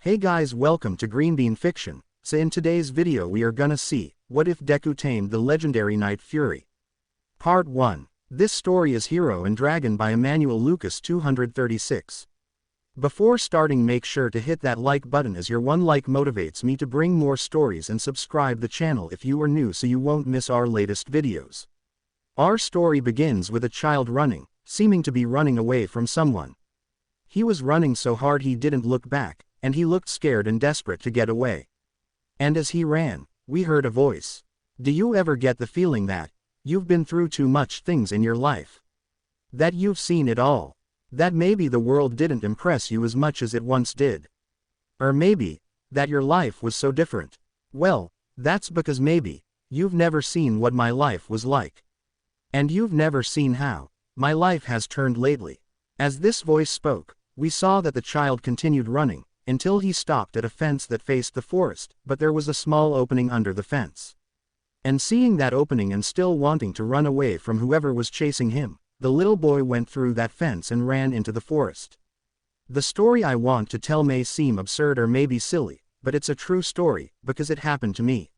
Hey guys, welcome to Green Bean Fiction. So in today's video we are gonna see, what if Deku tamed the legendary Night Fury? Part 1. This story is Hero and Dragon by Emmanuel Lucas 236. Before starting, make sure to hit that like button, as your one like motivates me to bring more stories, and subscribe the channel if you are new so you won't miss our latest videos. Our story begins with a child running, seeming to be running away from someone. He was running so hard he didn't look back, and he looked scared and desperate to get away. And as he ran, we heard a voice. Do you ever get the feeling that you've been through too much things in your life? That you've seen it all? That maybe the world didn't impress you as much as it once did? Or maybe that your life was so different? Well, that's because maybe you've never seen what my life was like. And you've never seen how my life has turned lately. As this voice spoke, we saw that the child continued running, until he stopped at a fence that faced the forest, but there was a small opening under the fence. And seeing that opening and still wanting to run away from whoever was chasing him, the little boy went through that fence and ran into the forest. The story I want to tell may seem absurd or maybe silly, but it's a true story, because it happened to me.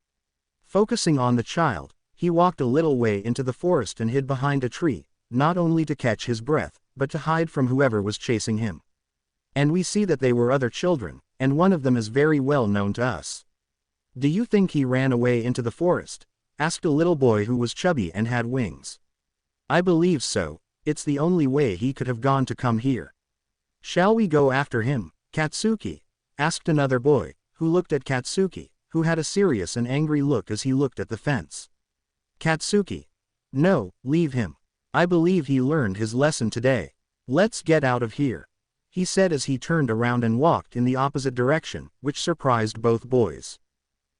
Focusing on the child, he walked a little way into the forest and hid behind a tree, not only to catch his breath, but to hide from whoever was chasing him. And we see that they were other children, and one of them is very well known to us. Do you think he ran away into the forest? Asked a little boy who was chubby and had wings. I believe so. It's the only way he could have gone to come here. Shall we go after him, Katsuki? Asked another boy, who looked at Katsuki, who had a serious and angry look as he looked at the fence. Katsuki. No, leave him. I believe he learned his lesson today. Let's get out of here, he said as he turned around and walked in the opposite direction, which surprised both boys.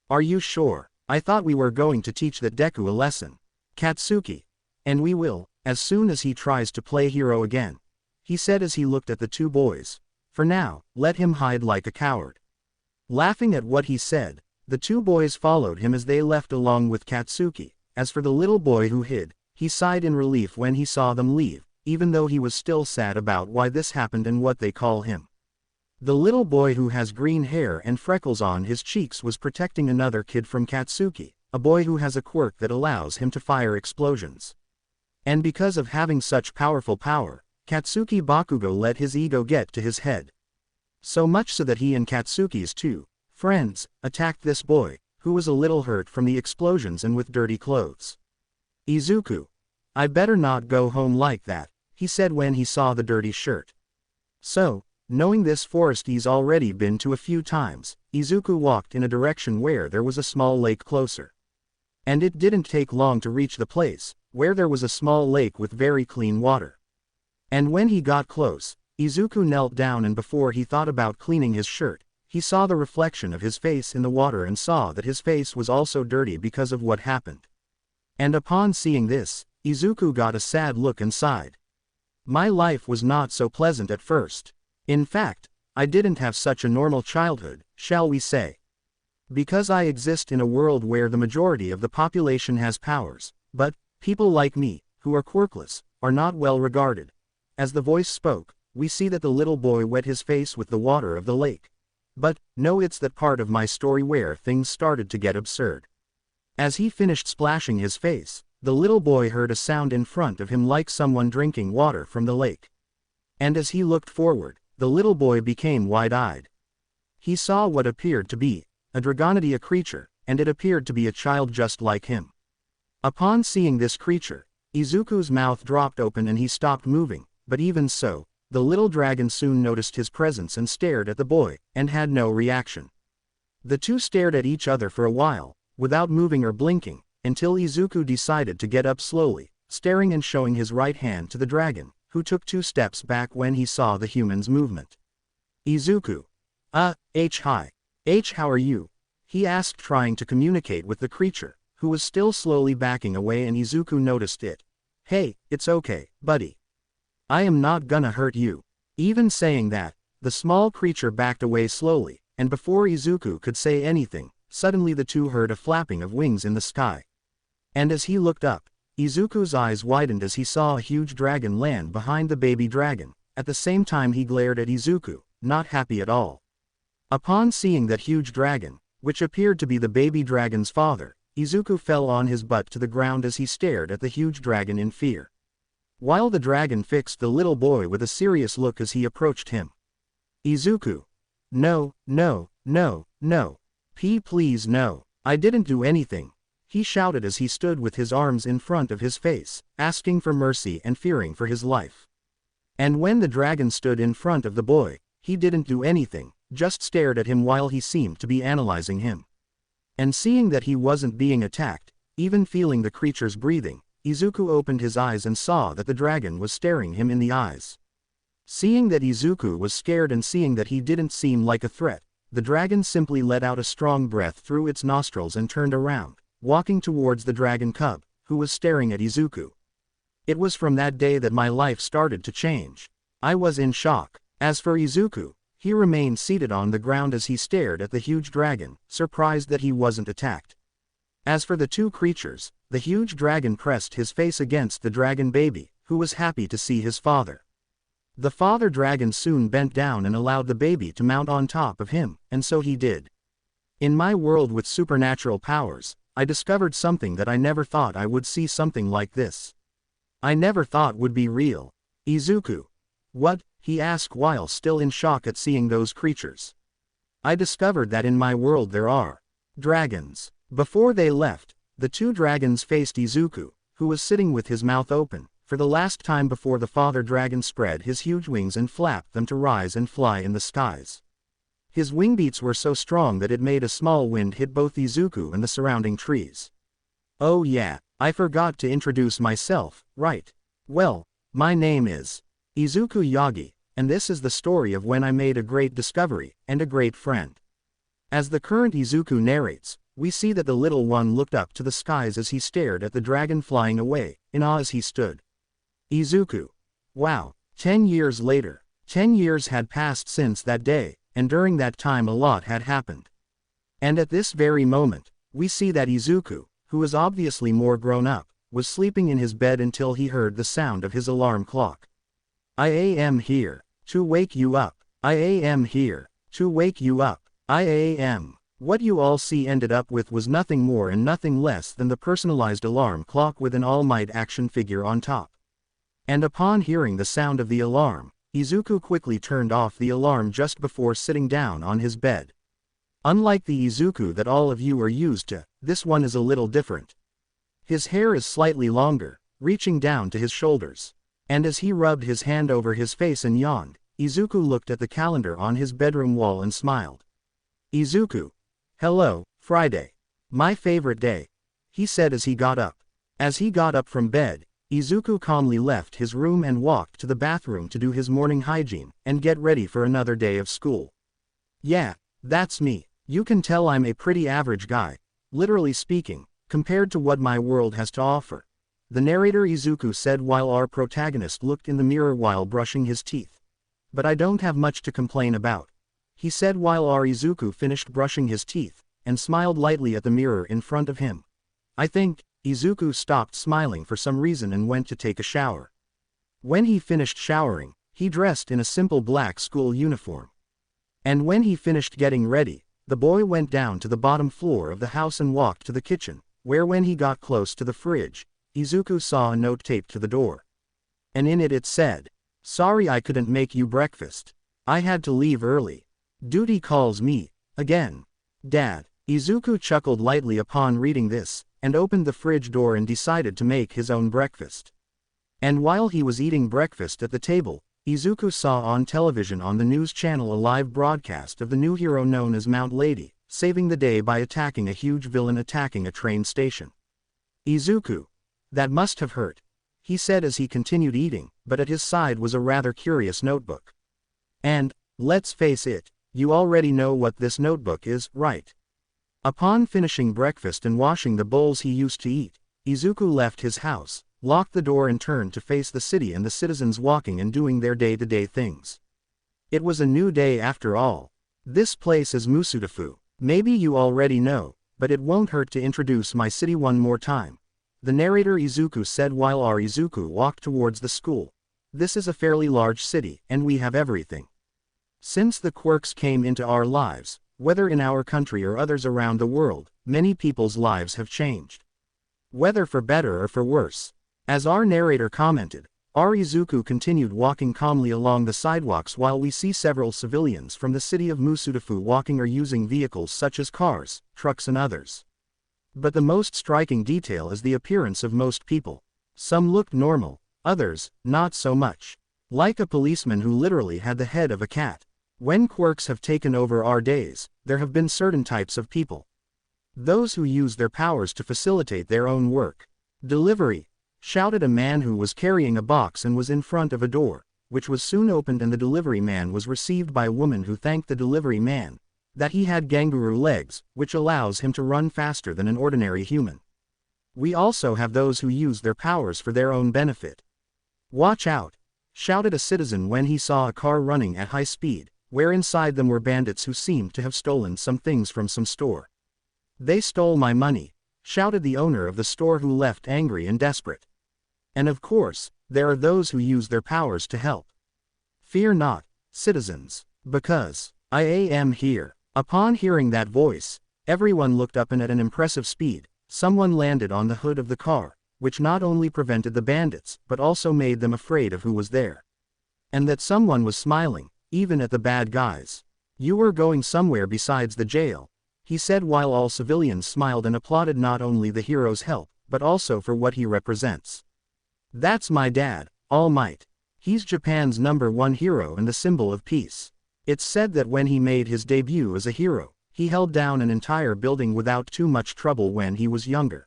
Are you sure? I thought we were going to teach that Deku a lesson. Katsuki. And we will, as soon as he tries to play hero again, he said as he looked at the two boys. For now, let him hide like a coward. Laughing at what he said, the two boys followed him as they left along with Katsuki. As for the little boy who hid, he sighed in relief when he saw them leave, even though he was still sad about why this happened and what they call him. The little boy who has green hair and freckles on his cheeks was protecting another kid from Katsuki, a boy who has a quirk that allows him to fire explosions. And because of having such powerful power, Katsuki Bakugo let his ego get to his head. So much so that he and Katsuki's two friends attacked this boy, who was a little hurt from the explosions and with dirty clothes. Izuku. I better not go home like that, he said when he saw the dirty shirt. So, knowing this forest he's already been to a few times, Izuku walked in a direction where there was a small lake closer. And it didn't take long to reach the place, where there was a small lake with very clean water. And when he got close, Izuku knelt down, and before he thought about cleaning his shirt, he saw the reflection of his face in the water and saw that his face was also dirty because of what happened. And upon seeing this, Izuku got a sad look and sighed. My life was not so pleasant at first. In fact, I didn't have such a normal childhood, shall we say. Because I exist in a world where the majority of the population has powers, but people like me, who are quirkless, are not well regarded. As the voice spoke, we see that the little boy wet his face with the water of the lake. But, no, it's that part of my story where things started to get absurd. As he finished splashing his face, the little boy heard a sound in front of him like someone drinking water from the lake. And as he looked forward, the little boy became wide-eyed. He saw what appeared to be a Dragonidia creature, and it appeared to be a child just like him. Upon seeing this creature, Izuku's mouth dropped open and he stopped moving, but even so, the little dragon soon noticed his presence and stared at the boy, and had no reaction. The two stared at each other for a while, without moving or blinking, until Izuku decided to get up slowly, staring and showing his right hand to the dragon, who took 2 steps back when he saw the human's movement. Izuku. Hi. How are you? He asked, trying to communicate with the creature, who was still slowly backing away, and Izuku noticed it. Hey, it's okay, buddy. I am not gonna hurt you. Even saying that, the small creature backed away slowly, and before Izuku could say anything, suddenly the two heard a flapping of wings in the sky. And as he looked up, Izuku's eyes widened as he saw a huge dragon land behind the baby dragon. At the same time he glared at Izuku, not happy at all. Upon seeing that huge dragon, which appeared to be the baby dragon's father, Izuku fell on his butt to the ground as he stared at the huge dragon in fear. While the dragon fixed the little boy with a serious look as he approached him. Izuku. No, no, no, no. Please no. I didn't do anything, he shouted as he stood with his arms in front of his face, asking for mercy and fearing for his life. And when the dragon stood in front of the boy, he didn't do anything, just stared at him while he seemed to be analyzing him. And seeing that he wasn't being attacked, even feeling the creature's breathing, Izuku opened his eyes and saw that the dragon was staring him in the eyes. Seeing that Izuku was scared and seeing that he didn't seem like a threat, the dragon simply let out a strong breath through its nostrils and turned around, walking towards the dragon cub, who was staring at Izuku. It was from that day that my life started to change. I was in shock. As for Izuku, he remained seated on the ground as he stared at the huge dragon, surprised that he wasn't attacked. As for the two creatures, the huge dragon pressed his face against the dragon baby, who was happy to see his father. The father dragon soon bent down and allowed the baby to mount on top of him, and so he did. In my world with supernatural powers, I discovered something that I never thought I would see something like this. I never thought would be real. Izuku. What? He asked while still in shock at seeing those creatures. I discovered that in my world there are dragons. Before they left, the two dragons faced Izuku, who was sitting with his mouth open, for the last time before the father dragon spread his huge wings and flapped them to rise and fly in the skies. His wing beats were so strong that it made a small wind hit both Izuku and the surrounding trees. Oh yeah, I forgot to introduce myself, right? Well, my name is Izuku Yagi, and this is the story of when I made a great discovery, and a great friend. As the current Izuku narrates, we see that the little one looked up to the skies as he stared at the dragon flying away, in awe as he stood. Izuku. Wow, 10 years later. 10 years had passed since that day, and during that time a lot had happened. And at this very moment, we see that Izuku, who is obviously more grown up, was sleeping in his bed until he heard the sound of his alarm clock. I am here to wake you up. I am here to wake you up. I am. What you all see ended up with was nothing more and nothing less than the personalized alarm clock with an All Might action figure on top. And upon hearing the sound of the alarm, Izuku quickly turned off the alarm just before sitting down on his bed. Unlike the Izuku that all of you are used to, this one is a little different. His hair is slightly longer, reaching down to his shoulders. And as he rubbed his hand over his face and yawned, Izuku looked at the calendar on his bedroom wall and smiled. Izuku. Hello, Friday. My favorite day, he said as he got up. As he got up from bed, Izuku calmly left his room and walked to the bathroom to do his morning hygiene and get ready for another day of school. Yeah, that's me. You can tell I'm a pretty average guy, literally speaking, compared to what my world has to offer. The narrator Izuku said while our protagonist looked in the mirror while brushing his teeth. But I don't have much to complain about, he said while our Izuku finished brushing his teeth, and smiled lightly at the mirror in front of him. I think, Izuku stopped smiling for some reason and went to take a shower. When he finished showering, he dressed in a simple black school uniform. And when he finished getting ready, the boy went down to the bottom floor of the house and walked to the kitchen, where when he got close to the fridge, Izuku saw a note taped to the door. And in it said, "Sorry I couldn't make you breakfast. I had to leave early. Duty calls me, again. Dad." Izuku chuckled lightly upon reading this, and opened the fridge door and decided to make his own breakfast. And while he was eating breakfast at the table, Izuku saw on television on the news channel a live broadcast of the new hero known as Mount Lady, saving the day by attacking a huge villain attacking a train station. Izuku. That must have hurt, he said as he continued eating, but at his side was a rather curious notebook. And, let's face it, you already know what this notebook is, right? Upon finishing breakfast and washing the bowls he used to eat, Izuku left his house, locked the door and turned to face the city and the citizens walking and doing their day-to-day things. It was a new day after all. This place is Musudafu. Maybe you already know, but it won't hurt to introduce my city one more time. The narrator Izuku said while our Izuku walked towards the school. This is a fairly large city, and we have everything. Since the quirks came into our lives, whether in our country or others around the world, many people's lives have changed. Whether for better or for worse. As our narrator commented, our Izuku continued walking calmly along the sidewalks while we see several civilians from the city of Musudafu walking or using vehicles such as cars, trucks and others. But the most striking detail is the appearance of most people. Some looked normal, others, not so much. Like a policeman who literally had the head of a cat. When quirks have taken over our days, there have been certain types of people. Those who use their powers to facilitate their own work. Delivery, shouted a man who was carrying a box and was in front of a door, which was soon opened and the delivery man was received by a woman who thanked the delivery man that he had kangaroo legs, which allows him to run faster than an ordinary human. We also have those who use their powers for their own benefit. Watch out, shouted a citizen when he saw a car running at high speed, where inside them were bandits who seemed to have stolen some things from some store. They stole my money, shouted the owner of the store who left angry and desperate. And of course, there are those who use their powers to help. Fear not, citizens, because I am here. Upon hearing that voice, everyone looked up and at an impressive speed, someone landed on the hood of the car, which not only prevented the bandits but also made them afraid of who was there. And that someone was smiling, even at the bad guys. You were going somewhere besides the jail, he said while all civilians smiled and applauded not only the hero's help, but also for what he represents. That's my dad, All Might. He's Japan's #1 hero and the symbol of peace. It's said that when he made his debut as a hero, he held down an entire building without too much trouble when he was younger.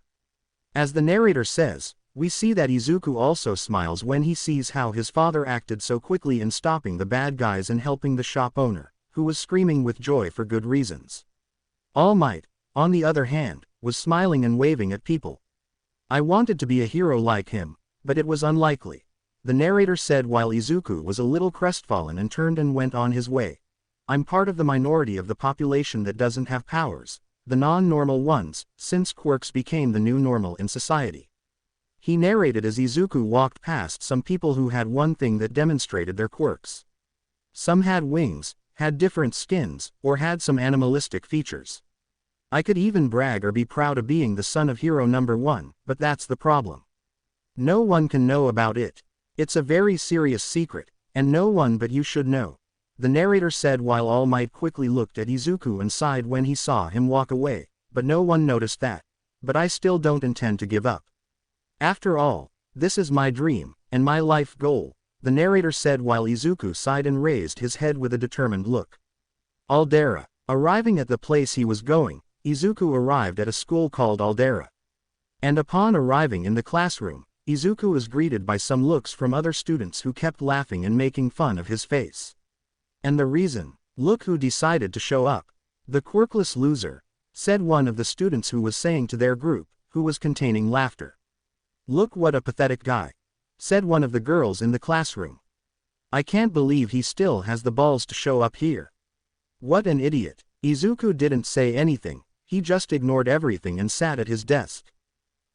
As the narrator says, we see that Izuku also smiles when he sees how his father acted so quickly in stopping the bad guys and helping the shop owner, who was screaming with joy for good reasons. All Might, on the other hand, was smiling and waving at people. I wanted to be a hero like him, but it was unlikely, the narrator said while Izuku was a little crestfallen and turned and went on his way. I'm part of the minority of the population that doesn't have powers, the non-normal ones, since quirks became the new normal in society. He narrated as Izuku walked past some people who had one thing that demonstrated their quirks. Some had wings, had different skins, or had some animalistic features. I could even brag or be proud of being the son of hero #1, but that's the problem. No one can know about it. It's a very serious secret, and no one but you should know, the narrator said while All Might quickly looked at Izuku and sighed when he saw him walk away, but no one noticed that. But I still don't intend to give up. After all, this is my dream, and my life goal, the narrator said while Izuku sighed and raised his head with a determined look. Aldera. Arriving at the place he was going, Izuku arrived at a school called Aldera. And upon arriving in the classroom, Izuku was greeted by some looks from other students who kept laughing and making fun of his face. And the reason? Look who decided to show up. The quirkless loser, said one of the students who was saying to their group, who was containing laughter. Look what a pathetic guy, said one of the girls in the classroom. I can't believe he still has the balls to show up here. What an idiot. Izuku didn't say anything, he just ignored everything and sat at his desk.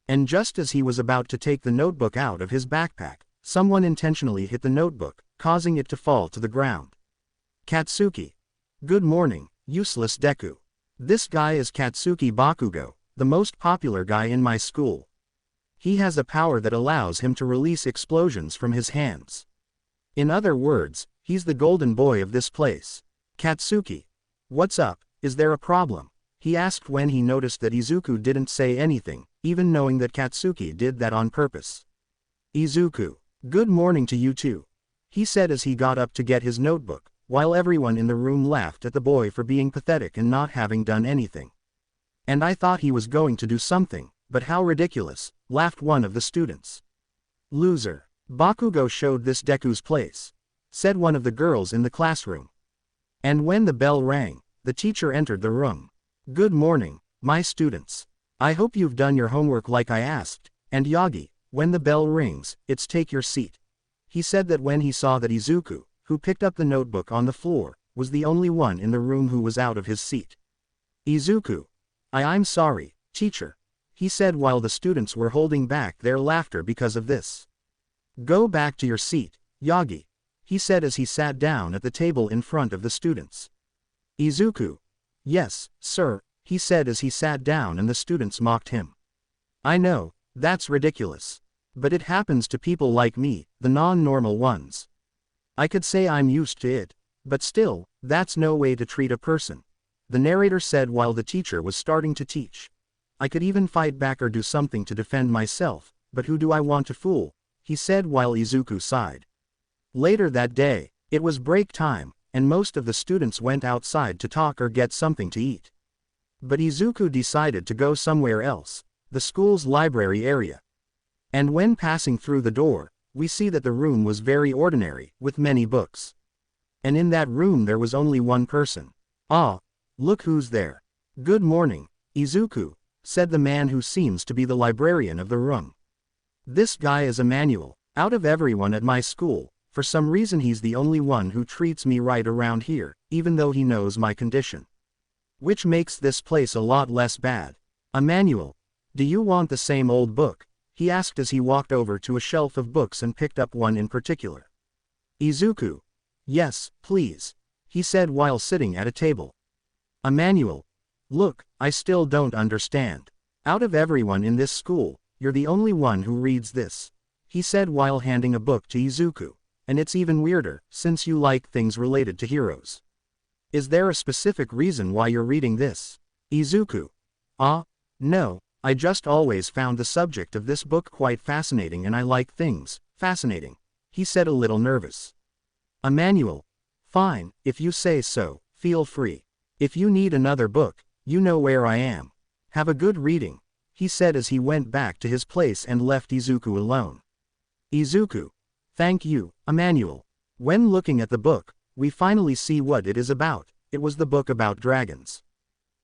And just as he was about to take the notebook out of his backpack, someone intentionally hit the notebook, causing it to fall to the ground. Katsuki. Good morning, useless Deku. This guy is Katsuki Bakugo, the most popular guy in my school. He has a power that allows him to release explosions from his hands. In other words, he's the golden boy of this place. Katsuki. What's up, is there a problem? He asked when he noticed that Izuku didn't say anything, even knowing that Katsuki did that on purpose. Izuku. Good morning to you too, he said as he got up to get his notebook, while everyone in the room laughed at the boy for being pathetic and not having done anything. And I thought he was going to do something, but how ridiculous, laughed one of the students. Loser. Bakugo showed this Deku's place, said one of the girls in the classroom. And when the bell rang, the teacher entered the room. Good morning, my students. I hope you've done your homework like I asked, and Yagi, when the bell rings, it's take your seat. He said that when he saw that Izuku, who picked up the notebook on the floor, was the only one in the room who was out of his seat. Izuku. I'm sorry, teacher, he said while the students were holding back their laughter because of this. Go back to your seat, Yagi. he said as he sat down at the table in front of the students. Izuku. Yes, sir, he said as he sat down and the students mocked him. I know, that's ridiculous. But it happens to people like me, the non-normal ones. I could say I'm used to it, but still, that's no way to treat a person. The narrator said while the teacher was starting to teach. I could even fight back or do something to defend myself, but who do I want to fool? He said while Izuku sighed. Later that day, it was break time, and most of the students went outside to talk or get something to eat. But Izuku decided to go somewhere else, the school's library area. And when passing through the door, we see that the room was very ordinary, with many books. And in that room there was only one person. Ah, look who's there. Good morning, Izuku, said the man who seems to be the librarian of the room. This guy is Emmanuel. Out of everyone at my school, for some reason he's the only one who treats me right around here, even though he knows my condition. Which makes this place a lot less bad. Emmanuel, do you want the same old book? He asked as he walked over to a shelf of books and picked up one in particular. Izuku. Yes, please, he said while sitting at a table. Emmanuel. Look, I still don't understand. Out of everyone in this school, you're the only one who reads this, he said while handing a book to Izuku. And it's even weirder, since you like things related to heroes. Is there a specific reason why you're reading this? Izuku. No, I just always found the subject of this book quite fascinating and I like things fascinating, he said a little nervous. Emmanuel. Fine, if you say so, feel free. If you need another book, you know where I am. Have a good reading, he said as he went back to his place and left Izuku alone. Izuku. Thank you, Emmanuel. When looking at the book, we finally see what it is about. It was the book about dragons.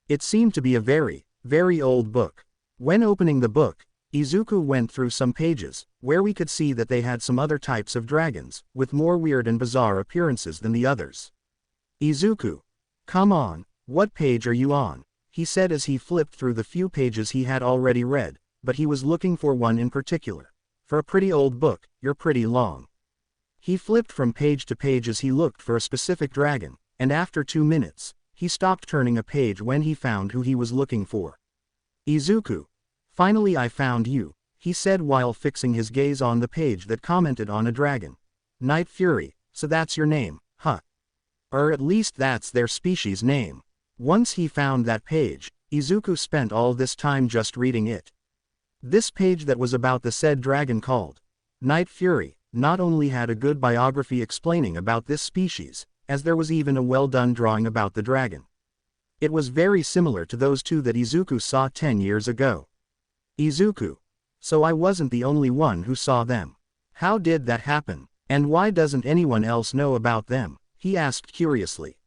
It seemed to be a very, very old book. When opening the book, Izuku went through some pages, where we could see that they had some other types of dragons, with more weird and bizarre appearances than the others. Izuku. Come on, what page are you on? He said as he flipped through the few pages he had already read, but he was looking for one in particular. For a pretty old book, you're pretty long. He flipped from page to page as he looked for a specific dragon, and after 2 minutes, he stopped turning a page when he found who he was looking for. Izuku. Finally I found you, he said while fixing his gaze on the page that commented on a dragon. Night Fury, so that's your name, huh? Or at least that's their species name. Once he found that page, Izuku spent all this time just reading it. This page that was about the said dragon called Night Fury not only had a good biography explaining about this species, as there was even a well-done drawing about the dragon. It was very similar to those two that Izuku saw 10 years ago. Izuku. So I wasn't the only one who saw them. How did that happen, and why doesn't anyone else know about them? He asked curiously.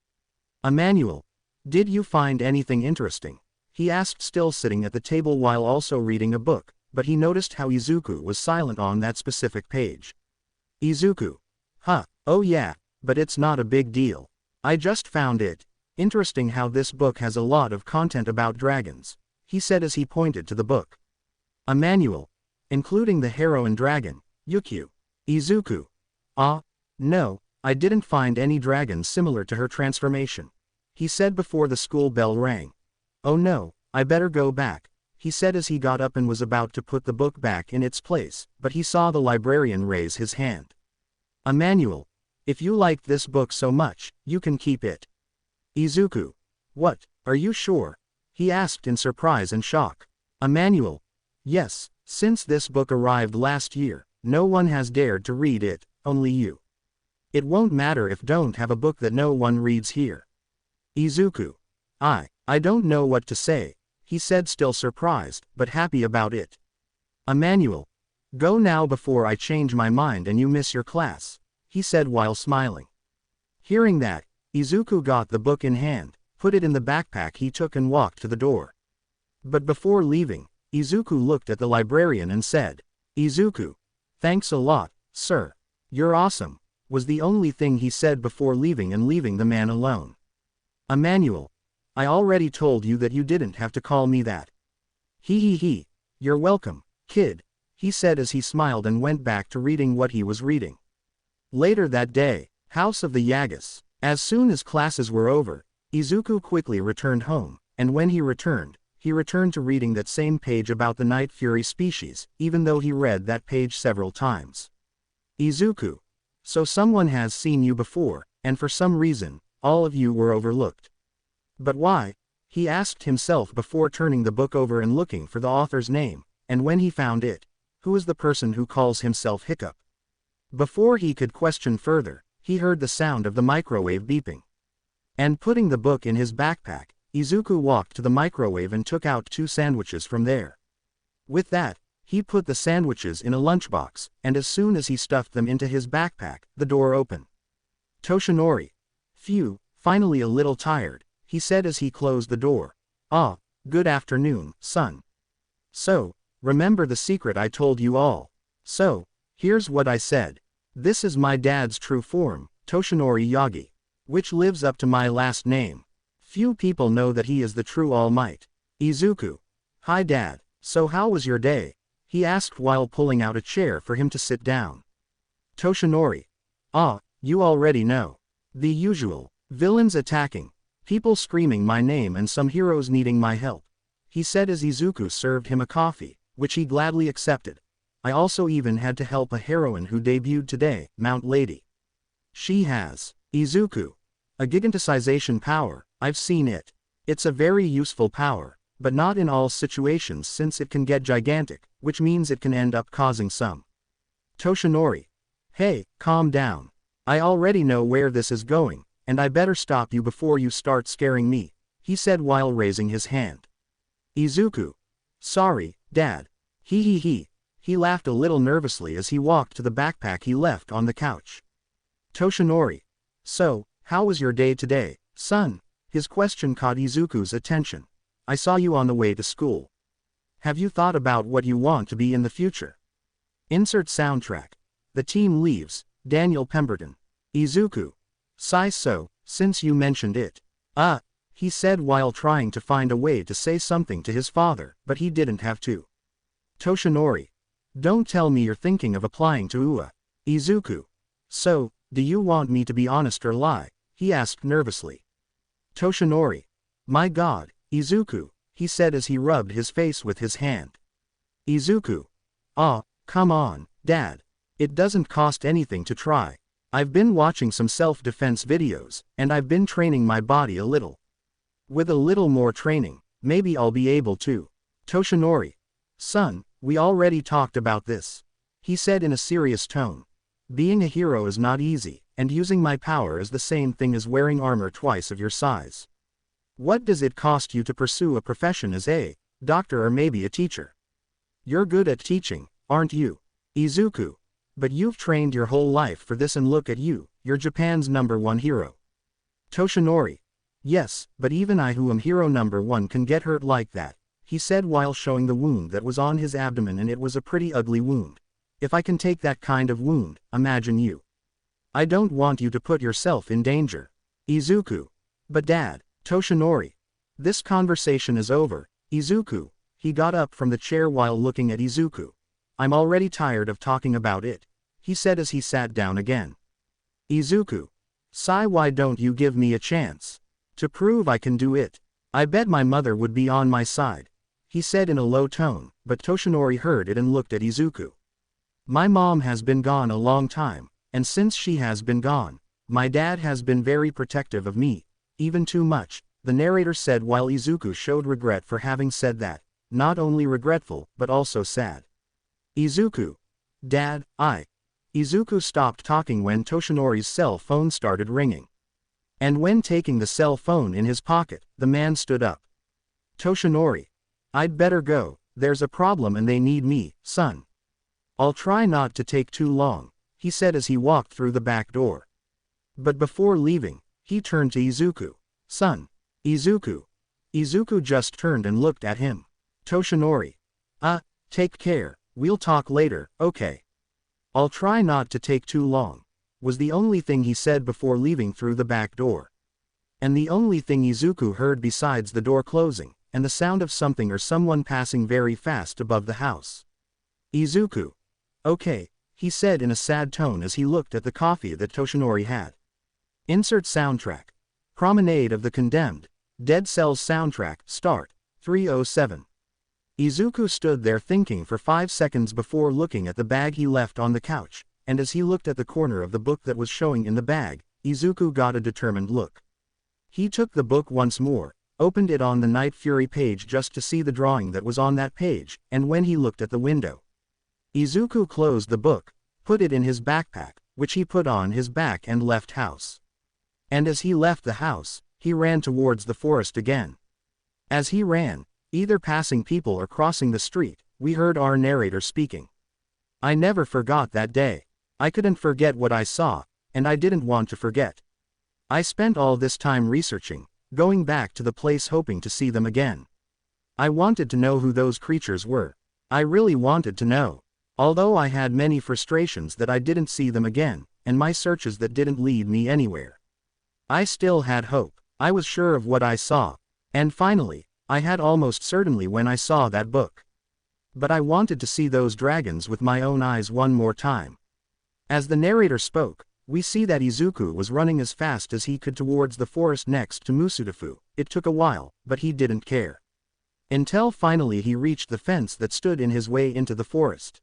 Emmanuel. Did you find anything interesting? He asked still sitting at the table while also reading a book, but he noticed how Izuku was silent on that specific page. Izuku. Oh yeah, but it's not a big deal. I just found it interesting how this book has a lot of content about dragons, he said as he pointed to the book. Emmanuel. Including the heroine dragon, Yukio. Izuku. No, I didn't find any dragons similar to her transformation, he said before the school bell rang. Oh no, I better go back, he said as he got up and was about to put the book back in its place, but he saw the librarian raise his hand. Emmanuel. If you liked this book so much, you can keep it. Izuku. What, are you sure? He asked in surprise and shock. Emmanuel. Yes, since this book arrived last year, no one has dared to read it, only you. It won't matter if don't have a book that no one reads here. Izuku. I don't know what to say, he said still surprised, but happy about it. Emmanuel. Go now before I change my mind and you miss your class, he said while smiling. Hearing that, Izuku got the book in hand, put it in the backpack he took and walked to the door. But before leaving, Izuku looked at the librarian and said, Izuku. Thanks a lot, sir. You're awesome, was the only thing he said before leaving and leaving the man alone. Emmanuel. I already told you that you didn't have to call me that. He. You're welcome, kid, he said as he smiled and went back to reading what he was reading. Later that day, House of the Yagas. As soon as classes were over, Izuku quickly returned home, and when he returned to reading that same page about the Night Fury species, even though he read that page several times. Izuku. So someone has seen you before, and for some reason, all of you were overlooked. But why? He asked himself before turning the book over and looking for the author's name, and when he found it, who is the person who calls himself Hiccup? Before he could question further, he heard the sound of the microwave beeping. And putting the book in his backpack, Izuku walked to the microwave and took out 2 sandwiches from there. With that, he put the sandwiches in a lunchbox, and as soon as he stuffed them into his backpack, the door opened. Toshinori. Phew, finally a little tired, he said as he closed the door. Ah, good afternoon, son. So, remember the secret I told you all? So, here's what I said. This is my dad's true form, Toshinori Yagi, which lives up to my last name. Few people know that he is the true All Might. Izuku. Hi Dad, so how was your day? He asked while pulling out a chair for him to sit down. Toshinori. Ah, you already know. The usual. Villains attacking. People screaming my name and some heroes needing my help. He said as Izuku served him a coffee, which he gladly accepted. I also even had to help a heroine who debuted today, Mount Lady. She has, Izuku, a giganticization power. I've seen it. It's a very useful power, but not in all situations since it can get gigantic, which means it can end up causing some. Toshinori. Hey, calm down. I already know where this is going, and I better stop you before you start scaring me, he said while raising his hand. Izuku. Sorry, Dad. He. He laughed a little nervously as he walked to the backpack he left on the couch. Toshinori. So, how was your day today, son? His question caught Izuku's attention. I saw you on the way to school. Have you thought about what you want to be in the future? Insert soundtrack. The team leaves, Daniel Pemberton. Izuku. Sigh so, since you mentioned it. He said while trying to find a way to say something to his father, but he didn't have to. Toshinori. Don't tell me you're thinking of applying to UA. Izuku. So, do you want me to be honest or lie? He asked nervously. Toshinori. My God, Izuku, he said as he rubbed his face with his hand. Izuku. Come on, Dad. It doesn't cost anything to try. I've been watching some self-defense videos, and I've been training my body a little. With a little more training, maybe I'll be able to. Toshinori. Son, we already talked about this. He said in a serious tone. Being a hero is not easy, and using my power is the same thing as wearing armor twice of your size. What does it cost you to pursue a profession as a doctor or maybe a teacher? You're good at teaching, aren't you? Izuku. But you've trained your whole life for this and look at you, you're Japan's #1 hero. Toshinori. Yes, but even I who am hero #1 can get hurt like that, he said while showing the wound that was on his abdomen, and it was a pretty ugly wound. If I can take that kind of wound, imagine you. I don't want you to put yourself in danger. Izuku. But Dad. Toshinori. This conversation is over, Izuku. He got up from the chair while looking at Izuku. I'm already tired of talking about it, he said as he sat down again. Izuku. Sigh, why don't you give me a chance? To prove I can do it. I bet my mother would be on my side, he said in a low tone, but Toshinori heard it and looked at Izuku. My mom has been gone a long time, and since she has been gone, my dad has been very protective of me, even too much, the narrator said while Izuku showed regret for having said that, not only regretful, but also sad. Izuku. Dad, Izuku stopped talking when Toshinori's cell phone started ringing. And when taking the cell phone in his pocket, the man stood up. Toshinori. I'd better go, there's a problem and they need me, son. I'll try not to take too long, he said as he walked through the back door. But before leaving, he turned to Izuku. Son. Izuku. Izuku just turned and looked at him. Toshinori. Take care, we'll talk later, okay? I'll try not to take too long, was the only thing he said before leaving through the back door. And the only thing Izuku heard besides the door closing, and the sound of something or someone passing very fast above the house. Izuku. Okay, he said in a sad tone as he looked at the coffee that Toshinori had. Insert soundtrack. Promenade of the Condemned. Dead Cells soundtrack, start. 307. Izuku stood there thinking for 5 seconds before looking at the bag he left on the couch, and as he looked at the corner of the book that was showing in the bag, Izuku got a determined look. He took the book once more, opened it on the Night Fury page just to see the drawing that was on that page, and when he looked at the window, Izuku closed the book, put it in his backpack, which he put on his back and left house. And as he left the house, he ran towards the forest again. As he ran, either passing people or crossing the street, we heard our narrator speaking. I never forgot that day. I couldn't forget what I saw, and I didn't want to forget. I spent all this time researching, going back to the place hoping to see them again. I wanted to know who those creatures were. I really wanted to know. Although I had many frustrations that I didn't see them again, and my searches that didn't lead me anywhere. I still had hope. I was sure of what I saw. And finally, I had almost certainly when I saw that book. But I wanted to see those dragons with my own eyes one more time. As the narrator spoke, we see that Izuku was running as fast as he could towards the forest next to Musudafu. It took a while, but he didn't care. Until finally he reached the fence that stood in his way into the forest.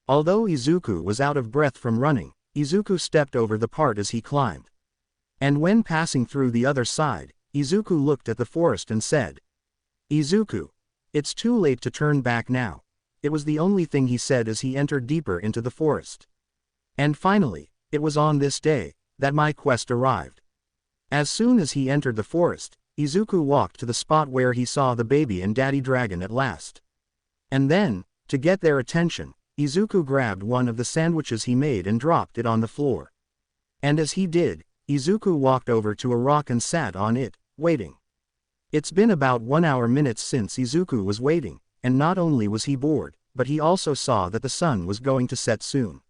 Although Izuku was out of breath from running, Izuku stepped over the part as he climbed. And when passing through the other side, Izuku looked at the forest and said, Izuku, it's too late to turn back now. It was the only thing he said as he entered deeper into the forest. And finally, it was on this day that my quest arrived. As soon as he entered the forest, Izuku walked to the spot where he saw the baby and daddy dragon at last. And then, to get their attention, Izuku grabbed one of the sandwiches he made and dropped it on the floor. And as he did, Izuku walked over to a rock and sat on it, waiting. It's been about 1 hour minutes since Izuku was waiting, and not only was he bored, but he also saw that the sun was going to set soon.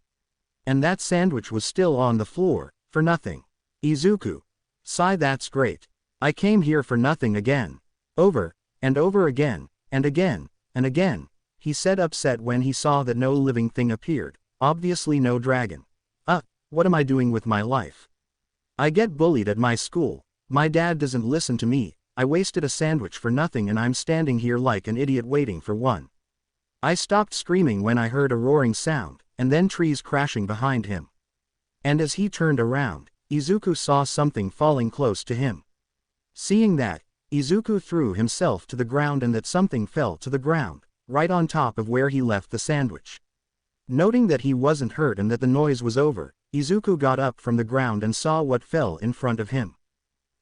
And that sandwich was still on the floor, for nothing. Izuku. Sigh, that's great. I came here for nothing again. Over, and over again, and again, and again, he said upset when he saw that no living thing appeared, obviously no dragon. What am I doing with my life? I get bullied at my school, my dad doesn't listen to me, I wasted a sandwich for nothing and I'm standing here like an idiot waiting for one. I stopped screaming when I heard a roaring sound, and then trees crashing behind him. And as he turned around, Izuku saw something falling close to him. Seeing that, Izuku threw himself to the ground and that something fell to the ground, right on top of where he left the sandwich. Noting that he wasn't hurt and that the noise was over, Izuku got up from the ground and saw what fell in front of him.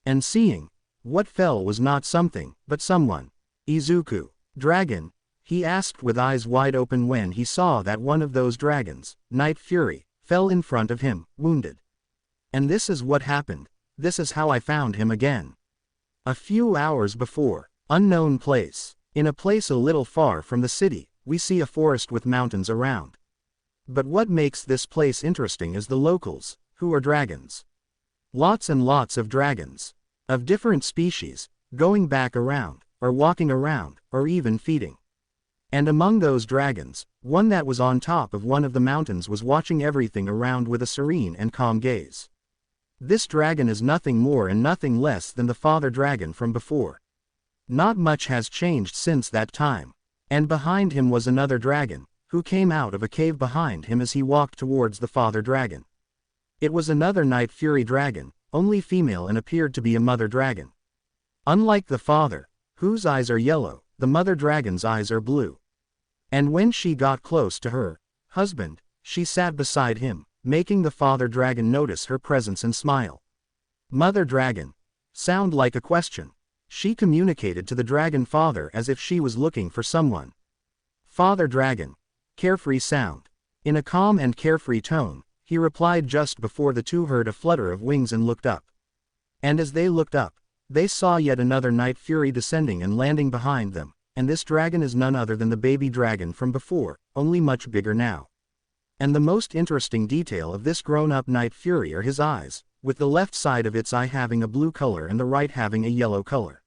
And seeing what fell was not something, but someone. Izuku. Dragon? He asked with eyes wide open when he saw that one of those dragons, Night Fury, fell in front of him, wounded. And this is what happened. This is how I found him again. A few hours before, unknown place. In a place a little far from the city, we see a forest with mountains around. But what makes this place interesting is the locals, who are dragons. Lots and lots of dragons. Of different species, going back around, or walking around, or even feeding. And among those dragons, one that was on top of one of the mountains was watching everything around with a serene and calm gaze. This dragon is nothing more and nothing less than the father dragon from before. Not much has changed since that time. And behind him was another dragon, who came out of a cave behind him as he walked towards the father dragon. It was another Night Fury dragon, only female and appeared to be a mother dragon. Unlike the father, whose eyes are yellow, the mother dragon's eyes are blue. And when she got close to her husband, she sat beside him, making the father dragon notice her presence and smile. Mother dragon. Sound like a question. She communicated to the dragon father as if she was looking for someone. Father dragon. Carefree sound. In a calm and carefree tone, he replied just before the two heard a flutter of wings and looked up. And as they looked up, they saw yet another Night Fury descending and landing behind them, and this dragon is none other than the baby dragon from before, only much bigger now. And the most interesting detail of this grown-up Night Fury are his eyes, with the left side of its eye having a blue color and the right having a yellow color.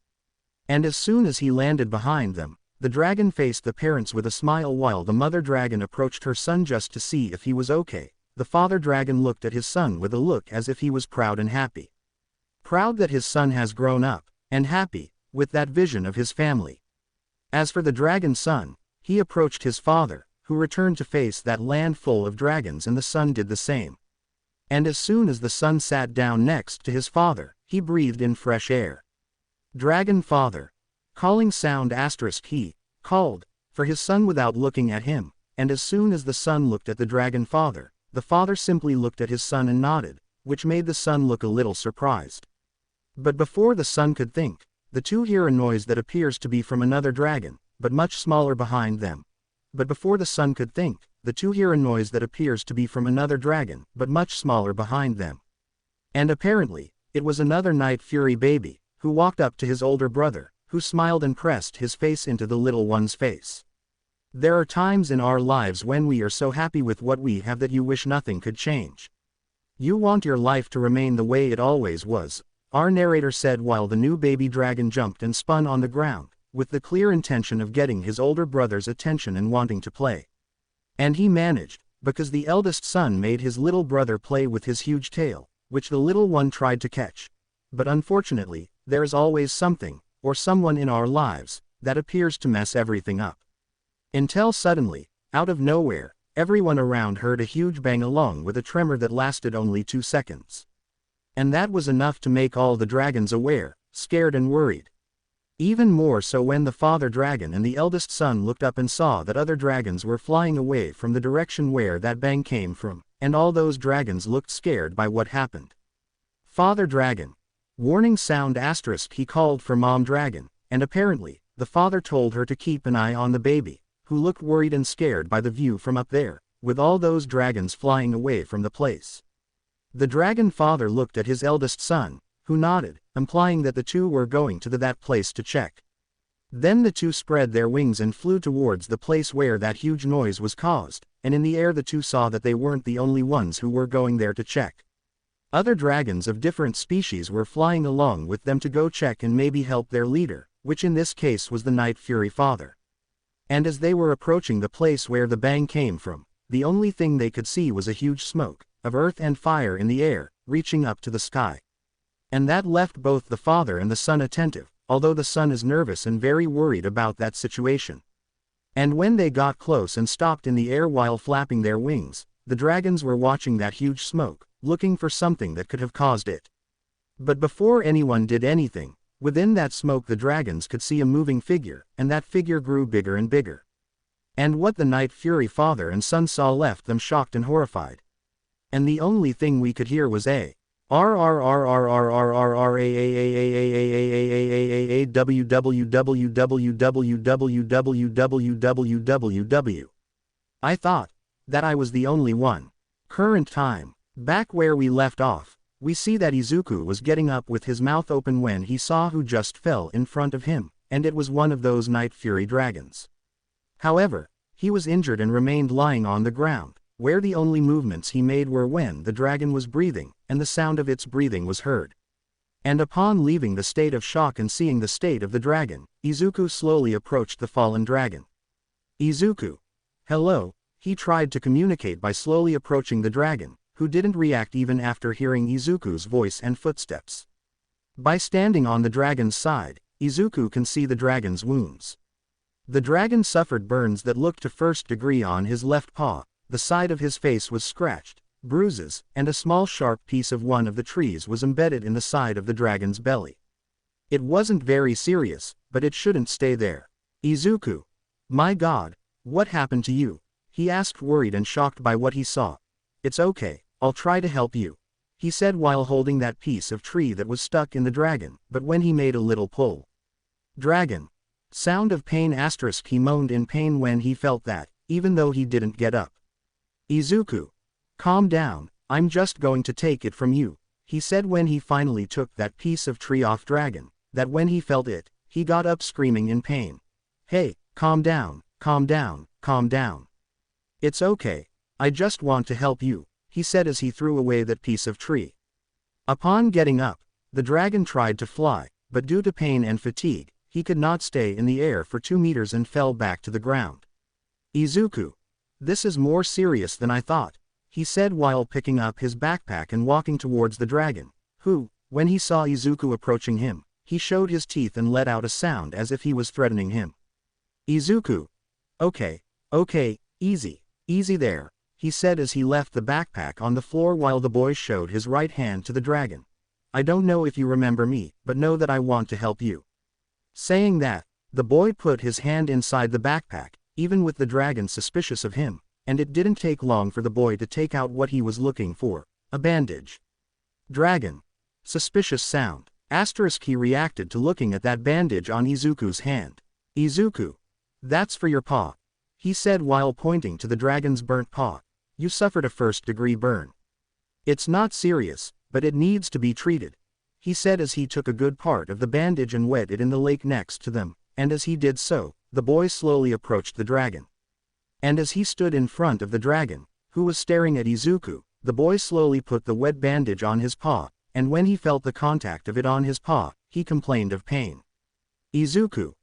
And as soon as he landed behind them, The dragon faced the parents with a smile while the mother dragon approached her son just to see if he was okay. The father dragon looked at his son with a look as if he was proud and happy. Proud that his son has grown up, and happy with that vision of his family. As for the dragon's son, he approached his father, who returned to face that land full of dragons, and the son did the same. And as soon as the son sat down next to his father, he breathed in fresh air. Dragon father. Calling sound asterisk he called for his son without looking at him, and as soon as the son looked at the dragon father, the father simply looked at his son and nodded, which made the son look a little surprised. But before the son could think, the two hear a noise that appears to be from another dragon, but much smaller behind them. But before the son could think, the two hear a noise that appears to be from another dragon, but much smaller behind them. And apparently, it was another Night Fury baby, who walked up to his older brother, who smiled and pressed his face into the little one's face. There are times in our lives when we are so happy with what we have that you wish nothing could change. You want your life to remain the way it always was, our narrator said while the new baby dragon jumped and spun on the ground, with the clear intention of getting his older brother's attention and wanting to play. And he managed, because the eldest son made his little brother play with his huge tail, which the little one tried to catch. But unfortunately, there is always something, or someone in our lives, that appears to mess everything up. Until suddenly, out of nowhere, everyone around heard a huge bang along with a tremor that lasted only 2 seconds. And that was enough to make all the dragons aware, scared and worried. Even more so when the father dragon and the eldest son looked up and saw that other dragons were flying away from the direction where that bang came from, and all those dragons looked scared by what happened. Father dragon. Warning sound asterisk he called for mom dragon, and apparently, the father told her to keep an eye on the baby, who looked worried and scared by the view from up there, with all those dragons flying away from the place. The dragon father looked at his eldest son, who nodded, implying that the two were going to that place to check. Then the two spread their wings and flew towards the place where that huge noise was caused, and in the air the two saw that they weren't the only ones who were going there to check. Other dragons of different species were flying along with them to go check and maybe help their leader, which in this case was the Night Fury father. And as they were approaching the place where the bang came from, the only thing they could see was a huge smoke, of earth and fire in the air, reaching up to the sky. And that left both the father and the son attentive, although the son is nervous and very worried about that situation. And when they got close and stopped in the air while flapping their wings, the dragons were watching that huge smoke, looking for something that could have caused it. But before anyone did anything, within that smoke the dragons could see a moving figure, and that figure grew bigger and bigger. And what the Night Fury father and son saw left them shocked and horrified. And the only thing we could hear was a R R R R R R R R A A A A A A A A A W W W W W W W W W W. I thought that I was the only one. Current time. Back where we left off, we see that Izuku was getting up with his mouth open when he saw who just fell in front of him, and it was one of those Night Fury dragons. However, he was injured and remained lying on the ground, where the only movements he made were when the dragon was breathing, and the sound of its breathing was heard. And upon leaving the state of shock and seeing the state of the dragon, Izuku slowly approached the fallen dragon. Izuku. Hello, he tried to communicate by slowly approaching the dragon, who didn't react even after hearing Izuku's voice and footsteps. By standing on the dragon's side, Izuku can see the dragon's wounds. The dragon suffered burns that looked to first degree on his left paw, the side of his face was scratched, bruises, and a small sharp piece of one of the trees was embedded in the side of the dragon's belly. It wasn't very serious, but it shouldn't stay there. Izuku. My God, what happened to you? He asked, worried and shocked by what he saw. It's okay, I'll try to help you, he said while holding that piece of tree that was stuck in the dragon, but when he made a little pull. Dragon. Sound of pain asterisk he moaned in pain when he felt that, even though he didn't get up. Izuku. Calm down, I'm just going to take it from you, he said when he finally took that piece of tree off dragon, that when he felt it, he got up screaming in pain. Hey, calm down, calm down, calm down. It's okay, I just want to help you, he said as he threw away that piece of tree. Upon getting up, the dragon tried to fly, but due to pain and fatigue, he could not stay in the air for 2 meters and fell back to the ground. Izuku. This is more serious than I thought, he said while picking up his backpack and walking towards the dragon, who, when he saw Izuku approaching him, he showed his teeth and let out a sound as if he was threatening him. Izuku. Okay, easy there, he said as he left the backpack on the floor while the boy showed his right hand to the dragon. I don't know if you remember me, but know that I want to help you. Saying that, the boy put his hand inside the backpack, even with the dragon suspicious of him, and it didn't take long for the boy to take out what he was looking for, a bandage. Dragon. Suspicious sound. He reacted to looking at that bandage on Izuku's hand. Izuku. That's for your paw, he said while pointing to the dragon's burnt paw. You suffered a first-degree burn. It's not serious, but it needs to be treated, he said as he took a good part of the bandage and wet it in the lake next to them, and as he did so, the boy slowly approached the dragon. And as he stood in front of the dragon, who was staring at Izuku, the boy slowly put the wet bandage on his paw, and when he felt the contact of it on his paw, he complained of pain. Izuku.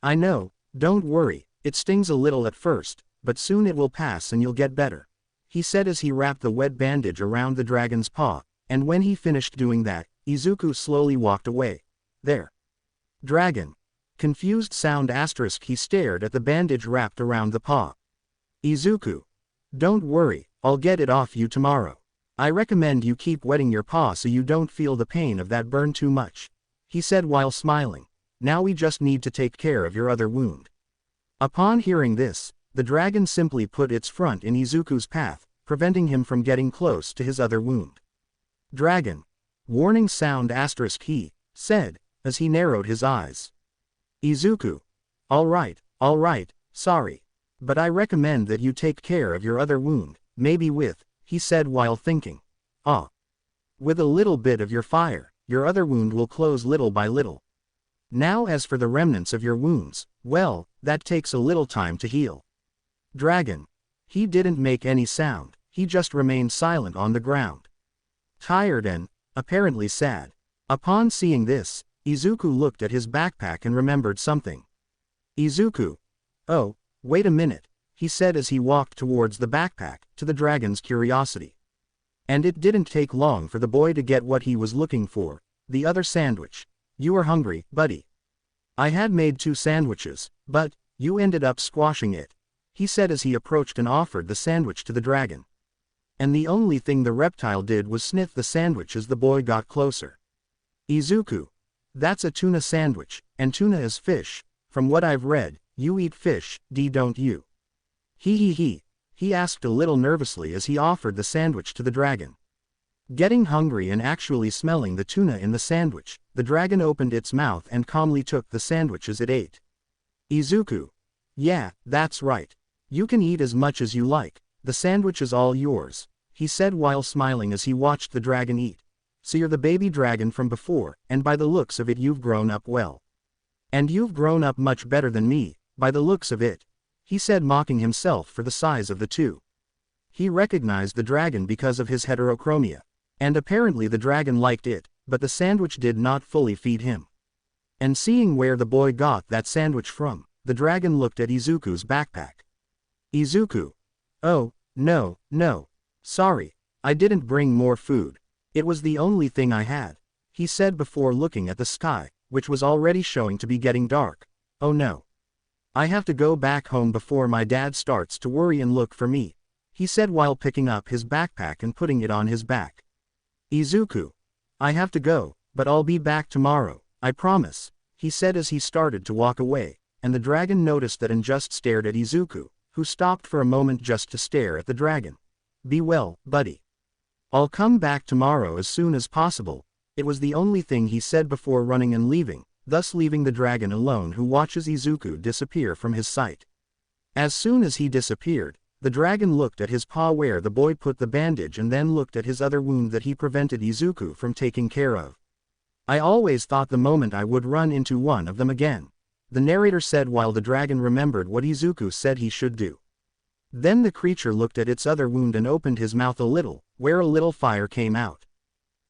I know, don't worry, it stings a little at first, but soon it will pass and you'll get better, he said as he wrapped the wet bandage around the dragon's paw, and when he finished doing that, Izuku slowly walked away. There. Dragon. Confused sound *. He stared at the bandage wrapped around the paw. Izuku. Don't worry, I'll get it off you tomorrow. I recommend you keep wetting your paw so you don't feel the pain of that burn too much, he said while smiling. Now we just need to take care of your other wound. Upon hearing this, the dragon simply put its front in Izuku's path, preventing him from getting close to his other wound. Dragon. Warning sound * he said, as he narrowed his eyes. Izuku. All right, sorry. But I recommend that you take care of your other wound, maybe with, he said while thinking. With a little bit of your fire, your other wound will close little by little. Now as for the remnants of your wounds, well, that takes a little time to heal. Dragon. He didn't make any sound, he just remained silent on the ground. Tired and, apparently sad. Upon seeing this, Izuku looked at his backpack and remembered something. Izuku. Oh, wait a minute, he said as he walked towards the backpack, to the dragon's curiosity. And it didn't take long for the boy to get what he was looking for, the other sandwich. You are hungry, buddy. I had made 2 sandwiches, but, you ended up squashing it, he said as he approached and offered the sandwich to the dragon. And the only thing the reptile did was sniff the sandwich as the boy got closer. Izuku. That's a tuna sandwich, and tuna is fish. From what I've read, you eat fish, don't you? He asked a little nervously as he offered the sandwich to the dragon. Getting hungry and actually smelling the tuna in the sandwich, the dragon opened its mouth and calmly took the sandwich as it ate. Izuku. Yeah, that's right. You can eat as much as you like, the sandwich is all yours, he said while smiling as he watched the dragon eat. So you're the baby dragon from before, and by the looks of it you've grown up well. And you've grown up much better than me, by the looks of it, he said mocking himself for the size of the two. He recognized the dragon because of his heterochromia. And apparently the dragon liked it, but the sandwich did not fully feed him. And seeing where the boy got that sandwich from, the dragon looked at Izuku's backpack. Izuku. Oh, no, sorry, I didn't bring more food. It was the only thing I had, he said before looking at the sky, which was already showing to be getting dark. Oh no. I have to go back home before my dad starts to worry and look for me, he said while picking up his backpack and putting it on his back. Izuku. I have to go, but I'll be back tomorrow, I promise, he said as he started to walk away, and the dragon noticed that and just stared at Izuku, who stopped for a moment just to stare at the dragon. Be well, buddy. I'll come back tomorrow as soon as possible. It was the only thing he said before running and leaving, thus leaving the dragon alone who watches Izuku disappear from his sight. As soon as he disappeared, the dragon looked at his paw where the boy put the bandage and then looked at his other wound that he prevented Izuku from taking care of. I always thought the moment I would run into one of them again, the narrator said while the dragon remembered what Izuku said he should do. Then the creature looked at its other wound and opened his mouth a little, where a little fire came out.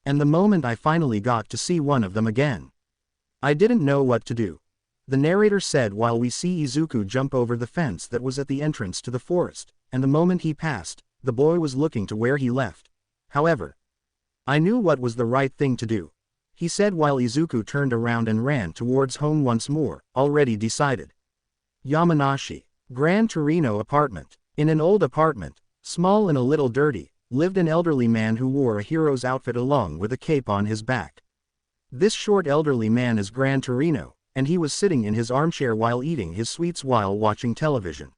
And the moment I finally got to see one of them again, I didn't know what to do. the narrator said while we see Izuku jump over the fence that was at the entrance to the forest, and the moment he passed, the boy was looking to where he left. However, I knew what was the right thing to do, he said while Izuku turned around and ran towards home once more, already decided. Yamanashi. Gran Torino apartment. In an old apartment, small and a little dirty, lived an elderly man who wore a hero's outfit along with a cape on his back. This short elderly man is Gran Torino, and he was sitting in his armchair while eating his sweets while watching television.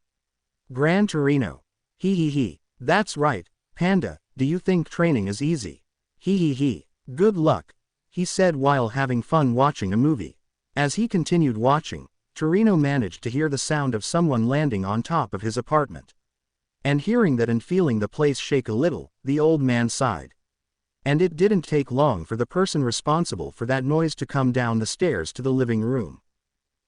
Gran Torino. He. That's right, Panda, do you think training is easy? He. Good luck, he said while having fun watching a movie. As he continued watching, Torino managed to hear the sound of someone landing on top of his apartment. And hearing that and feeling the place shake a little, the old man sighed. And it didn't take long for the person responsible for that noise to come down the stairs to the living room.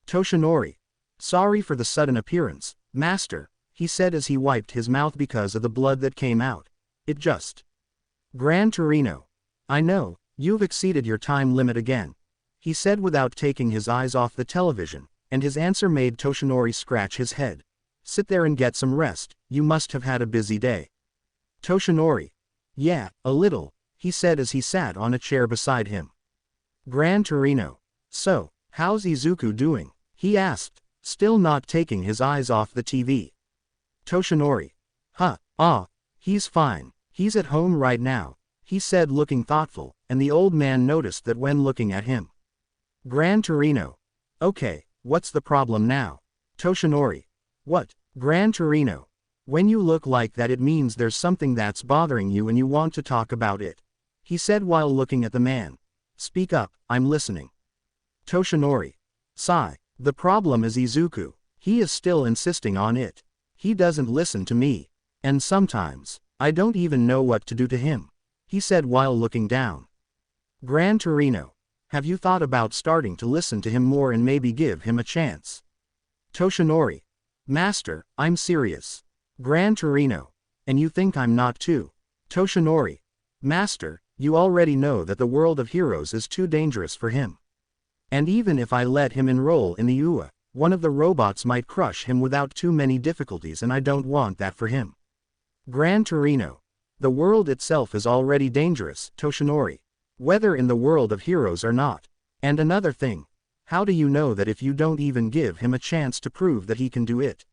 Toshinori. Sorry for the sudden appearance, master, he said as he wiped his mouth because of the blood that came out. It just. Gran Torino. I know, you've exceeded your time limit again, he said without taking his eyes off the television, and his answer made Toshinori scratch his head. Sit there and get some rest, you must have had a busy day. Toshinori. Yeah, a little, he said as he sat on a chair beside him. Gran Torino. So, how's Izuku doing? He asked, still not taking his eyes off the TV. Toshinori. He's fine, he's at home right now, he said looking thoughtful, and the old man noticed that when looking at him. Gran Torino. Okay, what's the problem now? Toshinori. What? Gran Torino. When you look like that it means there's something that's bothering you and you want to talk about it, he said while looking at the man. Speak up, I'm listening. Toshinori. Sigh. The problem is Izuku, he is still insisting on it. He doesn't listen to me. And sometimes, I don't even know what to do to him, he said while looking down. Gran Torino. Have you thought about starting to listen to him more and maybe give him a chance? Toshinori. Master, I'm serious. Gran Torino. And you think I'm not too? Toshinori. Master, you already know that the world of heroes is too dangerous for him. And even if I let him enroll in the UA, one of the robots might crush him without too many difficulties and I don't want that for him. Gran Torino. The world itself is already dangerous, Toshinori. Whether in the world of heroes or not. And another thing. How do you know that if you don't even give him a chance to prove that he can do it?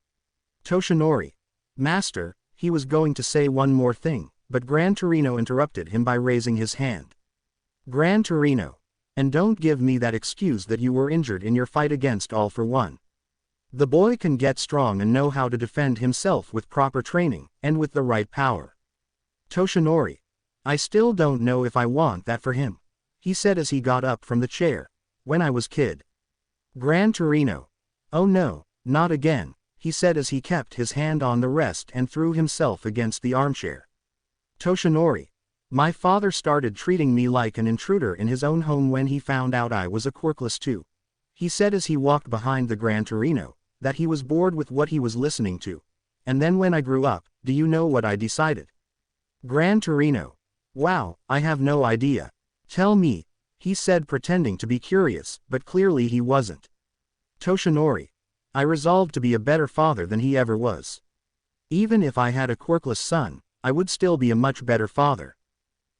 Toshinori. Master, he was going to say one more thing, but Gran Torino interrupted him by raising his hand. Gran Torino. And don't give me that excuse that you were injured in your fight against All for One. The boy can get strong and know how to defend himself with proper training, and with the right power. Toshinori. I still don't know if I want that for him, he said as he got up from the chair. When I was kid. Gran Torino. Oh no, not again, he said as he kept his hand on the rest and threw himself against the armchair. Toshinori. My father started treating me like an intruder in his own home when he found out I was a quirkless too, he said as he walked behind the Gran Torino, that he was bored with what he was listening to. And then when I grew up, do you know what I decided? Gran Torino. Wow, I have no idea. Tell me, he said pretending to be curious, but clearly he wasn't. Toshinori. I resolved to be a better father than he ever was. Even if I had a quirkless son, I would still be a much better father.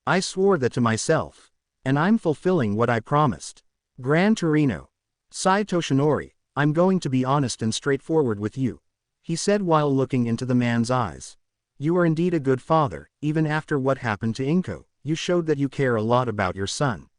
I swore that to myself. And I'm fulfilling what I promised. Gran Torino. Sighed Toshinori. I'm going to be honest and straightforward with you, he said while looking into the man's eyes. You are indeed a good father, even after what happened to Inko, you showed that you care a lot about your son.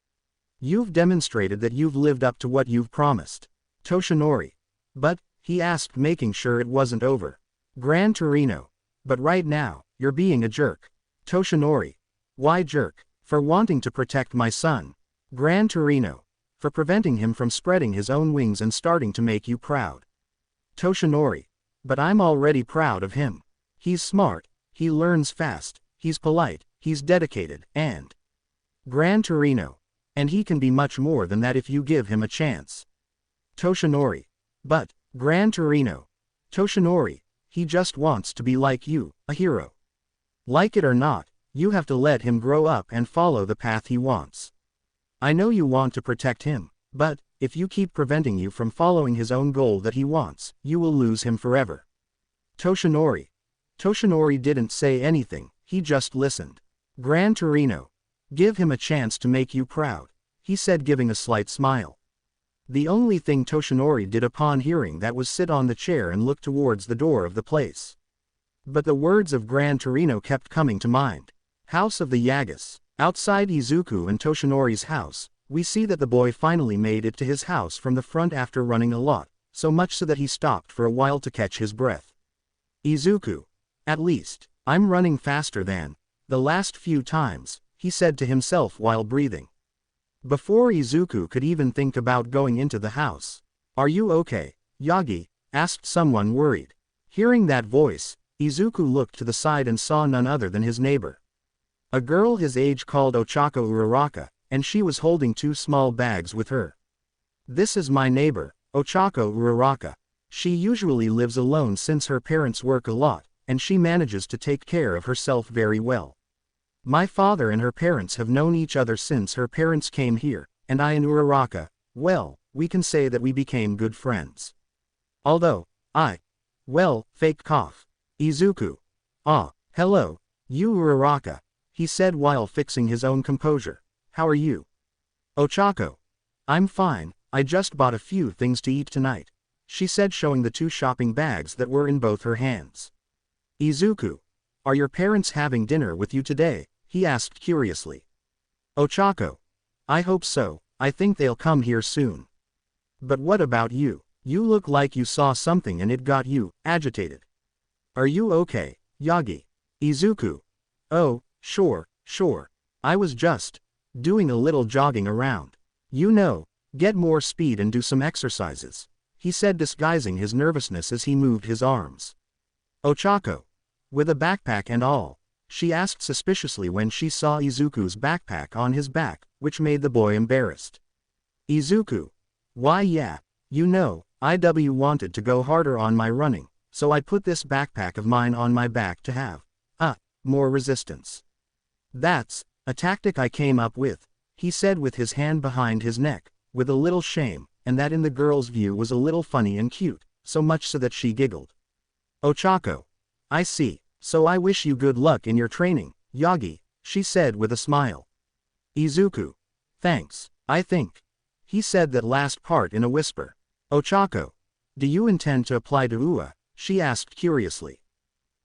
You've demonstrated that you've lived up to what you've promised. Toshinori. But, he asked making sure it wasn't over. Gran Torino. But right now, you're being a jerk. Toshinori. Why jerk? For wanting to protect my son. Gran Torino. For preventing him from spreading his own wings and starting to make you proud. Toshinori. But I'm already proud of him. He's smart, he learns fast, he's polite, he's dedicated, and Gran Torino. And he can be much more than that if you give him a chance. Toshinori. But, Gran Torino. Toshinori, he just wants to be like you, a hero. Like it or not, you have to let him grow up and follow the path he wants. I know you want to protect him, but, if you keep preventing you from following his own goal that he wants, you will lose him forever. Toshinori. Toshinori didn't say anything, he just listened. Gran Torino. Give him a chance to make you proud, he said, giving a slight smile. The only thing Toshinori did upon hearing that was sit on the chair and look towards the door of the place. But the words of Gran Torino kept coming to mind. House of the Yagas. Outside Izuku and Toshinori's house, we see that the boy finally made it to his house from the front after running a lot, so much so that he stopped for a while to catch his breath. Izuku. At least, I'm running faster than the last few times, he said to himself while breathing. Before Izuku could even think about going into the house. Are you okay, Yagi? Asked someone worried. Hearing that voice, Izuku looked to the side and saw none other than his neighbor. A girl his age called Oaco Uraraka, and she was holding 2 small bags with her. This is my neighbor, Oaco Uraraka. She usually lives alone since her parents work a lot, and she manages to take care of herself very well. My father and her parents have known each other since her parents came here, and I and Uraraka, well, we can say that we became good friends. Although, fake cough. Izuku. Hello, you Uraraka, he said while fixing his own composure. How are you? Oaco. I'm fine, I just bought a few things to eat tonight, she said, showing the 2 shopping bags that were in both her hands. Izuku. Are your parents having dinner with you today? He asked curiously. Oaco. I hope so, I think they'll come here soon. But what about you? You look like you saw something and it got you agitated. Are you okay, Yagi? Izuku. Oh, sure. I was just doing a little jogging around. You know, get more speed and do some exercises, he said, disguising his nervousness as he moved his arms. Oaco. With a backpack and all? She asked suspiciously when she saw Izuku's backpack on his back, which made the boy embarrassed. Izuku. Why yeah, you know, IW wanted to go harder on my running, so I put this backpack of mine on my back to have more resistance. That's a tactic I came up with, he said with his hand behind his neck, with a little shame, and that in the girl's view was a little funny and cute, so much so that she giggled. Oaco. I see, so I wish you good luck in your training, Yagi, she said with a smile. Izuku. Thanks, I think. He said that last part in a whisper. Oaco. Do you intend to apply to UA? She asked curiously.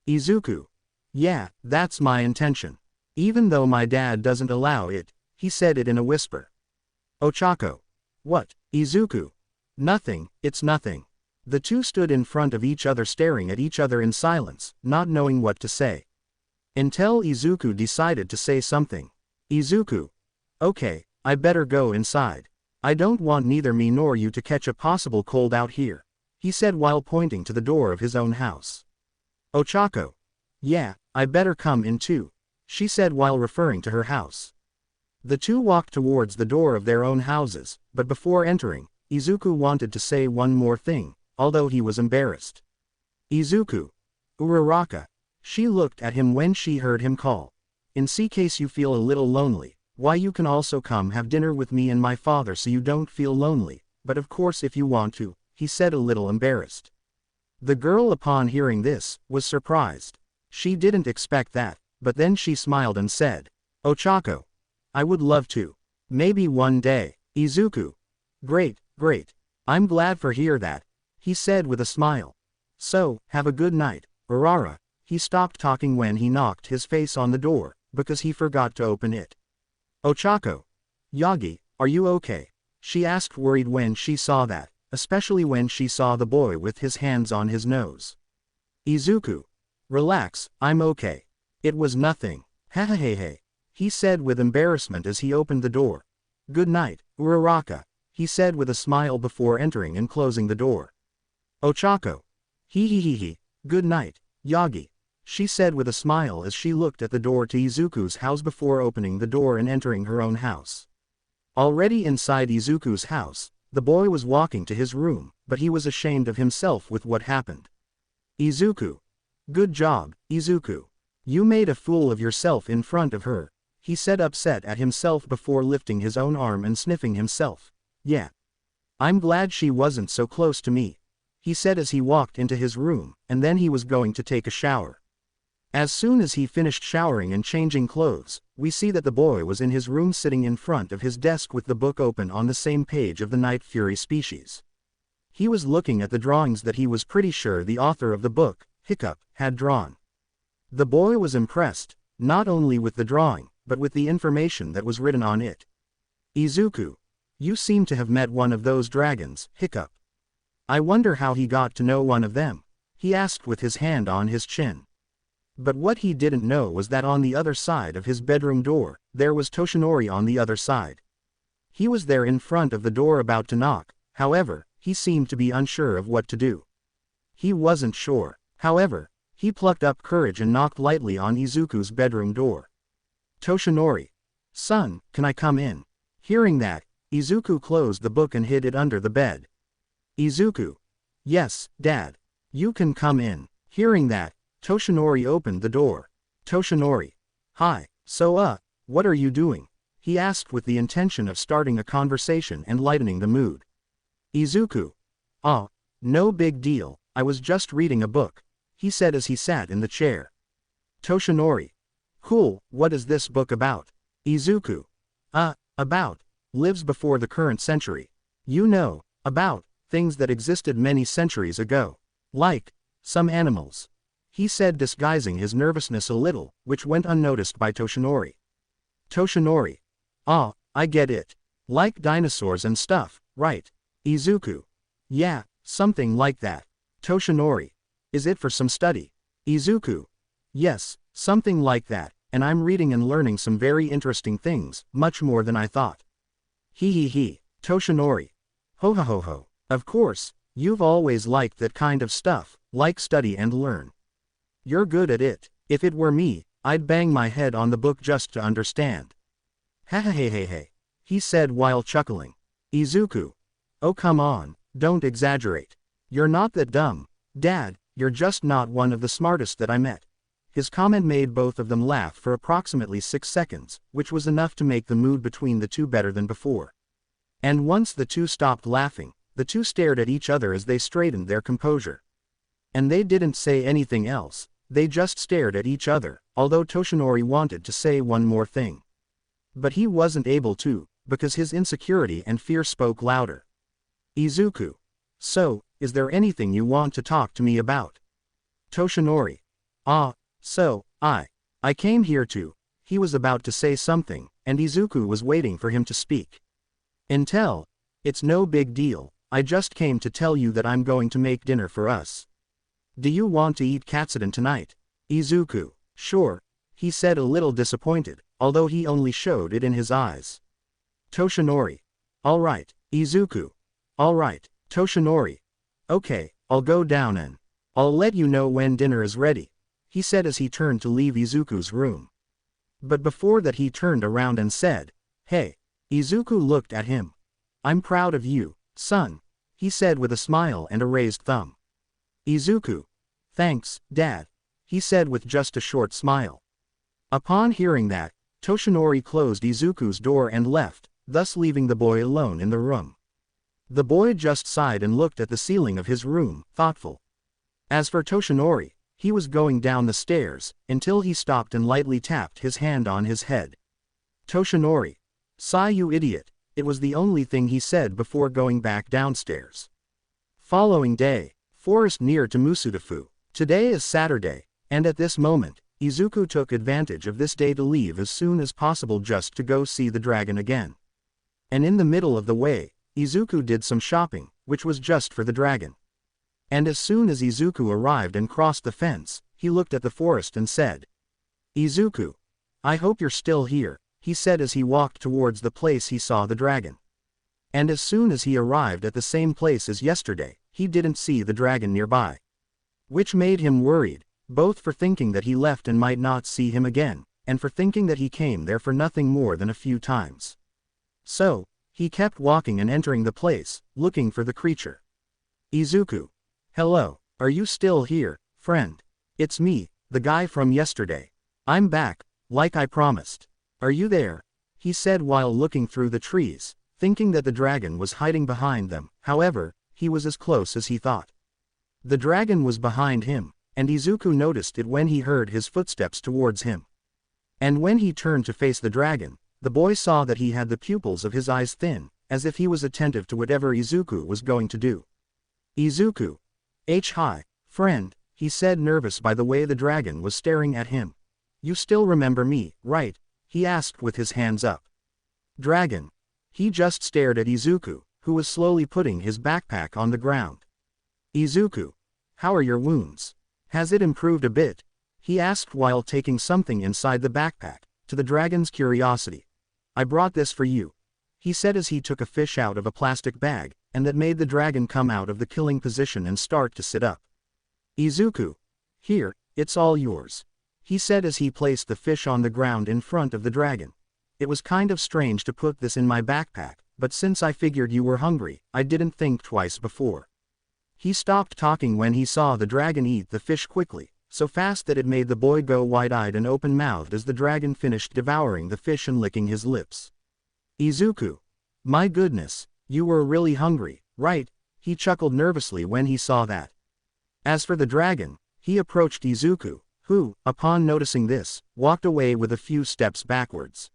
Izuku. Yeah, that's my intention. Even though my dad doesn't allow it, he said it in a whisper. Oaco. What, Izuku? Nothing, it's nothing. The 2 stood in front of each other staring at each other in silence, not knowing what to say. Until Izuku decided to say something. Izuku. Okay, I better go inside. I don't want neither me nor you to catch a possible cold out here, he said while pointing to the door of his own house. Oaco. Yeah, I better come in too, she said while referring to her house. The 2 walked towards the door of their own houses, but before entering, Izuku wanted to say one more thing, although he was embarrassed. Izuku. Uraraka. She looked at him when she heard him call. In case you feel a little lonely, why you can also come have dinner with me and my father so you don't feel lonely, but of course if you want to, he said, a little embarrassed. The girl upon hearing this, was surprised. She didn't expect that, but then she smiled and said, Oaco. I would love to. Maybe one day. Izuku. Great. I'm glad for hear that, he said with a smile. So, have a good night, Urara. He stopped talking when he knocked his face on the door, because he forgot to open it. Oaco. Yagi, are you okay? She asked worried when she saw that, especially when she saw the boy with his hands on his nose. Izuku. Relax, I'm okay. It was nothing. Hey, he said with embarrassment as he opened the door. Good night, Uraraka, he said with a smile before entering and closing the door. Oaco. He. Good night, Yagi, she said with a smile as she looked at the door to Izuku's house before opening the door and entering her own house. Already inside Izuku's house, the boy was walking to his room, but he was ashamed of himself with what happened. Izuku. Good job, Izuku. You made a fool of yourself in front of her, he said, upset at himself before lifting his own arm and sniffing himself. Yeah. I'm glad she wasn't so close to me, he said as he walked into his room, and then he was going to take a shower. As soon as he finished showering and changing clothes, we see that the boy was in his room sitting in front of his desk with the book open on the same page of the Night Fury species. He was looking at the drawings that he was pretty sure the author of the book, Hiccup, had drawn. The boy was impressed, not only with the drawing, but with the information that was written on it. Izuku, you seem to have met one of those dragons, Hiccup. I wonder how he got to know one of them, he asked with his hand on his chin. But what he didn't know was that on the other side of his bedroom door, there was Toshinori on the other side. He was there in front of the door about to knock, however, he seemed to be unsure of what to do. He wasn't sure, however, he plucked up courage and knocked lightly on Izuku's bedroom door. Toshinori. Son, can I come in? Hearing that, Izuku closed the book and hid it under the bed. Izuku. Yes, Dad. You can come in. Hearing that, Toshinori opened the door. Toshinori. Hi, so what are you doing? He asked with the intention of starting a conversation and lightening the mood. Izuku. Oh, no big deal, I was just reading a book, he said as he sat in the chair. Toshinori. Cool, what is this book about? Izuku. About, lives before the current century. You know, about, things that existed many centuries ago. Like, some animals, he said disguising his nervousness a little, which went unnoticed by Toshinori. Toshinori. Ah, I get it. Like dinosaurs and stuff, right? Izuku. Yeah, something like that. Toshinori. Is it for some study? Izuku. Yes, something like that, and I'm reading and learning some very interesting things, much more than I thought. He. Toshinori. Ho ho ho ho. Of course, you've always liked that kind of stuff, like study and learn. You're good at it. If it were me, I'd bang my head on the book just to understand. Hey, he said while chuckling. Izuku. Oh come on, don't exaggerate. You're not that dumb, Dad, you're just not one of the smartest that I met. His comment made both of them laugh for approximately 6 seconds, which was enough to make the mood between the two better than before. And once the two stopped laughing, the two stared at each other as they straightened their composure. And they didn't say anything else, they just stared at each other, although Toshinori wanted to say one more thing. But he wasn't able to, because his insecurity and fear spoke louder. Izuku. So, is there anything you want to talk to me about? Toshinori. So, I came here to, he was about to say something, and Izuku was waiting for him to speak. It's no big deal, I just came to tell you that I'm going to make dinner for us. Do you want to eat katsudon tonight? Izuku. Sure, he said a little disappointed, although he only showed it in his eyes. Toshinori. Alright, Izuku. Alright, Toshinori. Okay, I'll go down and I'll let you know when dinner is ready, he said as he turned to leave Izuku's room. But before that he turned around and said, Hey. Izuku looked at him. I'm proud of you, son, he said with a smile and a raised thumb. Izuku. Thanks, Dad, he said with just a short smile. Upon hearing that, Toshinori closed Izuku's door and left, thus leaving the boy alone in the room. The boy just sighed and looked at the ceiling of his room, thoughtful. As for Toshinori, he was going down the stairs, until he stopped and lightly tapped his hand on his head. Toshinori. Sigh you idiot, it was the only thing he said before going back downstairs. Following day, forest near to Musudafu. Today is Saturday, and at this moment, Izuku took advantage of this day to leave as soon as possible just to go see the dragon again. And in the middle of the way, Izuku did some shopping, which was just for the dragon. And as soon as Izuku arrived and crossed the fence, he looked at the forest and said, Izuku. I hope you're still here, he said as he walked towards the place he saw the dragon. And as soon as he arrived at the same place as yesterday, he didn't see the dragon nearby. Which made him worried, both for thinking that he left and might not see him again, and for thinking that he came there for nothing more than a few times. So, he kept walking and entering the place, looking for the creature. Izuku. Hello, are you still here, friend? It's me, the guy from yesterday. I'm back, like I promised. Are you there? He said while looking through the trees, thinking that the dragon was hiding behind them. However, he was as close as he thought. The dragon was behind him, and Izuku noticed it when he heard his footsteps towards him. And when he turned to face the dragon, the boy saw that he had the pupils of his eyes thin, as if he was attentive to whatever Izuku was going to do. Izuku. Hi, friend, he said, nervous by the way the dragon was staring at him. You still remember me, right? He asked with his hands up. Dragon. He just stared at Izuku, who was slowly putting his backpack on the ground. Izuku. How are your wounds? Has it improved a bit? He asked while taking something inside the backpack, to the dragon's curiosity. I brought this for you, he said as he took a fish out of a plastic bag, and that made the dragon come out of the killing position and start to sit up. Izuku. Here, it's all yours, he said as he placed the fish on the ground in front of the dragon. It was kind of strange to put this in my backpack, but since I figured you were hungry, I didn't think twice before. He stopped talking when he saw the dragon eat the fish quickly, so fast that it made the boy go wide-eyed and open-mouthed as the dragon finished devouring the fish and licking his lips. Izuku. My goodness, you were really hungry, right? He chuckled nervously when he saw that. As for the dragon, he approached Izuku, who, upon noticing this, walked away with a few steps backwards.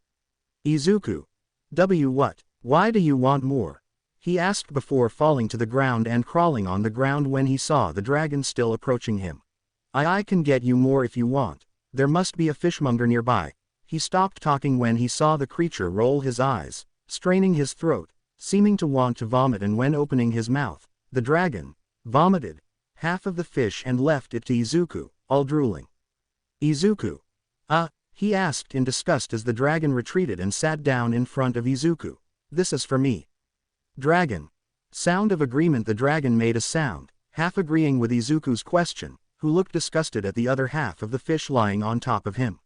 Izuku. What? Why do you want more? He asked before falling to the ground and crawling on the ground when he saw the dragon still approaching him. I can get you more if you want. There must be a fishmonger nearby. He stopped talking when he saw the creature roll his eyes, straining his throat, seeming to want to vomit, and when opening his mouth, the dragon vomited half of the fish and left it to Izuku, all drooling. Izuku. He asked in disgust as the dragon retreated and sat down in front of Izuku. This is for me. Dragon. Sound of agreement. The dragon made a sound, half agreeing with Izuku's question, who looked disgusted at the other half of the fish lying on top of him.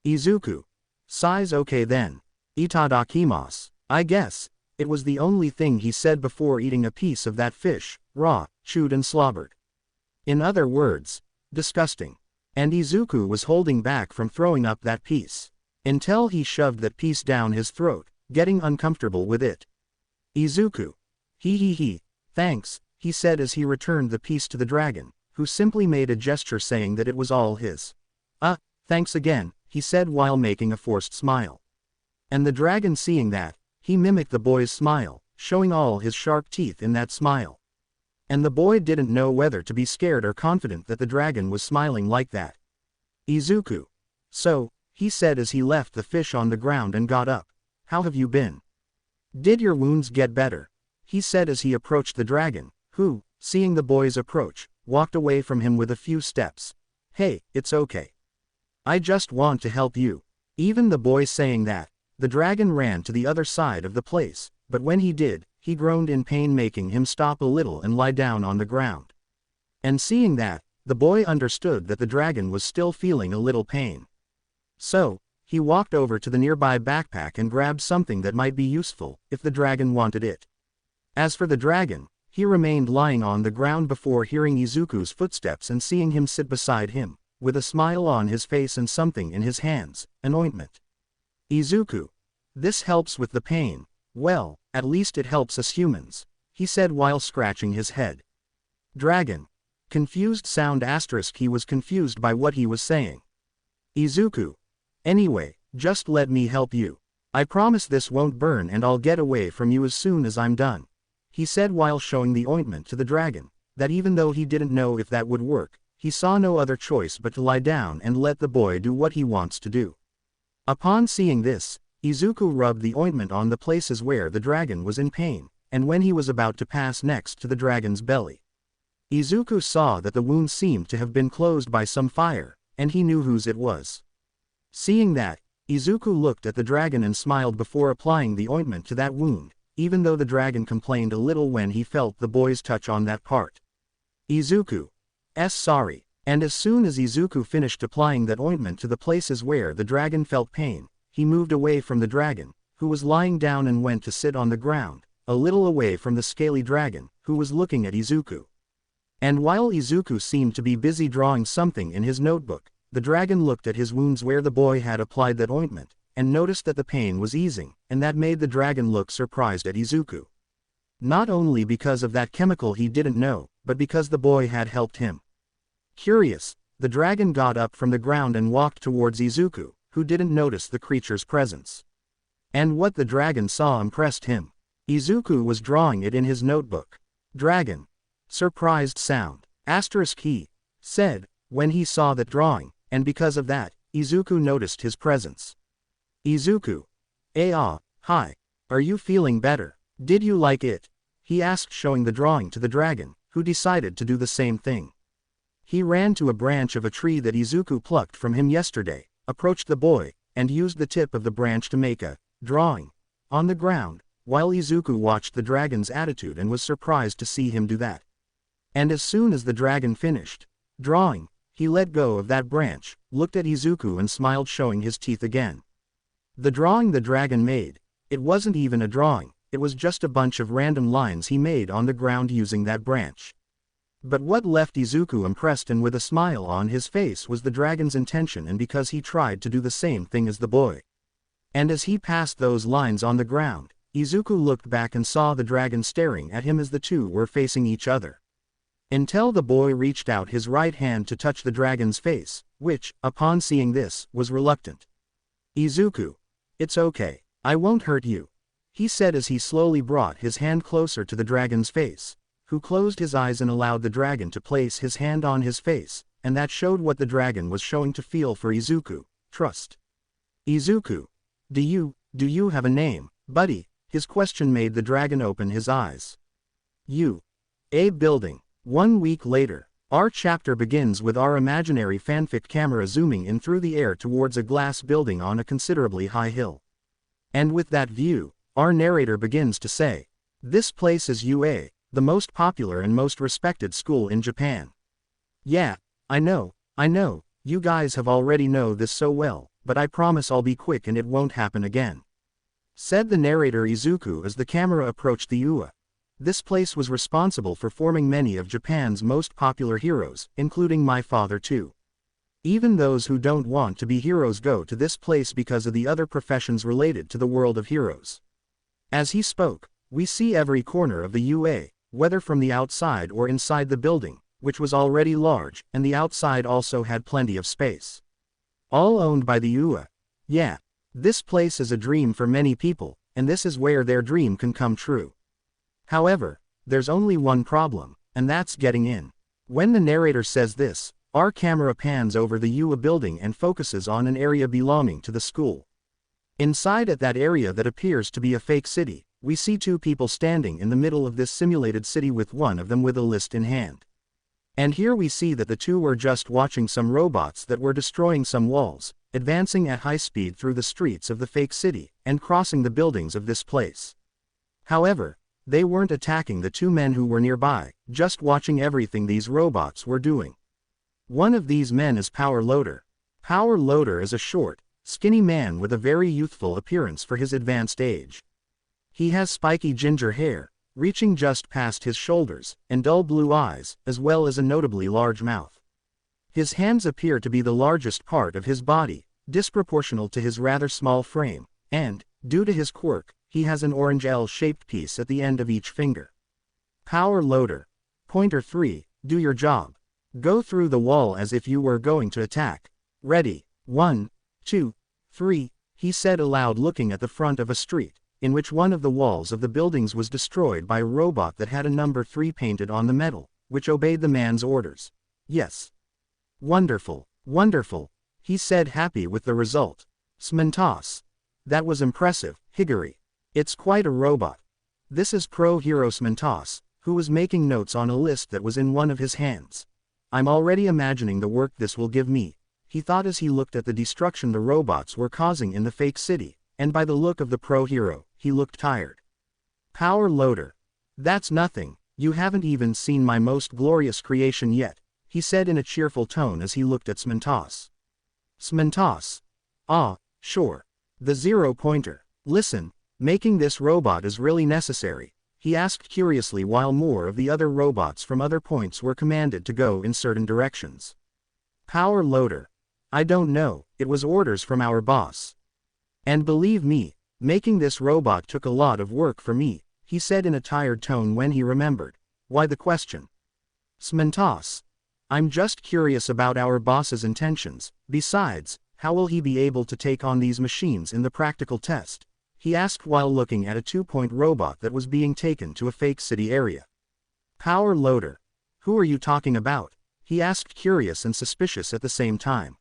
Izuku. Size okay then. Itadakimasu. I guess. It was the only thing he said before eating a piece of that fish, raw, chewed and slobbered. In other words, disgusting. And Izuku was holding back from throwing up that piece, until he shoved that piece down his throat, getting uncomfortable with it. Izuku. Thanks, he said as he returned the piece to the dragon, who simply made a gesture saying that it was all his. Thanks again, he said while making a forced smile. And the dragon, seeing that, he mimicked the boy's smile, showing all his sharp teeth in that smile. And the boy didn't know whether to be scared or confident that the dragon was smiling like that. Izuku. So, he said as he left the fish on the ground and got up. How have you been? Did your wounds get better? He said as he approached the dragon, who, seeing the boy's approach, walked away from him with a few steps. Hey, it's okay. I just want to help you. Even the boy saying that, the dragon ran to the other side of the place, but when he did, he groaned in pain, making him stop a little and lie down on the ground. And seeing that, the boy understood that the dragon was still feeling a little pain. So, he walked over to the nearby backpack and grabbed something that might be useful, if the dragon wanted it. As for the dragon, he remained lying on the ground before hearing Izuku's footsteps and seeing him sit beside him, with a smile on his face and something in his hands, an ointment. Izuku. This helps with the pain. Well, at least it helps us humans, he said while scratching his head. Dragon. Confused sound *. He was confused by what he was saying. Izuku. Anyway, just let me help you. I promise this won't burn and I'll get away from you as soon as I'm done, he said while showing the ointment to the dragon, that even though he didn't know if that would work, he saw no other choice but to lie down and let the boy do what he wants to do. Upon seeing this, Izuku rubbed the ointment on the places where the dragon was in pain, and when he was about to pass next to the dragon's belly, Izuku saw that the wound seemed to have been closed by some fire, and he knew whose it was. Seeing that, Izuku looked at the dragon and smiled before applying the ointment to that wound, even though the dragon complained a little when he felt the boy's touch on that part. Izuku. Sorry. And as soon as Izuku finished applying that ointment to the places where the dragon felt pain, he moved away from the dragon, who was lying down, and went to sit on the ground, a little away from the scaly dragon, who was looking at Izuku. And while Izuku seemed to be busy drawing something in his notebook, the dragon looked at his wounds where the boy had applied that ointment, and noticed that the pain was easing, and that made the dragon look surprised at Izuku. Not only because of that chemical he didn't know, but because the boy had helped him. Curious, the dragon got up from the ground and walked towards Izuku, who didn't notice the creature's presence. And what the dragon saw impressed him. Izuku was drawing it in his notebook. Dragon. Surprised sound. He said, when he saw that drawing, and because of that, Izuku noticed his presence. Izuku. Hi. Are you feeling better? Did you like it? He asked, showing the drawing to the dragon, who decided to do the same thing. He ran to a branch of a tree that Izuku plucked from him yesterday, approached the boy, and used the tip of the branch to make a drawing on the ground, while Izuku watched the dragon's attitude and was surprised to see him do that. And as soon as the dragon finished drawing, he let go of that branch, looked at Izuku and smiled, showing his teeth again. The drawing the dragon made, it wasn't even a drawing, it was just a bunch of random lines he made on the ground using that branch. But what left Izuku impressed and with a smile on his face was the dragon's intention, and because he tried to do the same thing as the boy. And as he passed those lines on the ground, Izuku looked back and saw the dragon staring at him as the two were facing each other. Until the boy reached out his right hand to touch the dragon's face, which, upon seeing this, was reluctant. Izuku. It's okay. I won't hurt you. He said as he slowly brought his hand closer to the dragon's face, who closed his eyes and allowed the dragon to place his hand on his face, and that showed what the dragon was showing to feel for Izuku, trust. Izuku. Do you have a name, buddy? His question made the dragon open his eyes. A building. 1 week later. Our chapter begins with our imaginary fanfic camera zooming in through the air towards a glass building on a considerably high hill. And with that view, our narrator begins to say, "This place is UA, the most popular and most respected school in Japan." Yeah, I know, you guys have already know this so well, but I promise I'll be quick and it won't happen again. Said the narrator Izuku as the camera approached the UA. This place was responsible for forming many of Japan's most popular heroes, including my father too. Even those who don't want to be heroes go to this place because of the other professions related to the world of heroes. As he spoke, we see every corner of the UA, whether from the outside or inside the building, which was already large, and the outside also had plenty of space. All owned by the UA. Yeah, this place is a dream for many people, and this is where their dream can come true. However, there's only one problem, and that's getting in. When the narrator says this, our camera pans over the UA building and focuses on an area belonging to the school. Inside at that area that appears to be a fake city, we see two people standing in the middle of this simulated city with one of them with a list in hand. And here we see that the two were just watching some robots that were destroying some walls, advancing at high speed through the streets of the fake city, and crossing the buildings of this place. However, they weren't attacking the two men who were nearby, just watching everything these robots were doing. One of these men is Power Loader. Power Loader is a short, skinny man with a very youthful appearance for his advanced age. He has spiky ginger hair, reaching just past his shoulders, and dull blue eyes, as well as a notably large mouth. His hands appear to be the largest part of his body, disproportional to his rather small frame, and, due to his quirk, he has an orange L-shaped piece at the end of each finger. Power Loader. Pointer 3, do your job. Go through the wall as if you were going to attack. Ready, 1, 2, 3, he said aloud, looking at the front of a street, in which one of the walls of the buildings was destroyed by a robot that had a number 3 painted on the metal, which obeyed the man's orders. Yes. Wonderful, he said, happy with the result. Smentos. That was impressive, Higuri. It's quite a robot. This is Pro Hero Smentos, who was making notes on a list that was in one of his hands. I'm already imagining the work this will give me, he thought as he looked at the destruction the robots were causing in the fake city, and by the look of the pro hero, he looked tired. Power Loader. That's nothing, you haven't even seen my most glorious creation yet, he said in a cheerful tone as he looked at Smentos. Smentos. Ah, sure. The 0 pointer. Listen, making this robot is really necessary, he asked curiously while more of the other robots from other points were commanded to go in certain directions. Power Loader. I don't know, it was orders from our boss. And believe me, making this robot took a lot of work for me, he said in a tired tone when he remembered. Why the question? Smentos. I'm just curious about our boss's intentions. Besides, how will he be able to take on these machines in the practical test? He asked while looking at a 2-point robot that was being taken to a fake city area. Power loader. Who are you talking about? He asked, curious and suspicious at the same time.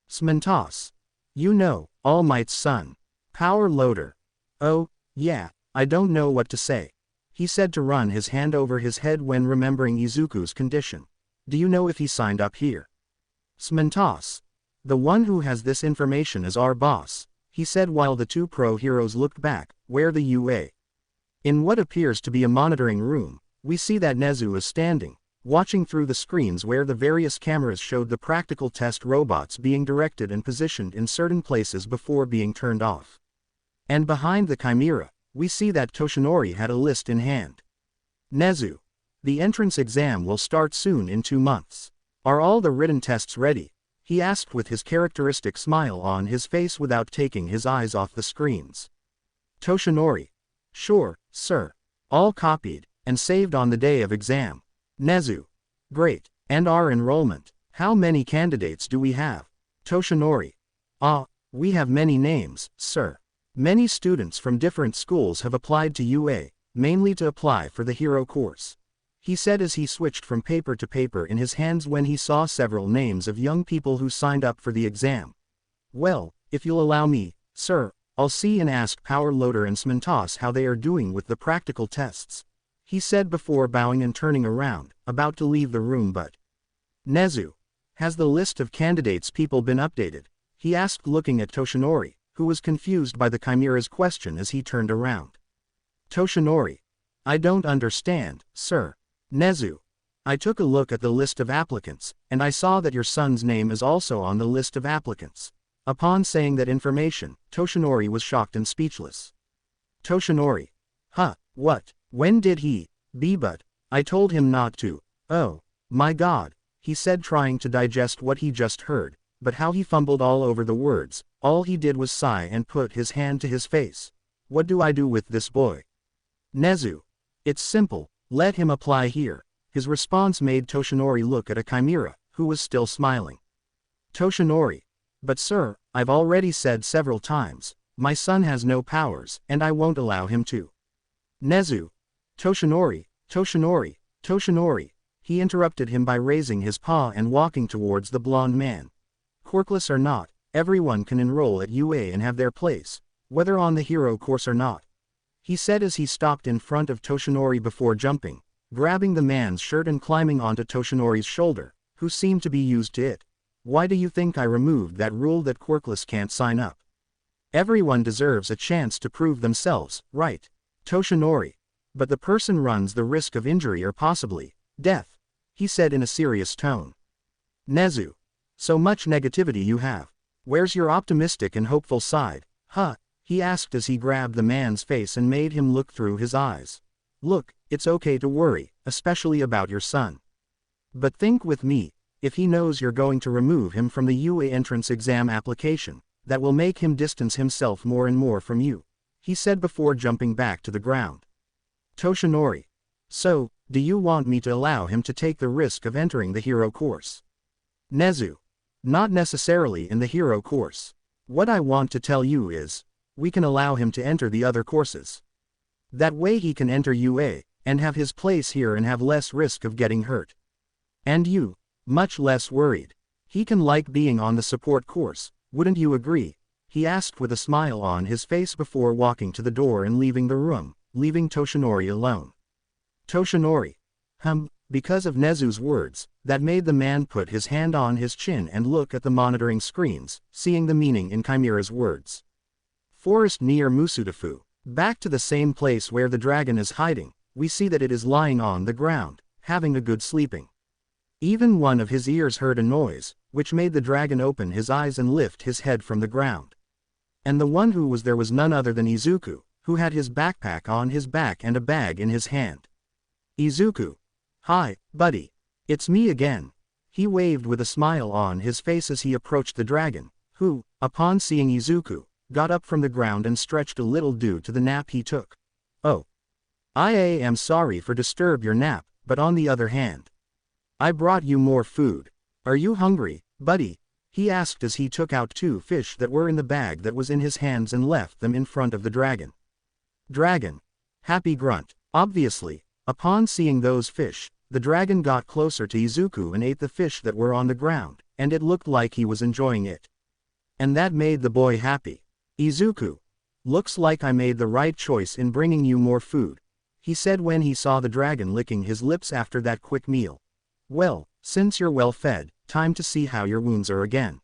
Smentos. You know, All Might's son. Power loader. Oh, yeah, I don't know what to say. He said to run his hand over his head when remembering Izuku's condition. Do you know if he signed up here? Smentos. The one who has this information is our boss, he said while the two pro heroes looked back, where the UA. In what appears to be a monitoring room, we see that Nezu is standing, watching through the screens where the various cameras showed the practical test robots being directed and positioned in certain places before being turned off. And behind the chimera, we see that Toshinori had a list in hand. Nezu. The entrance exam will start soon in 2 months. Are all the written tests ready? He asked with his characteristic smile on his face without taking his eyes off the screens. Toshinori. Sure, sir. All copied and saved on the day of exam. Nezu. Great. And our enrollment. How many candidates do we have? Toshinori. We have many names, sir. Many students from different schools have applied to UA, mainly to apply for the hero course. He said as he switched from paper to paper in his hands when he saw several names of young people who signed up for the exam. Well, if you'll allow me, sir, I'll see and ask Power Loader and Smentos how they are doing with the practical tests. He said before bowing and turning around, about to leave the room but. Nezu. Has the list of candidates people been updated? He asked looking at Toshinori, who was confused by the chimera's question as he turned around. Toshinori. I don't understand, sir. Nezu. I took a look at the list of applicants, and I saw that your son's name is also on the list of applicants. Upon saying that information, Toshinori was shocked and speechless. Toshinori. Huh, what? When did he? But I told him not to. Oh, my God, he said trying to digest what he just heard, but how he fumbled all over the words. All he did was sigh and put his hand to his face. What do I do with this boy? Nezu. It's simple. Let him apply here. His response made Toshinori look at a chimera, who was still smiling. Toshinori. But sir, I've already said several times, my son has no powers, and I won't allow him to. Nezu. Toshinori, Toshinori, Toshinori. He interrupted him by raising his paw and walking towards the blonde man. Quirkless or not, everyone can enroll at UA and have their place, whether on the hero course or not. He said as he stopped in front of Toshinori before jumping, grabbing the man's shirt and climbing onto Toshinori's shoulder, who seemed to be used to it. Why do you think I removed that rule that quirkless can't sign up? Everyone deserves a chance to prove themselves, right? Toshinori. But the person runs the risk of injury or possibly death, he said in a serious tone. Nezu. So much negativity you have. Where's your optimistic and hopeful side, huh? He asked as he grabbed the man's face and made him look through his eyes. Look, it's okay to worry, especially about your son. But think with me, if he knows you're going to remove him from the UA entrance exam application, that will make him distance himself more and more from you, he said before jumping back to the ground. Toshinori. So, do you want me to allow him to take the risk of entering the hero course? Nezu. Not necessarily in the hero course. What I want to tell you is, we can allow him to enter the other courses. That way he can enter UA, and have his place here and have less risk of getting hurt. And you, much less worried. He can like being on the support course, wouldn't you agree? He asked with a smile on his face before walking to the door and leaving the room, leaving Toshinori alone. Toshinori. Because of Nezu's words, that made the man put his hand on his chin and look at the monitoring screens, seeing the meaning in Chimera's words. Forest near Musudafu. Back to the same place where the dragon is hiding, we see that it is lying on the ground, having a good sleeping. Even one of his ears heard a noise, which made the dragon open his eyes and lift his head from the ground. And the one who was there was none other than Izuku, who had his backpack on his back and a bag in his hand. Izuku. Hi, buddy. It's me again. He waved with a smile on his face as he approached the dragon, who, upon seeing Izuku, got up from the ground and stretched a little due to the nap he took. "Oh. I am sorry for disturb your nap, but on the other hand, I brought you more food. Are you hungry, buddy?" he asked as he took out 2 fish that were in the bag that was in his hands and left them in front of the dragon. "Dragon." Happy grunt. Obviously, upon seeing those fish, the dragon got closer to Izuku and ate the fish that were on the ground, and it looked like he was enjoying it. And that made the boy happy. "Izuku. Looks like I made the right choice in bringing you more food," he said when he saw the dragon licking his lips after that quick meal. "Well, since you're well fed, time to see how your wounds are again.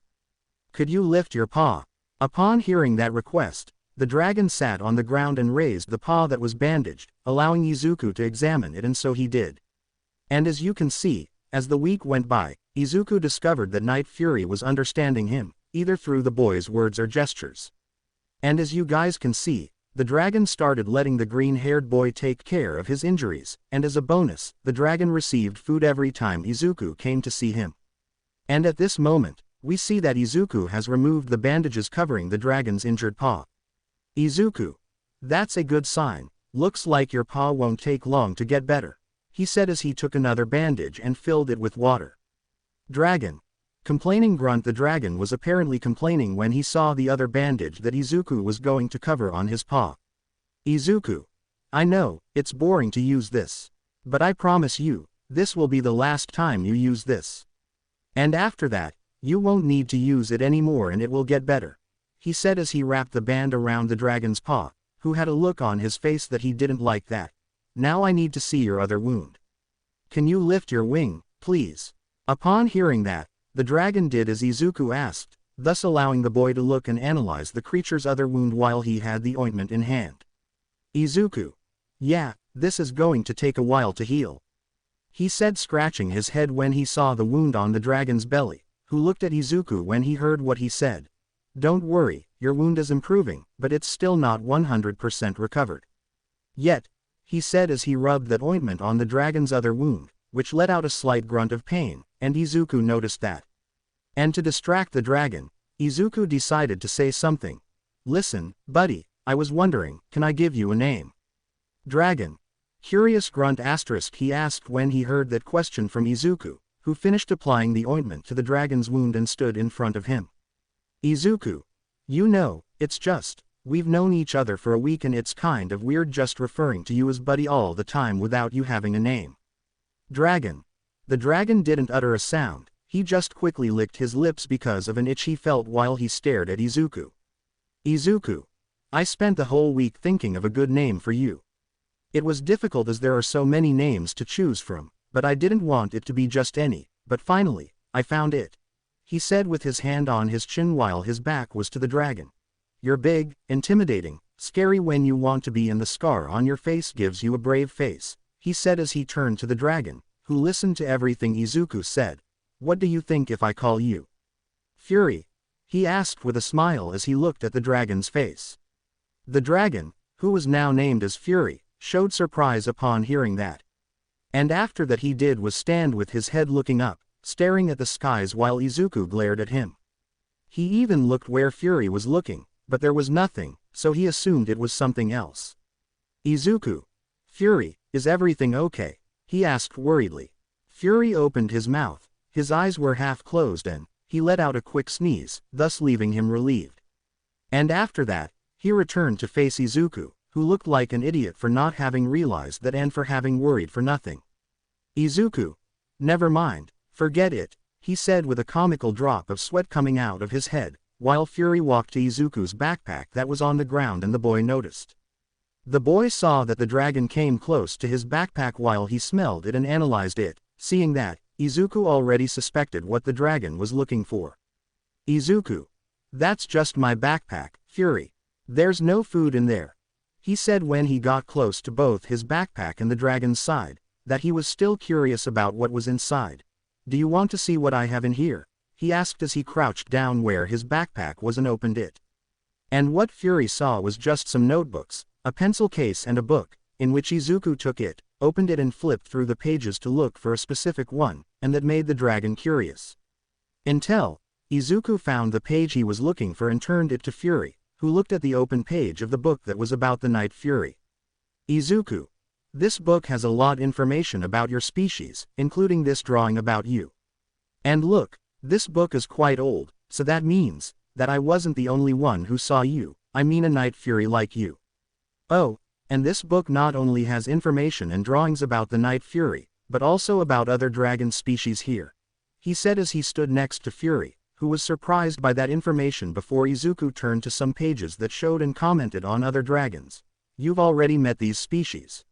Could you lift your paw?" Upon hearing that request, the dragon sat on the ground and raised the paw that was bandaged, allowing Izuku to examine it, and so he did. And as you can see, as the week went by, Izuku discovered that Night Fury was understanding him, either through the boy's words or gestures. And as you guys can see, the dragon started letting the green-haired boy take care of his injuries, and as a bonus, the dragon received food every time Izuku came to see him. And at this moment, we see that Izuku has removed the bandages covering the dragon's injured paw. "Izuku. That's a good sign. Looks like your paw won't take long to get better," he said as he took another bandage and filled it with water. "Dragon." Complaining grunt. The dragon was apparently complaining when he saw the other bandage that Izuku was going to cover on his paw. "Izuku. I know, it's boring to use this. But I promise you, this will be the last time you use this. And after that, you won't need to use it anymore and it will get better," he said as he wrapped the band around the dragon's paw, who had a look on his face that he didn't like that. "Now I need to see your other wound. Can you lift your wing, please?" Upon hearing that, the dragon did as Izuku asked, thus allowing the boy to look and analyze the creature's other wound while he had the ointment in hand. "Izuku. Yeah, this is going to take a while to heal," he said, scratching his head when he saw the wound on the dragon's belly, who looked at Izuku when he heard what he said. "Don't worry, your wound is improving, but it's still not 100% recovered yet," he said as he rubbed that ointment on the dragon's other wound, which let out a slight grunt of pain, and Izuku noticed that. And to distract the dragon, Izuku decided to say something. "Listen, buddy, I was wondering, can I give you a name?" "Dragon." Curious grunt asterisk he asked when he heard that question from Izuku, who finished applying the ointment to the dragon's wound and stood in front of him. "Izuku. You know, it's just, we've known each other for a week and it's kind of weird just referring to you as buddy all the time without you having a name." "Dragon." The dragon didn't utter a sound, he just quickly licked his lips because of an itch he felt while he stared at Izuku. "Izuku. I spent the whole week thinking of a good name for you. It was difficult as there are so many names to choose from, but I didn't want it to be just any, but finally, I found it," he said with his hand on his chin while his back was to the dragon. "You're big, intimidating, scary when you want to be, and the scar on your face gives you a brave face," he said as he turned to the dragon, who listened to everything Izuku said. "What do you think if I call you Fury?" he asked with a smile as he looked at the dragon's face. The dragon, who was now named as Fury, showed surprise upon hearing that. And after that he did was stand with his head looking up, staring at the skies while Izuku glared at him. He even looked where Fury was looking, but there was nothing, so he assumed it was something else. "Izuku. Fury, is everything okay?" he asked worriedly. Fury opened his mouth, his eyes were half closed and he let out a quick sneeze, thus leaving him relieved. And after that, he returned to face Izuku, who looked like an idiot for not having realized that and for having worried for nothing. "Izuku. Never mind, forget it," he said with a comical drop of sweat coming out of his head, while Fury walked to Izuku's backpack that was on the ground and the boy noticed. The boy saw that the dragon came close to his backpack while he smelled it and analyzed it. Seeing that, Izuku already suspected what the dragon was looking for. "Izuku. That's just my backpack, Fury. There's no food in there," he said when he got close to both his backpack and the dragon's side, that he was still curious about what was inside. "Do you want to see what I have in here?" he asked as he crouched down where his backpack was and opened it. And what Fury saw was just some notebooks, a pencil case and a book, in which Izuku took it, opened it and flipped through the pages to look for a specific one, and that made the dragon curious. Until Izuku found the page he was looking for and turned it to Fury, who looked at the open page of the book that was about the Night Fury. Izuku. This book has a lot information about your species, including this drawing about you. And look, this book is quite old, so that means that I wasn't the only one who saw you, I mean a Night Fury like you. Oh, and this book not only has information and drawings about the Night Fury, but also about other dragon species here, he said as he stood next to Fury, who was surprised by that information before Izuku turned to some pages that showed and commented on other dragons. You've already met these species.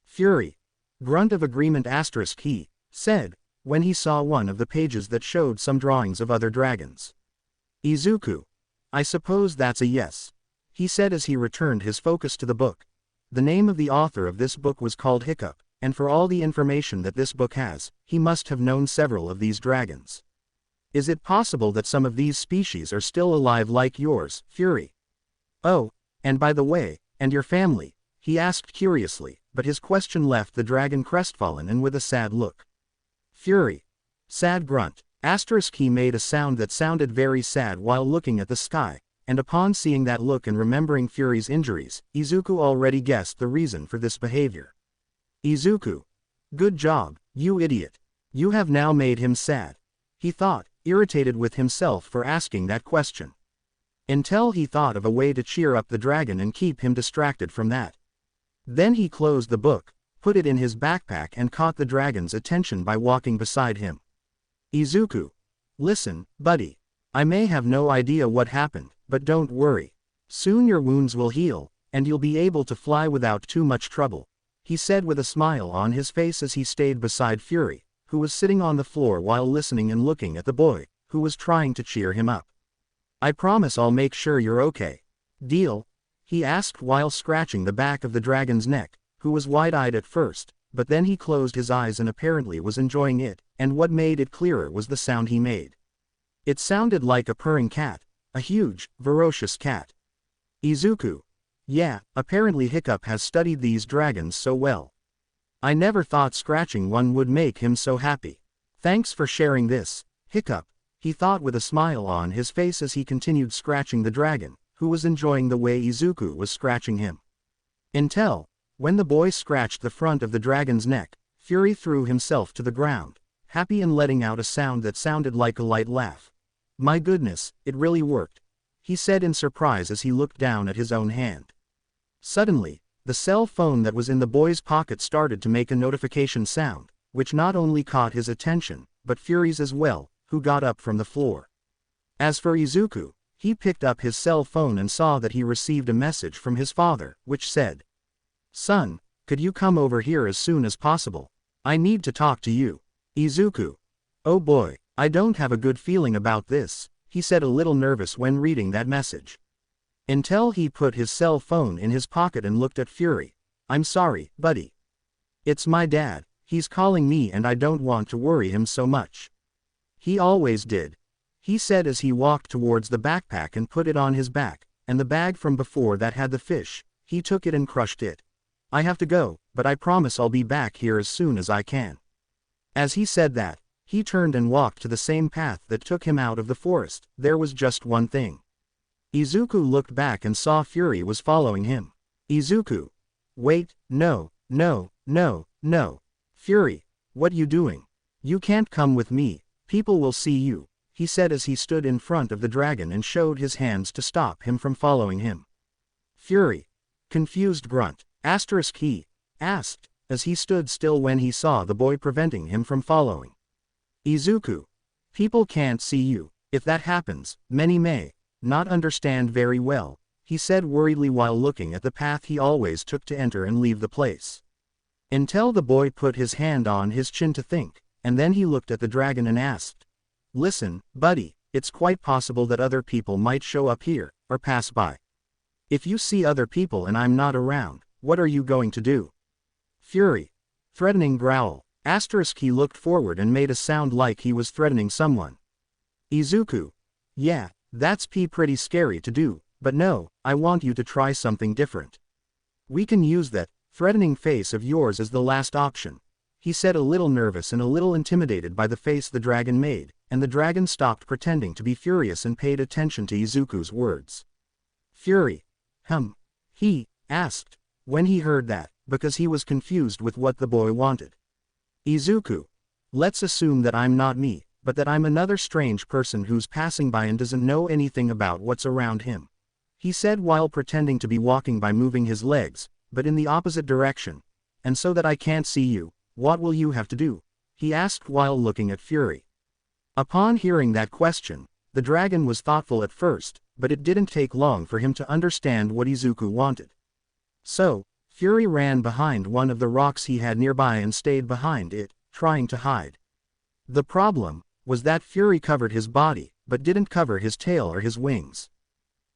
Fury. Grunt of agreement * he said, when he saw one of the pages that showed some drawings of other dragons. Izuku. I suppose that's a yes, he said as he returned his focus to the book. The name of the author of this book was called Hiccup, and for all the information that this book has, he must have known several of these dragons. Is it possible that some of these species are still alive like yours, Fury? Oh, and by the way, and your family? He asked curiously, but his question left the dragon crestfallen and with a sad look. Fury. Sad grunt. * he made a sound that sounded very sad while looking at the sky, and upon seeing that look and remembering Fury's injuries, Izuku already guessed the reason for this behavior. Izuku. Good job, you idiot. You have now made him sad, he thought, irritated with himself for asking that question. Until he thought of a way to cheer up the dragon and keep him distracted from that. Then he closed the book, put it in his backpack and caught the dragon's attention by walking beside him. Izuku. Listen, buddy. I may have no idea what happened, but don't worry. Soon your wounds will heal, and you'll be able to fly without too much trouble, he said with a smile on his face as he stayed beside Fury, who was sitting on the floor while listening and looking at the boy, who was trying to cheer him up. I promise I'll make sure you're okay. Deal? He asked while scratching the back of the dragon's neck, who was wide-eyed at first, but then he closed his eyes and apparently was enjoying it, and what made it clearer was the sound he made. It sounded like a purring cat, a huge, ferocious cat. Izuku. Yeah, apparently Hiccup has studied these dragons so well. I never thought scratching one would make him so happy. Thanks for sharing this, Hiccup, he thought with a smile on his face as he continued scratching the dragon, who was enjoying the way Izuku was scratching him. Until, when the boy scratched the front of the dragon's neck, Fury threw himself to the ground, happy and letting out a sound that sounded like a light laugh. My goodness, it really worked, he said in surprise as he looked down at his own hand. Suddenly, the cell phone that was in the boy's pocket started to make a notification sound, which not only caught his attention, but Fury's as well, who got up from the floor. As for Izuku, he picked up his cell phone and saw that he received a message from his father, which said, Son, could you come over here as soon as possible? I need to talk to you. Izuku. Oh boy, I don't have a good feeling about this, he said a little nervous when reading that message. Until he put his cell phone in his pocket and looked at Fury. I'm sorry, buddy. It's my dad, he's calling me and I don't want to worry him so much. He always did, he said as he walked towards the backpack and put it on his back, and the bag from before that had the fish, he took it and crushed it. I have to go, but I promise I'll be back here as soon as I can. As he said that, he turned and walked to the same path that took him out of the forest. There was just one thing. Izuku looked back and saw Fury was following him. Izuku. Wait, no. Fury, what you doing? You can't come with me, people will see you, he said as he stood in front of the dragon and showed his hands to stop him from following him. Fury. Confused grunt. * he asked, as he stood still when he saw the boy preventing him from following. Izuku. People can't see you. If that happens, many may not understand very well, he said worriedly while looking at the path he always took to enter and leave the place. Until the boy put his hand on his chin to think, and then he looked at the dragon and asked, Listen, buddy, it's quite possible that other people might show up here, or pass by. If you see other people and I'm not around, what are you going to do? Fury. Threatening growl. * he looked forward and made a sound like he was threatening someone. Izuku. Yeah, that's pretty scary to do, but no, I want you to try something different. We can use that threatening face of yours as the last option, he said a little nervous and a little intimidated by the face the dragon made, and the dragon stopped pretending to be furious and paid attention to Izuku's words. Fury. He asked, when he heard that, because he was confused with what the boy wanted. Izuku. Let's assume that I'm not me, but that I'm another strange person who's passing by and doesn't know anything about what's around him. He said while pretending to be walking by moving his legs, but in the opposite direction. And so that I can't see you, what will you have to do? He asked while looking at Fury. Upon hearing that question, the dragon was thoughtful at first, but it didn't take long for him to understand what Izuku wanted. So, Fury ran behind one of the rocks he had nearby and stayed behind it, trying to hide. The problem was that Fury covered his body, but didn't cover his tail or his wings.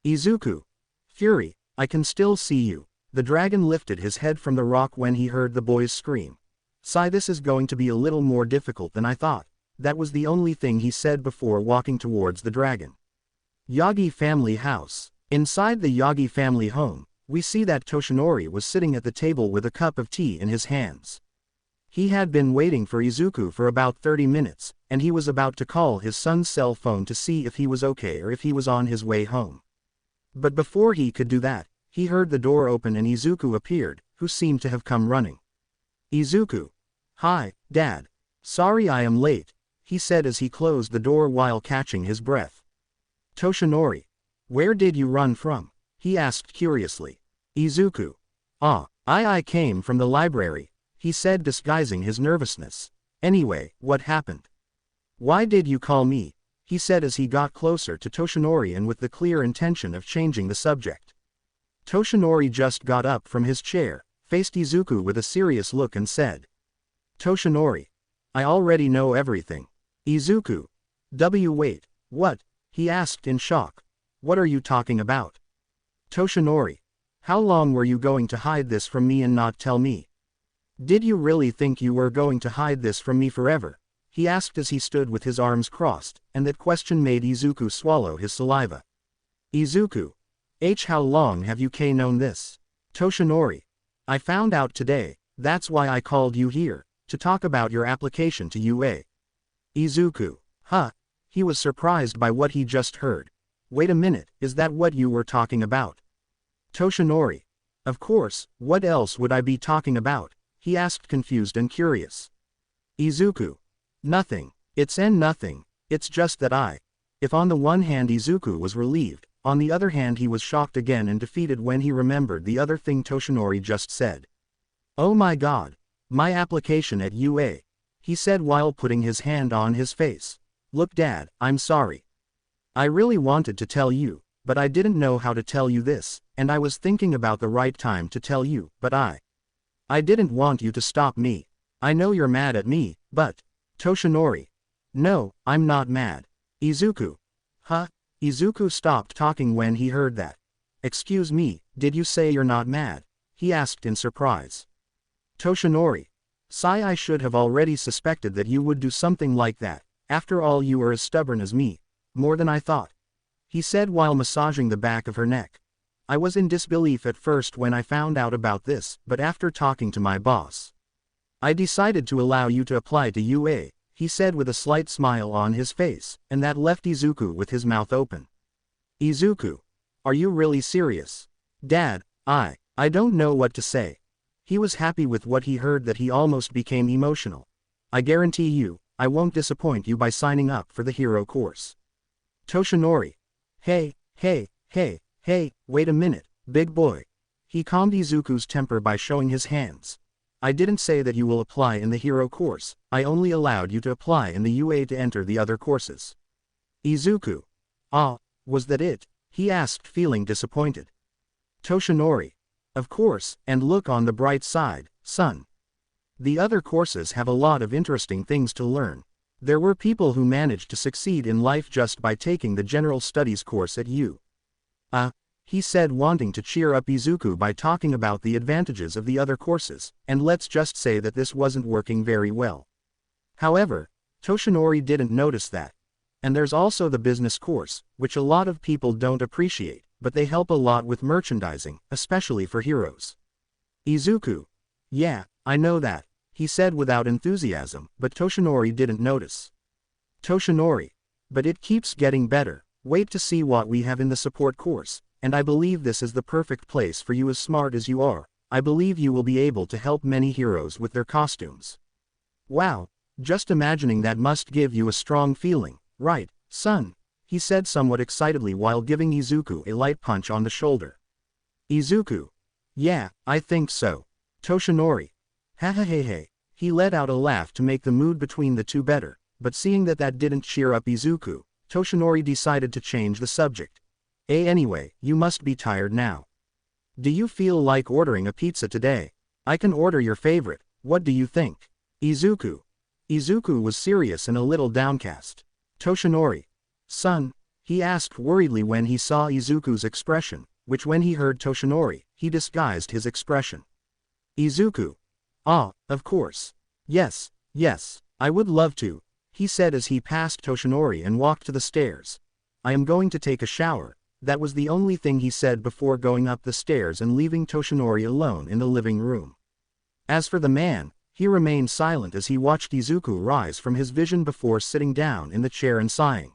Izuku. Fury, I can still see you. The dragon lifted his head from the rock when he heard the boy's scream. Sigh, this is going to be a little more difficult than I thought. That was the only thing he said before walking towards the dragon. Yagi family house. Inside the Yagi family home, we see that Toshinori was sitting at the table with a cup of tea in his hands. He had been waiting for Izuku for about 30 minutes, and he was about to call his son's cell phone to see if he was okay or if he was on his way home. But before he could do that, he heard the door open and Izuku appeared, who seemed to have come running. Izuku. Hi, Dad. Sorry I am late, he said as he closed the door while catching his breath. Toshinori. Where did you run from? He asked curiously. Izuku. I came from the library, he said disguising his nervousness. Anyway, what happened? Why did you call me? He said as he got closer to Toshinori and with the clear intention of changing the subject. Toshinori just got up from his chair, faced Izuku with a serious look and said. Toshinori. I already know everything. Izuku. Wait, what? He asked in shock. What are you talking about? Toshinori. How long were you going to hide this from me and not tell me? Did you really think you were going to hide this from me forever? He asked as he stood with his arms crossed, and that question made Izuku swallow his saliva. Izuku. How long have you known this? Toshinori. I found out today, that's why I called you here, to talk about your application to UA. Izuku. He was surprised by what he just heard. Wait a minute, is that what you were talking about? Toshinori. Of course, what else would I be talking about? He asked confused and curious. Izuku. Nothing. It's nothing. It's just that If on the one hand Izuku was relieved, on the other hand he was shocked again and defeated when he remembered the other thing Toshinori just said. Oh my god. My application at UA. He said while putting his hand on his face. Look Dad, I'm sorry. I really wanted to tell you, but I didn't know how to tell you this, and I was thinking about the right time to tell you, but I didn't want you to stop me. I know you're mad at me, but... Toshinori. No, I'm not mad. Izuku. Izuku stopped talking when he heard that. Excuse me, did you say you're not mad? He asked in surprise. Toshinori. Sigh, I should have already suspected that you would do something like that. After all, you are as stubborn as me. More than I thought. He said while massaging the back of her neck. I was in disbelief at first when I found out about this, but after talking to my boss, I decided to allow you to apply to UA, he said with a slight smile on his face, and that left Izuku with his mouth open. Izuku. Are you really serious? Dad, I don't know what to say. He was happy with what he heard that he almost became emotional. I guarantee you, I won't disappoint you by signing up for the hero course. Toshinori. Hey, wait a minute, big boy. He calmed Izuku's temper by showing his hands. I didn't say that you will apply in the hero course, I only allowed you to apply in the UA to enter the other courses. Izuku. Was that it? He asked feeling disappointed. Toshinori. Of course, and look on the bright side, son. The other courses have a lot of interesting things to learn. There were people who managed to succeed in life just by taking the general studies course at U. He said wanting to cheer up Izuku by talking about the advantages of the other courses, and let's just say that this wasn't working very well. However, Toshinori didn't notice that. And there's also the business course, which a lot of people don't appreciate, but they help a lot with merchandising, especially for heroes. Izuku. Yeah, I know that, he said without enthusiasm, but Toshinori didn't notice. Toshinori. But it keeps getting better, wait to see what we have in the support course, and I believe this is the perfect place for you. As smart as you are, I believe you will be able to help many heroes with their costumes. Wow, just imagining that must give you a strong feeling, right, son? He said somewhat excitedly while giving Izuku a light punch on the shoulder. Izuku. Yeah, I think so. Toshinori. Ha. He let out a laugh to make the mood between the two better, but seeing that didn't cheer up Izuku, Toshinori decided to change the subject. Anyway, you must be tired now. Do you feel like ordering a pizza today? I can order your favorite, what do you think? Izuku. Izuku was serious and a little downcast. Toshinori. Son? He asked worriedly when he saw Izuku's expression, which when he heard Toshinori, he disguised his expression. Izuku. Ah, of course. Yes, I would love to, he said as he passed Toshinori and walked to the stairs. I am going to take a shower. That was the only thing he said before going up the stairs and leaving Toshinori alone in the living room. As for the man, he remained silent as he watched Izuku rise from his vision before sitting down in the chair and sighing.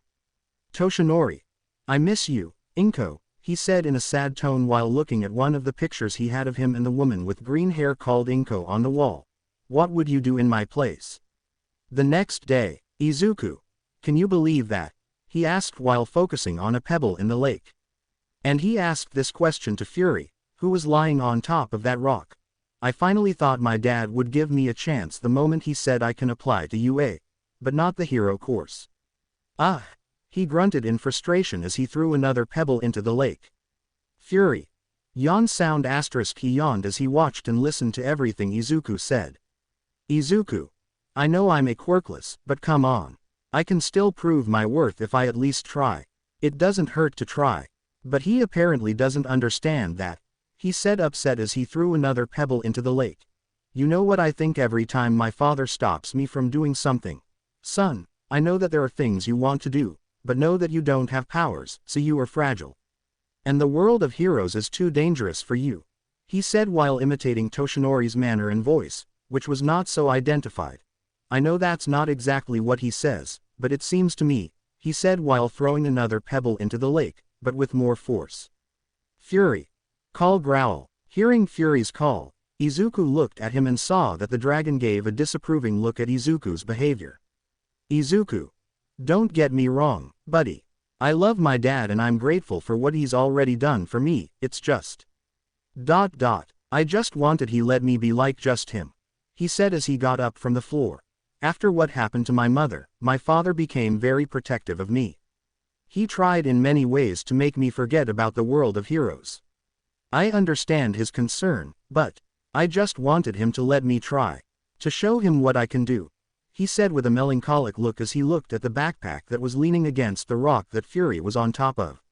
Toshinori. I miss you, Inko, he said in a sad tone while looking at one of the pictures he had of him and the woman with green hair called Inko on the wall. What would you do in my place? The next day, Izuku. Can you believe that? He asked while focusing on a pebble in the lake. And he asked this question to Fury, who was lying on top of that rock. I finally thought my dad would give me a chance the moment he said I can apply to UA, but not the hero course. Ah! He grunted in frustration as he threw another pebble into the lake. Fury. Yawn sound asterisk. He yawned as he watched and listened to everything Izuku said. Izuku. I know I'm a quirkless, but come on. I can still prove my worth if I at least try. It doesn't hurt to try. But he apparently doesn't understand that, he said upset as he threw another pebble into the lake. You know what I think every time my father stops me from doing something? Son, I know that there are things you want to do, but know that you don't have powers, so you are fragile. And the world of heroes is too dangerous for you, he said while imitating Toshinori's manner and voice, which was not so identified. I know that's not exactly what he says, but it seems to me, he said while throwing another pebble into the lake, but with more force. Fury. Call growl. Hearing Fury's call, Izuku looked at him and saw that the dragon gave a disapproving look at Izuku's behavior. Izuku. Don't get me wrong, buddy. I love my dad and I'm grateful for what he's already done for me, it's just. I just wanted he let me be like just him, he said as he got up from the floor. After what happened to my mother, my father became very protective of me. He tried in many ways to make me forget about the world of heroes. I understand his concern, but I just wanted him to let me try. To show him what I can do, he said with a melancholic look as he looked at the backpack that was leaning against the rock that Fury was on top of.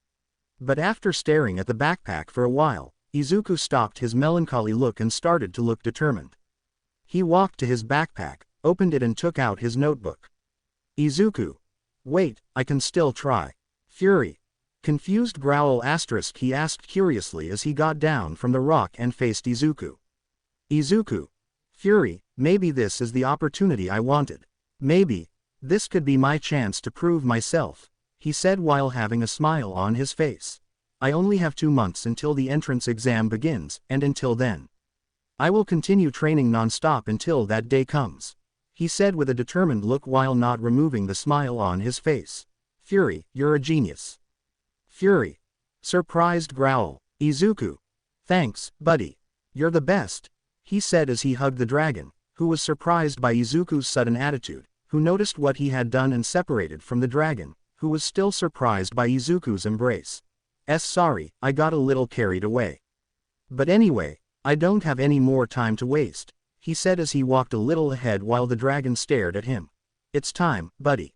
But after staring at the backpack for a while, Izuku stopped his melancholy look and started to look determined. He walked to his backpack, opened it and took out his notebook. Izuku. Wait, I can still try. Fury. Confused growl asterisk he asked curiously as he got down from the rock and faced Izuku. Izuku. Fury, maybe this is the opportunity I wanted. Maybe this could be my chance to prove myself, he said while having a smile on his face. I only have 2 months until the entrance exam begins, and until then, I will continue training non-stop until that day comes, he said with a determined look while not removing the smile on his face. Fury, you're a genius. Fury. Surprised growl. Izuku. Thanks, buddy. You're the best, he said as he hugged the dragon, who was surprised by Izuku's sudden attitude, who noticed what he had done and separated from the dragon, who was still surprised by Izuku's embrace. Sorry, I got a little carried away. But anyway, I don't have any more time to waste, he said as he walked a little ahead while the dragon stared at him. It's time, buddy.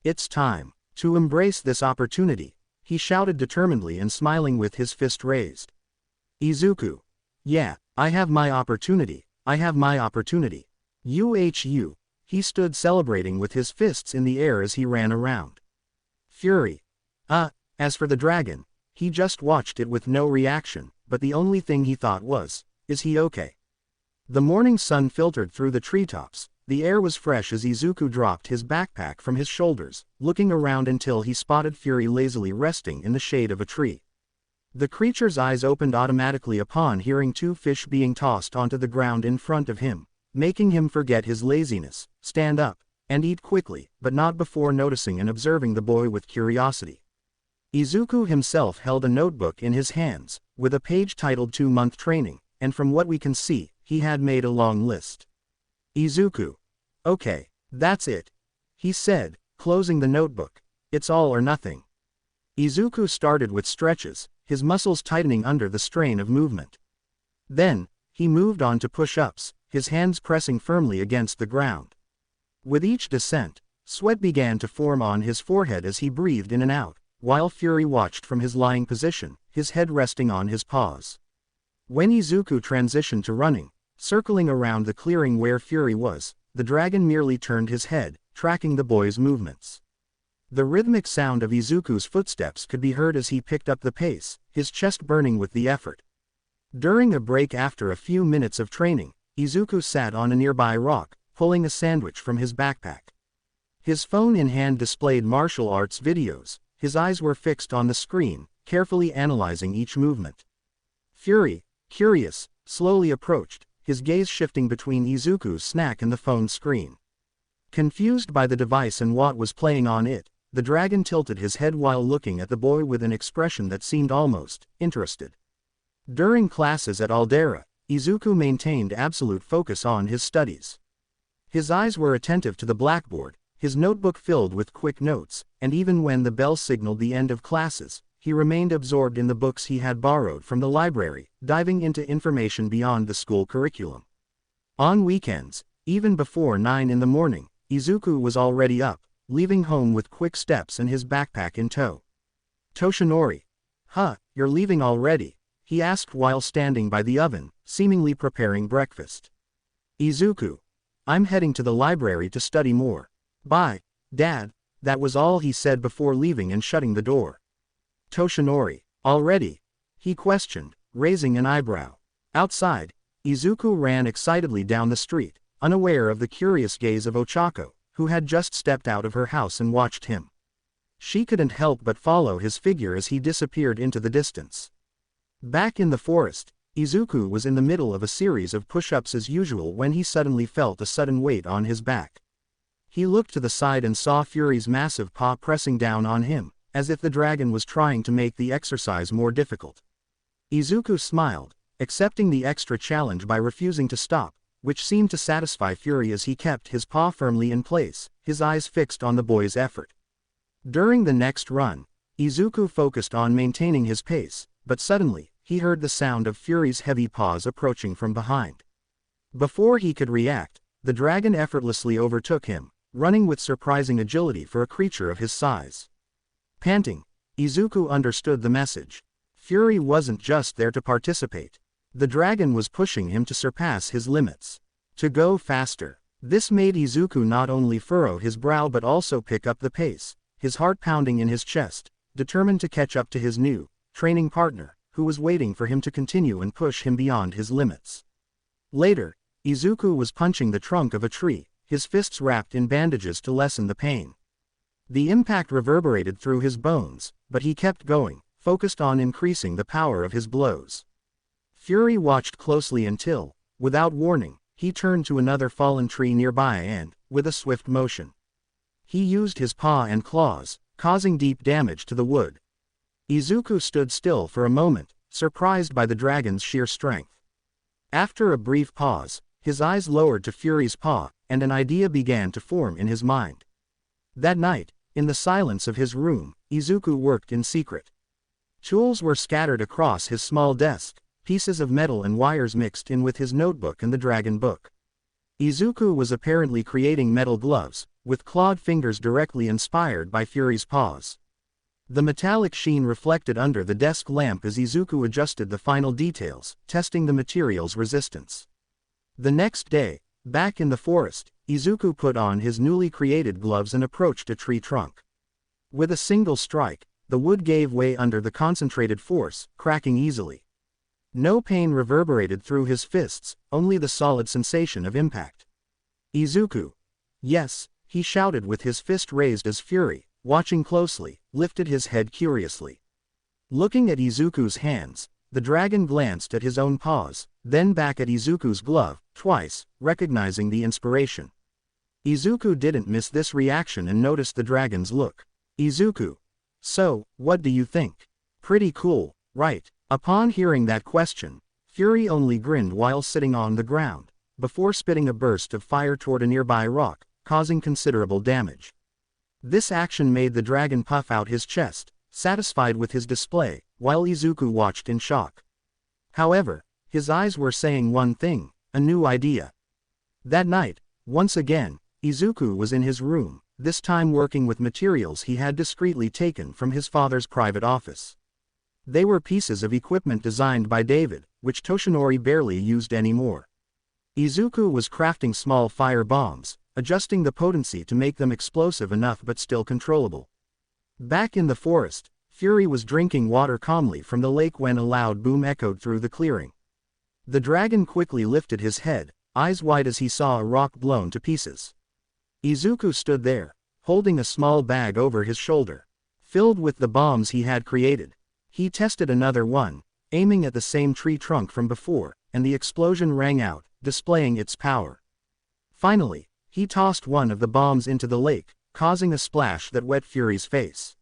It's time to embrace this opportunity, he shouted determinedly and smiling with his fist raised. Izuku. Yeah, I have my opportunity, I have my opportunity. Uhu. He stood celebrating with his fists in the air as he ran around. Fury. As for the dragon, he just watched it with no reaction, but the only thing he thought was, is he okay? The morning sun filtered through the treetops, the air was fresh as Izuku dropped his backpack from his shoulders, looking around until he spotted Fury lazily resting in the shade of a tree. The creature's eyes opened automatically upon hearing two fish being tossed onto the ground in front of him, making him forget his laziness, stand up, and eat quickly, but not before noticing and observing the boy with curiosity. Izuku himself held a notebook in his hands, with a page titled 2-month training, and from what we can see, he had made a long list. Izuku. Okay, that's it, he said, closing the notebook. It's all or nothing. Izuku started with stretches, his muscles tightening under the strain of movement. Then, he moved on to push-ups, his hands pressing firmly against the ground. With each descent, sweat began to form on his forehead as he breathed in and out, while Fury watched from his lying position, his head resting on his paws. When Izuku transitioned to running, circling around the clearing where Fury was, the dragon merely turned his head, tracking the boy's movements. The rhythmic sound of Izuku's footsteps could be heard as he picked up the pace, his chest burning with the effort. During a break after a few minutes of training, Izuku sat on a nearby rock, pulling a sandwich from his backpack. His phone in hand displayed martial arts videos, his eyes were fixed on the screen, carefully analyzing each movement. Fury, curious, slowly approached, his gaze shifting between Izuku's snack and the phone screen. Confused by the device and what was playing on it, the dragon tilted his head while looking at the boy with an expression that seemed almost interested. During classes at Aldera, Izuku maintained absolute focus on his studies. His eyes were attentive to the blackboard, his notebook filled with quick notes, and even when the bell signaled the end of classes, he remained absorbed in the books he had borrowed from the library, diving into information beyond the school curriculum. On weekends, even before 9 in the morning, Izuku was already up, leaving home with quick steps and his backpack in tow. Toshinori. Huh, you're leaving already? He asked while standing by the oven, seemingly preparing breakfast. Izuku. I'm heading to the library to study more. Bye, Dad. That was all he said before leaving and shutting the door. Toshinori. Already? He questioned, raising an eyebrow. Outside, Izuku ran excitedly down the street, unaware of the curious gaze of Oaco, who had just stepped out of her house and watched him. She couldn't help but follow his figure as he disappeared into the distance. Back in the forest, Izuku was in the middle of a series of push-ups as usual when he suddenly felt a sudden weight on his back. He looked to the side and saw Fury's massive paw pressing down on him, as if the dragon was trying to make the exercise more difficult. Izuku smiled, accepting the extra challenge by refusing to stop, which seemed to satisfy Fury as he kept his paw firmly in place, his eyes fixed on the boy's effort. During the next run, Izuku focused on maintaining his pace, but suddenly, he heard the sound of Fury's heavy paws approaching from behind. Before he could react, the dragon effortlessly overtook him, running with surprising agility for a creature of his size. Panting, Izuku understood the message. Fury wasn't just there to participate. The dragon was pushing him to surpass his limits. To go faster. This made Izuku not only furrow his brow but also pick up the pace, his heart pounding in his chest, determined to catch up to his new, training partner, who was waiting for him to continue and push him beyond his limits. Later, Izuku was punching the trunk of a tree, his fists wrapped in bandages to lessen the pain. The impact reverberated through his bones, but he kept going, focused on increasing the power of his blows. Fury watched closely until, without warning, he turned to another fallen tree nearby and, with a swift motion, he used his paw and claws, causing deep damage to the wood. Izuku stood still for a moment, surprised by the dragon's sheer strength. After a brief pause, his eyes lowered to Fury's paw, and an idea began to form in his mind. That night, in the silence of his room, Izuku worked in secret. Tools were scattered across his small desk, pieces of metal and wires mixed in with his notebook and the dragon book. Izuku was apparently creating metal gloves, with clawed fingers directly inspired by Fury's paws. The metallic sheen reflected under the desk lamp as Izuku adjusted the final details, testing the material's resistance. The next day, back in the forest, Izuku put on his newly created gloves and approached a tree trunk. With a single strike, the wood gave way under the concentrated force, cracking easily. No pain reverberated through his fists, only the solid sensation of impact. Izuku. Yes, he shouted with his fist raised as Fury, watching closely, lifted his head curiously. Looking at Izuku's hands, the dragon glanced at his own paws, then back at Izuku's glove, twice, recognizing the inspiration. Izuku didn't miss this reaction and noticed the dragon's look. Izuku. So, what do you think? Pretty cool, right? Upon hearing that question, Fury only grinned while sitting on the ground, before spitting a burst of fire toward a nearby rock, causing considerable damage. This action made the dragon puff out his chest, satisfied with his display, while Izuku watched in shock. However, his eyes were saying one thing, a new idea. That night, once again, Izuku was in his room, this time working with materials he had discreetly taken from his father's private office. They were pieces of equipment designed by David, which Toshinori barely used anymore. Izuku was crafting small fire bombs, adjusting the potency to make them explosive enough but still controllable. Back in the forest, Fury was drinking water calmly from the lake when a loud boom echoed through the clearing. The dragon quickly lifted his head, eyes wide as he saw a rock blown to pieces. Izuku stood there, holding a small bag over his shoulder, filled with the bombs he had created. He tested another one, aiming at the same tree trunk from before, and the explosion rang out, displaying its power. Finally, he tossed one of the bombs into the lake, causing a splash that wet Fury's face.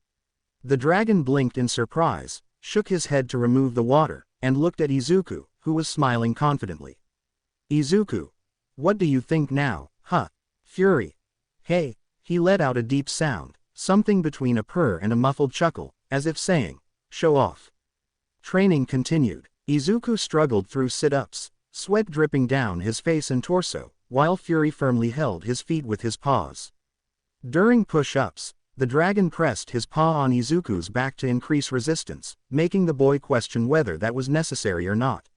The dragon blinked in surprise, shook his head to remove the water, and looked at Izuku, who was smiling confidently. Izuku. What do you think now, huh? Fury. Hey, he let out a deep sound, something between a purr and a muffled chuckle, as if saying, show off. Training continued. Izuku struggled through sit-ups, sweat dripping down his face and torso, while Fury firmly held his feet with his paws. During push-ups, the dragon pressed his paw on Izuku's back to increase resistance, making the boy question whether that was necessary or not.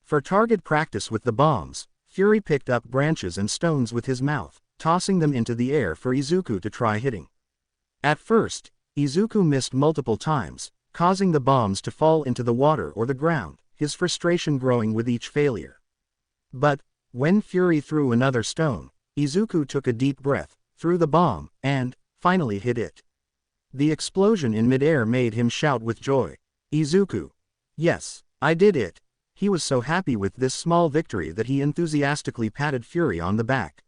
For target practice with the bombs, Fury picked up branches and stones with his mouth, tossing them into the air for Izuku to try hitting. At first, Izuku missed multiple times, causing the bombs to fall into the water or the ground, his frustration growing with each failure. But, when Fury threw another stone, Izuku took a deep breath, threw the bomb, and, finally hit it. The explosion in midair made him shout with joy. Izuku. Yes, I did it. He was so happy with this small victory that he enthusiastically patted Fury on the back.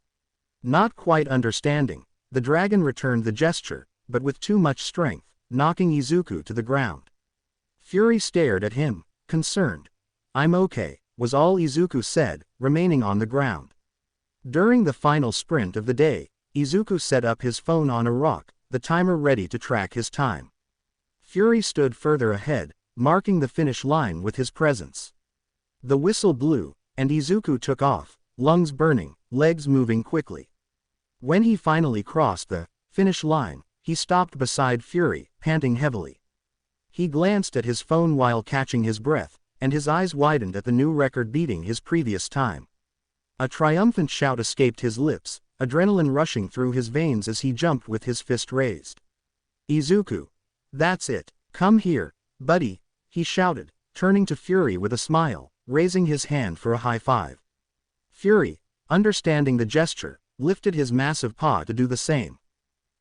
Not quite understanding, the dragon returned the gesture, but with too much strength, knocking Izuku to the ground. Fury stared at him, concerned. I'm okay, was all Izuku said, remaining on the ground. During the final sprint of the day, Izuku set up his phone on a rock, the timer ready to track his time. Fury stood further ahead, marking the finish line with his presence. The whistle blew, and Izuku took off, lungs burning, legs moving quickly. When he finally crossed the finish line, he stopped beside Fury, panting heavily. He glanced at his phone while catching his breath, and his eyes widened at the new record beating his previous time. A triumphant shout escaped his lips, adrenaline rushing through his veins as he jumped with his fist raised. Izuku. That's it. Come here, buddy, he shouted, turning to Fury with a smile, raising his hand for a high five. Fury, understanding the gesture, lifted his massive paw to do the same.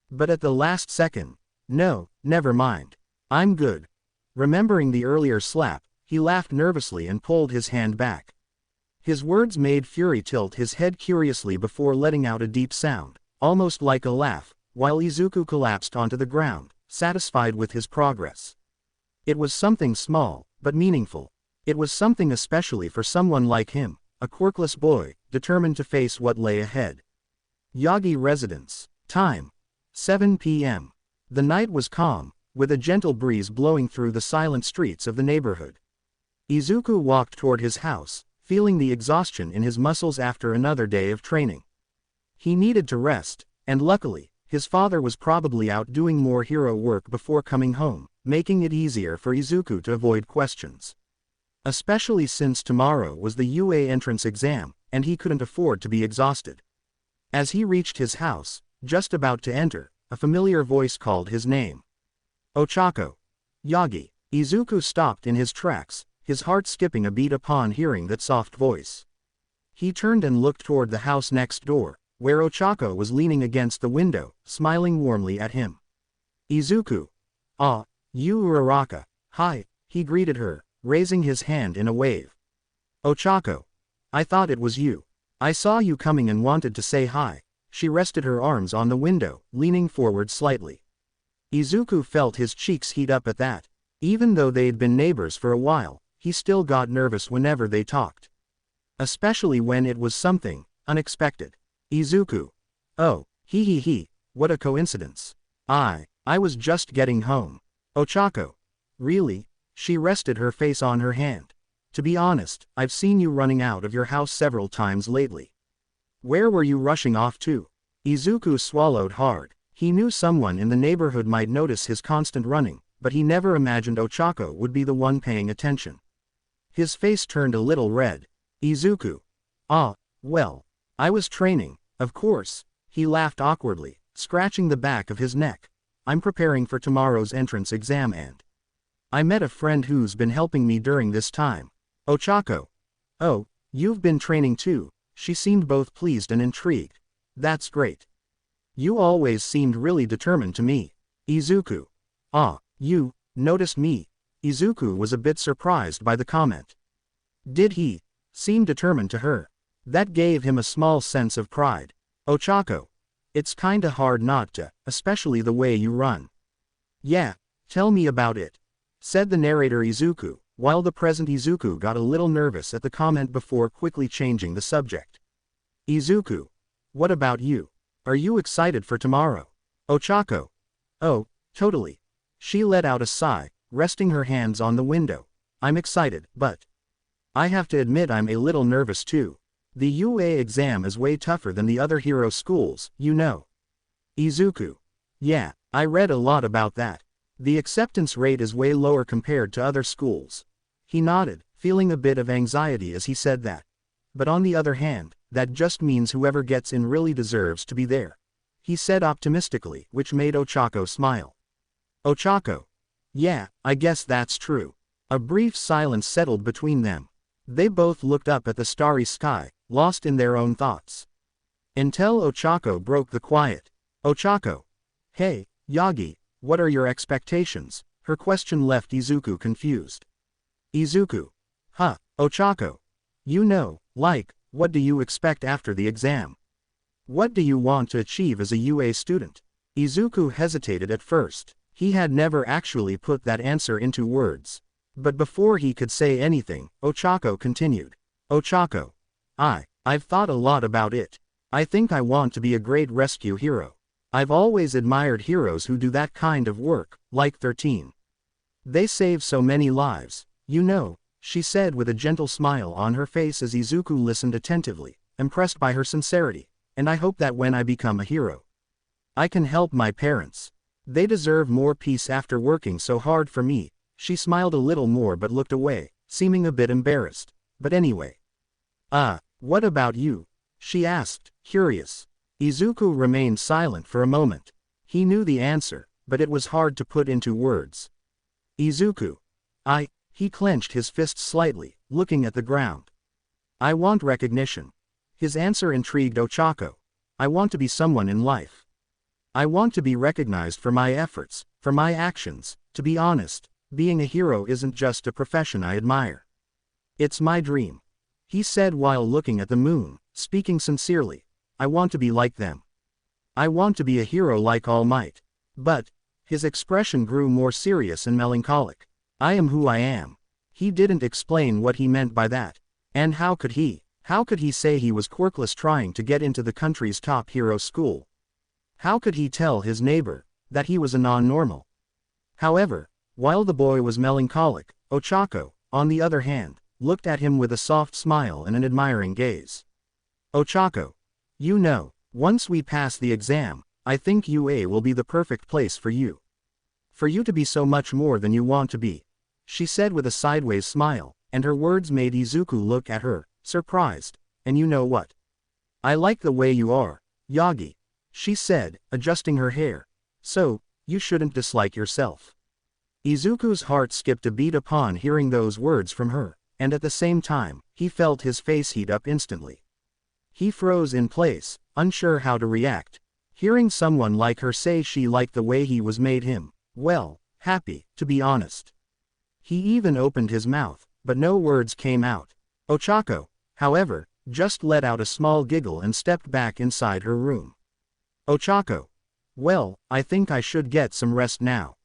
But at the last second, no, never mind. I'm good. Remembering the earlier slap, he laughed nervously and pulled his hand back. His words made Fury tilt his head curiously before letting out a deep sound, almost like a laugh, while Izuku collapsed onto the ground, satisfied with his progress. It was something small, but meaningful. It was something especially for someone like him, a quirkless boy, determined to face what lay ahead. Yagi Residence. Time. 7 p.m. The night was calm, with a gentle breeze blowing through the silent streets of the neighborhood. Izuku walked toward his house, feeling the exhaustion in his muscles after another day of training. He needed to rest, and luckily, his father was probably out doing more hero work before coming home, making it easier for Izuku to avoid questions. Especially since tomorrow was the UA entrance exam, and he couldn't afford to be exhausted. As he reached his house, just about to enter, a familiar voice called his name. Oaco. Yagi. Izuku stopped in his tracks, his heart skipping a beat upon hearing that soft voice. He turned and looked toward the house next door, where Oaco was leaning against the window, smiling warmly at him. Izuku. Ah, you Uraraka, Hi, he greeted her, raising his hand in a wave. Ochaco. I thought it was you. I saw you coming and wanted to say hi. She rested her arms on the window, leaning forward slightly. Izuku felt his cheeks heat up at that. Even though they'd been neighbors for a while, he still got nervous whenever they talked. Especially when it was something unexpected. Izuku. Oh, he, what a coincidence. I was just getting home. Ochaco. Really? She rested her face on her hand. To be honest, I've seen you running out of your house several times lately. Where were you rushing off to? Izuku swallowed hard. He knew someone in the neighborhood might notice his constant running, but he never imagined Ochaco would be the one paying attention. His face turned a little red. Izuku. Ah, well. I was training, of course. He laughed awkwardly, scratching the back of his neck. I'm preparing for tomorrow's entrance exam and I met a friend who's been helping me during this time. Ochaco. Oh, you've been training too. She seemed both pleased and intrigued. That's great. You always seemed really determined to me. Izuku. Ah, you noticed me? Izuku was a bit surprised by the comment. Did he seem determined to her? That gave him a small sense of pride. Ochaco. It's kinda hard not to, especially the way you run. Yeah, tell me about it, said the narrator Izuku, while the present Izuku got a little nervous at the comment before quickly changing the subject. Izuku. What about you? Are you excited for tomorrow? Ochaco. Oh, totally. She let out a sigh, resting her hands on the window. I'm excited, but I have to admit I'm a little nervous too. The UA exam is way tougher than the other hero schools, you know. Izuku. Yeah, I read a lot about that. The acceptance rate is way lower compared to other schools. He nodded, feeling a bit of anxiety as he said that. But on the other hand, that just means whoever gets in really deserves to be there. He said optimistically, which made Ochaco smile. Ochaco. Yeah, I guess that's true. A brief silence settled between them. They both looked up at the starry sky, lost in their own thoughts. Until Ochaco broke the quiet. Ochaco. Hey, Yagi, what are your expectations? Her question left Izuku confused. Izuku. Huh, Ochaco. You know, like, what do you expect after the exam? What do you want to achieve as a UA student? Izuku hesitated at first. He had never actually put that answer into words. But before he could say anything, Ochaco continued. Ochaco. I've thought a lot about it. I think I want to be a great rescue hero. I've always admired heroes who do that kind of work, like 13. They save so many lives, you know, she said with a gentle smile on her face as Izuku listened attentively, impressed by her sincerity, and I hope that when I become a hero, I can help my parents. They deserve more peace after working so hard for me. She smiled a little more but looked away, seeming a bit embarrassed. But anyway. What about you? She asked, curious. Izuku remained silent for a moment. He knew the answer, but it was hard to put into words. Izuku. He clenched his fists slightly, looking at the ground. I want recognition. His answer intrigued Ochaco. I want to be someone in life. I want to be recognized for my efforts, for my actions. To be honest, being a hero isn't just a profession I admire. It's my dream. He said while looking at the moon, speaking sincerely. I want to be like them. I want to be a hero like All Might. But his expression grew more serious and melancholic. I am who I am. He didn't explain what he meant by that. And how could he? How could he say he was quirkless trying to get into the country's top hero school? How could he tell his neighbor that he was a non-normal? However, while the boy was melancholic, Ochaco, on the other hand, looked at him with a soft smile and an admiring gaze. Ochaco. You know, once we pass the exam, I think UA will be the perfect place for you. For you to be so much more than you want to be. She said with a sideways smile, and her words made Izuku look at her, surprised. And you know what? I like the way you are, Yagi. She said, adjusting her hair. So, you shouldn't dislike yourself. Izuku's heart skipped a beat upon hearing those words from her, and at the same time, he felt his face heat up instantly. He froze in place, unsure how to react. Hearing someone like her say she liked the way he was made him, well, happy, to be honest. He even opened his mouth, but no words came out. Ochako, however, just let out a small giggle and stepped back inside her room. Ochako. Well, I think I should get some rest now.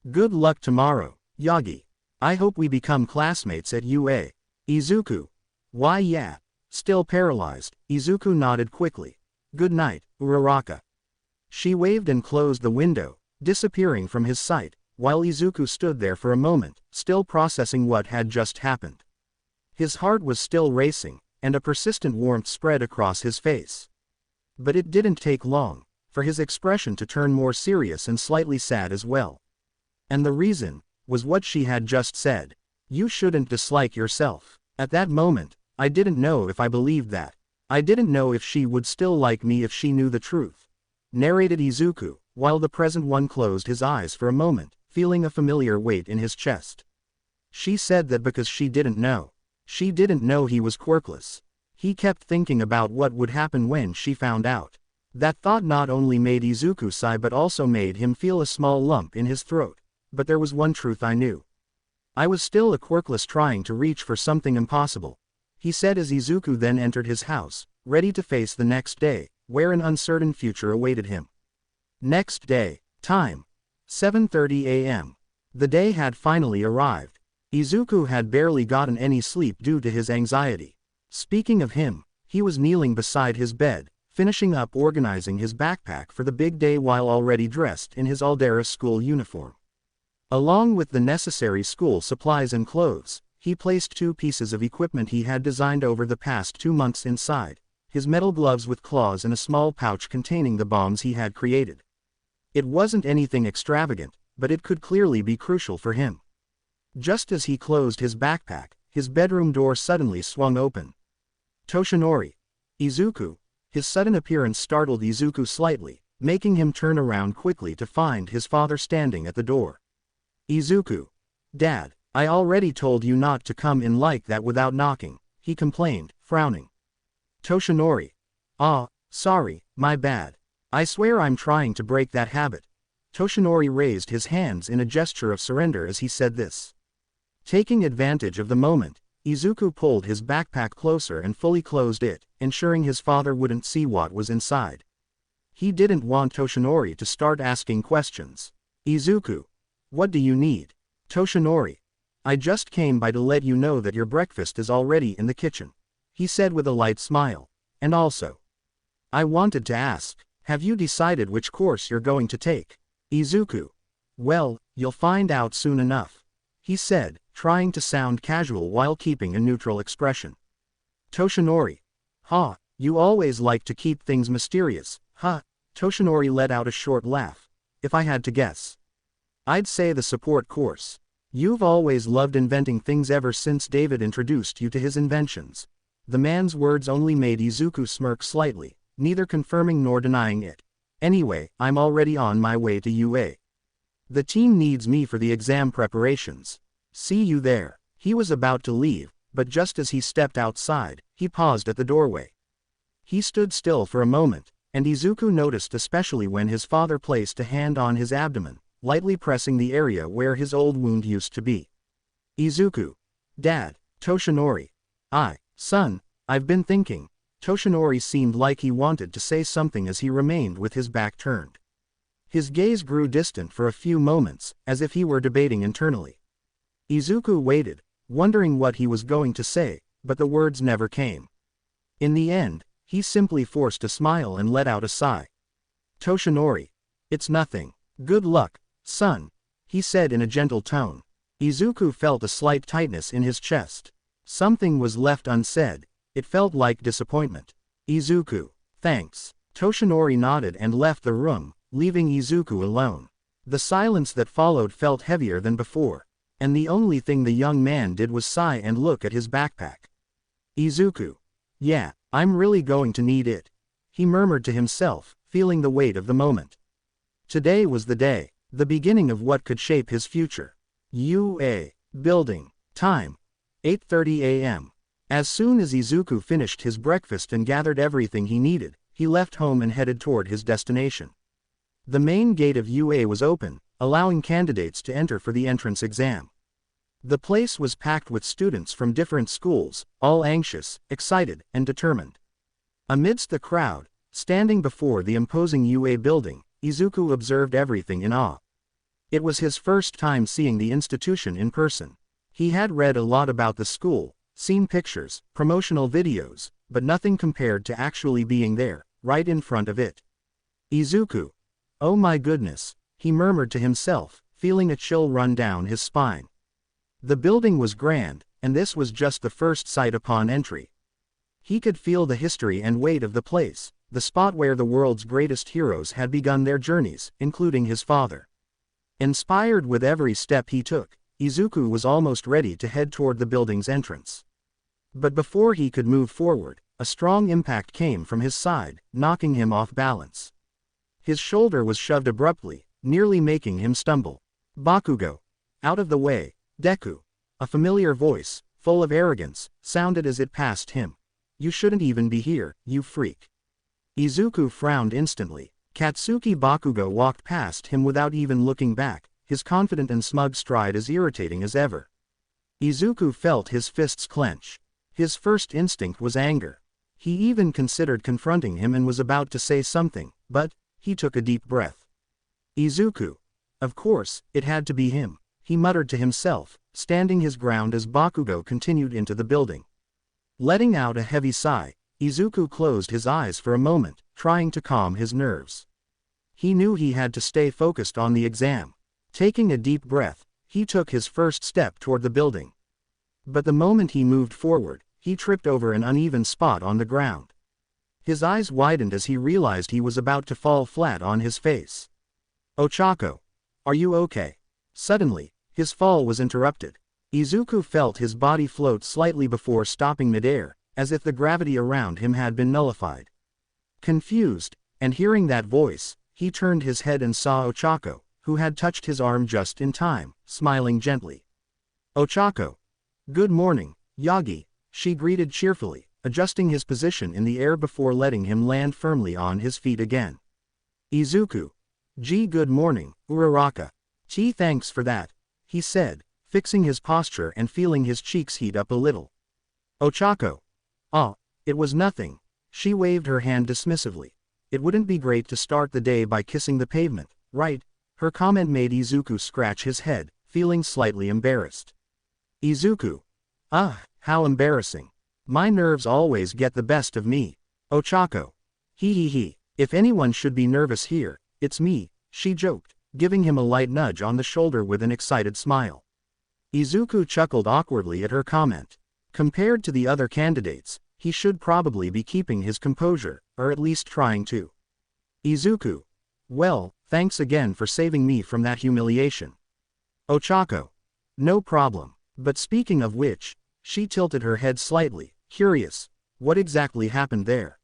Good luck tomorrow, Yagi. I hope we become classmates at UA. Izuku. Why yeah. Still paralyzed, Izuku nodded quickly. Good night, Uraraka. She waved and closed the window, disappearing from his sight, while Izuku stood there for a moment, still processing what had just happened. His heart was still racing, and a persistent warmth spread across his face. But it didn't take long for his expression to turn more serious and slightly sad as well. And the reason was what she had just said. You shouldn't dislike yourself. At that moment, I didn't know if I believed that. I didn't know if she would still like me if she knew the truth. Narrated Izuku, while the present one closed his eyes for a moment, feeling a familiar weight in his chest. She said that because she didn't know. She didn't know he was quirkless. He kept thinking about what would happen when she found out. That thought not only made Izuku sigh but also made him feel a small lump in his throat. But there was one truth I knew. I was still a quirkless trying to reach for something impossible, he said as Izuku then entered his house, ready to face the next day, where an uncertain future awaited him. Next day. Time. 7:30 a.m. The day had finally arrived. Izuku had barely gotten any sleep due to his anxiety. Speaking of him, he was kneeling beside his bed, finishing up organizing his backpack for the big day while already dressed in his Aldera school uniform. Along with the necessary school supplies and clothes, he placed 2 pieces of equipment he had designed over the past 2 months inside, his metal gloves with claws and a small pouch containing the bombs he had created. It wasn't anything extravagant, but it could clearly be crucial for him. Just as he closed his backpack, his bedroom door suddenly swung open. Toshinori. Izuku. His sudden appearance startled Izuku slightly, making him turn around quickly to find his father standing at the door. Izuku. Dad, I already told you not to come in like that without knocking, he complained, frowning. Toshinori. Ah, sorry, my bad. I swear I'm trying to break that habit. Toshinori raised his hands in a gesture of surrender as he said this. Taking advantage of the moment, Izuku pulled his backpack closer and fully closed it, ensuring his father wouldn't see what was inside. He didn't want Toshinori to start asking questions. Izuku. What do you need? Toshinori. I just came by to let you know that your breakfast is already in the kitchen, he said with a light smile. And also, I wanted to ask, have you decided which course you're going to take? Izuku. Well, you'll find out soon enough, he said, trying to sound casual while keeping a neutral expression. Toshinori. Ha, you always like to keep things mysterious, huh? Toshinori let out a short laugh. If I had to guess, I'd say the support course. You've always loved inventing things ever since David introduced you to his inventions. The man's words only made Izuku smirk slightly, neither confirming nor denying it. Anyway, I'm already on my way to UA. The team needs me for the exam preparations. See you there. He was about to leave, but just as he stepped outside, he paused at the doorway. He stood still for a moment, and Izuku noticed especially when his father placed a hand on his abdomen, lightly pressing the area where his old wound used to be. Izuku. Dad. Toshinori. Son, I've been thinking. Toshinori seemed like he wanted to say something as he remained with his back turned. His gaze grew distant for a few moments, as if he were debating internally. Izuku waited, wondering what he was going to say, but the words never came. In the end, he simply forced a smile and let out a sigh. Toshinori. It's nothing. Good luck, son, he said in a gentle tone. Izuku felt a slight tightness in his chest. Something was left unsaid. It felt like disappointment. Izuku. Thanks. Toshinori nodded and left the room, leaving Izuku alone. The silence that followed felt heavier than before, and the only thing the young man did was sigh and look at his backpack. Izuku. Yeah, I'm really going to need it, he murmured to himself, feeling the weight of the moment. Today was the day, the beginning of what could shape his future. UA. Building. Time. 8:30 a.m. As soon as Izuku finished his breakfast and gathered everything he needed, he left home and headed toward his destination. The main gate of UA was open, allowing candidates to enter for the entrance exam. The place was packed with students from different schools, all anxious, excited, and determined. Amidst the crowd, standing before the imposing UA building, Izuku observed everything in awe. It was his first time seeing the institution in person. He had read a lot about the school, seen pictures, promotional videos, but nothing compared to actually being there, right in front of it. Izuku. Oh my goodness, he murmured to himself, feeling a chill run down his spine. The building was grand, and this was just the first sight upon entry. He could feel the history and weight of the place, the spot where the world's greatest heroes had begun their journeys, including his father. Inspired with every step he took, Izuku was almost ready to head toward the building's entrance. But before he could move forward, a strong impact came from his side, knocking him off balance. His shoulder was shoved abruptly, nearly making him stumble. Bakugo. Out of the way, Deku. A familiar voice, full of arrogance, sounded as it passed him. You shouldn't even be here, you freak. Izuku frowned instantly. Katsuki Bakugo walked past him without even looking back, his confident and smug stride as irritating as ever. Izuku felt his fists clench. His first instinct was anger. He even considered confronting him and was about to say something, but he took a deep breath. Izuku. Of course, it had to be him, he muttered to himself, standing his ground as Bakugo continued into the building. Letting out a heavy sigh, Izuku closed his eyes for a moment, trying to calm his nerves. He knew he had to stay focused on the exam. Taking a deep breath, he took his first step toward the building. But the moment he moved forward, he tripped over an uneven spot on the ground. His eyes widened as he realized he was about to fall flat on his face. Oaco. Are you okay? Suddenly, his fall was interrupted. Izuku felt his body float slightly before stopping midair, as if the gravity around him had been nullified. Confused, and hearing that voice, he turned his head and saw Oaco, who had touched his arm just in time, smiling gently. Oaco. Good morning, Yagi, she greeted cheerfully, adjusting his position in the air before letting him land firmly on his feet again. Izuku. Gee, good morning, Uraraka. Gee, thanks for that, he said, fixing his posture and feeling his cheeks heat up a little. Oaco. Ah, it was nothing. She waved her hand dismissively. It wouldn't be great to start the day by kissing the pavement, right? Her comment made Izuku scratch his head, feeling slightly embarrassed. Izuku. Ah, how embarrassing. My nerves always get the best of me. Oaco. He. If anyone should be nervous here, it's me, she joked, giving him a light nudge on the shoulder with an excited smile. Izuku chuckled awkwardly at her comment. Compared to the other candidates, he should probably be keeping his composure, or at least trying to. Izuku. Well, thanks again for saving me from that humiliation. Oaco. No problem, but speaking of which, she tilted her head slightly, curious, what exactly happened there?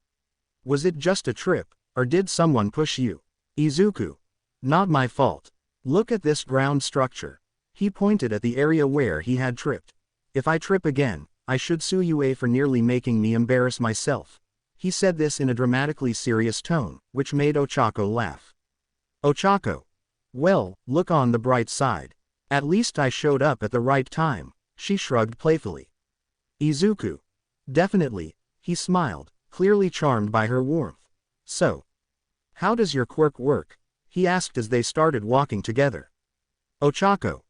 Was it just a trip, or did someone push you? Izuku. Not my fault. Look at this ground structure. He pointed at the area where he had tripped. If I trip again, I should sue UA for nearly making me embarrass myself. He said this in a dramatically serious tone, which made Oaco laugh. Oaco. Well, look on the bright side. At least I showed up at the right time, she shrugged playfully. Izuku. Definitely, he smiled, clearly charmed by her warmth. So, how does your quirk work? He asked as they started walking together. Oaco.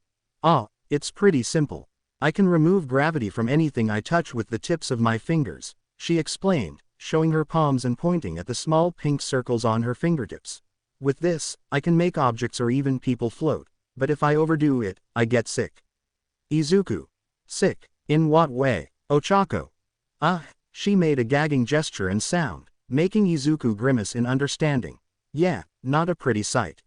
Ah, it's pretty simple. I can remove gravity from anything I touch with the tips of my fingers, she explained, showing her palms and pointing at the small pink circles on her fingertips. With this, I can make objects or even people float, but if I overdo it, I get sick. Izuku. Sick? In what way? Oaco. Ah, she made a gagging gesture and sound, making Izuku grimace in understanding. Yeah, not a pretty sight.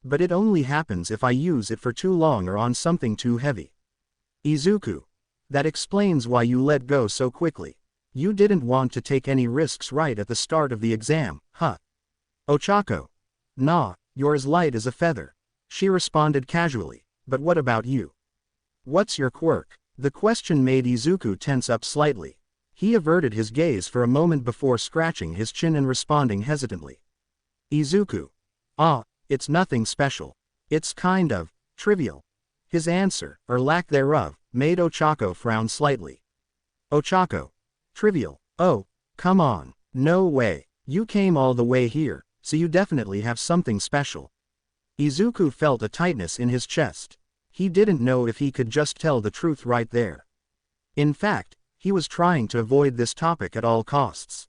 But it only happens if I use it for too long or on something too heavy. Izuku. That explains why you let go so quickly. You didn't want to take any risks right at the start of the exam, huh? Oaco. Nah, you're as light as a feather. She responded casually, but what about you? What's your quirk? The question made Izuku tense up slightly. He averted his gaze for a moment before scratching his chin and responding hesitantly. Izuku. Ah, it's nothing special. It's kind of trivial. His answer, or lack thereof, made Oaco frown slightly. Oaco. Trivial. Oh, come on. No way. You came all the way here, so you definitely have something special. Izuku felt a tightness in his chest. He didn't know if he could just tell the truth right there. In fact, he was trying to avoid this topic at all costs.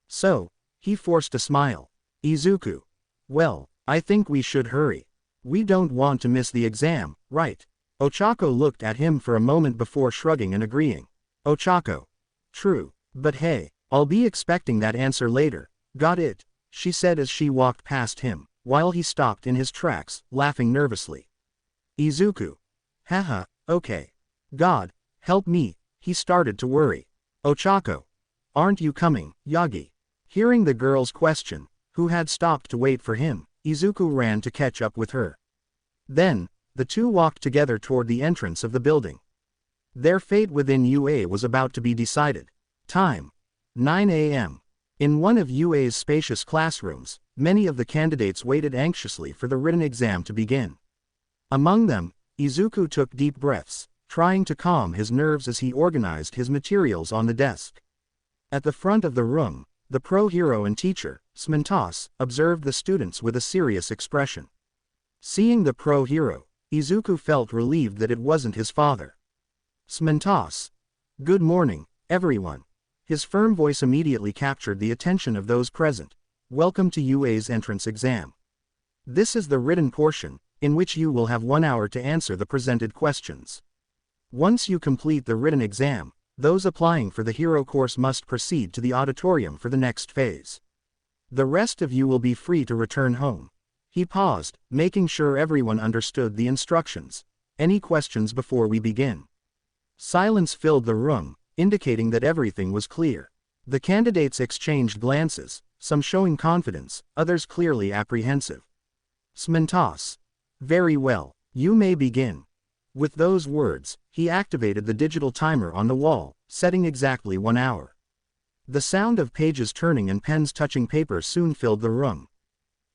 So, he forced a smile. Izuku. Well, I think we should hurry. We don't want to miss the exam, right? Oaco looked at him for a moment before shrugging and agreeing. Oaco. True, but hey, I'll be expecting that answer later. Got it? She said as she walked past him, while he stopped in his tracks, laughing nervously. Izuku. Haha, okay. God, help me, he started to worry. Oaco. Aren't you coming, Yagi? Hearing the girl's question, who had stopped to wait for him, Izuku ran to catch up with her. Then, the two walked together toward the entrance of the building. Their fate within UA was about to be decided. Time. 9 a.m. In one of UA's spacious classrooms, many of the candidates waited anxiously for the written exam to begin. Among them, Izuku took deep breaths, trying to calm his nerves as he organized his materials on the desk. At the front of the room, the pro-hero and teacher, Smintos, observed the students with a serious expression. Seeing the pro-hero, Izuku felt relieved that it wasn't his father. Smintos. Good morning, everyone. His firm voice immediately captured the attention of those present. Welcome to UA's entrance exam. This is the written portion, in which you will have 1 hour to answer the presented questions. Once you complete the written exam, those applying for the hero course must proceed to the auditorium for the next phase. The rest of you will be free to return home. He paused, making sure everyone understood the instructions. Any questions before we begin? Silence filled the room, indicating that everything was clear. The candidates exchanged glances, some showing confidence, others clearly apprehensive. Smintos. Very well, you may begin. With those words, he activated the digital timer on the wall, setting exactly 1 hour. The sound of pages turning and pens touching paper soon filled the room.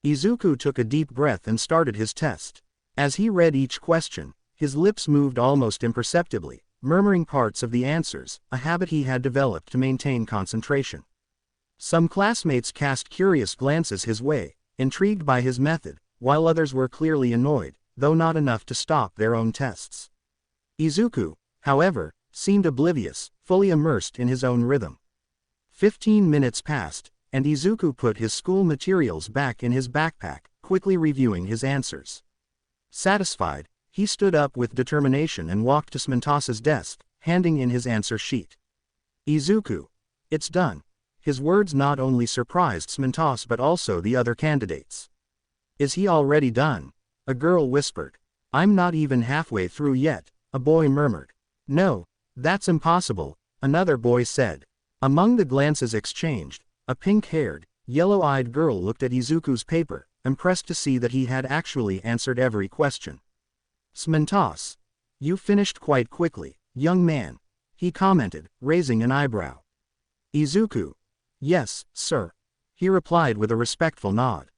Izuku took a deep breath and started his test. As he read each question, his lips moved almost imperceptibly, murmuring parts of the answers, a habit he had developed to maintain concentration. Some classmates cast curious glances his way, intrigued by his method, while others were clearly annoyed, though not enough to stop their own tests. Izuku, however, seemed oblivious, fully immersed in his own rhythm. 15 minutes passed, and Izuku put his school materials back in his backpack, quickly reviewing his answers. Satisfied, he stood up with determination and walked to Smintos's desk, handing in his answer sheet. Izuku. It's done. His words not only surprised Smintos but also the other candidates. Is he already done? A girl whispered. I'm not even halfway through yet, a boy murmured. No, that's impossible, another boy said. Among the glances exchanged, a pink-haired, yellow-eyed girl looked at Izuku's paper, impressed to see that he had actually answered every question. Smintos. You finished quite quickly, young man, he commented, raising an eyebrow. Izuku. Yes, sir, he replied with a respectful nod.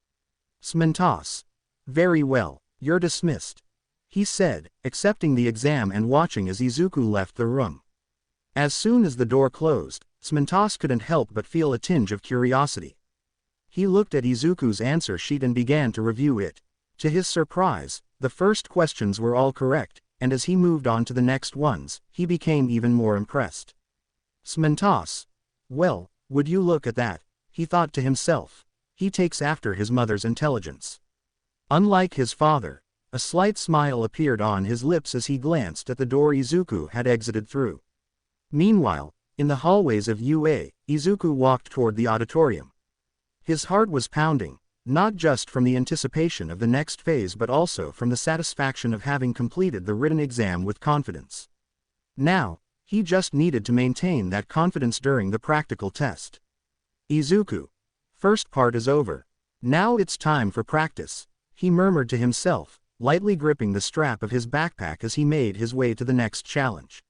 Smintos. Very well, you're dismissed, he said, accepting the exam and watching as Izuku left the room. As soon as the door closed, Smintos couldn't help but feel a tinge of curiosity. He looked at Izuku's answer sheet and began to review it. To his surprise, the first questions were all correct, and as he moved on to the next ones, he became even more impressed. Smintos. Well, would you look at that, he thought to himself. He takes after his mother's intelligence. Unlike his father, a slight smile appeared on his lips as he glanced at the door Izuku had exited through. Meanwhile, in the hallways of UA, Izuku walked toward the auditorium. His heart was pounding, not just from the anticipation of the next phase but also from the satisfaction of having completed the written exam with confidence. Now, he just needed to maintain that confidence during the practical test. Izuku. First part is over. Now it's time for practice, he murmured to himself, lightly gripping the strap of his backpack as he made his way to the next challenge.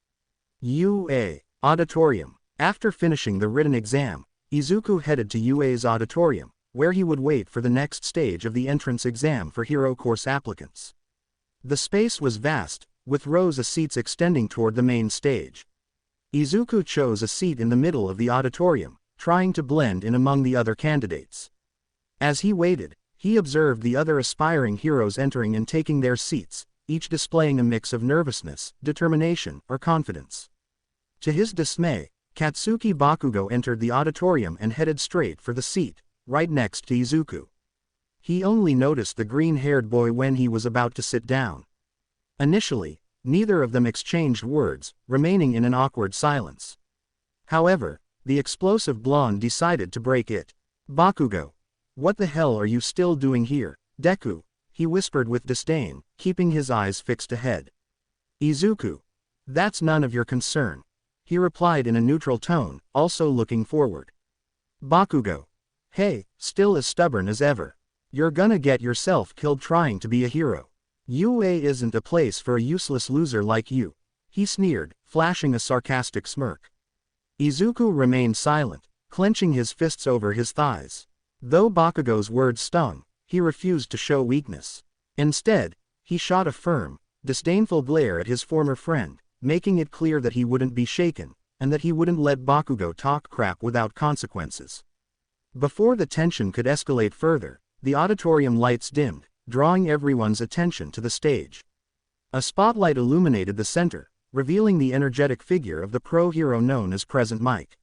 UA. Auditorium. After finishing the written exam, Izuku headed to UA's auditorium, where he would wait for the next stage of the entrance exam for hero course applicants. The space was vast, with rows of seats extending toward the main stage. Izuku chose a seat in the middle of the auditorium, trying to blend in among the other candidates. As he waited, he observed the other aspiring heroes entering and taking their seats, each displaying a mix of nervousness, determination, or confidence. To his dismay, Katsuki Bakugo entered the auditorium and headed straight for the seat, right next to Izuku. He only noticed the green-haired boy when he was about to sit down. Initially, neither of them exchanged words, remaining in an awkward silence. However, the explosive blonde decided to break it. "Bakugo, what the hell are you still doing here, Deku?" he whispered with disdain, keeping his eyes fixed ahead. "Izuku, that's none of your concern," he replied in a neutral tone, also looking forward. Bakugo, "Hey, still as stubborn as ever. You're gonna get yourself killed trying to be a hero. UA isn't a place for a useless loser like you," he sneered, flashing a sarcastic smirk. Izuku remained silent, clenching his fists over his thighs. Though Bakugo's words stung, he refused to show weakness. Instead, he shot a firm, disdainful glare at his former friend, making it clear that he wouldn't be shaken, and that he wouldn't let Bakugo talk crap without consequences. Before the tension could escalate further, the auditorium lights dimmed, drawing everyone's attention to the stage. A spotlight illuminated the center, revealing the energetic figure of the pro-hero known as Present Mic.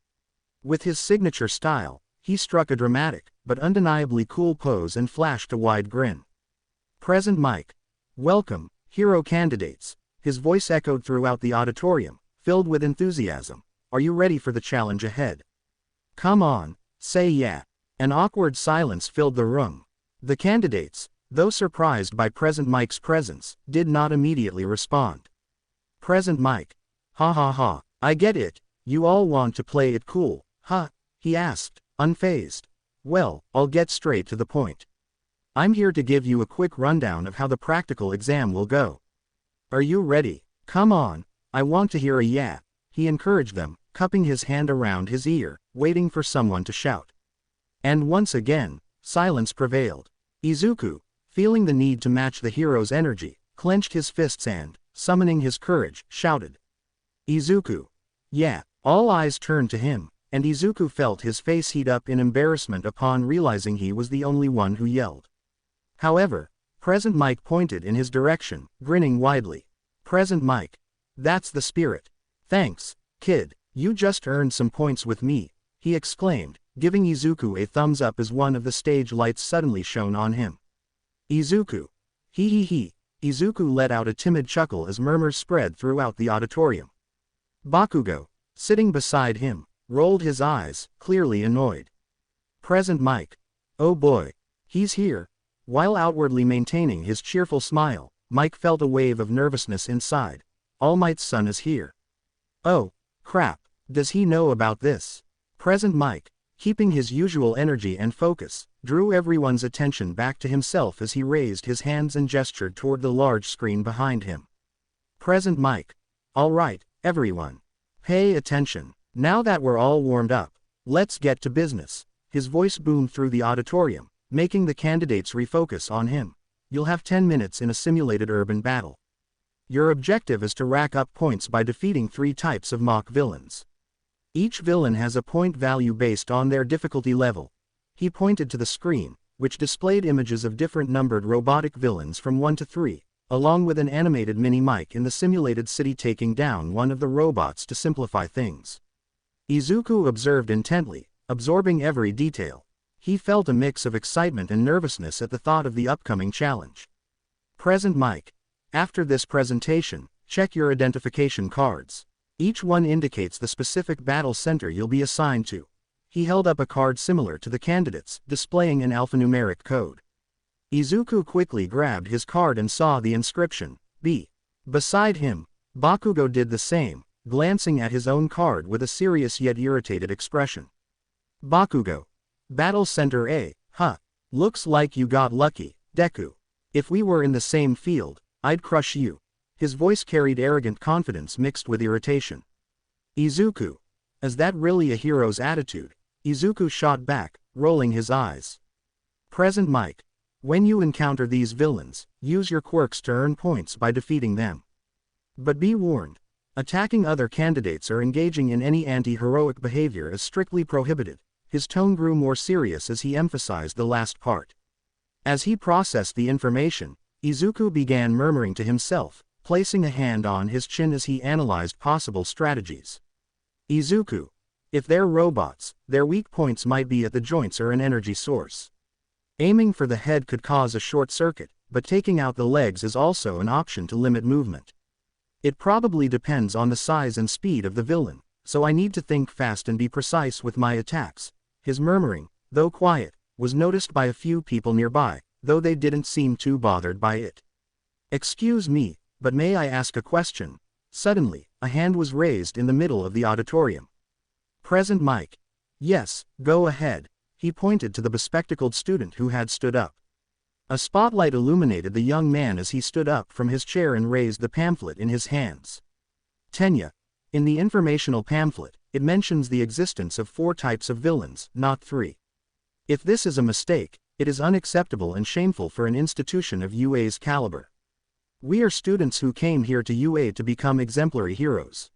With his signature style, he struck a dramatic, but undeniably cool pose and flashed a wide grin. "Present Mic. Welcome, hero candidates," his voice echoed throughout the auditorium, filled with enthusiasm. "Are you ready for the challenge ahead? Come on, say yeah." An awkward silence filled the room. The candidates, though surprised by Present Mic's presence, did not immediately respond. "Present Mic. Ha ha ha, I get it, you all want to play it cool, huh?" he asked, unfazed. "Well, I'll get straight to the point. I'm here to give you a quick rundown of how the practical exam will go. Are you ready? Come on, I want to hear a yeah," he encouraged them, cupping his hand around his ear, waiting for someone to shout. And once again, silence prevailed. Izuku, feeling the need to match the hero's energy, clenched his fists and, summoning his courage, shouted. "Izuku. Yeah." All eyes turned to him, and Izuku felt his face heat up in embarrassment upon realizing he was the only one who yelled. However, Present Mic pointed in his direction, grinning widely. "Present Mic. That's the spirit. Thanks, kid, you just earned some points with me," he exclaimed, giving Izuku a thumbs up as one of the stage lights suddenly shone on him. "Izuku. Hee hee hee." Izuku let out a timid chuckle as murmurs spread throughout the auditorium. Bakugo, sitting beside him, rolled his eyes, clearly annoyed. Present Mic. "Oh boy. He's here." While outwardly maintaining his cheerful smile, Mike felt a wave of nervousness inside. All Might's son is here. Oh, crap, does he know about this? Present Mic, keeping his usual energy and focus, drew everyone's attention back to himself as he raised his hands and gestured toward the large screen behind him. Present Mic. All right, everyone. Pay attention. Now that we're all warmed up, let's get to business. His voice boomed through the auditorium, making the candidates refocus on him. You'll have 10 minutes in a simulated urban battle. Your objective is to rack up points by defeating 3 types of mock villains. Each villain has a point value based on their difficulty level. He pointed to the screen, which displayed images of different numbered robotic villains from 1 to 3, along with an animated mini-mic in the simulated city taking down one of the robots to simplify things. Izuku observed intently, absorbing every detail. He felt a mix of excitement and nervousness at the thought of the upcoming challenge. Present Mic. After this presentation, check your identification cards. Each one indicates the specific battle center you'll be assigned to. He held up a card similar to the candidates, displaying an alphanumeric code. Izuku quickly grabbed his card and saw the inscription, B. Beside him, Bakugo did the same, glancing at his own card with a serious yet irritated expression. Bakugo. Battle Center A, huh. Looks like you got lucky, Deku. If we were in the same field, I'd crush you. His voice carried arrogant confidence mixed with irritation. Izuku. Is that really a hero's attitude? Izuku shot back, rolling his eyes. Present Mic. When you encounter these villains, use your quirks to earn points by defeating them. But be warned, attacking other candidates or engaging in any anti-heroic behavior is strictly prohibited. His tone grew more serious as he emphasized the last part. As he processed the information, Izuku began murmuring to himself, placing a hand on his chin as he analyzed possible strategies. Izuku. If they're robots, their weak points might be at the joints or an energy source. Aiming for the head could cause a short circuit, but taking out the legs is also an option to limit movement. It probably depends on the size and speed of the villain, so I need to think fast and be precise with my attacks. His murmuring, though quiet, was noticed by a few people nearby, though they didn't seem too bothered by it. Excuse me, but may I ask a question? Suddenly, a hand was raised in the middle of the auditorium. Present Mike. Yes, go ahead. He pointed to the bespectacled student who had stood up. A spotlight illuminated the young man as he stood up from his chair and raised the pamphlet in his hands. Tenya. In the informational pamphlet, it mentions the existence of 4 types of villains, not 3. If this is a mistake, it is unacceptable and shameful for an institution of UA's caliber. We are students who came here to UA to become exemplary heroes.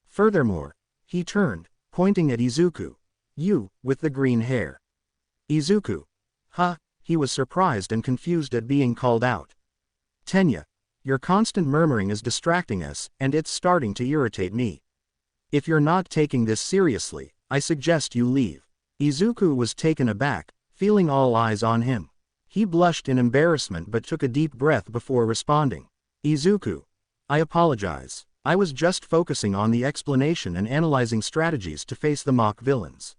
Furthermore, he turned, pointing at Izuku. You, with the green hair. Izuku. Huh, he was surprised and confused at being called out. Tenya. Your constant murmuring is distracting us, and it's starting to irritate me. If you're not taking this seriously, I suggest you leave. Izuku was taken aback, feeling all eyes on him. He blushed in embarrassment but took a deep breath before responding. Izuku. I apologize. I was just focusing on the explanation and analyzing strategies to face the mock villains.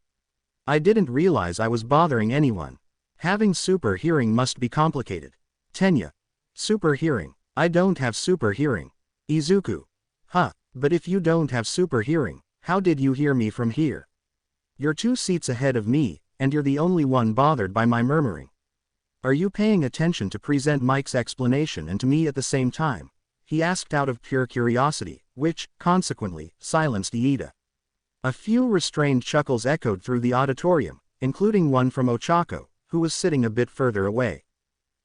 I didn't realize I was bothering anyone. Having super hearing must be complicated. Tenya. Super hearing. I don't have super hearing. Izuku. Huh, but if you don't have super hearing, how did you hear me from here? You're 2 seats ahead of me, and you're the only one bothered by my murmuring. Are you paying attention to present Mike's explanation and to me at the same time? He asked out of pure curiosity, which, consequently, silenced Aida. A few restrained chuckles echoed through the auditorium, including one from Oaco, who was sitting a bit further away.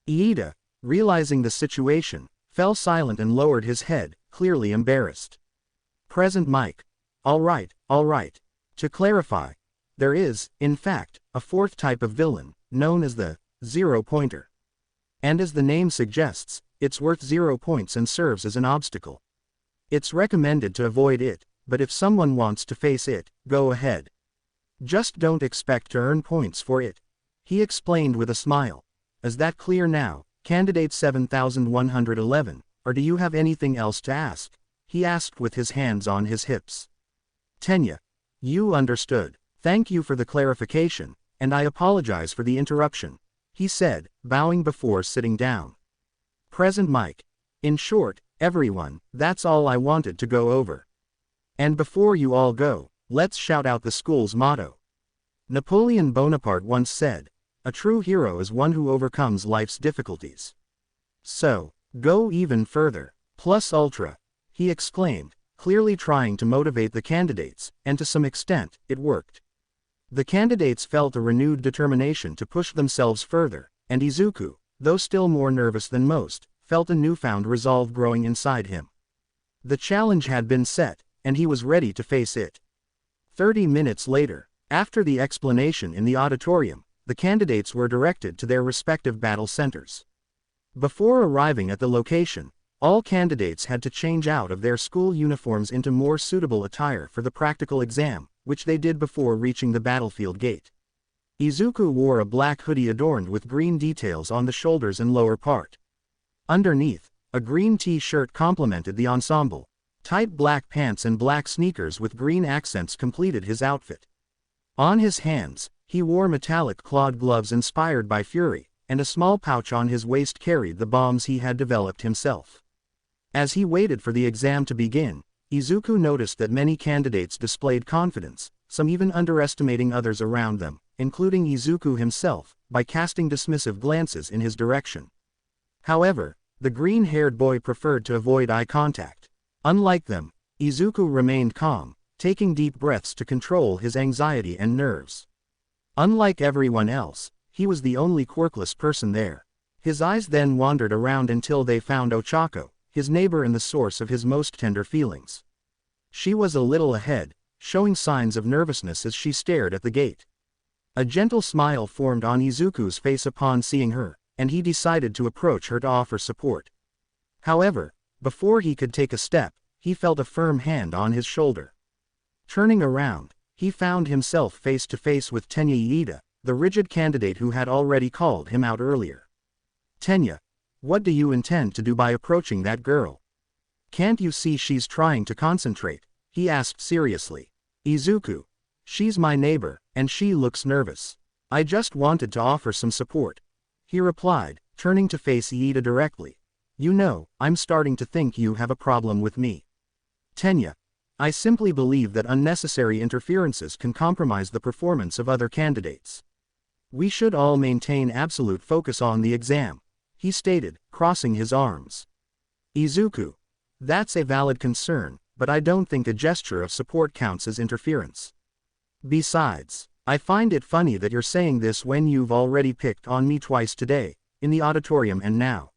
Aida, realizing the situation, fell silent and lowered his head, clearly embarrassed. Present Mike. All right. To clarify, there is, in fact, a 4th type of villain, known as the zero-pointer. And as the name suggests, it's worth 0 points and serves as an obstacle. It's recommended to avoid it, but if someone wants to face it, go ahead. Just don't expect to earn points for it. He explained with a smile. Is that clear now, Candidate 7111, or do you have anything else to ask? He asked with his hands on his hips. Tenya. You understood. Thank you for the clarification, and I apologize for the interruption, he said, bowing before sitting down. Present Mike. In short, everyone, that's all I wanted to go over. And before you all go, let's shout out the school's motto. Napoleon Bonaparte once said, a true hero is one who overcomes life's difficulties. So, go even further, plus ultra, he exclaimed, clearly trying to motivate the candidates, and to some extent, it worked. The candidates felt a renewed determination to push themselves further, and Izuku, though still more nervous than most, felt a newfound resolve growing inside him. The challenge had been set, and he was ready to face it. 30 minutes later, after the explanation in the auditorium, the candidates were directed to their respective battle centers. Before arriving at the location, all candidates had to change out of their school uniforms into more suitable attire for the practical exam, which they did before reaching the battlefield gate. Izuku wore a black hoodie adorned with green details on the shoulders and lower part. Underneath, a green t-shirt complemented the ensemble. Tight black pants and black sneakers with green accents completed his outfit. On his hands, he wore metallic clawed gloves inspired by fury, and a small pouch on his waist carried the bombs he had developed himself. As he waited for the exam to begin, Izuku noticed that many candidates displayed confidence, some even underestimating others around them, including Izuku himself, by casting dismissive glances in his direction. However, the green-haired boy preferred to avoid eye contact. Unlike them, Izuku remained calm, taking deep breaths to control his anxiety and nerves. Unlike everyone else, he was the only quirkless person there. His eyes then wandered around until they found Oaco, his neighbor and the source of his most tender feelings. She was a little ahead, showing signs of nervousness as she stared at the gate. A gentle smile formed on Izuku's face upon seeing her, and he decided to approach her to offer support. However, before he could take a step, he felt a firm hand on his shoulder. Turning around, he found himself face to face with Tenya Aida, the rigid candidate who had already called him out earlier. "Tenya, what do you intend to do by approaching that girl? Can't you see she's trying to concentrate?" he asked seriously. "Izuku, she's my neighbor, and she looks nervous. I just wanted to offer some support," he replied, turning to face Aida directly. "You know, I'm starting to think you have a problem with me. Tenya, I simply believe that unnecessary interferences can compromise the performance of other candidates. We should all maintain absolute focus on the exam," he stated, crossing his arms. "Izuku, that's a valid concern, but I don't think a gesture of support counts as interference. Besides, I find it funny that you're saying this when you've already picked on me twice today, in the auditorium and now.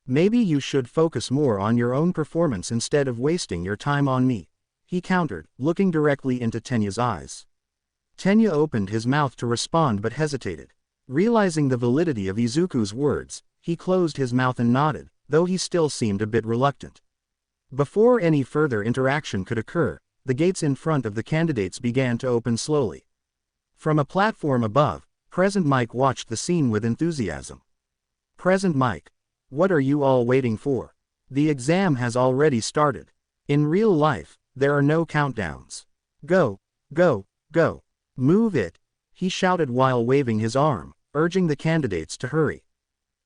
Maybe you should focus more on your own performance instead of wasting your time on me," he countered, looking directly into Tenya's eyes. Tenya opened his mouth to respond but hesitated. Realizing the validity of Izuku's words, he closed his mouth and nodded, though he still seemed a bit reluctant. Before any further interaction could occur, the gates in front of the candidates began to open slowly. From a platform above, Present Mike watched the scene with enthusiasm. "Present Mike, what are you all waiting for? The exam has already started. In real life, there are no countdowns. Go, go, go. Move it," he shouted while waving his arm, urging the candidates to hurry.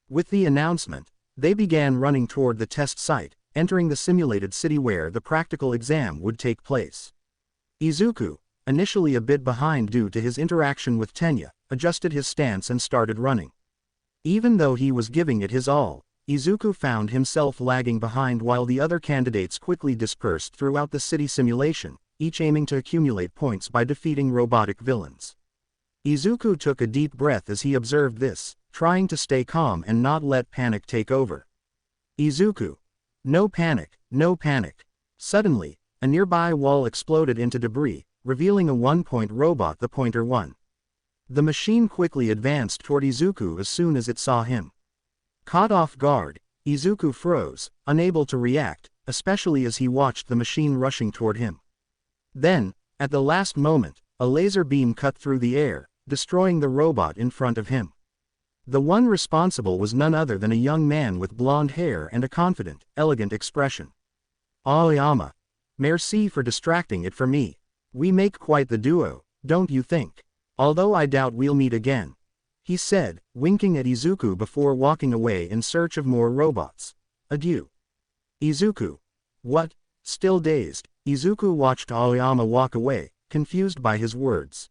With the announcement, they began running toward the test site, entering the simulated city where the practical exam would take place. Izuku, initially a bit behind due to his interaction with Tenya, adjusted his stance and started running. Even though he was giving it his all, Izuku found himself lagging behind while the other candidates quickly dispersed throughout the city simulation, each aiming to accumulate points by defeating robotic villains. Izuku took a deep breath as he observed this, trying to stay calm and not let panic take over. "Izuku, no panic, no panic." Suddenly, a nearby wall exploded into debris, revealing a 1-point robot, the Pointer 1. The machine quickly advanced toward Izuku as soon as it saw him. Caught off guard, Izuku froze, unable to react, especially as he watched the machine rushing toward him. Then, at the last moment, a laser beam cut through the air, destroying the robot in front of him. The one responsible was none other than a young man with blonde hair and a confident, elegant expression. "Aoyama. Merci for distracting it for me. We make quite the duo, don't you think? Although I doubt we'll meet again," he said, winking at Izuku before walking away in search of more robots. "Adieu." "Izuku. What?" Still dazed, Izuku watched Aoyama walk away, confused by his words.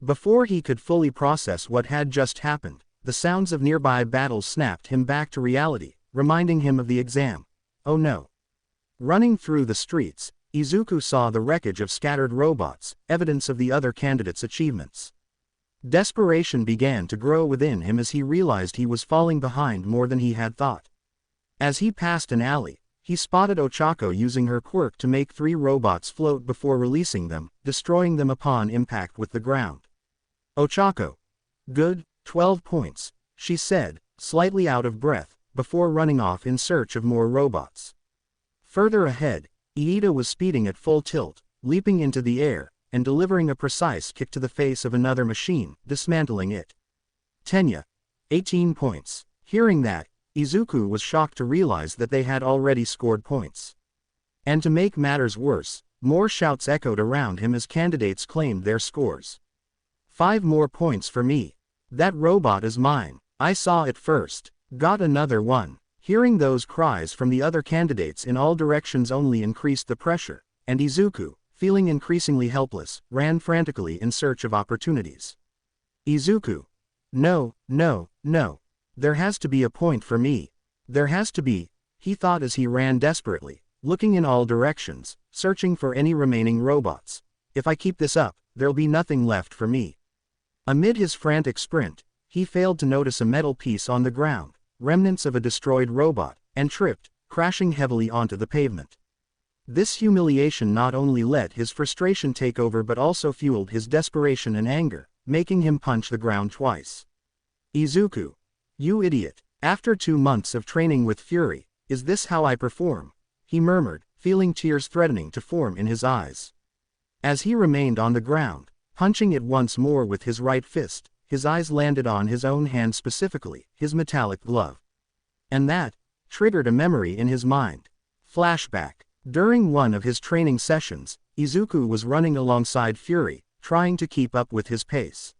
Before he could fully process what had just happened, the sounds of nearby battles snapped him back to reality, reminding him of the exam. Oh no. Running through the streets, Izuku saw the wreckage of scattered robots, evidence of the other candidates' achievements. Desperation began to grow within him as he realized he was falling behind more than he had thought. As he passed an alley, he spotted Oaco using her quirk to make 3 robots float before releasing them, destroying them upon impact with the ground. "Oaco. Good, 12 points, she said, slightly out of breath, before running off in search of more robots. Further ahead, Aida was speeding at full tilt, leaping into the air, and delivering a precise kick to the face of another machine, dismantling it. "Tenya. 18 points. Hearing that, Izuku was shocked to realize that they had already scored points. And to make matters worse, more shouts echoed around him as candidates claimed their scores. 5 more points for me. That robot is mine. I saw it first. Got another one." Hearing those cries from the other candidates in all directions only increased the pressure, and Izuku, feeling increasingly helpless, ran frantically in search of opportunities. "Izuku. No, no, no. There has to be a point for me. There has to be," he thought as he ran desperately, looking in all directions, searching for any remaining robots. "If I keep this up, there'll be nothing left for me." Amid his frantic sprint, he failed to notice a metal piece on the ground, remnants of a destroyed robot, and tripped, crashing heavily onto the pavement. This humiliation not only let his frustration take over but also fueled his desperation and anger, making him punch the ground twice. Izuku. You idiot. After 2 months of training with Fury, is this how I perform? He murmured, feeling tears threatening to form in his eyes. As he remained on the ground, punching it once more with his right fist, his eyes landed on his own hand, specifically, his metallic glove. And that triggered a memory in his mind. Flashback. During one of his training sessions, Izuku was running alongside Fury, trying to keep up with his pace.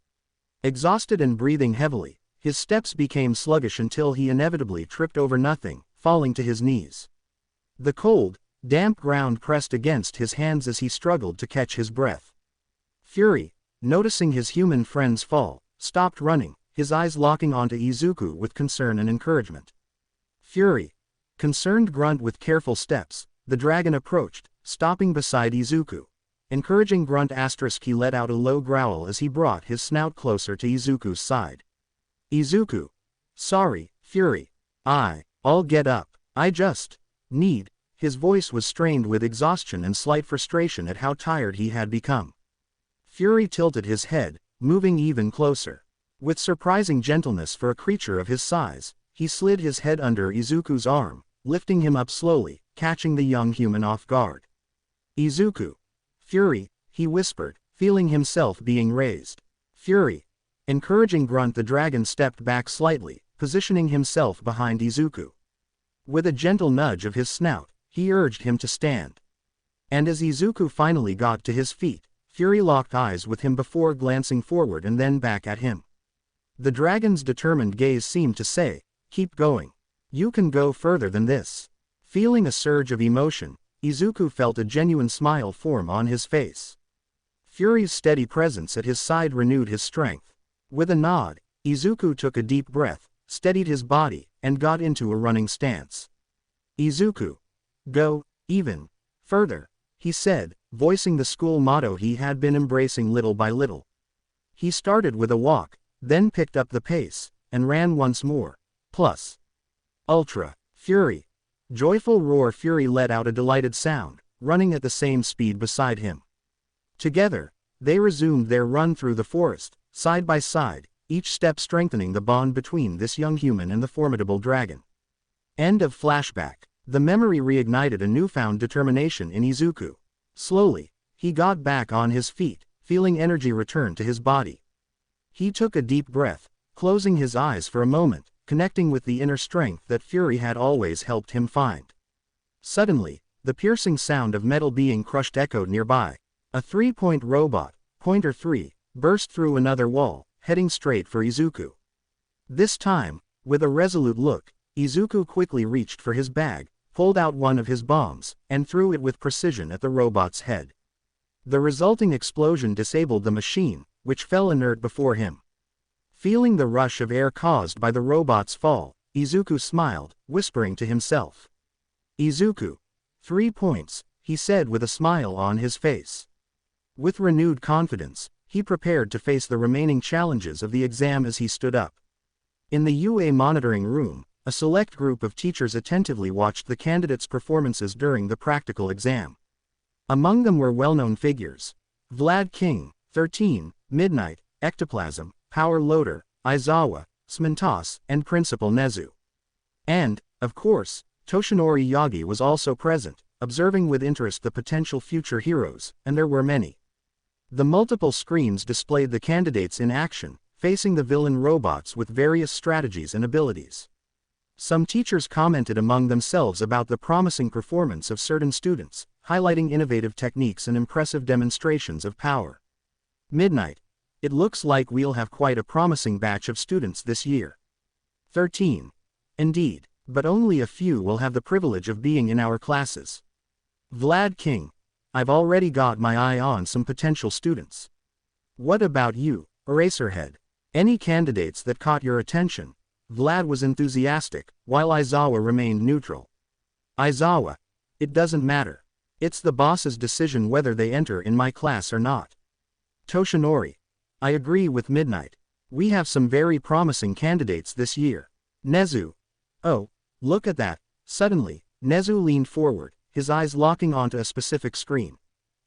Exhausted and breathing heavily, his steps became sluggish until he inevitably tripped over nothing, falling to his knees. The cold, damp ground pressed against his hands as he struggled to catch his breath. Fury, noticing his human friend's fall, stopped running, his eyes locking onto Izuku with concern and encouragement. Fury. Concerned grunt with careful steps, the dragon approached, stopping beside Izuku. Encouraging grunt *, he let out a low growl as he brought his snout closer to Izuku's side. Izuku. Sorry, Fury. I'll get up. I just need. His voice was strained with exhaustion and slight frustration at how tired he had become. Fury tilted his head, moving even closer. With surprising gentleness for a creature of his size, he slid his head under Izuku's arm, lifting him up slowly, catching the young human off guard. Izuku. Fury, he whispered, feeling himself being raised. Fury. Encouraging grunt, the dragon stepped back slightly, positioning himself behind Izuku. With a gentle nudge of his snout, he urged him to stand. And as Izuku finally got to his feet, Fury locked eyes with him before glancing forward and then back at him. The dragon's determined gaze seemed to say, "Keep going. You can go further than this." Feeling a surge of emotion, Izuku felt a genuine smile form on his face. Fury's steady presence at his side renewed his strength. With a nod, Izuku took a deep breath, steadied his body, and got into a running stance. Izuku. Go, even further, he said, voicing the school motto he had been embracing little by little. He started with a walk, then picked up the pace, and ran once more. Plus. Ultra. Fury. Joyful roar. Fury let out a delighted sound, running at the same speed beside him. Together, they resumed their run through the forest, side by side, each step strengthening the bond between this young human and the formidable dragon. End of flashback. The memory reignited a newfound determination in Izuku. Slowly, he got back on his feet, feeling energy return to his body. He took a deep breath, closing his eyes for a moment, connecting with the inner strength that Fury had always helped him find. Suddenly, the piercing sound of metal being crushed echoed nearby. A 3-point robot, Pointer 3, burst through another wall, heading straight for Izuku. This time, with a resolute look, Izuku quickly reached for his bag, pulled out one of his bombs, and threw it with precision at the robot's head. The resulting explosion disabled the machine, which fell inert before him. Feeling the rush of air caused by the robot's fall, Izuku smiled, whispering to himself. Izuku. 3 points, he said with a smile on his face. With renewed confidence, he prepared to face the remaining challenges of the exam as he stood up. In the UA monitoring room, a select group of teachers attentively watched the candidates' performances during the practical exam. Among them were well-known figures. Vlad King, 13, Midnight, Ectoplasm, Power Loader, Aizawa, Smintos, and Principal Nezu. And, of course, Toshinori Yagi was also present, observing with interest the potential future heroes, and there were many. The multiple screens displayed the candidates in action, facing the villain robots with various strategies and abilities. Some teachers commented among themselves about the promising performance of certain students, highlighting innovative techniques and impressive demonstrations of power. Midnight. It looks like we'll have quite a promising batch of students this year. 13. Indeed, but only a few will have the privilege of being in our classes. Vlad King. I've already got my eye on some potential students. What about you, Eraserhead? Any candidates that caught your attention? Vlad was enthusiastic, while Aizawa remained neutral. Aizawa. It doesn't matter. It's the boss's decision whether they enter in my class or not. Toshinori. I agree with Midnight. We have some very promising candidates this year. Nezu. Oh, look at that. Suddenly, Nezu leaned forward, his eyes locking onto a specific screen.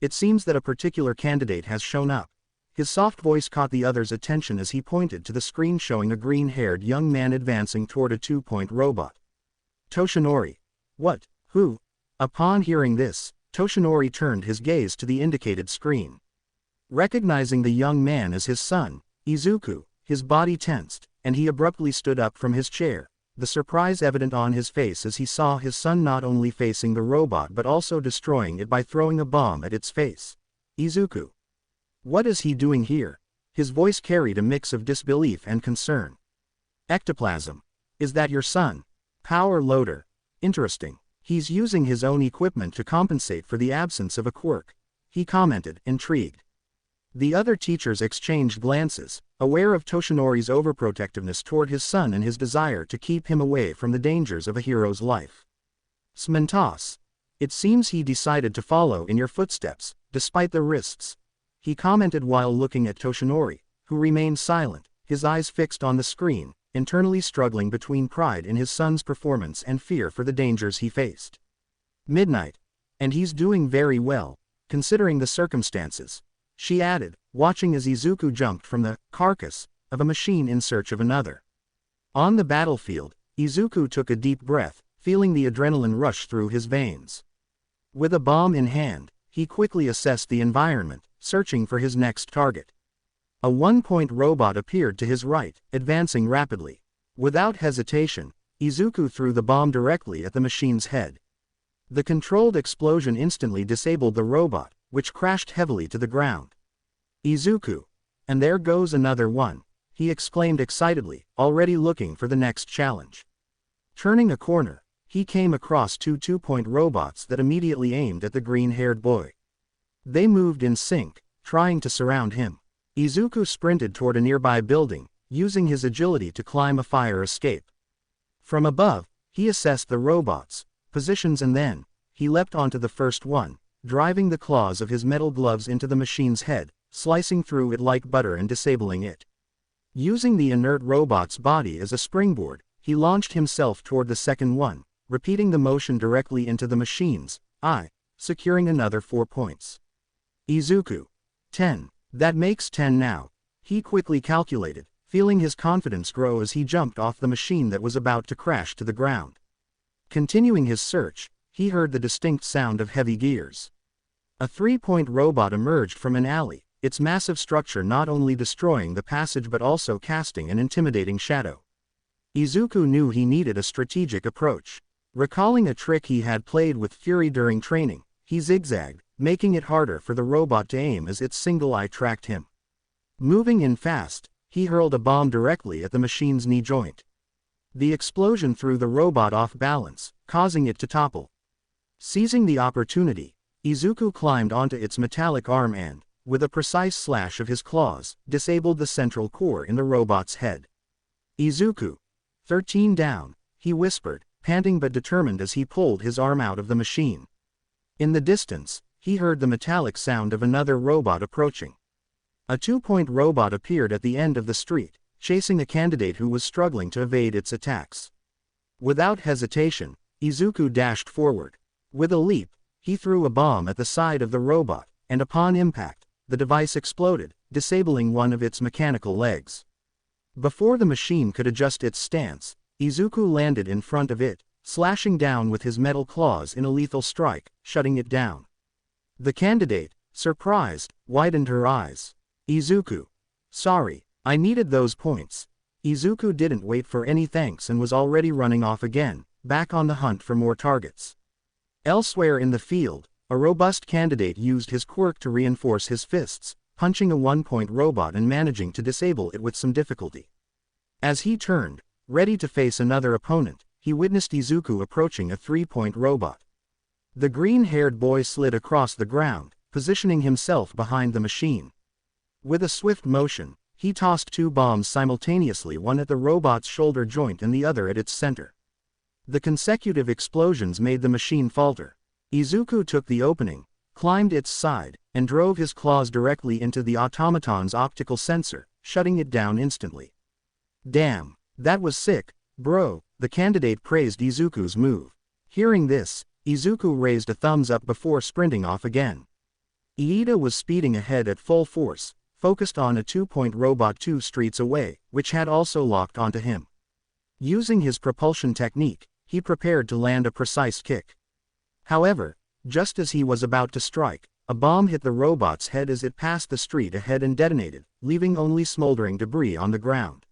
It seems that a particular candidate has shown up. His soft voice caught the other's attention as he pointed to the screen showing a green-haired young man advancing toward a 2-point robot. Toshinori. What? Who? Upon hearing this, Toshinori turned his gaze to the indicated screen. Recognizing the young man as his son, Izuku, his body tensed, and he abruptly stood up from his chair, the surprise evident on his face as he saw his son not only facing the robot but also destroying it by throwing a bomb at its face. Izuku. What is he doing here? His voice carried a mix of disbelief and concern. Ectoplasm. Is that your son? Power loader. Interesting. He's using his own equipment to compensate for the absence of a quirk, he commented, intrigued. The other teachers exchanged glances, aware of Toshinori's overprotectiveness toward his son and his desire to keep him away from the dangers of a hero's life. Smentos. It seems he decided to follow in your footsteps, despite the risks, he commented while looking at Toshinori, who remained silent, his eyes fixed on the screen, internally struggling between pride in his son's performance and fear for the dangers he faced. Midnight. And he's doing very well, considering the circumstances, she added, watching as Izuku jumped from the carcass of a machine in search of another. On the battlefield, Izuku took a deep breath, feeling the adrenaline rush through his veins. With a bomb in hand, he quickly assessed the environment, searching for his next target. A 1-point robot appeared to his right, advancing rapidly. Without hesitation, Izuku threw the bomb directly at the machine's head. The controlled explosion instantly disabled the robot, which crashed heavily to the ground. Izuku. And there goes another one, he exclaimed excitedly, already looking for the next challenge. Turning a corner, he came across two 2-point robots that immediately aimed at the green-haired boy. They moved in sync, trying to surround him. Izuku sprinted toward a nearby building, using his agility to climb a fire escape. From above, he assessed the robots' positions and then, he leapt onto the first one, driving the claws of his metal gloves into the machine's head, slicing through it like butter and disabling it. Using the inert robot's body as a springboard, he launched himself toward the second one, repeating the motion directly into the machine's eye, securing another 4 points. Izuku. 10. That makes 10 now, he quickly calculated, feeling his confidence grow as he jumped off the machine that was about to crash to the ground. Continuing his search, he heard the distinct sound of heavy gears. A 3-point robot emerged from an alley, its massive structure not only destroying the passage but also casting an intimidating shadow. Izuku knew he needed a strategic approach. Recalling a trick he had played with Fury during training, he zigzagged, making it harder for the robot to aim as its single eye tracked him. Moving in fast, he hurled a bomb directly at the machine's knee joint. The explosion threw the robot off balance, causing it to topple. Seizing the opportunity, Izuku climbed onto its metallic arm and, with a precise slash of his claws, disabled the central core in the robot's head. Izuku. 13 down, he whispered, panting but determined as he pulled his arm out of the machine. In the distance, he heard the metallic sound of another robot approaching. A 2-point robot appeared at the end of the street, chasing a candidate who was struggling to evade its attacks. Without hesitation, Izuku dashed forward. With a leap, he threw a bomb at the side of the robot, and upon impact, the device exploded, disabling one of its mechanical legs. Before the machine could adjust its stance, Izuku landed in front of it, slashing down with his metal claws in a lethal strike, shutting it down. The candidate, surprised, widened her eyes. Izuku. Sorry, I needed those points. Izuku didn't wait for any thanks and was already running off again, back on the hunt for more targets. Elsewhere in the field, a robust candidate used his quirk to reinforce his fists, punching a 1-point robot and managing to disable it with some difficulty. As he turned, ready to face another opponent, he witnessed Izuku approaching a 3-point robot. The green-haired boy slid across the ground, positioning himself behind the machine. With a swift motion, he tossed 2 bombs simultaneously, one at the robot's shoulder joint and the other at its center. The consecutive explosions made the machine falter. Izuku took the opening, climbed its side, and drove his claws directly into the automaton's optical sensor, shutting it down instantly. Damn, that was sick, bro, the candidate praised Izuku's move. Hearing this, Izuku raised a thumbs up before sprinting off again. Aida was speeding ahead at full force, focused on a 2-point robot 2 streets away, which had also locked onto him. Using his propulsion technique, he prepared to land a precise kick. However, just as he was about to strike, a bomb hit the robot's head as it passed the street ahead and detonated, leaving only smoldering debris on the ground.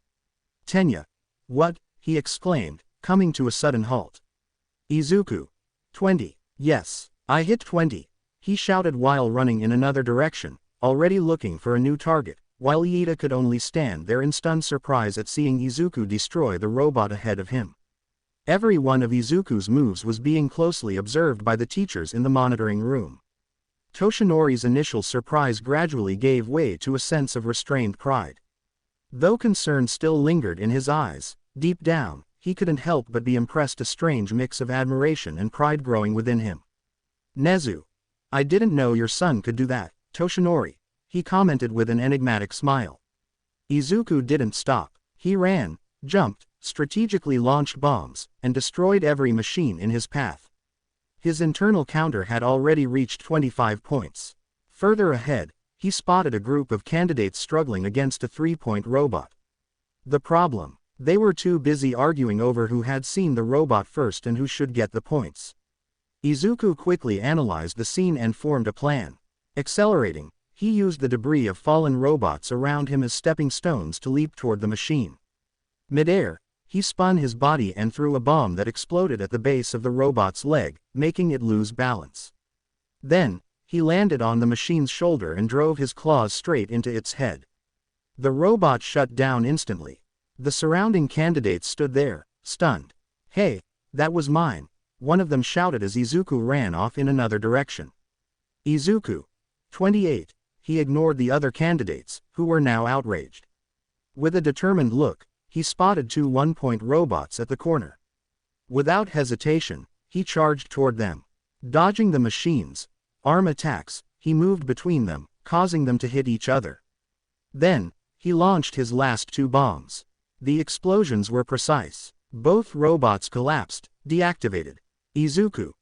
Tenya. What? He exclaimed, coming to a sudden halt. Izuku. 20. Yes, I hit 20. He shouted while running in another direction, already looking for a new target, while Aida could only stand there in stunned surprise at seeing Izuku destroy the robot ahead of him. Every one of Izuku's moves was being closely observed by the teachers in the monitoring room. Toshinori's initial surprise gradually gave way to a sense of restrained pride. Though concern still lingered in his eyes, deep down, he couldn't help but be impressed, a strange mix of admiration and pride growing within him. Nezu. I didn't know your son could do that, Toshinori, he commented with an enigmatic smile. Izuku didn't stop. He ran, jumped, strategically launched bombs, and destroyed every machine in his path. His internal counter had already reached 25 points. Further ahead, he spotted a group of candidates struggling against a 3-point robot. The problem? They were too busy arguing over who had seen the robot first and who should get the points. Izuku quickly analyzed the scene and formed a plan. Accelerating, he used the debris of fallen robots around him as stepping stones to leap toward the machine. Midair, he spun his body and threw a bomb that exploded at the base of the robot's leg, making it lose balance. Then, he landed on the machine's shoulder and drove his claws straight into its head. The robot shut down instantly. The surrounding candidates stood there, stunned. Hey, that was mine, one of them shouted as Izuku ran off in another direction. Izuku. 28. He ignored the other candidates, who were now outraged. With a determined look, he spotted 2 1-point robots at the corner. Without hesitation, he charged toward them. Dodging the machines' arm attacks, he moved between them, causing them to hit each other. Then, he launched his last 2 bombs. The explosions were precise. Both robots collapsed, deactivated. Izuku.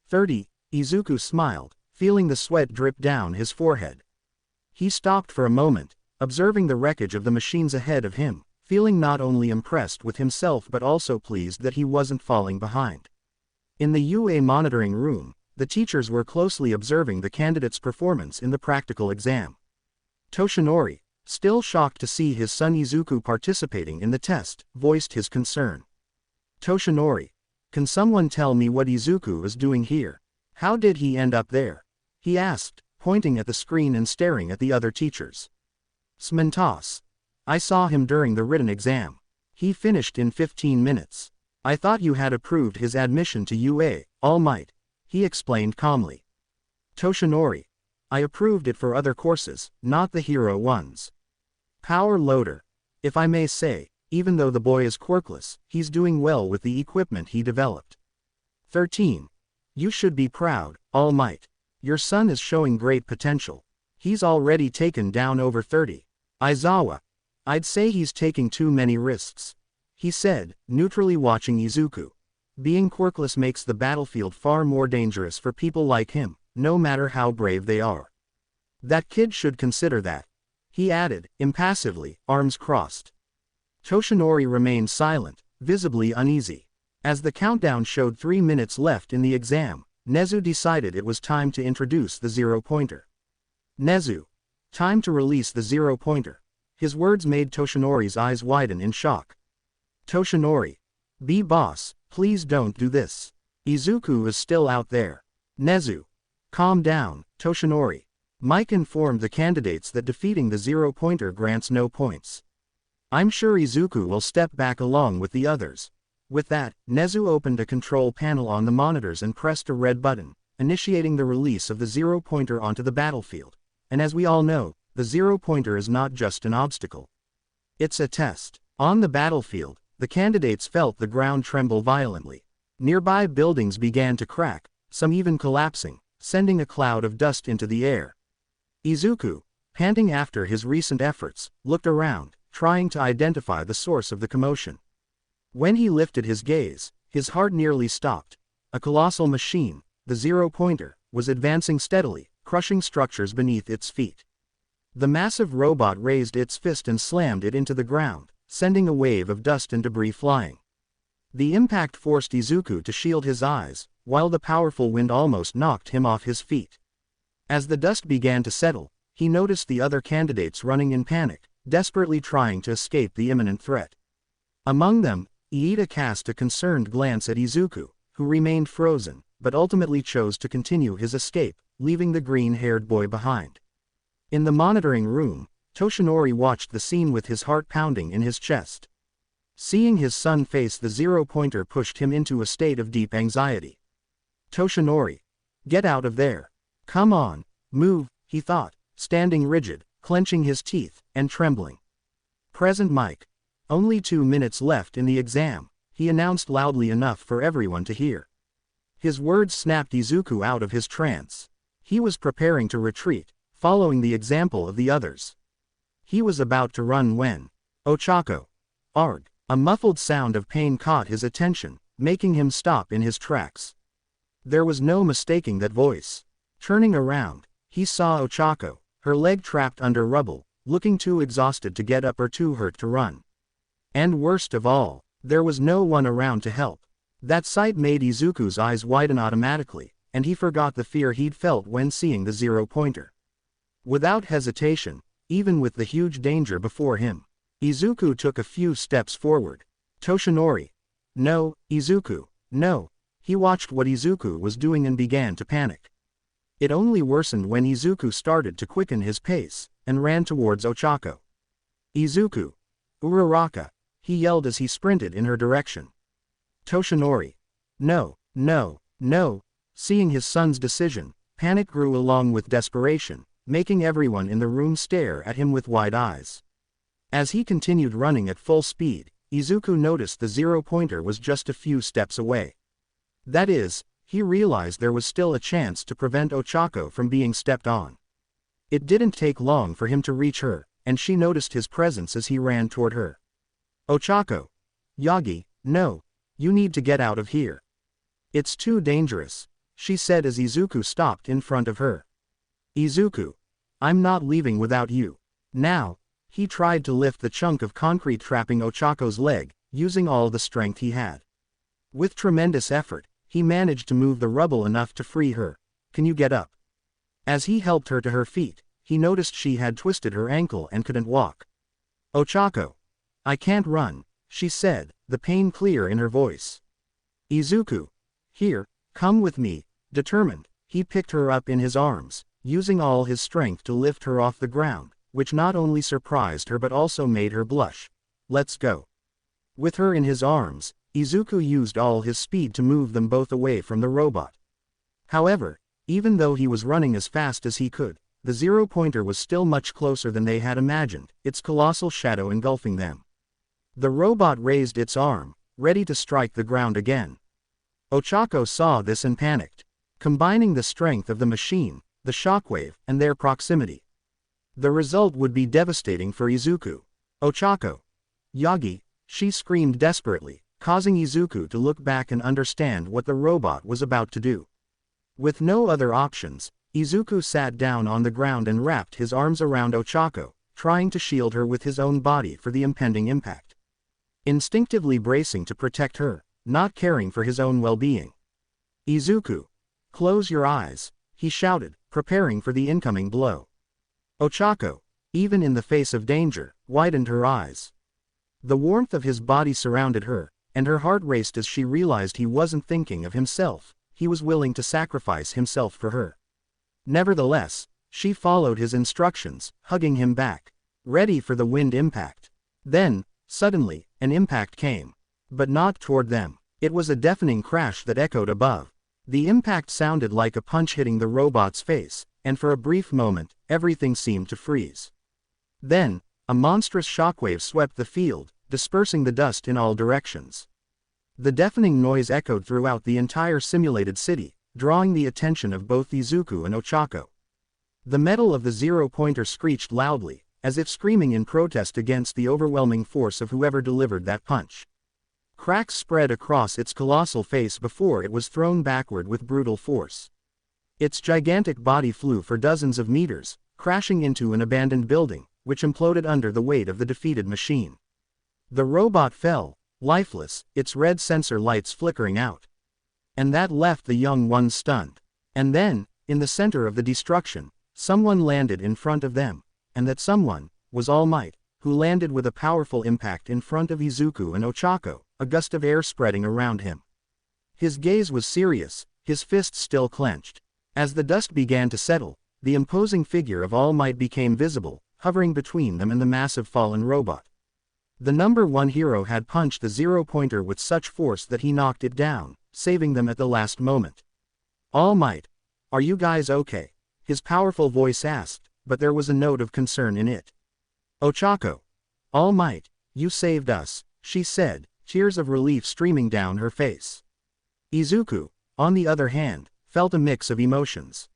30. Izuku smiled, feeling the sweat drip down his forehead. He stopped for a moment, observing the wreckage of the machines ahead of him, feeling not only impressed with himself but also pleased that he wasn't falling behind. In the UA monitoring room, the teachers were closely observing the candidate's performance in the practical exam. Toshinori, still shocked to see his son Izuku participating in the test, voiced his concern. Toshinori. Can someone tell me what Izuku is doing here? How did he end up there? He asked, pointing at the screen and staring at the other teachers. Smentas. I saw him during the written exam. He finished in 15 minutes. I thought you had approved his admission to UA, All Might, he explained calmly. Toshinori. I approved it for other courses, not the hero ones. Power Loader. If I may say, even though the boy is quirkless, he's doing well with the equipment he developed. 13. You should be proud, All Might. Your son is showing great potential. He's already taken down over 30. Aizawa. I'd say he's taking too many risks, he said, neutrally watching Izuku. Being quirkless makes the battlefield far more dangerous for people like him, no matter how brave they are. That kid should consider that, he added, impassively, arms crossed. Toshinori remained silent, visibly uneasy. As the countdown showed 3 minutes left in the exam, Nezu decided it was time to introduce the 0-pointer. Nezu. Time to release the 0-pointer. His words made Toshinori's eyes widen in shock. Toshinori. Be boss, please don't do this. Izuku is still out there. Nezu. Calm down, Toshinori. Mike informed the candidates that defeating the 0-pointer grants no points. I'm sure Izuku will step back along with the others. With that, Nezu opened a control panel on the monitors and pressed a red button, initiating the release of the 0-pointer onto the battlefield. And as we all know, the 0-pointer is not just an obstacle. It's a test. On the battlefield, the candidates felt the ground tremble violently. Nearby buildings began to crack, some even collapsing, sending a cloud of dust into the air. Izuku, panting after his recent efforts, looked around, trying to identify the source of the commotion. When he lifted his gaze, his heart nearly stopped. A colossal machine, the zero-pointer, was advancing steadily, crushing structures beneath its feet. The massive robot raised its fist and slammed it into the ground, sending a wave of dust and debris flying. The impact forced Izuku to shield his eyes, while the powerful wind almost knocked him off his feet. As the dust began to settle, he noticed the other candidates running in panic, desperately trying to escape the imminent threat. Among them, Aida cast a concerned glance at Izuku, who remained frozen, but ultimately chose to continue his escape, leaving the green-haired boy behind. In the monitoring room, Toshinori watched the scene with his heart pounding in his chest. Seeing his son face the zero-pointer pushed him into a state of deep anxiety. Toshinori, get out of there. Come on, move, he thought, standing rigid, clenching his teeth, and trembling. Present mic. Only 2 minutes left in the exam, he announced loudly enough for everyone to hear. His words snapped Izuku out of his trance. He was preparing to retreat, following the example of the others. He was about to run when, Oaco! Arg! A muffled sound of pain caught his attention, making him stop in his tracks. There was no mistaking that voice. Turning around, he saw Oaco, her leg trapped under rubble, looking too exhausted to get up or too hurt to run. And worst of all, there was no one around to help. That sight made Izuku's eyes widen automatically, and he forgot the fear he'd felt when seeing the zero-pointer. Without hesitation, even with the huge danger before him, Izuku took a few steps forward. Toshinori. No, Izuku, no. He watched what Izuku was doing and began to panic. It only worsened when Izuku started to quicken his pace, and ran towards Oaco. Izuku. Uraraka, he yelled as he sprinted in her direction. Toshinori. No, no, no. Seeing his son's decision, panic grew along with desperation, making everyone in the room stare at him with wide eyes. As he continued running at full speed, Izuku noticed the zero-pointer was just a few steps away. That is, he realized there was still a chance to prevent Oaco from being stepped on. It didn't take long for him to reach her, and she noticed his presence as he ran toward her. Oaco. Yagi, no. You need to get out of here. It's too dangerous, she said as Izuku stopped in front of her. Izuku. I'm not leaving without you. Now. He tried to lift the chunk of concrete trapping Oaco's leg, using all the strength he had. With tremendous effort, he managed to move the rubble enough to free her. Can you get up? As he helped her to her feet, he noticed she had twisted her ankle and couldn't walk. Oaco. I can't run, she said, the pain clear in her voice. Izuku. Here, come with me. Determined, he picked her up in his arms, using all his strength to lift her off the ground, which not only surprised her but also made her blush. Let's go. With her in his arms, Izuku used all his speed to move them both away from the robot. However, even though he was running as fast as he could, the zero-pointer was still much closer than they had imagined, its colossal shadow engulfing them. The robot raised its arm, ready to strike the ground again. Oaco saw this and panicked. Combining the strength of the machine, the shockwave, and their proximity, the result would be devastating for Izuku. Oaco. Yagi, she screamed desperately, causing Izuku to look back and understand what the robot was about to do. With no other options, Izuku sat down on the ground and wrapped his arms around Oaco, trying to shield her with his own body for the impending impact. Instinctively bracing to protect her, not caring for his own well-being. Izuku. Close your eyes, he shouted, preparing for the incoming blow. Oaco, even in the face of danger, widened her eyes. The warmth of his body surrounded her, and her heart raced as she realized he wasn't thinking of himself, he was willing to sacrifice himself for her. Nevertheless, she followed his instructions, hugging him back, ready for the wind impact. Then, suddenly, an impact came. But not toward them. It was a deafening crash that echoed above. The impact sounded like a punch hitting the robot's face, and for a brief moment, everything seemed to freeze. Then, a monstrous shockwave swept the field, dispersing the dust in all directions. The deafening noise echoed throughout the entire simulated city, drawing the attention of both Izuku and Oaco. The metal of the zero-pointer screeched loudly, as if screaming in protest against the overwhelming force of whoever delivered that punch. Cracks spread across its colossal face before it was thrown backward with brutal force. Its gigantic body flew for dozens of meters, crashing into an abandoned building, which imploded under the weight of the defeated machine. The robot fell, lifeless, its red sensor lights flickering out. And that left the young ones stunned. And then, in the center of the destruction, someone landed in front of them, and that someone was All Might, who landed with a powerful impact in front of Izuku and Oaco, a gust of air spreading around him. His gaze was serious, his fists still clenched. As the dust began to settle, the imposing figure of All Might became visible, hovering between them and the massive fallen robot. The number 1 hero had punched the zero-pointer with such force that he knocked it down, saving them at the last moment. All Might, are you guys okay? His powerful voice asked, but there was a note of concern in it. Oaco. All Might, you saved us, she said, tears of relief streaming down her face. Izuku, on the other hand, felt a mix of emotions.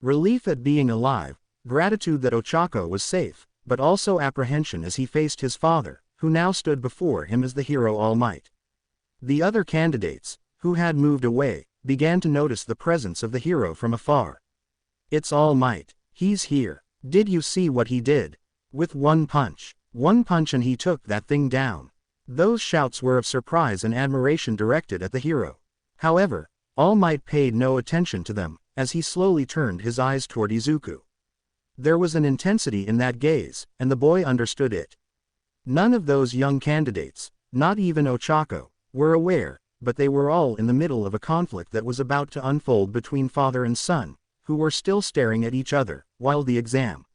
Relief at being alive, gratitude that Oaco was safe, but also apprehension as he faced his father, who now stood before him as the hero All Might. The other candidates, who had moved away, began to notice the presence of the hero from afar. It's All Might, he's here. Did you see what he did? With one punch and he took that thing down. Those shouts were of surprise and admiration directed at the hero. However, All Might paid no attention to them, as he slowly turned his eyes toward Izuku. There was an intensity in that gaze, and the boy understood it. None of those young candidates, not even Oaco, were aware, but they were all in the middle of a conflict that was about to unfold between father and son, who were still staring at each other, while the exam.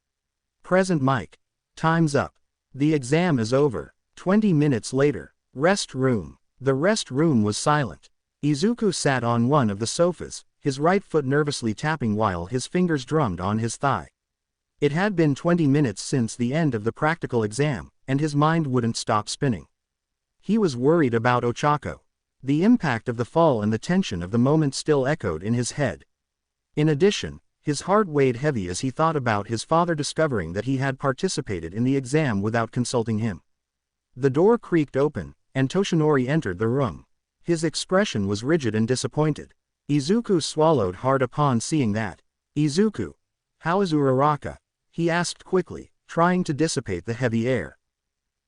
Present mic. Time's up. The exam is over. 20 minutes later. Rest room. The rest room was silent. Izuku sat on one of the sofas, his right foot nervously tapping while his fingers drummed on his thigh. It had been 20 minutes since the end of the practical exam, and his mind wouldn't stop spinning. He was worried about Oaco. The impact of the fall and the tension of the moment still echoed in his head. In addition, his heart weighed heavy as he thought about his father discovering that he had participated in the exam without consulting him. The door creaked open, and Toshinori entered the room. His expression was rigid and disappointed. Izuku swallowed hard upon seeing that. Izuku. How is Uraraka? He asked quickly, trying to dissipate the heavy air.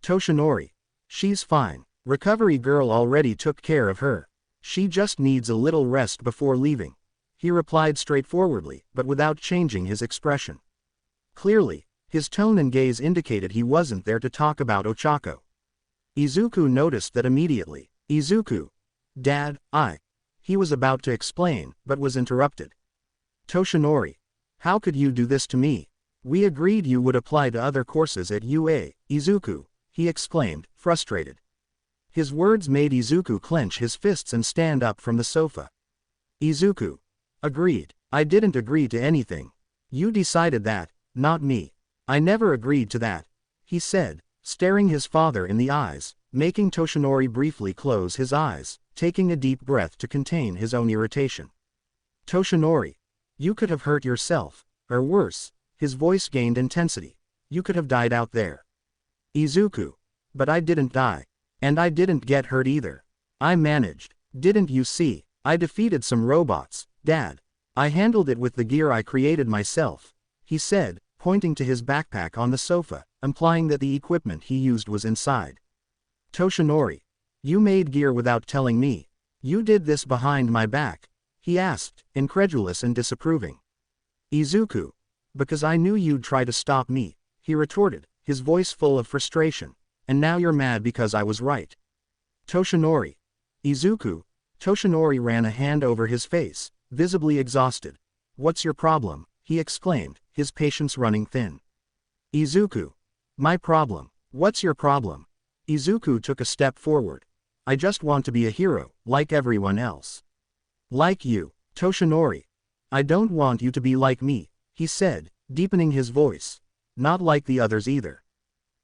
Toshinori. She's fine. Recovery girl already took care of her. She just needs a little rest before leaving. He replied straightforwardly, but without changing his expression. Clearly, his tone and gaze indicated he wasn't there to talk about Oaco. Izuku noticed that immediately. Izuku. Dad, He was about to explain, but was interrupted. Toshinori. How could you do this to me? We agreed you would apply to other courses at UA, Izuku, he exclaimed, frustrated. His words made Izuku clench his fists and stand up from the sofa. Izuku. Agreed. I didn't agree to anything. You decided that, not me. I never agreed to that, he said, staring his father in the eyes, making Toshinori briefly close his eyes, taking a deep breath to contain his own irritation. Toshinori. You could have hurt yourself, or worse, his voice gained intensity. You could have died out there. Izuku. But I didn't die. And I didn't get hurt either. I managed. Didn't you see? I defeated some robots, Dad. I handled it with the gear I created myself, he said, pointing to his backpack on the sofa, implying that the equipment he used was inside. Toshinori. You made gear without telling me. You did this behind my back, he asked, incredulous and disapproving. Izuku. Because I knew you'd try to stop me, he retorted, his voice full of frustration. And now you're mad because I was right. Toshinori. Izuku. Toshinori ran a hand over his face, visibly exhausted. What's your problem? He exclaimed, his patience running thin. Izuku. My problem. What's your problem? Izuku took a step forward. I just want to be a hero, like everyone else. Like you, Toshinori. I don't want you to be like me, he said, deepening his voice. Not like the others either.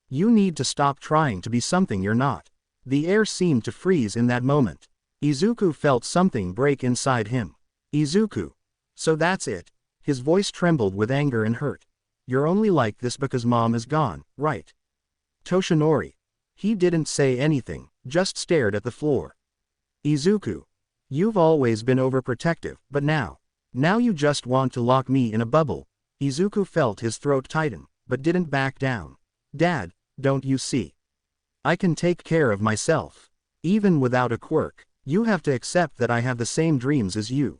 You need to stop trying to be something you're not. The air seemed to freeze in that moment. Izuku felt something break inside him. Izuku. So that's it. His voice trembled with anger and hurt. You're only like this because Mom is gone, right? Toshinori. He didn't say anything, just stared at the floor. Izuku. You've always been overprotective, but now you just want to lock me in a bubble. Izuku felt his throat tighten, but didn't back down. Dad, don't you see? I can take care of myself. Even without a quirk, you have to accept that I have the same dreams as you.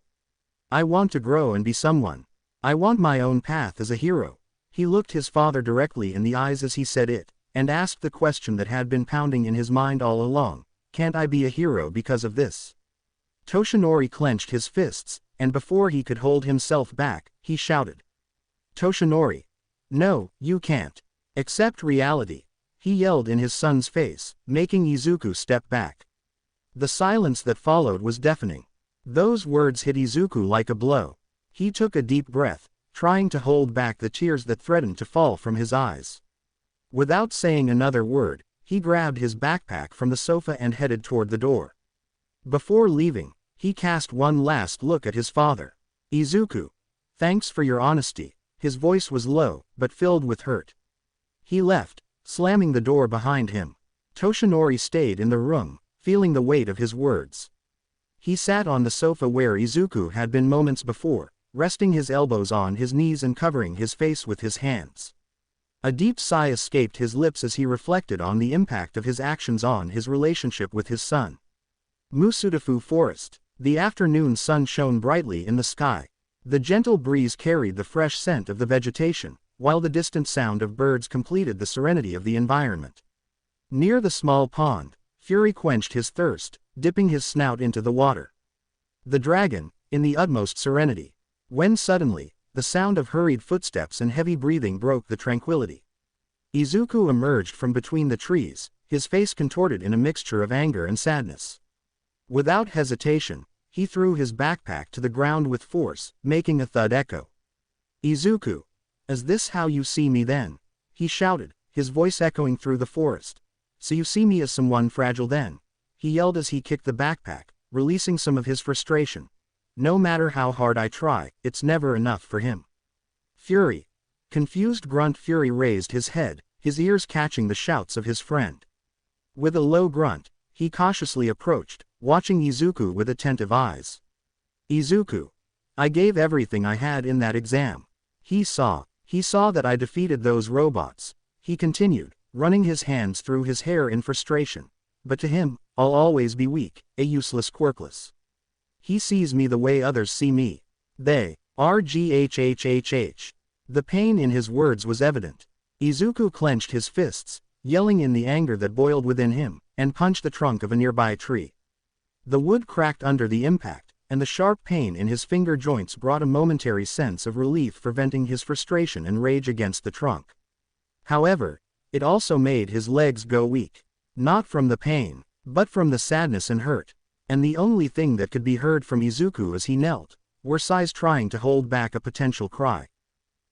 I want to grow and be someone. I want my own path as a hero. He looked his father directly in the eyes as he said it, and asked the question that had been pounding in his mind all along. Can't I be a hero because of this? Toshinori clenched his fists, and before he could hold himself back, he shouted. Toshinori. No, you can't. Accept reality. He yelled in his son's face, making Izuku step back. The silence that followed was deafening. Those words hit Izuku like a blow. He took a deep breath, trying to hold back the tears that threatened to fall from his eyes. Without saying another word, he grabbed his backpack from the sofa and headed toward the door. Before leaving, he cast one last look at his father. Izuku. Thanks for your honesty. His voice was low, but filled with hurt. He left, slamming the door behind him. Toshinori stayed in the room, feeling the weight of his words. He sat on the sofa where Izuku had been moments before, resting his elbows on his knees and covering his face with his hands. A deep sigh escaped his lips as he reflected on the impact of his actions on his relationship with his son. Musudafu Forest. The afternoon sun shone brightly in the sky. The gentle breeze carried the fresh scent of the vegetation, while the distant sound of birds completed the serenity of the environment. Near the small pond, Fury quenched his thirst, dipping his snout into the water. The dragon, in the utmost serenity. When suddenly, the sound of hurried footsteps and heavy breathing broke the tranquility. Izuku emerged from between the trees, his face contorted in a mixture of anger and sadness. Without hesitation, he threw his backpack to the ground with force, making a thud echo. Izuku. Is this how you see me then? He shouted, his voice echoing through the forest. So you see me as someone fragile then? He yelled as he kicked the backpack, releasing some of his frustration. No matter how hard I try, it's never enough for him. Fury. Confused grunt. Fury raised his head, his ears catching the shouts of his friend. With a low grunt, he cautiously approached, watching Izuku with attentive eyes. Izuku. I gave everything I had in that exam. He saw that I defeated those robots. He continued, running his hands through his hair in frustration. But to him, I'll always be weak, a useless quirkless. He sees me the way others see me. They are ghhhh. The pain in his words was evident. Izuku clenched his fists, yelling in the anger that boiled within him, and punched the trunk of a nearby tree. The wood cracked under the impact, and the sharp pain in his finger joints brought a momentary sense of relief for venting his frustration and rage against the trunk. However, it also made his legs go weak. Not from the pain, but from the sadness and hurt. And the only thing that could be heard from Izuku as he knelt, were sighs trying to hold back a potential cry.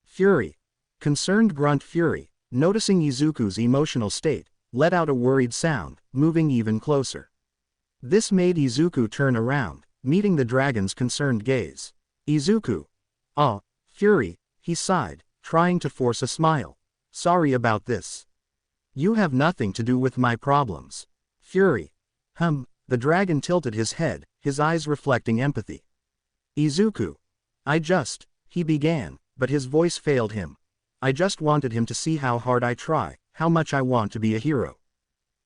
Fury. Concerned grunt. Fury, noticing Izuku's emotional state, let out a worried sound, moving even closer. This made Izuku turn around, meeting the dragon's concerned gaze. Izuku. Ah, Fury, he sighed, trying to force a smile. Sorry about this. You have nothing to do with my problems. Fury. The dragon tilted his head, his eyes reflecting empathy. Izuku. He began, but his voice failed him. I just wanted him to see how hard I try, how much I want to be a hero.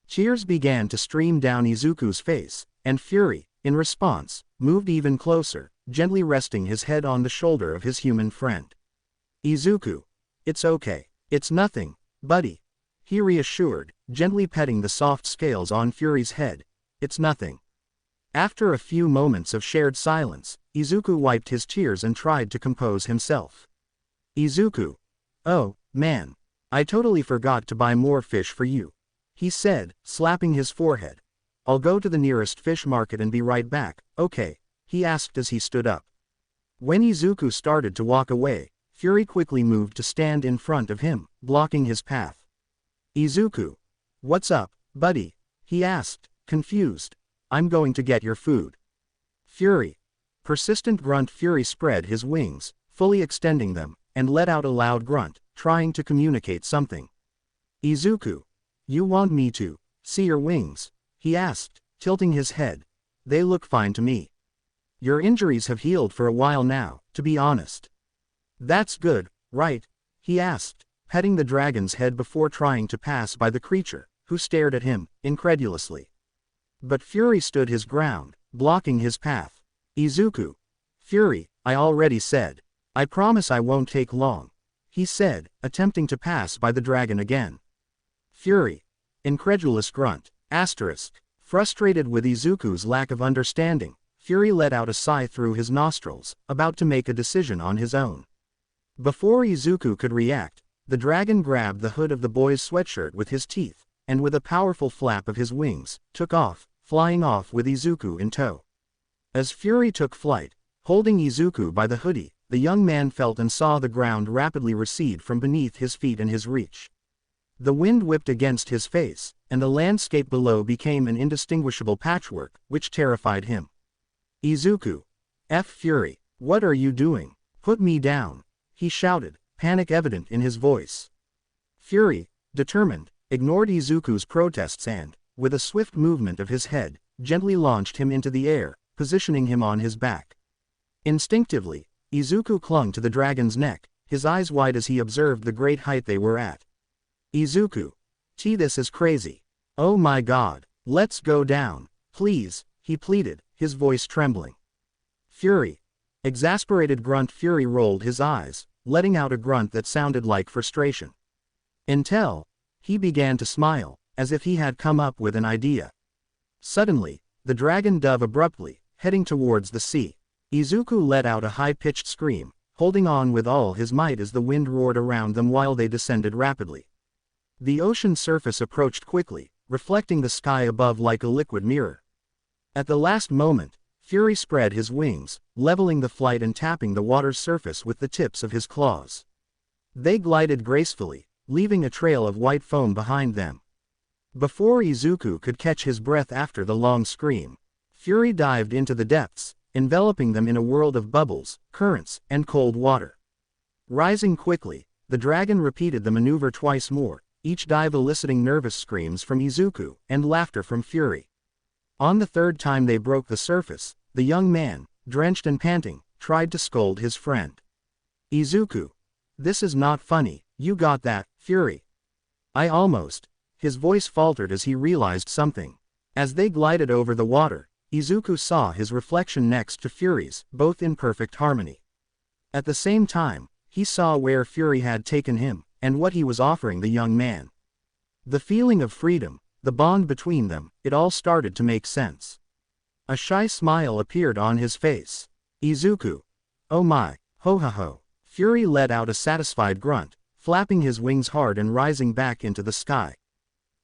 Tears began to stream down Izuku's face, and Fury, in response, moved even closer, gently resting his head on the shoulder of his human friend. Izuku. It's okay. It's nothing, buddy. He reassured, gently petting the soft scales on Fury's head. It's nothing. After a few moments of shared silence, Izuku wiped his tears and tried to compose himself. Izuku. Oh, man. I totally forgot to buy more fish for you. He said, slapping his forehead. I'll go to the nearest fish market and be right back, okay? He asked as he stood up. When Izuku started to walk away, Fury quickly moved to stand in front of him, blocking his path. Izuku. What's up, buddy? He asked, confused. I'm going to get your food. Fury. Persistent grunt. Fury spread his wings, fully extending them, and let out a loud grunt, trying to communicate something. Izuku. You want me to? See your wings? He asked, tilting his head. They look fine to me. Your injuries have healed for a while now, to be honest. That's good, right? He asked, petting the dragon's head before trying to pass by the creature, who stared at him, incredulously. But Fury stood his ground, blocking his path. Izuku. Fury, I already said. I promise I won't take long. He said, attempting to pass by the dragon again. Fury. Incredulous grunt. Asterisk. Frustrated with Izuku's lack of understanding, Fury let out a sigh through his nostrils, about to make a decision on his own. Before Izuku could react, the dragon grabbed the hood of the boy's sweatshirt with his teeth, and with a powerful flap of his wings, took off, flying off with Izuku in tow. As Fury took flight, holding Izuku by the hoodie, the young man felt and saw the ground rapidly recede from beneath his feet in his reach. The wind whipped against his face, and the landscape below became an indistinguishable patchwork, which terrified him. Izuku. Fury. What are you doing? Put me down. He shouted, panic evident in his voice. Fury, determined, ignored Izuku's protests and, with a swift movement of his head, gently launched him into the air, positioning him on his back. Instinctively, Izuku clung to the dragon's neck, his eyes wide as he observed the great height they were at. Izuku. This is crazy. Oh my god, let's go down, please, he pleaded, his voice trembling. Fury. Exasperated grunt. Fury rolled his eyes, letting out a grunt that sounded like frustration. Until, he began to smile, as if he had come up with an idea. Suddenly, the dragon dove abruptly, heading towards the sea. Izuku let out a high-pitched scream, holding on with all his might as the wind roared around them while they descended rapidly. The ocean surface approached quickly, reflecting the sky above like a liquid mirror. At the last moment, Fury spread his wings, leveling the flight and tapping the water's surface with the tips of his claws. They glided gracefully, leaving a trail of white foam behind them. Before Izuku could catch his breath after the long scream, Fury dived into the depths, enveloping them in a world of bubbles, currents, and cold water. Rising quickly, the dragon repeated the maneuver twice more, each dive eliciting nervous screams from Izuku and laughter from Fury. On the third time they broke the surface, the young man, drenched and panting, tried to scold his friend. Izuku. This is not funny, you got that, Fury. I almost. His voice faltered as he realized something. As they glided over the water, Izuku saw his reflection next to Fury's, both in perfect harmony. At the same time, he saw where Fury had taken him, and what he was offering the young man. The feeling of freedom, the bond between them, it all started to make sense. A shy smile appeared on his face. Izuku. Oh my, ho ha ho. Fury let out a satisfied grunt, flapping his wings hard and rising back into the sky.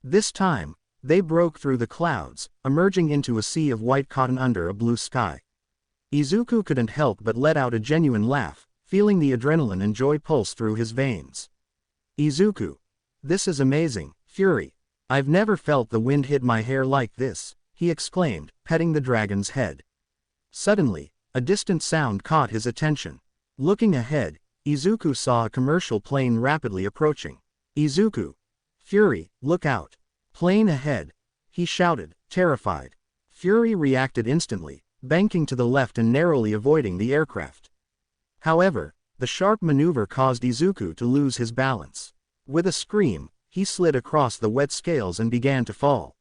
This time, they broke through the clouds, emerging into a sea of white cotton under a blue sky. Izuku couldn't help but let out a genuine laugh, feeling the adrenaline and joy pulse through his veins. Izuku. This is amazing, Fury. I've never felt the wind hit my hair like this, he exclaimed, petting the dragon's head. Suddenly, a distant sound caught his attention. Looking ahead, Izuku saw a commercial plane rapidly approaching. Izuku. Fury, look out. Plane ahead. He shouted, terrified. Fury reacted instantly, banking to the left and narrowly avoiding the aircraft. However, the sharp maneuver caused Izuku to lose his balance. With a scream, he slid across the wet scales and began to fall.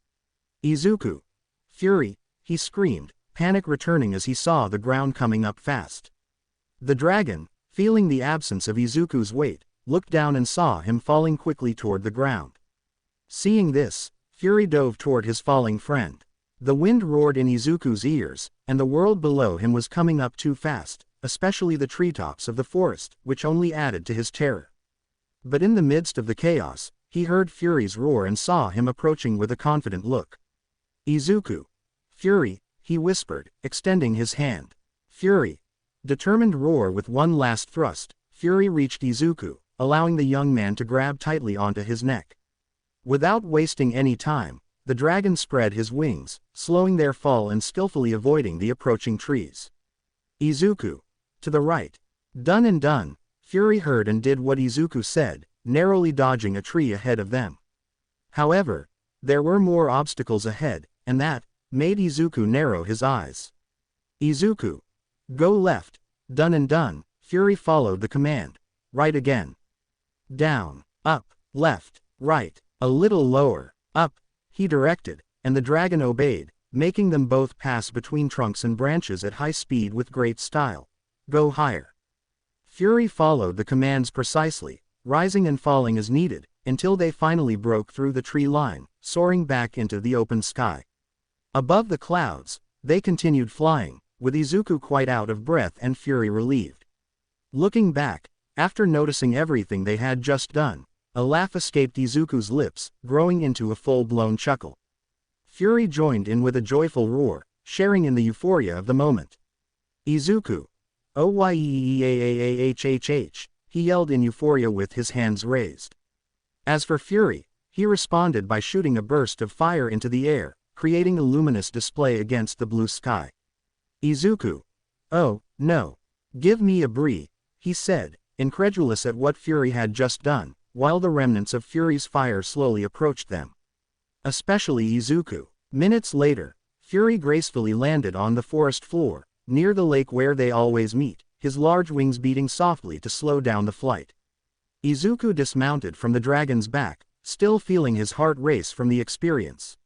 Izuku. Fury, he screamed, panic returning as he saw the ground coming up fast. The dragon, feeling the absence of Izuku's weight, looked down and saw him falling quickly toward the ground. Seeing this, Fury dove toward his falling friend. The wind roared in Izuku's ears, and the world below him was coming up too fast, especially the treetops of the forest, which only added to his terror. But in the midst of the chaos, he heard Fury's roar and saw him approaching with a confident look. Izuku. Fury, he whispered, extending his hand. Fury. Determined roar. With one last thrust, Fury reached Izuku, allowing the young man to grab tightly onto his neck. Without wasting any time, the dragon spread his wings, slowing their fall and skillfully avoiding the approaching trees. Izuku. To the right. Done and done, Fury heard and did what Izuku said, narrowly dodging a tree ahead of them. However, There were more obstacles ahead, and that made Izuku narrow his eyes. Izuku. Go left. Done and done. Fury followed the command. Right again. Down. Up. Left. Right. A little lower. Up. He directed, and the dragon obeyed, making them both pass between trunks and branches at high speed with great style. Go higher. Fury followed the commands precisely, rising and falling as needed, until they finally broke through the tree line, soaring back into the open sky. Above the clouds, they continued flying, with Izuku quite out of breath and Fury relieved. Looking back, after noticing everything they had just done, a laugh escaped Izuku's lips, growing into a full-blown chuckle. Fury joined in with a joyful roar, sharing in the euphoria of the moment. Izuku. Oyeeeaahhh, he yelled in euphoria with his hands raised. As for Fury, he responded by shooting a burst of fire into the air, creating a luminous display against the blue sky. Izuku. Oh, no. Give me a brie, he said, incredulous at what Fury had just done, while the remnants of Fury's fire slowly approached them. Especially Izuku. Minutes later, Fury gracefully landed on the forest floor, near the lake where they always meet, his large wings beating softly to slow down the flight. Izuku dismounted from the dragon's back, still feeling his heart race from the experience.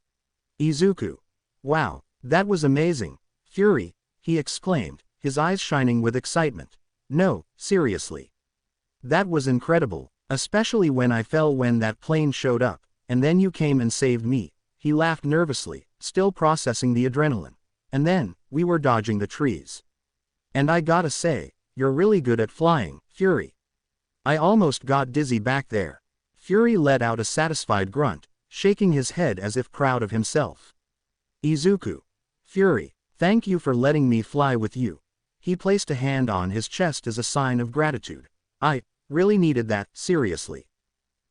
Izuku. Wow, that was amazing. Fury, he exclaimed, his eyes shining with excitement. No, seriously. That was incredible, especially when I fell when that plane showed up, and then you came and saved me. He laughed nervously, still processing the adrenaline. And then, we were dodging the trees. And I gotta say, you're really good at flying, Fury. I almost got dizzy back there. Fury let out a satisfied grunt, shaking his head as if proud of himself. Izuku. Fury, thank you for letting me fly with you. He placed a hand on his chest as a sign of gratitude. I really needed that, seriously.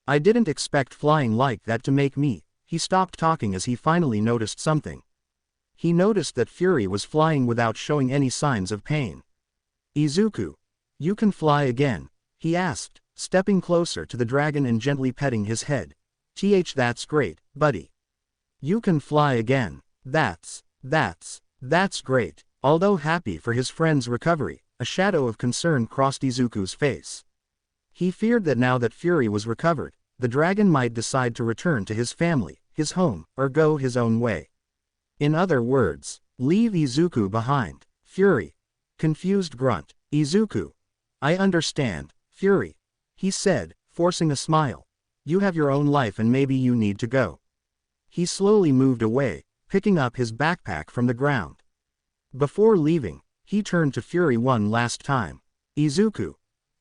I didn't expect flying like that to make me. He stopped talking as he finally noticed something. He noticed that Fury was flying without showing any signs of pain. Izuku. You can fly again, he asked, stepping closer to the dragon and gently petting his head. That's great, buddy. You can fly again. That's great. Although happy for his friend's recovery, a shadow of concern crossed Izuku's face. He feared that now that Fury was recovered, the dragon might decide to return to his family, his home, or go his own way. In other words, leave Izuku behind. Fury. Confused grunt. Izuku. I understand, Fury. He said, forcing a smile. You have your own life and maybe you need to go. He slowly moved away, picking up his backpack from the ground. Before leaving, he turned to Fury one last time. Izuku.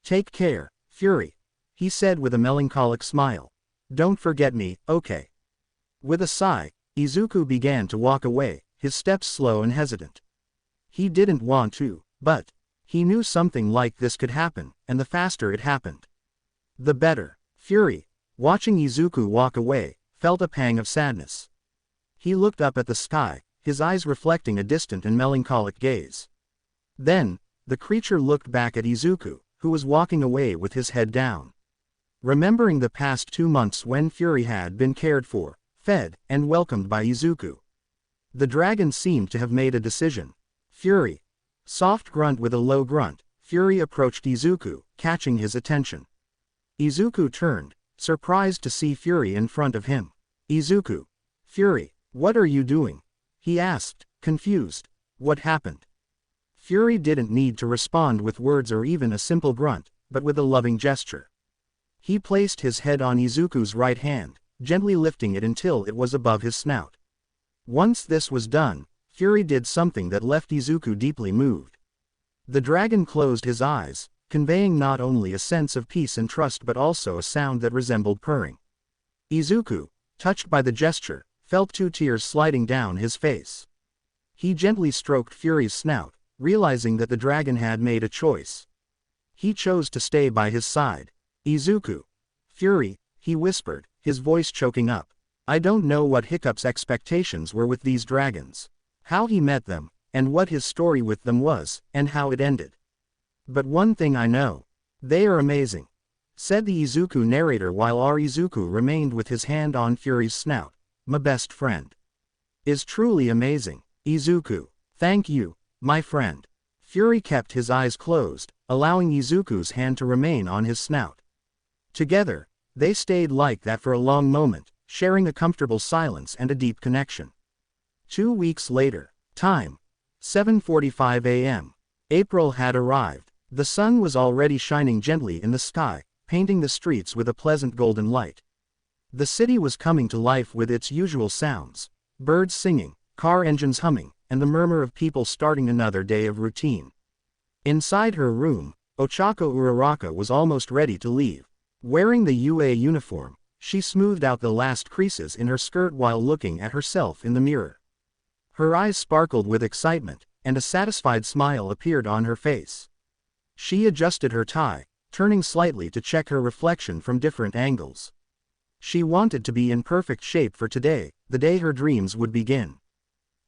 Take care, Fury. He said with a melancholic smile. Don't forget me, okay? With a sigh, Izuku began to walk away, his steps slow and hesitant. He didn't want to, but he knew something like this could happen, and the faster it happened, the better. Fury, watching Izuku walk away, felt a pang of sadness. He looked up at the sky, his eyes reflecting a distant and melancholic gaze. Then, the creature looked back at Izuku, who was walking away with his head down. Remembering the past 2 months when Fury had been cared for, fed, and welcomed by Izuku, the dragon seemed to have made a decision. Fury. Soft grunt with a low grunt, Fury approached Izuku, catching his attention. Izuku turned, surprised to see Fury in front of him. Izuku. Fury, what are you doing? He asked, confused. What happened? Fury didn't need to respond with words or even a simple grunt, but with a loving gesture. He placed his head on Izuku's right hand, gently lifting it until it was above his snout. Once this was done, Fury did something that left Izuku deeply moved. The dragon closed his eyes, conveying not only a sense of peace and trust but also a sound that resembled purring. Izuku, touched by the gesture, felt 2 tears sliding down his face. He gently stroked Fury's snout, realizing that the dragon had made a choice. He chose to stay by his side. Izuku. Fury, he whispered, his voice choking up. I don't know what Hiccup's expectations were with these dragons, how he met them, and what his story with them was, and how it ended. But one thing I know. They are amazing, said the Izuku narrator while our Izuku remained with his hand on Fury's snout, my best friend. Is truly amazing. Izuku. Thank you, my friend. Fury kept his eyes closed, allowing Izuku's hand to remain on his snout. Together, they stayed like that for a long moment, sharing a comfortable silence and a deep connection. 2 weeks later. Time. 7:45 a.m. April had arrived. The sun was already shining gently in the sky, painting the streets with a pleasant golden light. The city was coming to life with its usual sounds: birds singing, car engines humming, and the murmur of people starting another day of routine. Inside her room, Ochako Uraraka was almost ready to leave. Wearing the UA uniform, she smoothed out the last creases in her skirt while looking at herself in the mirror. Her eyes sparkled with excitement, and a satisfied smile appeared on her face. She adjusted her tie, turning slightly to check her reflection from different angles. She wanted to be in perfect shape for today, the day her dreams would begin.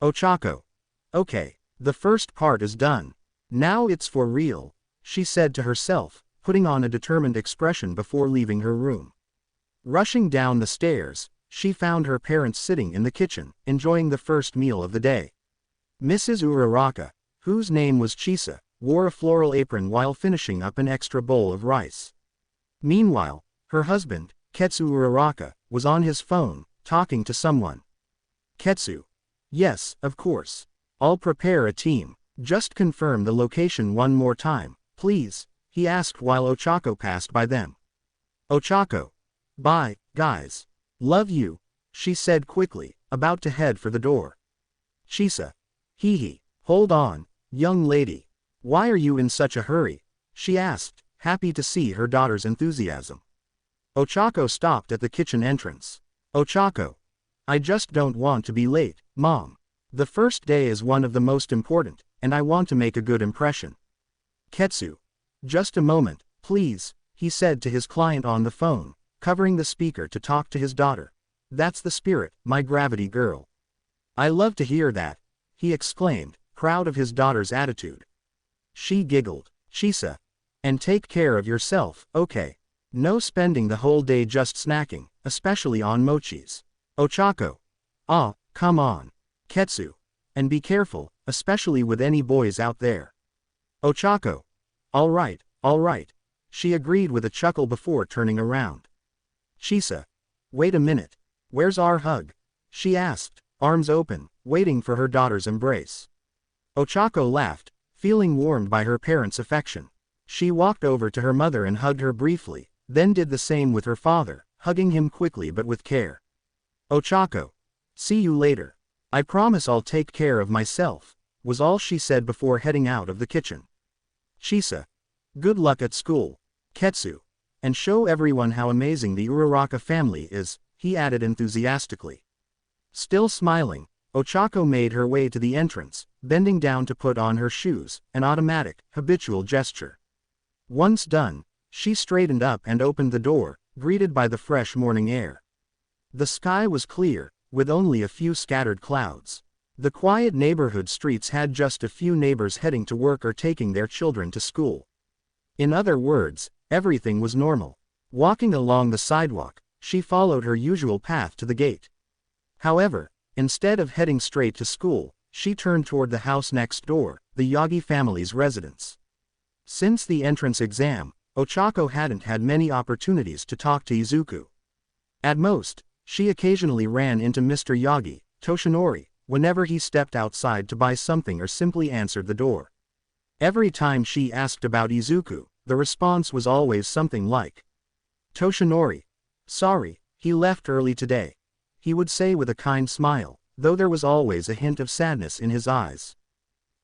Ochako. Okay, the first part is done. Now it's for real, she said to herself, putting on a determined expression before leaving her room. Rushing down the stairs, she found her parents sitting in the kitchen, enjoying the first meal of the day. Mrs. Uraraka, whose name was Chisa, wore a floral apron while finishing up an extra bowl of rice. Meanwhile, her husband, Ketsu Uraraka, was on his phone, talking to someone. Ketsu. Yes, of course. I'll prepare a team. Just confirm the location one more time, please, he asked while Ochako passed by them. Ochako. Bye, guys. Love you, she said quickly, about to head for the door. Chisa. Hee. Hold on, young lady. Why are you in such a hurry? She asked, happy to see her daughter's enthusiasm. Ochako stopped at the kitchen entrance. Ochako. I just don't want to be late, Mom. The first day is one of the most important, and I want to make a good impression. Ketsu. Just a moment, please, he said to his client on the phone, covering the speaker to talk to his daughter. That's the spirit, my gravity girl. I love to hear that, he exclaimed, proud of his daughter's attitude. She giggled. Chisa. And take care of yourself, okay? No spending the whole day just snacking, especially on mochis. Ochako. Ah, come on. Ketsu. And be careful, especially with any boys out there. Ochako. All right, she agreed with a chuckle before turning around. Chisa. Wait a minute. Where's our hug? She asked, arms open, waiting for her daughter's embrace. Ochako laughed, feeling warmed by her parents' affection. She walked over to her mother and hugged her briefly, then did the same with her father, hugging him quickly but with care. Ochako. See you later. I promise I'll take care of myself, was all she said before heading out of the kitchen. Chisa. Good luck at school, Ketsu. And show everyone how amazing the Uraraka family is, he added enthusiastically. Still smiling, Ochako made her way to the entrance, bending down to put on her shoes, an automatic, habitual gesture. Once done, she straightened up and opened the door, greeted by the fresh morning air. The sky was clear, with only a few scattered clouds. The quiet neighborhood streets had just a few neighbors heading to work or taking their children to school. In other words, everything was normal. Walking along the sidewalk, she followed her usual path to the gate. However, instead of heading straight to school, she turned toward the house next door, the Yagi family's residence. Since the entrance exam, Ochako hadn't had many opportunities to talk to Izuku. At most, she occasionally ran into Mr. Yagi, Toshinori, whenever he stepped outside to buy something or simply answered the door. Every time she asked about Izuku, the response was always something like, Toshinori. Sorry, he left early today, he would say with a kind smile, though there was always a hint of sadness in his eyes.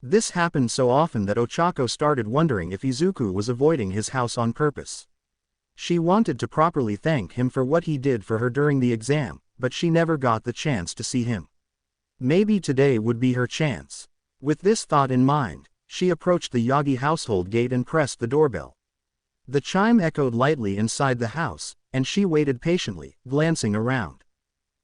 This happened so often that Ochako started wondering if Izuku was avoiding his house on purpose. She wanted to properly thank him for what he did for her during the exam, but she never got the chance to see him. Maybe today would be her chance. With this thought in mind, she approached the Yagi household gate and pressed the doorbell. The chime echoed lightly inside the house, and she waited patiently, glancing around.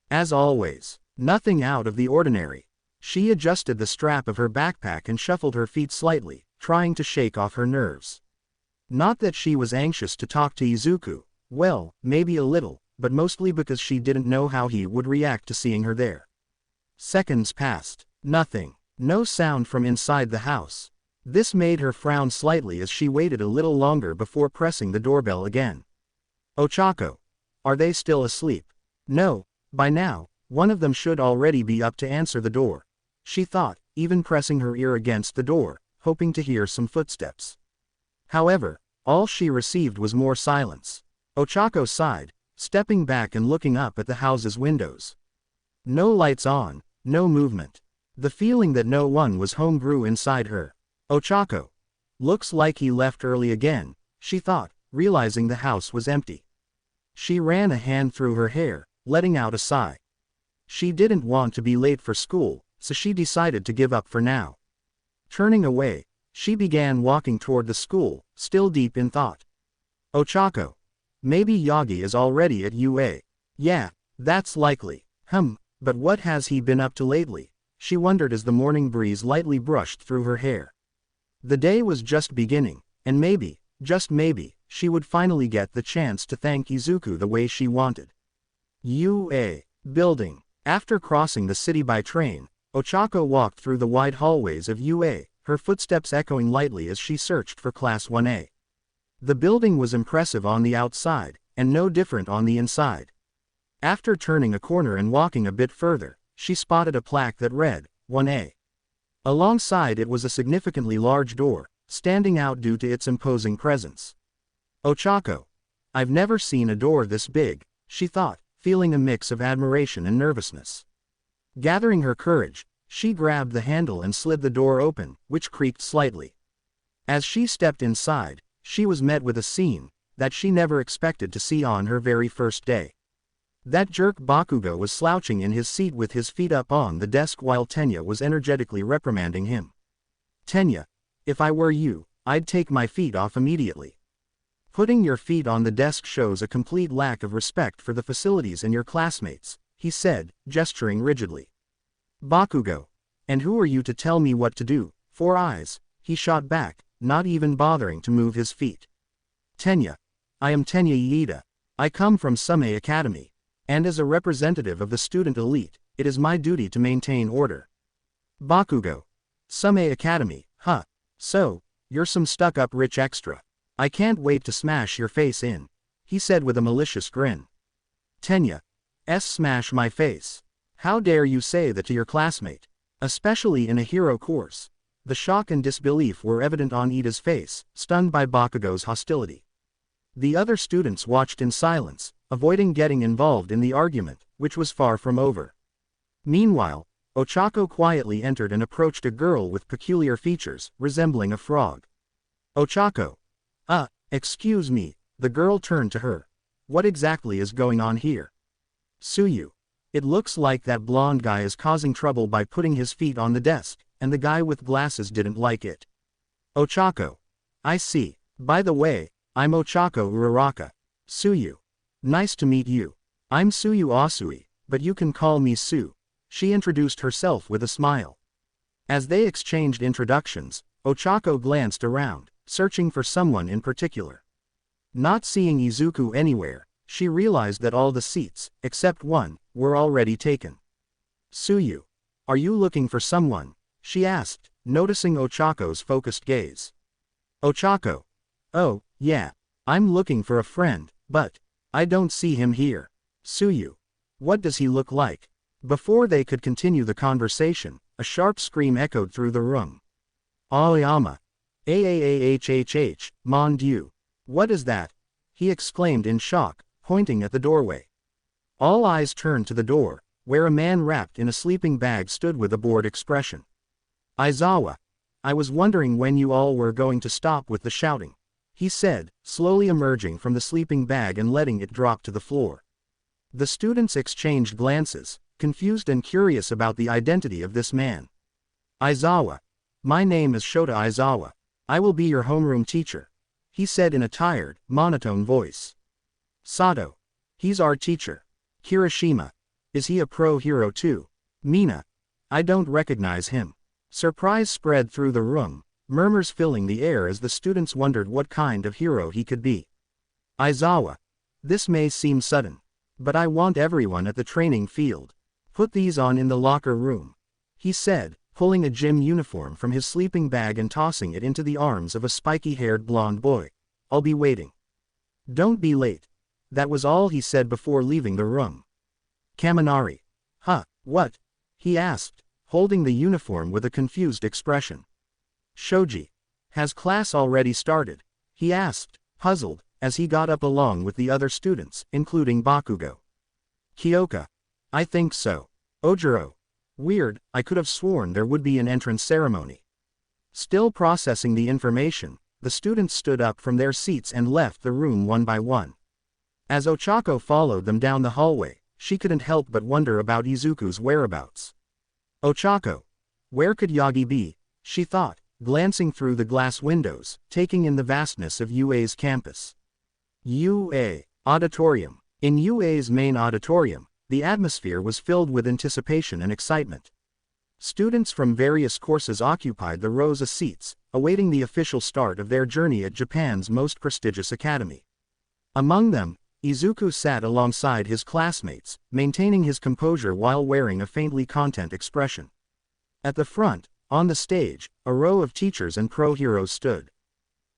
As always, nothing out of the ordinary. She adjusted the strap of her backpack and shuffled her feet slightly, trying to shake off her nerves. Not that she was anxious to talk to Izuku, well, maybe a little, but mostly because she didn't know how he would react to seeing her there. Seconds passed. Nothing. No sound from inside the house. This made her frown slightly as she waited a little longer before pressing the doorbell again. Oaco. Are they still asleep? No, by now, one of them should already be up to answer the door, she thought, even pressing her ear against the door, hoping to hear some footsteps. However, all she received was more silence. Oaco sighed, stepping back and looking up at the house's windows. No lights on, no movement. The feeling that no one was home grew inside her. Oaco. Looks like he left early again, she thought, realizing the house was empty. She ran a hand through her hair, letting out a sigh. She didn't want to be late for school, so she decided to give up for now. Turning away, she began walking toward the school, still deep in thought. Oaco. Maybe Yagi is already at UA. Yeah, that's likely. But what has he been up to lately? She wondered as the morning breeze lightly brushed through her hair. The day was just beginning, and maybe, just maybe, she would finally get the chance to thank Izuku the way she wanted. UA. Building. After crossing the city by train, Oaco walked through the wide hallways of UA, her footsteps echoing lightly as she searched for Class 1A. The building was impressive on the outside, and no different on the inside. After turning a corner and walking a bit further, she spotted a plaque that read, 1A. Alongside it was a significantly large door, standing out due to its imposing presence. Oaco. I've never seen a door this big, she thought, feeling a mix of admiration and nervousness. Gathering her courage, she grabbed the handle and slid the door open, which creaked slightly. As she stepped inside, she was met with a scene that she never expected to see on her very first day. That jerk Bakugo was slouching in his seat with his feet up on the desk while Tenya was energetically reprimanding him. Tenya, if I were you, I'd take my feet off immediately. Putting your feet on the desk shows a complete lack of respect for the facilities and your classmates, he said, gesturing rigidly. Bakugo. And who are you to tell me what to do? 4 eyes, he shot back, not even bothering to move his feet. Tenya. I am Tenya Aida. I come from Sumei Academy. And as a representative of the student elite, it is my duty to maintain order. Bakugo. Sumei Academy, huh? So, you're some stuck-up rich extra. I can't wait to smash your face in, he said with a malicious grin. Tenya. Smash my face. How dare you say that to your classmate? Especially in a hero course. The shock and disbelief were evident on Ida's face, stunned by Bakugo's hostility. The other students watched in silence, avoiding getting involved in the argument, which was far from over. Meanwhile, Oaco quietly entered and approached a girl with peculiar features, resembling a frog. Oaco. Excuse me, the girl turned to her. What exactly is going on here? Suyu. It looks like that blonde guy is causing trouble by putting his feet on the desk, and the guy with glasses didn't like it. Oaco. I see. By the way, I'm Oaco Uraraka. Suyu. Nice to meet you. I'm Suyu Asui, but you can call me Su. She introduced herself with a smile. As they exchanged introductions, Oaco glanced around, searching for someone in particular. Not seeing Izuku anywhere, she realized that all the seats, except one, were already taken. Suyu. Are you looking for someone? She asked, noticing Oaco's focused gaze. Oaco. Oh, yeah. I'm looking for a friend, but I don't see him here. Suyu. What does he look like? Before they could continue the conversation, a sharp scream echoed through the room. Aoyama. Aahhhh, mon Dieu. What is that? He exclaimed in shock, pointing at the doorway. All eyes turned to the door, where a man wrapped in a sleeping bag stood with a bored expression. Aizawa. I was wondering when you all were going to stop with the shouting, he said, slowly emerging from the sleeping bag and letting it drop to the floor. The students exchanged glances, confused and curious about the identity of this man. Aizawa. My name is Shota Aizawa. I will be your homeroom teacher, he said in a tired, monotone voice. Sato. He's our teacher. Kirishima. Is he a pro hero too? Mina. I don't recognize him. Surprise spread through the room, murmurs filling the air as the students wondered what kind of hero he could be. Aizawa. This may seem sudden, But I want everyone at the training field. Put these on in the locker room," he said, pulling a gym uniform from his sleeping bag and tossing it into the arms of a spiky-haired blonde boy. "I'll be waiting. Don't be late." That was all he said before leaving the room. Kaminari. "Huh, what?" he asked, holding the uniform with a confused expression. "Shoji. Has class already started?" he asked, puzzled, as he got up along with the other students, including Bakugo. "Kyoka. I think so. Ojiro. Weird, I could have sworn there would be an entrance ceremony." Still processing the information, the students stood up from their seats and left the room one by one. As Ochako followed them down the hallway, she couldn't help but wonder about Izuku's whereabouts. Ochako. Where could Yagi be? She thought, glancing through the glass windows, taking in the vastness of UA's campus. UA. Auditorium. In UA's main auditorium, the atmosphere was filled with anticipation and excitement. Students from various courses occupied the rows of seats, awaiting the official start of their journey at Japan's most prestigious academy. Among them, Izuku sat alongside his classmates, maintaining his composure while wearing a faintly content expression. At the front, on the stage, a row of teachers and pro-heroes stood.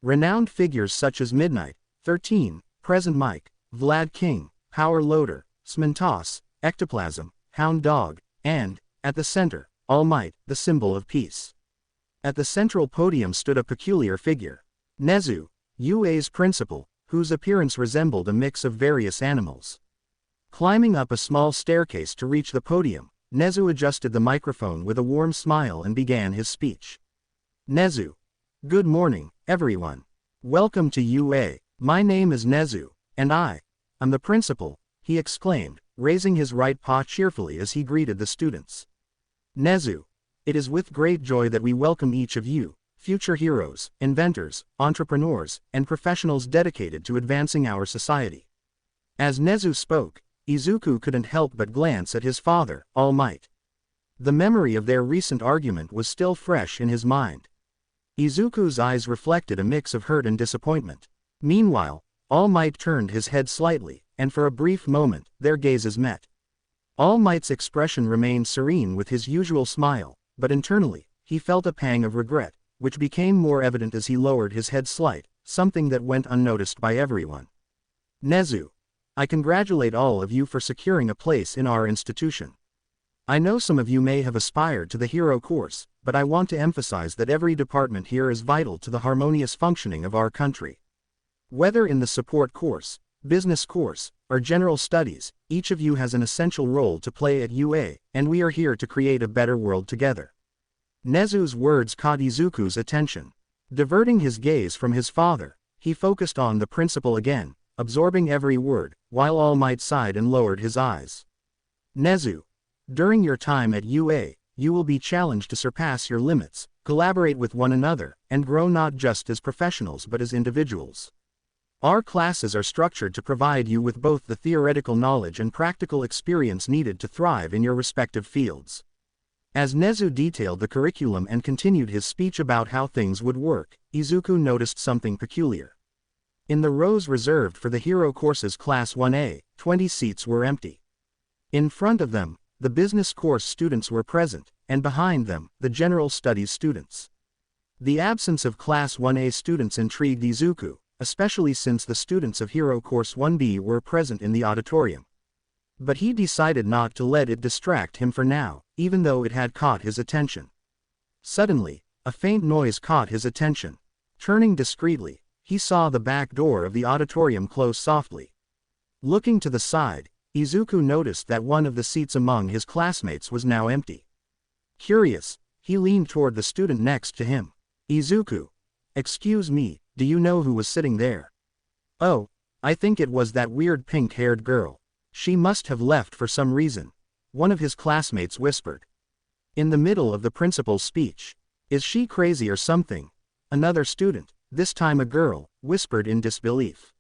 Renowned figures such as Midnight, 13, Present Mike, Vlad King, Power Loader, Smintos, Ectoplasm, Hound Dog, and, at the center, All Might, the symbol of peace. At the central podium stood a peculiar figure. Nezu, UA's principal, whose appearance resembled a mix of various animals. Climbing up a small staircase to reach the podium, Nezu adjusted the microphone with a warm smile and began his speech. Nezu. Good morning, everyone. Welcome to UA. My name is Nezu, and I'm the principal, he exclaimed, raising his right paw cheerfully as he greeted the students. Nezu. It is with great joy that we welcome each of you, future heroes, inventors, entrepreneurs, and professionals dedicated to advancing our society. As Nezu spoke, Izuku couldn't help but glance at his father, All Might. The memory of their recent argument was still fresh in his mind. Izuku's eyes reflected a mix of hurt and disappointment. Meanwhile, All Might turned his head slightly, and for a brief moment, their gazes met. All Might's expression remained serene with his usual smile, but internally, he felt a pang of regret, which became more evident as he lowered his head slight, something that went unnoticed by everyone. Nezu. I congratulate all of you for securing a place in our institution. I know some of you may have aspired to the hero course, but I want to emphasize that every department here is vital to the harmonious functioning of our country. Whether in the support course, business course, or general studies, each of you has an essential role to play at UA, and we are here to create a better world together. Nezu's words caught Izuku's attention. Diverting his gaze from his father, he focused on the principal again, absorbing every word, while All Might sighed and lowered his eyes. Nezu. During your time at UA, you will be challenged to surpass your limits, collaborate with one another, and grow not just as professionals but as individuals. Our classes are structured to provide you with both the theoretical knowledge and practical experience needed to thrive in your respective fields. As Nezu detailed the curriculum and continued his speech about how things would work, Izuku noticed something peculiar. In the rows reserved for the Hero Courses Class 1A, 20 seats were empty. In front of them, the business course students were present, and behind them, the general studies students. The absence of Class 1A students intrigued Izuku, especially since the students of Hero Course 1B were present in the auditorium. But he decided not to let it distract him for now, even though it had caught his attention. Suddenly, a faint noise caught his attention. Turning discreetly, he saw the back door of the auditorium close softly. Looking to the side, Izuku noticed that one of the seats among his classmates was now empty. Curious, he leaned toward the student next to him. Izuku. Excuse me, do you know who was sitting there? Oh, I think it was that weird pink-haired girl. She must have left for some reason, one of his classmates whispered. In the middle of the principal's speech. Is she crazy or something? Another student, this time a girl, whispered in disbelief.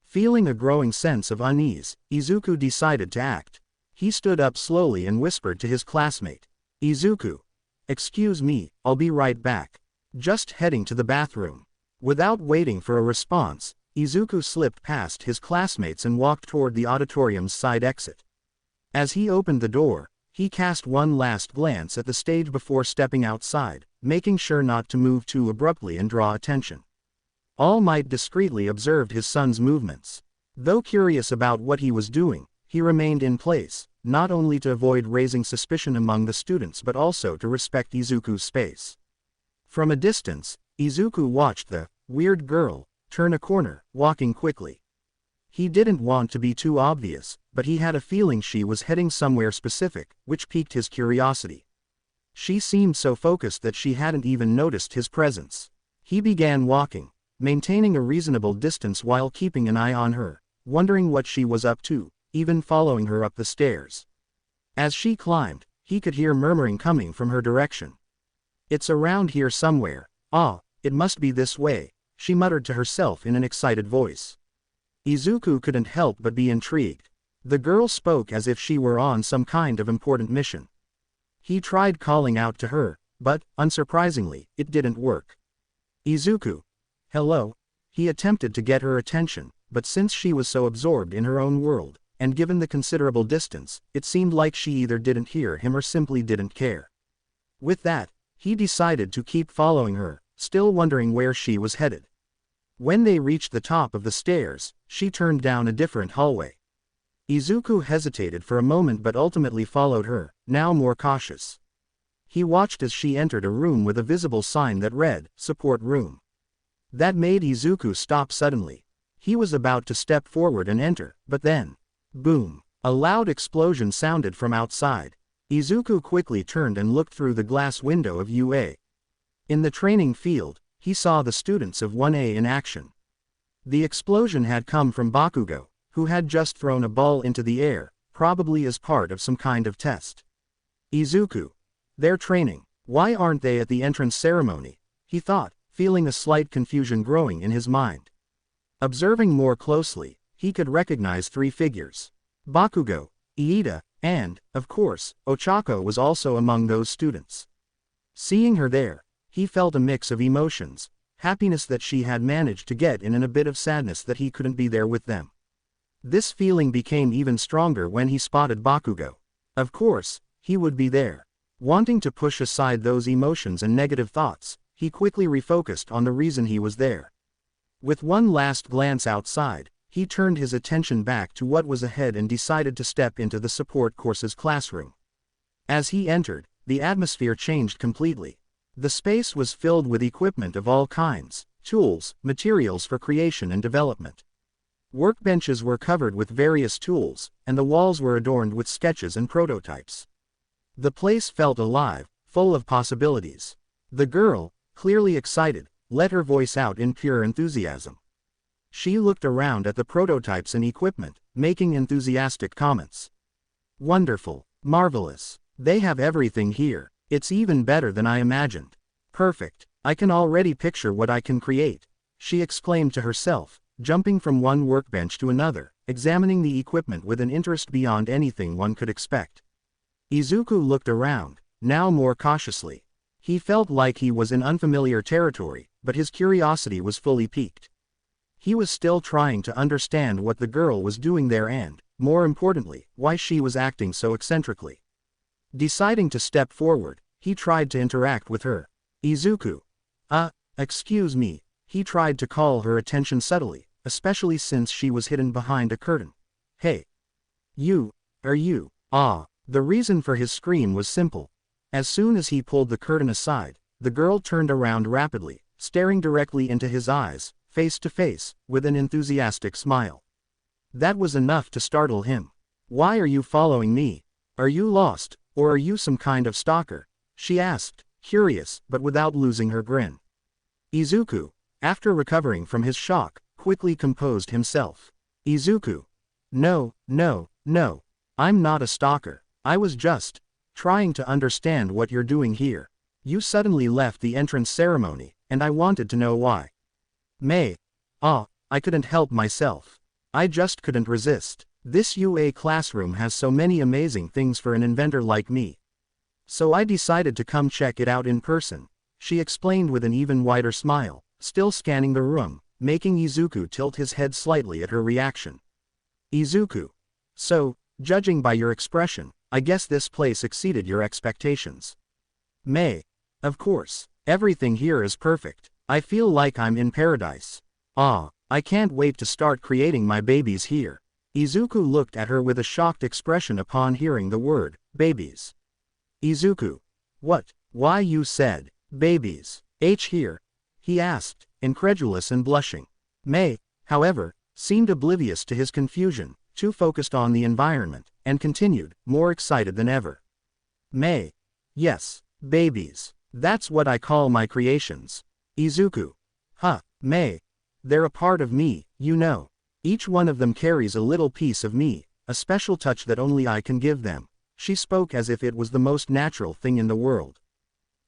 Feeling a growing sense of unease, Izuku decided to act. He stood up slowly and whispered to his classmate. Izuku. Excuse me, I'll be right back. Just heading to the bathroom. Without waiting for a response, Izuku slipped past his classmates and walked toward the auditorium's side exit. As he opened the door, he cast one last glance at the stage before stepping outside, making sure not to move too abruptly and draw attention. All Might discreetly observed his son's movements. Though curious about what he was doing, he remained in place, not only to avoid raising suspicion among the students but also to respect Izuku's space. From a distance, Izuku watched the weird girl turn a corner, walking quickly. He didn't want to be too obvious, but he had a feeling she was heading somewhere specific, which piqued his curiosity. She seemed so focused that she hadn't even noticed his presence. He began walking, maintaining a reasonable distance while keeping an eye on her, wondering what she was up to, even following her up the stairs. As she climbed, he could hear murmuring coming from her direction. "It's around here somewhere. Ah, it must be this way," she muttered to herself in an excited voice. Izuku couldn't help but be intrigued. The girl spoke as if she were on some kind of important mission. He tried calling out to her, but, unsurprisingly, it didn't work. "Izuku. Hello?" He attempted to get her attention, but since she was so absorbed in her own world, and given the considerable distance, it seemed like she either didn't hear him or simply didn't care. With that, he decided to keep following her, still wondering where she was headed. When they reached the top of the stairs, she turned down a different hallway. Izuku hesitated for a moment but ultimately followed her, now more cautious. He watched as she entered a room with a visible sign that read, "Support Room." That made Izuku stop suddenly. He was about to step forward and enter, but then, boom! A loud explosion sounded from outside. Izuku quickly turned and looked through the glass window of UA. In the training field, he saw the students of 1A in action. The explosion had come from Bakugo, who had just thrown a ball into the air, probably as part of some kind of test. Izuku. They're training. Why aren't they at the entrance ceremony? He thought, feeling a slight confusion growing in his mind. Observing more closely, he could recognize three figures. Bakugo, Aida, and, of course, Oaco was also among those students. Seeing her there, he felt a mix of emotions, happiness that she had managed to get in and a bit of sadness that he couldn't be there with them. This feeling became even stronger when he spotted Bakugo. Of course, he would be there. Wanting to push aside those emotions and negative thoughts, he quickly refocused on the reason he was there. With one last glance outside, he turned his attention back to what was ahead and decided to step into the support course's classroom. As he entered, the atmosphere changed completely. The space was filled with equipment of all kinds, tools, materials for creation and development. Workbenches were covered with various tools, and the walls were adorned with sketches and prototypes. The place felt alive, full of possibilities. The girl, clearly excited, let her voice out in pure enthusiasm. She looked around at the prototypes and equipment, making enthusiastic comments. "Wonderful, marvelous. They have everything here. It's even better than I imagined. Perfect. I can already picture what I can create," she exclaimed to herself, jumping from one workbench to another, examining the equipment with an interest beyond anything one could expect. Izuku looked around, now more cautiously. He felt like he was in unfamiliar territory, but his curiosity was fully piqued. He was still trying to understand what the girl was doing there and, more importantly, why she was acting so eccentrically. Deciding to step forward, he tried to interact with her. "Izuku. Excuse me," he tried to call her attention subtly, especially since she was hidden behind a curtain. "Hey. Are you?" The reason for his scream was simple. As soon as he pulled the curtain aside, the girl turned around rapidly, staring directly into his eyes, face to face, with an enthusiastic smile. That was enough to startle him. "Why are you following me? Are you lost, or are you some kind of stalker?" she asked, curious but without losing her grin. Izuku, after recovering from his shock, quickly composed himself. "Izuku. No. I'm not a stalker. I was just trying to understand what you're doing here. You suddenly left the entrance ceremony, and I wanted to know why." I couldn't help myself. I just couldn't resist. This UA classroom has so many amazing things for an inventor like me. So I decided to come check it out in person," she explained with an even wider smile, still scanning the room, making Izuku tilt his head slightly at her reaction. Izuku. So, judging by your expression, I guess this place exceeded your expectations. May. Of course, everything here is perfect. I feel like I'm in paradise. Ah, I can't wait to start creating my babies here. Izuku looked at her with a shocked expression upon hearing the word, babies. Izuku. What? Why you said, babies? Here? He asked, incredulous and blushing. May, however, seemed oblivious to his confusion, too focused on the environment, and continued, more excited than ever. May. Yes, babies. That's what I call my creations. Izuku. Huh, May. They're a part of me, you know. Each one of them carries a little piece of me, a special touch that only I can give them. She spoke as if it was the most natural thing in the world.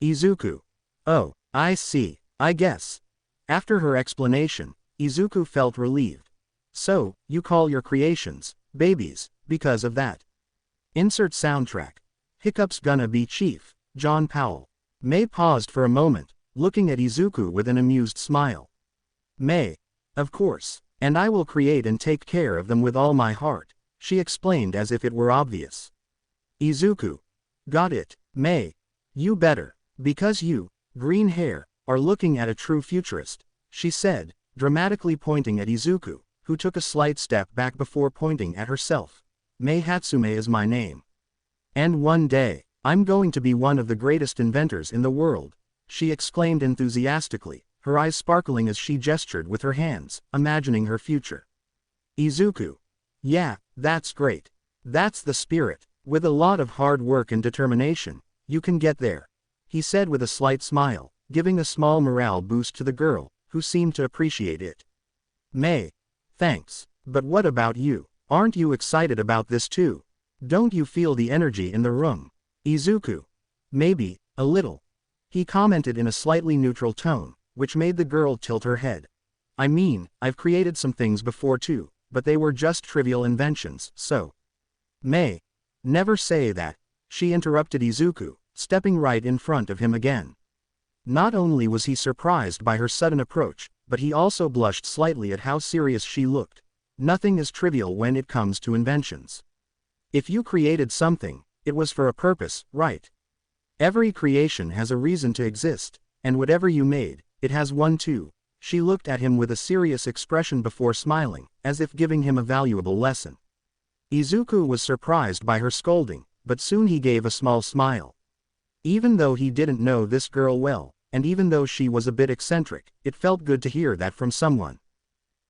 Izuku. Oh, I see, I guess. After her explanation, Izuku felt relieved. So, you call your creations, babies, because of that. Insert soundtrack. Hiccups gonna be chief, John Powell. May paused for a moment, looking at Izuku with an amused smile. May. Of course, and I will create and take care of them with all my heart, she explained as if it were obvious. Izuku. Got it, May. You better, because you, green hair, are looking at a true futurist, she said, dramatically pointing at Izuku, who took a slight step back before pointing at herself. May Hatsume is my name. And one day, I'm going to be one of the greatest inventors in the world, she exclaimed enthusiastically, her eyes sparkling as she gestured with her hands, imagining her future. Izuku. Yeah, that's great. That's the spirit. With a lot of hard work and determination, you can get there, he said with a slight smile, giving a small morale boost to the girl, who seemed to appreciate it. May. Thanks, but what about you? Aren't you excited about this too? Don't you feel the energy in the room? Izuku. Maybe, a little. He commented in a slightly neutral tone, which made the girl tilt her head. I mean, I've created some things before too, but they were just trivial inventions, so. May. Never say that, she interrupted Izuku, stepping right in front of him again. Not only was he surprised by her sudden approach, but he also blushed slightly at how serious she looked. Nothing is trivial when it comes to inventions. If you created something, it was for a purpose, right? Every creation has a reason to exist, and whatever you made, it has one too. She looked at him with a serious expression before smiling, as if giving him a valuable lesson. Izuku was surprised by her scolding, but soon he gave a small smile. Even though he didn't know this girl well, and even though she was a bit eccentric, it felt good to hear that from someone.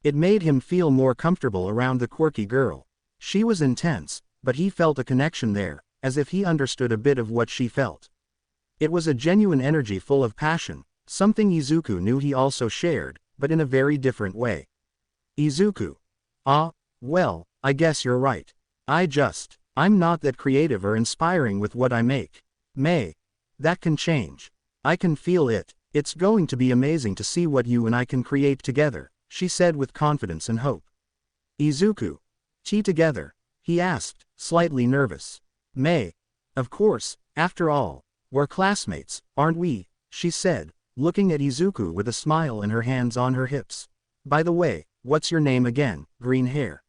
It made him feel more comfortable around the quirky girl. She was intense, but he felt a connection there, as if he understood a bit of what she felt. It was a genuine energy full of passion, something Izuku knew he also shared, but in a very different way. Izuku. Ah, well, I guess you're right. I'm not that creative or inspiring with what I make. May. That can change. I can feel it. It's going to be amazing to see what you and I can create together, she said with confidence and hope. Izuku. Together? He asked, slightly nervous. May. Of course, after all, we're classmates, aren't we? She said, looking at Izuku with a smile and her hands on her hips. By the way, what's your name again, green hair?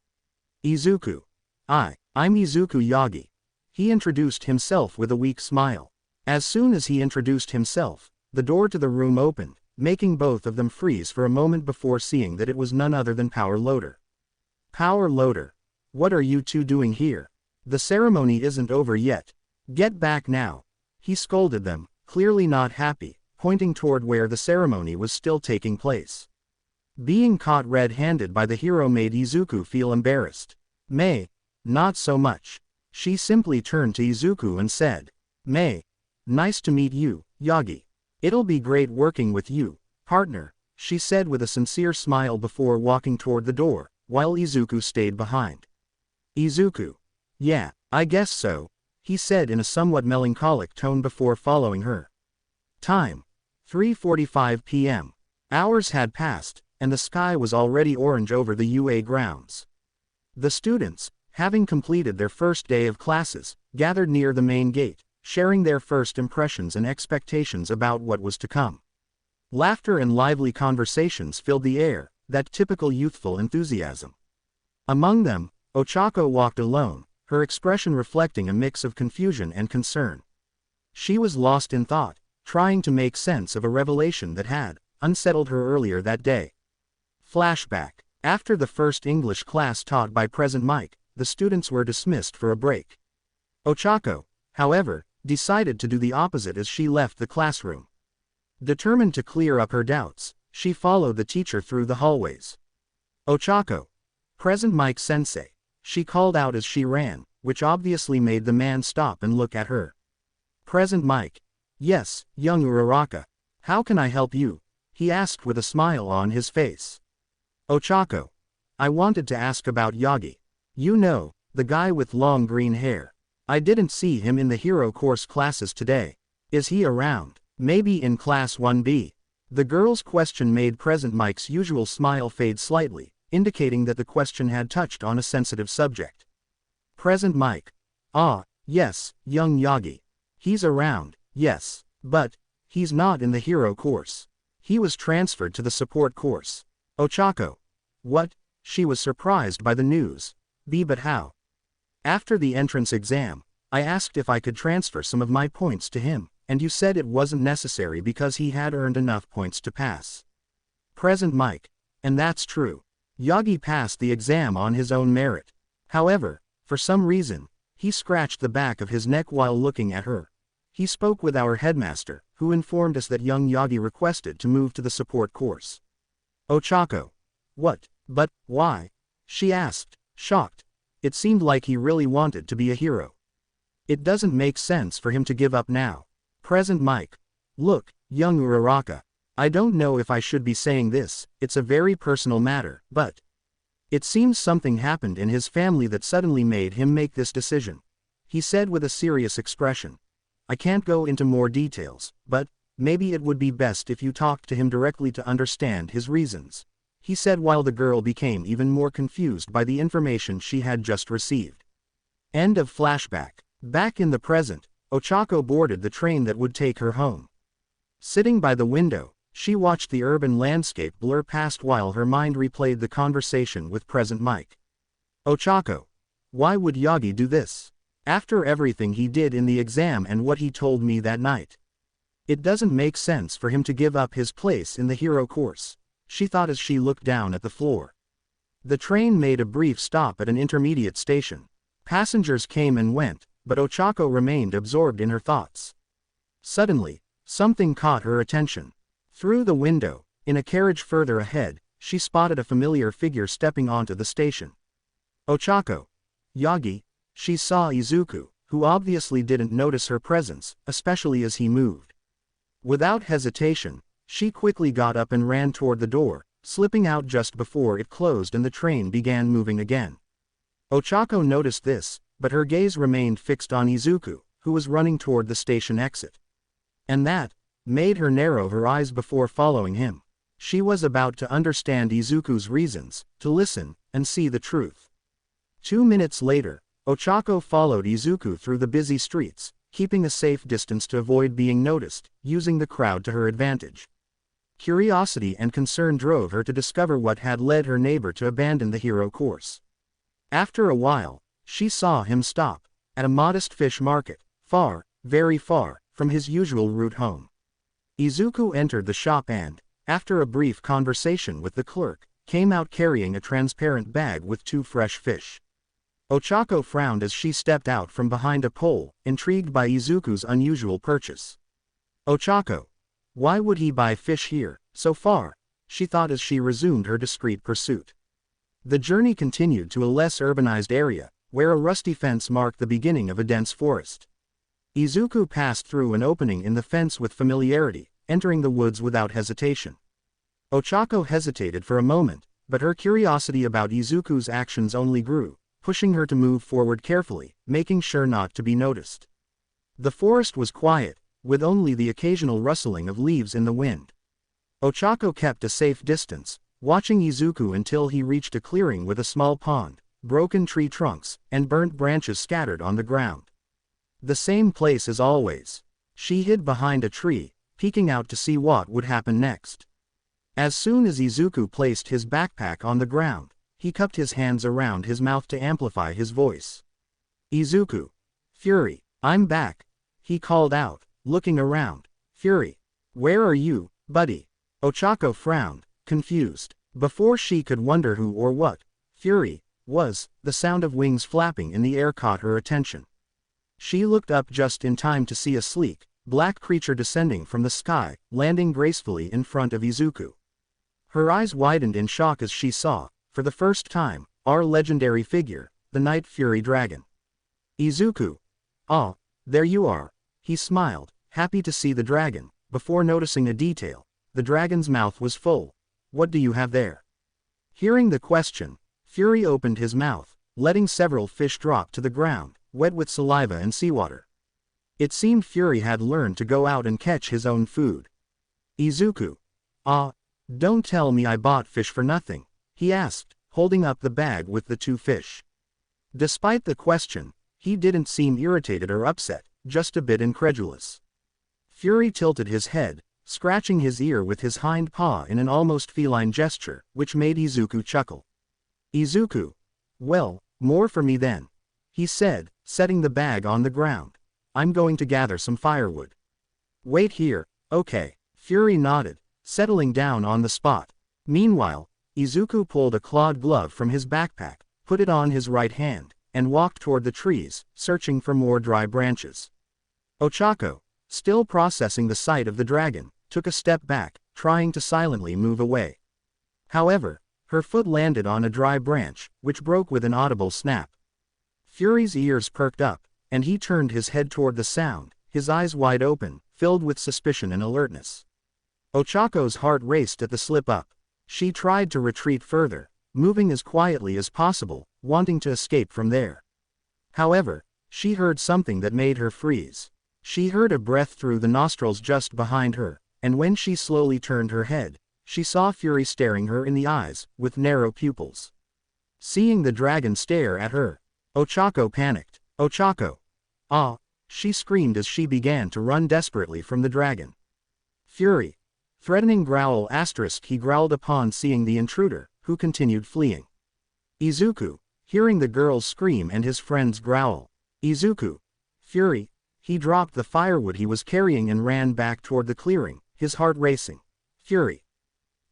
Izuku. I'm Izuku Yagi. He introduced himself with a weak smile. As soon as he introduced himself, the door to the room opened, making both of them freeze for a moment before seeing that it was none other than Power Loader. Power Loader. What are you two doing here? The ceremony isn't over yet. Get back now. He scolded them, clearly not happy, pointing toward where the ceremony was still taking place. Being caught red-handed by the hero made Izuku feel embarrassed. May. Not so much. She simply turned to Izuku and said, May. Nice to meet you, Yagi. It'll be great working with you, partner, she said with a sincere smile before walking toward the door, while Izuku stayed behind. Izuku. Yeah, I guess so, he said in a somewhat melancholic tone before following her. Time. 3:45 p.m. Hours had passed, and the sky was already orange over the UA grounds. The students, having completed their first day of classes, gathered near the main gate, sharing their first impressions and expectations about what was to come. Laughter and lively conversations filled the air, that typical youthful enthusiasm. Among them, Oaco walked alone, her expression reflecting a mix of confusion and concern. She was lost in thought, trying to make sense of a revelation that had unsettled her earlier that day. Flashback. After the first English class taught by Present Mike, the students were dismissed for a break. Oaco, however, decided to do the opposite as she left the classroom. Determined to clear up her doubts, she followed the teacher through the hallways. Oaco. Present Mike sensei, she called out as she ran, which obviously made the man stop and look at her. Present Mike. Yes, young Uraraka. How can I help you? He asked with a smile on his face. Oaco. I wanted to ask about Yagi. You know, the guy with long green hair. I didn't see him in the hero course classes today. Is he around? Maybe in class 1B. The girl's question made Present Mike's usual smile fade slightly, indicating that the question had touched on a sensitive subject. Present Mike. Ah, yes, young Yagi. He's around, yes, but he's not in the hero course. He was transferred to the support course. Oaco. What? She was surprised by the news. But how? After the entrance exam, I asked if I could transfer some of my points to him, and you said it wasn't necessary because he had earned enough points to pass. Present Mike. And that's true. Yagi passed the exam on his own merit. However, for some reason, he scratched the back of his neck while looking at her. He spoke with our headmaster, who informed us that young Yagi requested to move to the support course. Oaco. What? But why? She asked, shocked. It seemed like he really wanted to be a hero. It doesn't make sense for him to give up now. Present Mike. Look, young Uraraka. I don't know if I should be saying this, it's a very personal matter, but it seems something happened in his family that suddenly made him make this decision. He said with a serious expression. I can't go into more details, but maybe it would be best if you talked to him directly to understand his reasons, he said while the girl became even more confused by the information she had just received. End of flashback. Back in the present, Oaco boarded the train that would take her home. Sitting by the window, she watched the urban landscape blur past while her mind replayed the conversation with Present Mike. Oaco. Why would Yagi do this? After everything he did in the exam and what he told me that night. It doesn't make sense for him to give up his place in the hero course, she thought as she looked down at the floor. The train made a brief stop at an intermediate station. Passengers came and went, but Oaco remained absorbed in her thoughts. Suddenly, something caught her attention. Through the window, in a carriage further ahead, she spotted a familiar figure stepping onto the station. Oaco. Yagi. She saw Isizuku, who obviously didn't notice her presence, especially as he moved. Without hesitation, she quickly got up and ran toward the door, slipping out just before it closed and the train began moving again. Oaco noticed this, but her gaze remained fixed on Isizuku, who was running toward the station exit. And that made her narrow her eyes before following him. She was about to understand Izuku's reasons, to listen, and see the truth. 2 minutes later, Oaco followed Isizuku through the busy streets, keeping a safe distance to avoid being noticed, using the crowd to her advantage. Curiosity and concern drove her to discover what had led her neighbor to abandon the hero course. After a while, she saw him stop at a modest fish market, far, very far, from his usual route home. Isizuku entered the shop and, after a brief conversation with the clerk, came out carrying a transparent bag with 2 fresh fish. Oaco frowned as she stepped out from behind a pole, intrigued by Isizuku's unusual purchase. Oaco. Why would he buy fish here, so far? She thought as she resumed her discreet pursuit. The journey continued to a less urbanized area, where a rusty fence marked the beginning of a dense forest. Isizuku passed through an opening in the fence with familiarity, entering the woods without hesitation. Oaco hesitated for a moment, but her curiosity about Isizuku's actions only grew, pushing her to move forward carefully, making sure not to be noticed. The forest was quiet, with only the occasional rustling of leaves in the wind. Oaco kept a safe distance, watching Isizuku until he reached a clearing with a small pond, broken tree trunks, and burnt branches scattered on the ground. The same place as always. She hid behind a tree, peeking out to see what would happen next. As soon as Izuku placed his backpack on the ground, he cupped his hands around his mouth to amplify his voice. Izuku. Fury, I'm back, he called out, looking around. Fury. Where are you, buddy? Oaco frowned, confused. Before she could wonder who or what Fury was, the sound of wings flapping in the air caught her attention. She looked up just in time to see a sleek, black creature descending from the sky, landing gracefully in front of Izuku. Her eyes widened in shock as she saw, for the first time, our legendary figure, the Night Fury Dragon. Izuku. Ah, there you are, he smiled, happy to see the dragon. Before noticing a detail, the dragon's mouth was full. What do you have there? Hearing the question, Fury opened his mouth, letting several fish drop to the ground, wet with saliva and seawater. It seemed Fury had learned to go out and catch his own food. Izuku. Ah, don't tell me I bought fish for nothing, he asked, holding up the bag with the 2 fish. Despite the question, he didn't seem irritated or upset, just a bit incredulous. Fury tilted his head, scratching his ear with his hind paw in an almost feline gesture, which made Izuku chuckle. Izuku. Well, more for me then, he said, setting the bag on the ground. I'm going to gather some firewood. Wait here, okay, Fury nodded, settling down on the spot. Meanwhile, Izuku pulled a clawed glove from his backpack, put it on his right hand, and walked toward the trees, searching for more dry branches. Oaco, still processing the sight of the dragon, took a step back, trying to silently move away. However, her foot landed on a dry branch, which broke with an audible snap. Fury's ears perked up, and he turned his head toward the sound, his eyes wide open, filled with suspicion and alertness. Oaco's heart raced at the slip-up. She tried to retreat further, moving as quietly as possible, wanting to escape from there. However, she heard something that made her freeze. She heard a breath through the nostrils just behind her, and when she slowly turned her head, she saw Fury staring her in the eyes, with narrow pupils. Seeing the dragon stare at her, Oaco panicked. Oaco. Ah, she screamed as she began to run desperately from the dragon. Fury. Threatening growl ** he growled upon seeing the intruder, who continued fleeing. Izuku. Hearing the girl's scream and his friend's growl. Izuku. Fury. He dropped the firewood he was carrying and ran back toward the clearing, his heart racing. Fury.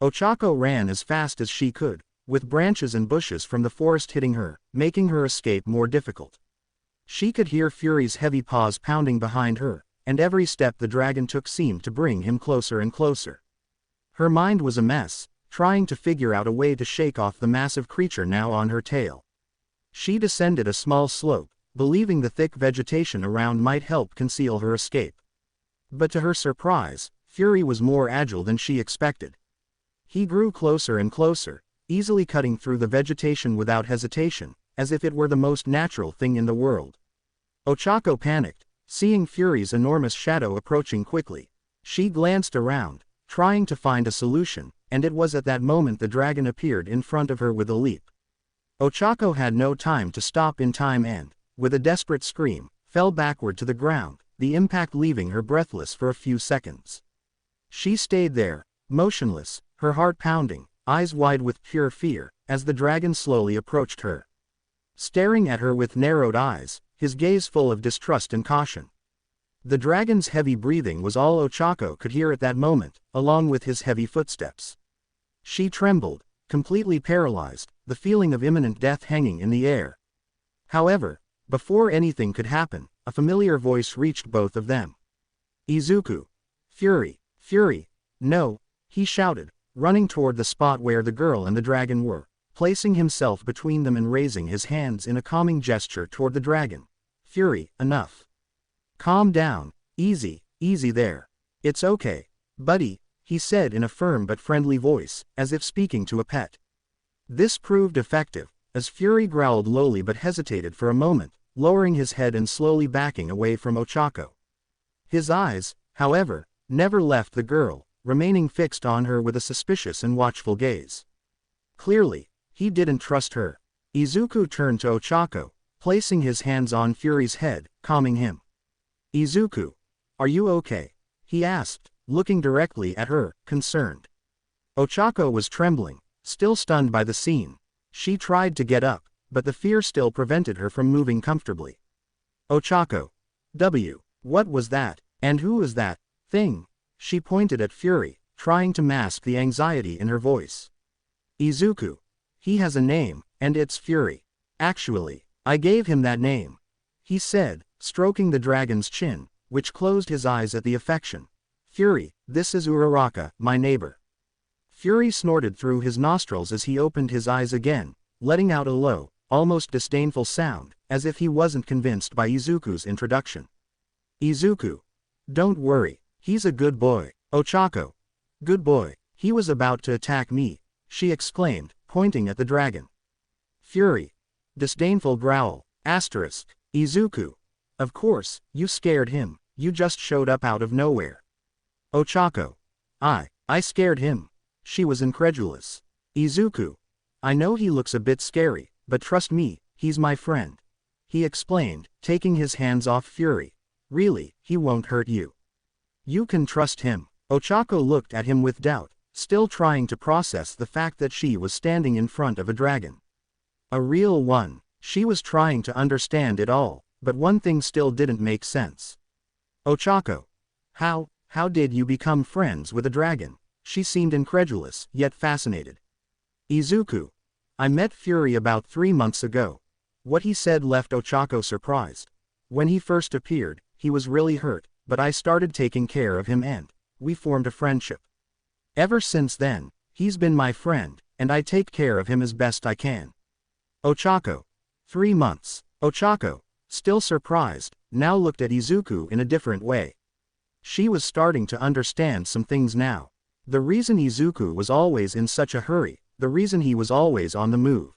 Oaco ran as fast as she could, with branches and bushes from the forest hitting her, making her escape more difficult. She could hear Fury's heavy paws pounding behind her, and every step the dragon took seemed to bring him closer and closer. Her mind was a mess, trying to figure out a way to shake off the massive creature now on her tail. She descended a small slope, believing the thick vegetation around might help conceal her escape. But to her surprise, Fury was more agile than she expected. He grew closer and closer, easily cutting through the vegetation without hesitation, as if it were the most natural thing in the world. Oaco panicked, seeing Fury's enormous shadow approaching quickly. She glanced around, trying to find a solution, and it was at that moment the dragon appeared in front of her with a leap. Oaco had no time to stop in time and, with a desperate scream, fell backward to the ground, the impact leaving her breathless for a few seconds. She stayed there, motionless, her heart pounding, eyes wide with pure fear, as the dragon slowly approached her. Staring at her with narrowed eyes, his gaze full of distrust and caution. The dragon's heavy breathing was all Oaco could hear at that moment, along with his heavy footsteps. She trembled, completely paralyzed, the feeling of imminent death hanging in the air. However, before anything could happen, a familiar voice reached both of them. Izuku. Fury. Fury. No, he shouted, running toward the spot where the girl and the dragon were, placing himself between them and raising his hands in a calming gesture toward the dragon. Fury, enough. Calm down, easy there. It's okay, buddy, he said in a firm but friendly voice, as if speaking to a pet. This proved effective, as Fury growled lowly but hesitated for a moment, lowering his head and slowly backing away from Oaco. His eyes, however, never left the girl, remaining fixed on her with a suspicious and watchful gaze. Clearly, he didn't trust her. Izuku turned to Oaco, placing his hands on Fury's head, calming him. Izuku. Are you okay? He asked, looking directly at her, concerned. Oaco was trembling, still stunned by the scene. She tried to get up, but the fear still prevented her from moving comfortably. Oaco. What was that? And who is that thing? She pointed at Fury, trying to mask the anxiety in her voice. Izuku. He has a name, and it's Fury. Actually, I gave him that name, he said, stroking the dragon's chin, which closed his eyes at the affection. Fury, this is Uraraka, my neighbor. Fury snorted through his nostrils as he opened his eyes again, letting out a low, almost disdainful sound, as if he wasn't convinced by Izuku's introduction. Izuku. Don't worry, he's a good boy. Oaco. Good boy. He was about to attack me, she exclaimed, pointing at the dragon. Fury. Disdainful growl. Izuku. Of course, you scared him, you just showed up out of nowhere. Oaco. I scared him. She was incredulous. Izuku. I know he looks a bit scary, but trust me, he's my friend, he explained, taking his hands off Fury. Really, he won't hurt you. You can trust him. Oaco looked at him with doubt, still trying to process the fact that she was standing in front of a dragon. A real one. She was trying to understand it all, but one thing still didn't make sense. Oaco. How did you become friends with a dragon? She seemed incredulous, yet fascinated. Izuku. I met Fury about 3 months ago. What he said left Oaco surprised. When he first appeared, he was really hurt, but I started taking care of him and we formed a friendship. Ever since then, he's been my friend, and I take care of him as best I can. Oaco. 3 months. Oaco, still surprised, now looked at Izuku in a different way. She was starting to understand some things now. The reason Izuku was always in such a hurry, the reason he was always on the move.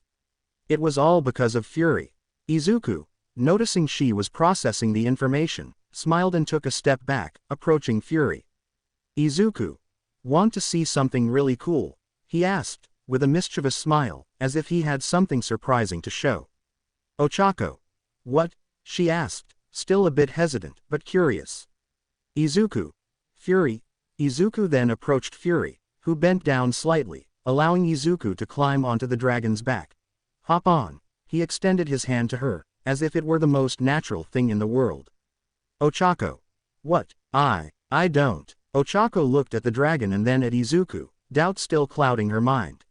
It was all because of Fury. Izuku, noticing she was processing the information, smiled and took a step back, approaching Fury. Izuku. Want to see something really cool? He asked, with a mischievous smile, as if he had something surprising to show. Oaco. What? She asked, still a bit hesitant, but curious. Izuku. Fury. Izuku then approached Fury, who bent down slightly, allowing Izuku to climb onto the dragon's back. Hop on. He extended his hand to her, as if it were the most natural thing in the world. Oaco. What? I don't. Oaco looked at the dragon and then at Izuku, doubt still clouding her mind.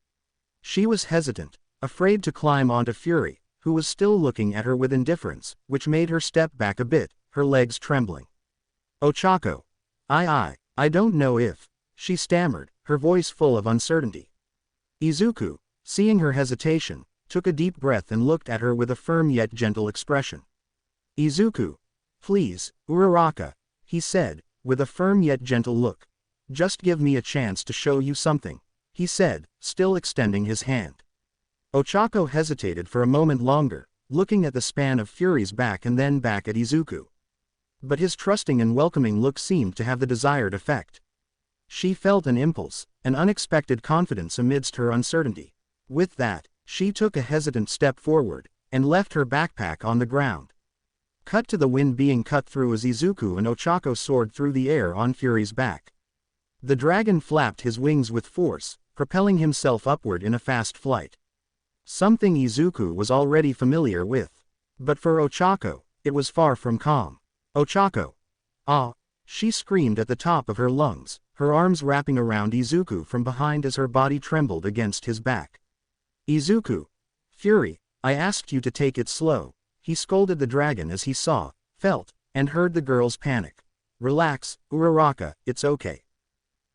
She was hesitant, afraid to climb onto Fury, who was still looking at her with indifference, which made her step back a bit, her legs trembling. Oaco. I don't know if, she stammered, her voice full of uncertainty. Izuku, seeing her hesitation, took a deep breath and looked at her with a firm yet gentle expression. Izuku. Please, Uraraka, he said, with a firm yet gentle look. Just give me a chance to show you something, he said, still extending his hand. Oaco hesitated for a moment longer, looking at the span of Fury's back and then back at Izuku. But his trusting and welcoming look seemed to have the desired effect. She felt an impulse, an unexpected confidence amidst her uncertainty. With that, she took a hesitant step forward, and left her backpack on the ground. Cut to the wind being cut through as Izuku and Oaco soared through the air on Fury's back. The dragon flapped his wings with force, propelling himself upward in a fast flight. Something Izuku was already familiar with. But for Oaco, it was far from calm. Oaco. Ah! She screamed at the top of her lungs, her arms wrapping around Izuku from behind as her body trembled against his back. Izuku. Fury, I asked you to take it slow, he scolded the dragon as he saw, felt, and heard the girl's panic. Relax, Uraraka, it's okay.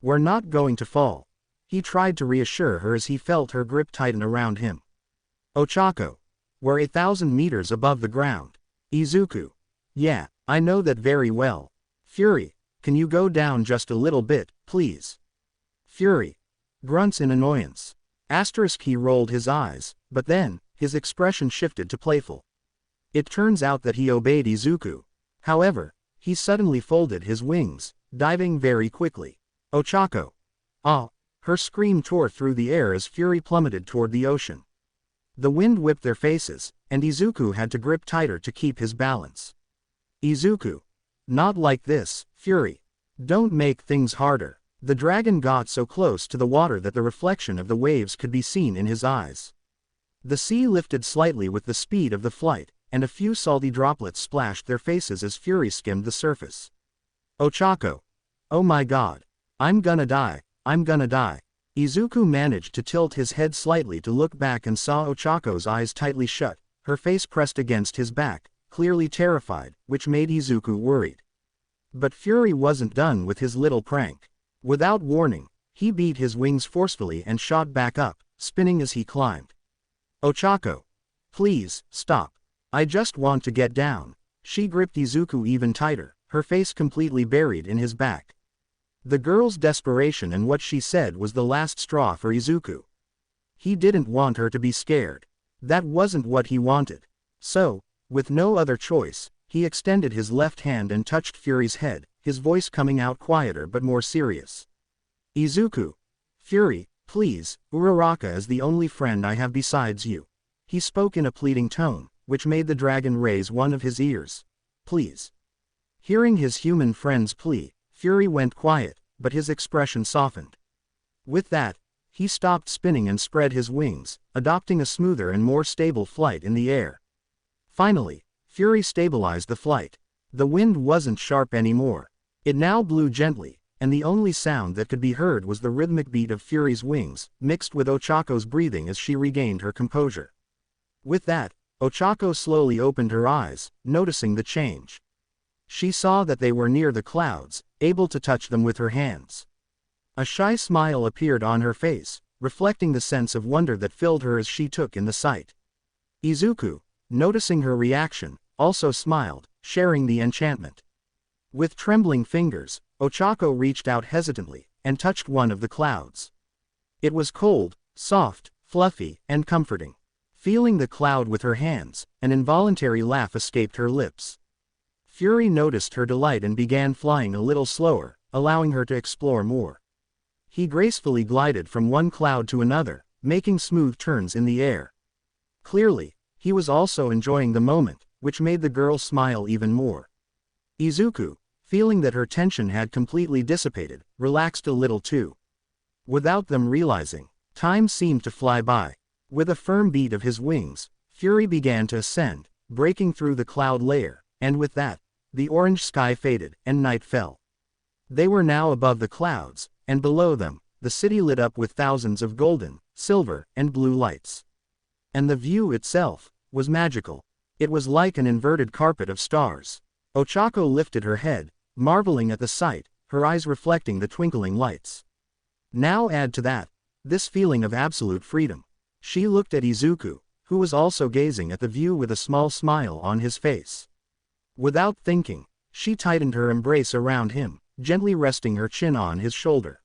We're not going to fall. He tried to reassure her as he felt her grip tighten around him. Oaco. We're 1,000 meters above the ground. Izuku. Yeah, I know that very well. Fury, can you go down just a little bit, please? Fury. Grunts in annoyance. He rolled his eyes, but then, his expression shifted to playful. It turns out that he obeyed Izuku. However, he suddenly folded his wings, diving very quickly. Oaco. Ah! Her scream tore through the air as Fury plummeted toward the ocean. The wind whipped their faces, and Izuku had to grip tighter to keep his balance. Izuku. Not like this, Fury. Don't make things harder. The dragon got so close to the water that the reflection of the waves could be seen in his eyes. The sea lifted slightly with the speed of the flight, and a few salty droplets splashed their faces as Fury skimmed the surface. Oaco. Oh my god. I'm gonna die, I'm gonna die. Izuku managed to tilt his head slightly to look back and saw Ochako's eyes tightly shut, her face pressed against his back, clearly terrified, which made Izuku worried. But Fury wasn't done with his little prank. Without warning, he beat his wings forcefully and shot back up, spinning as he climbed. Oaco. Please, stop. I just want to get down. She gripped Izuku even tighter, her face completely buried in his back. The girl's desperation and what she said was the last straw for Izuku. He didn't want her to be scared. That wasn't what he wanted. So, with no other choice, he extended his left hand and touched Fury's head, his voice coming out quieter but more serious. Izuku. Fury, please, Uraraka is the only friend I have besides you. He spoke in a pleading tone, which made the dragon raise one of his ears. Please. Hearing his human friend's plea, Fury went quiet, but his expression softened. With that, he stopped spinning and spread his wings, adopting a smoother and more stable flight in the air. Finally, Fury stabilized the flight. The wind wasn't sharp anymore. It now blew gently, and the only sound that could be heard was the rhythmic beat of Fury's wings, mixed with Ochako's breathing as she regained her composure. With that, Oaco slowly opened her eyes, noticing the change. She saw that they were near the clouds, able to touch them with her hands. A shy smile appeared on her face, reflecting the sense of wonder that filled her as she took in the sight. Izuku, noticing her reaction, also smiled, sharing the enchantment. With trembling fingers, Oaco reached out hesitantly, and touched one of the clouds. It was cold, soft, fluffy, and comforting. Feeling the cloud with her hands, an involuntary laugh escaped her lips. Fury noticed her delight and began flying a little slower, allowing her to explore more. He gracefully glided from one cloud to another, making smooth turns in the air. Clearly, he was also enjoying the moment, which made the girl smile even more. Izuku, feeling that her tension had completely dissipated, relaxed a little too. Without them realizing, time seemed to fly by. With a firm beat of his wings, Fury began to ascend, breaking through the cloud layer, and with that, the orange sky faded, and night fell. They were now above the clouds, and below them, the city lit up with thousands of golden, silver, and blue lights. And the view itself was magical. It was like an inverted carpet of stars. Oaco lifted her head, marveling at the sight, her eyes reflecting the twinkling lights. Now add to that, this feeling of absolute freedom. She looked at Izuku, who was also gazing at the view with a small smile on his face. Without thinking, she tightened her embrace around him, gently resting her chin on his shoulder.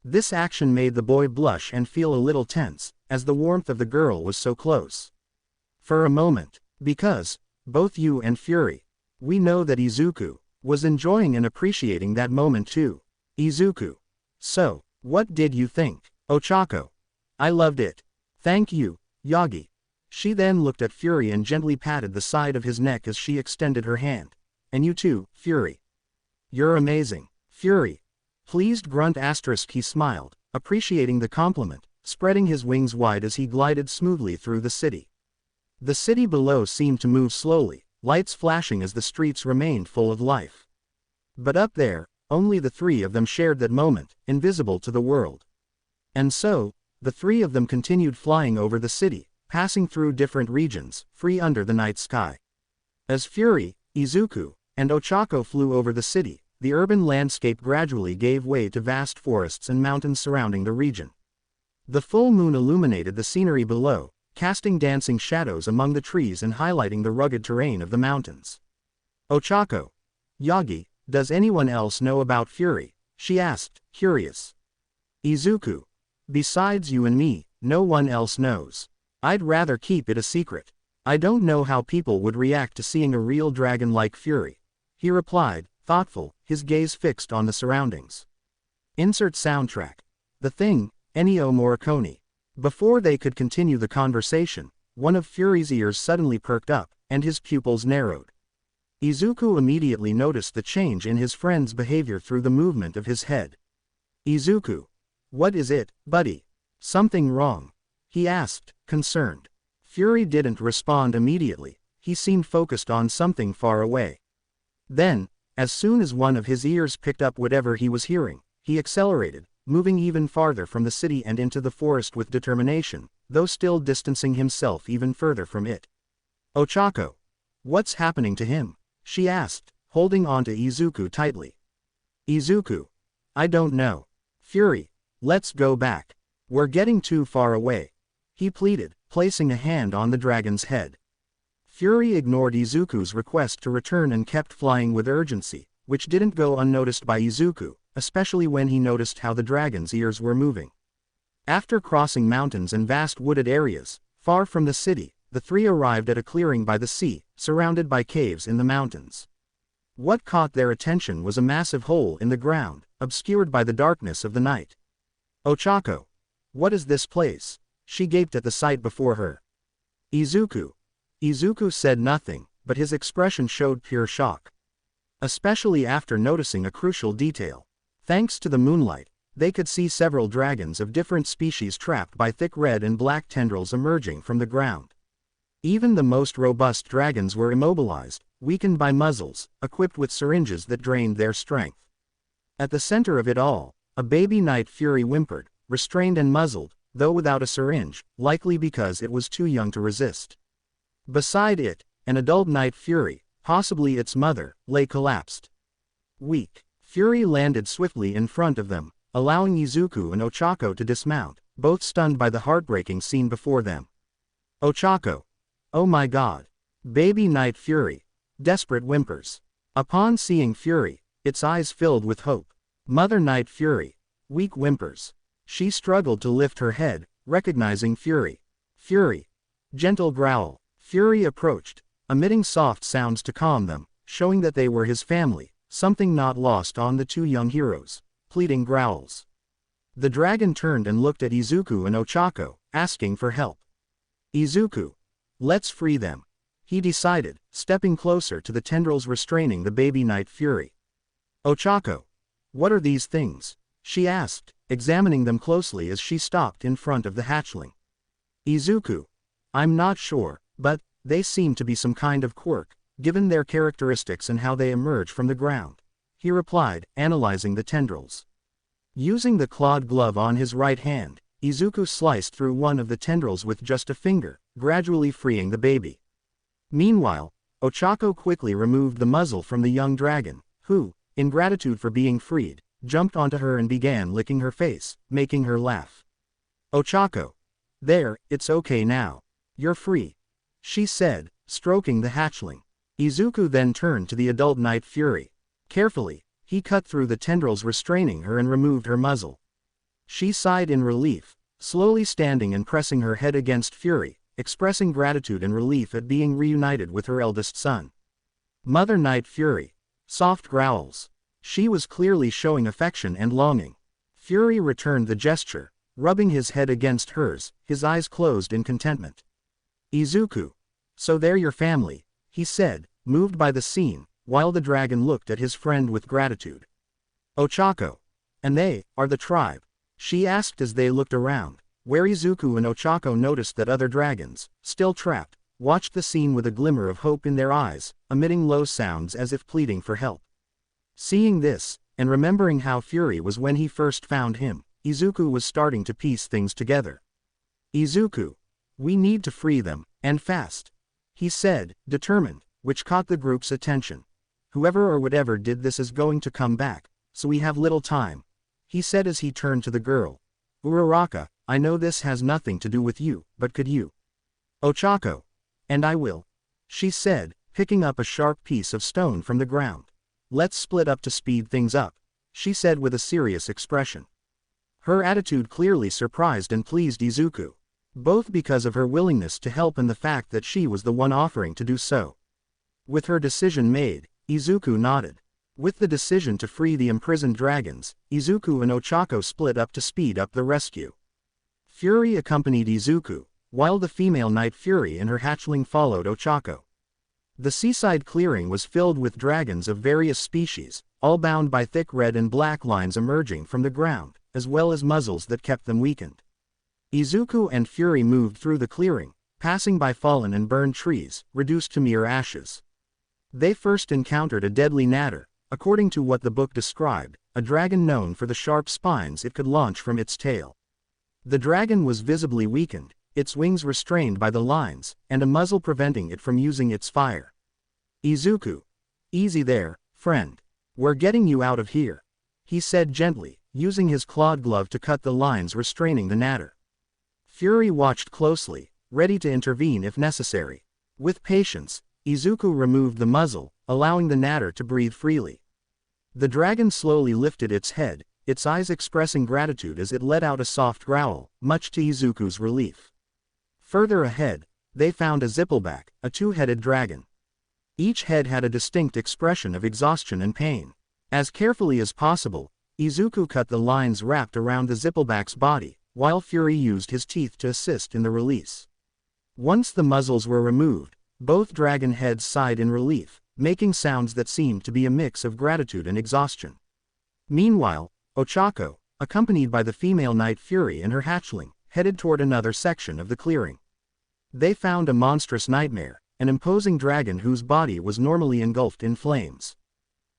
This action made the boy blush and feel a little tense, as the warmth of the girl was so close. For a moment, because, both you and Fury, we know that Izuku was enjoying and appreciating that moment too. Izuku. So, what did you think, Oaco? I loved it. Thank you, Yagi. She then looked at Fury and gently patted the side of his neck as she extended her hand. And you too, Fury. You're amazing, Fury. Pleased grunt *. He smiled, appreciating the compliment, spreading his wings wide as he glided smoothly through the city. The city below seemed to move slowly, lights flashing as the streets remained full of life. But up there, only the three of them shared that moment, invisible to the world. And so, the three of them continued flying over the city, passing through different regions, free under the night sky. As Fury, Izuku, and Oaco flew over the city, the urban landscape gradually gave way to vast forests and mountains surrounding the region. The full moon illuminated the scenery below, casting dancing shadows among the trees and highlighting the rugged terrain of the mountains. Oaco. Yagi, does anyone else know about Fury? She asked, curious. Izuku. Besides you and me, no one else knows. I'd rather keep it a secret. I don't know how people would react to seeing a real dragon like Fury. He replied, thoughtful, his gaze fixed on the surroundings. Insert soundtrack. The Thing, Ennio Morricone. Before they could continue the conversation, one of Fury's ears suddenly perked up, and his pupils narrowed. Izuku immediately noticed the change in his friend's behavior through the movement of his head. Izuku. What is it, buddy? Something wrong? He asked, concerned. Fury didn't respond immediately, he seemed focused on something far away. Then, as soon as one of his ears picked up whatever he was hearing, he accelerated, moving even farther from the city and into the forest with determination, though still distancing himself even further from it. Ochaco. What's happening to him? She asked, holding on to Izuku tightly. Izuku. I don't know. Fury. Let's go back. We're getting too far away. He pleaded, placing a hand on the dragon's head. Fury ignored Izuku's request to return and kept flying with urgency, which didn't go unnoticed by Izuku, especially when he noticed how the dragon's ears were moving. After crossing mountains and vast wooded areas, far from the city, the three arrived at a clearing by the sea, surrounded by caves in the mountains. What caught their attention was a massive hole in the ground, obscured by the darkness of the night. Ochaco. What is this place? She gaped at the sight before her. Izuku. Izuku said nothing, but his expression showed pure shock. Especially after noticing a crucial detail. Thanks to the moonlight, they could see several dragons of different species trapped by thick red and black tendrils emerging from the ground. Even the most robust dragons were immobilized, weakened by muzzles, equipped with syringes that drained their strength. At the center of it all, a baby night fury whimpered, restrained and muzzled, though without a syringe, likely because it was too young to resist. Beside it, an adult night fury, possibly its mother, lay collapsed. Weak. Fury landed swiftly in front of them, allowing Izuku and Ochaco to dismount, both stunned by the heartbreaking scene before them. Ochaco. Oh my god. Baby night fury. Desperate whimpers. Upon seeing Fury, its eyes filled with hope. Mother night fury. Weak whimpers. She struggled to lift her head, recognizing Fury. Fury. Gentle growl. Fury approached, emitting soft sounds to calm them, showing that they were his family, something not lost on the two young heroes. Pleading growls. The dragon turned and looked at Izuku and Ochaco, asking for help. Izuku. Let's free them. He decided, stepping closer to the tendrils restraining the baby night fury. Ochaco. What are these things? She asked, examining them closely as she stopped in front of the hatchling. Izuku. I'm not sure, but they seem to be some kind of quirk, given their characteristics and how they emerge from the ground. He replied, analyzing the tendrils. Using the clawed glove on his right hand, Izuku sliced through one of the tendrils with just a finger, gradually freeing the baby. Meanwhile, Ochaco quickly removed the muzzle from the young dragon, who, in gratitude for being freed, jumped onto her and began licking her face, making her laugh. Ochaco. There, it's okay now. You're free. She said, stroking the hatchling. Izuku then turned to the adult night fury. Carefully, he cut through the tendrils restraining her and removed her muzzle. She sighed in relief, slowly standing and pressing her head against Fury, expressing gratitude and relief at being reunited with her eldest son. Mother Night Fury. Soft growls. She was clearly showing affection and longing. Fury returned the gesture, rubbing his head against hers, his eyes closed in contentment. Izuku. So they're your family, he said, moved by the scene, while the dragon looked at his friend with gratitude. Ochaco. And they are the tribe? She asked as they looked around, where Izuku and Ochaco noticed that other dragons, still trapped, watched the scene with a glimmer of hope in their eyes, emitting low sounds as if pleading for help. Seeing this, and remembering how Fury was when he first found him, Izuku was starting to piece things together. Izuku. We need to free them, and fast. He said, determined, which caught the group's attention. Whoever or whatever did this is going to come back, so we have little time. He said as he turned to the girl. Uraraka, I know this has nothing to do with you, but could you? Ochaco. And I will. She said, picking up a sharp piece of stone from the ground. Let's split up to speed things up, she said with a serious expression. Her attitude clearly surprised and pleased Izuku, both because of her willingness to help and the fact that she was the one offering to do so. With her decision made, Izuku nodded. With the decision to free the imprisoned dragons, Izuku and Ochaco split up to speed up the rescue. Fury accompanied Izuku, while the female Night Fury and her hatchling followed Ochaco. The seaside clearing was filled with dragons of various species, all bound by thick red and black lines emerging from the ground, as well as muzzles that kept them weakened. Izuku and Fury moved through the clearing, passing by fallen and burned trees, reduced to mere ashes. They first encountered a deadly natter, according to what the book described, a dragon known for the sharp spines it could launch from its tail. The dragon was visibly weakened, its wings restrained by the lines, and a muzzle preventing it from using its fire. Izuku. Easy there, friend. We're getting you out of here, he said gently, using his clawed glove to cut the lines restraining the natter. Fury watched closely, ready to intervene if necessary. With patience, Izuku removed the muzzle, allowing the natter to breathe freely. The dragon slowly lifted its head, its eyes expressing gratitude as it let out a soft growl, much to Izuku's relief. Further ahead, they found a zippleback, a two-headed dragon. Each head had a distinct expression of exhaustion and pain. As carefully as possible, Izuku cut the lines wrapped around the zippleback's body, while Fury used his teeth to assist in the release. Once the muzzles were removed, both dragon heads sighed in relief, making sounds that seemed to be a mix of gratitude and exhaustion. Meanwhile, Oaco, accompanied by the female Night Fury and her hatchling, headed toward another section of the clearing. They found a monstrous nightmare, an imposing dragon whose body was normally engulfed in flames.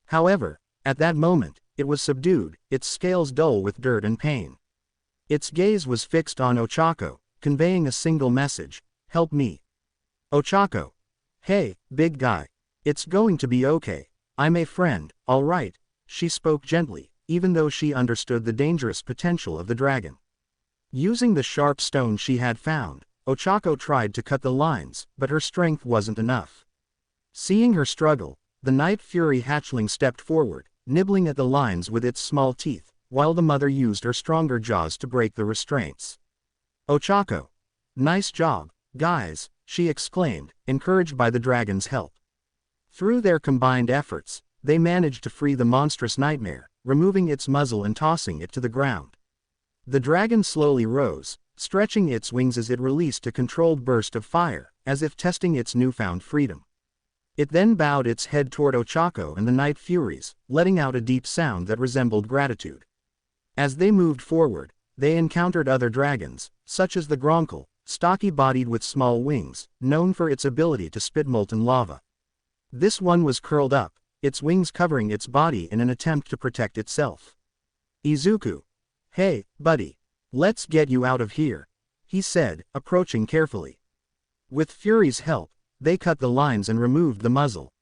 However, at that moment, it was subdued, its scales dull with dirt and pain. Its gaze was fixed on Oaco, conveying a single message: help me. Oaco. Hey, big guy. It's going to be okay. I'm a friend, all right, she spoke gently, even though she understood the dangerous potential of the dragon. Using the sharp stone she had found, Oaco tried to cut the lines, but her strength wasn't enough. Seeing her struggle, the Night Fury hatchling stepped forward, nibbling at the lines with its small teeth, while the mother used her stronger jaws to break the restraints. Oaco. Nice job, guys, she exclaimed, encouraged by the dragon's help. Through their combined efforts, they managed to free the monstrous nightmare, removing its muzzle and tossing it to the ground. The dragon slowly rose, stretching its wings as it released a controlled burst of fire, as if testing its newfound freedom. It then bowed its head toward Oaco and the Night Furies, letting out a deep sound that resembled gratitude. As they moved forward, they encountered other dragons, such as the Gronkle, stocky-bodied with small wings, known for its ability to spit molten lava. This one was curled up, its wings covering its body in an attempt to protect itself. Izuku. Hey, buddy. Let's get you out of here, he said, approaching carefully. With Fury's help, they cut the lines and removed the muzzle.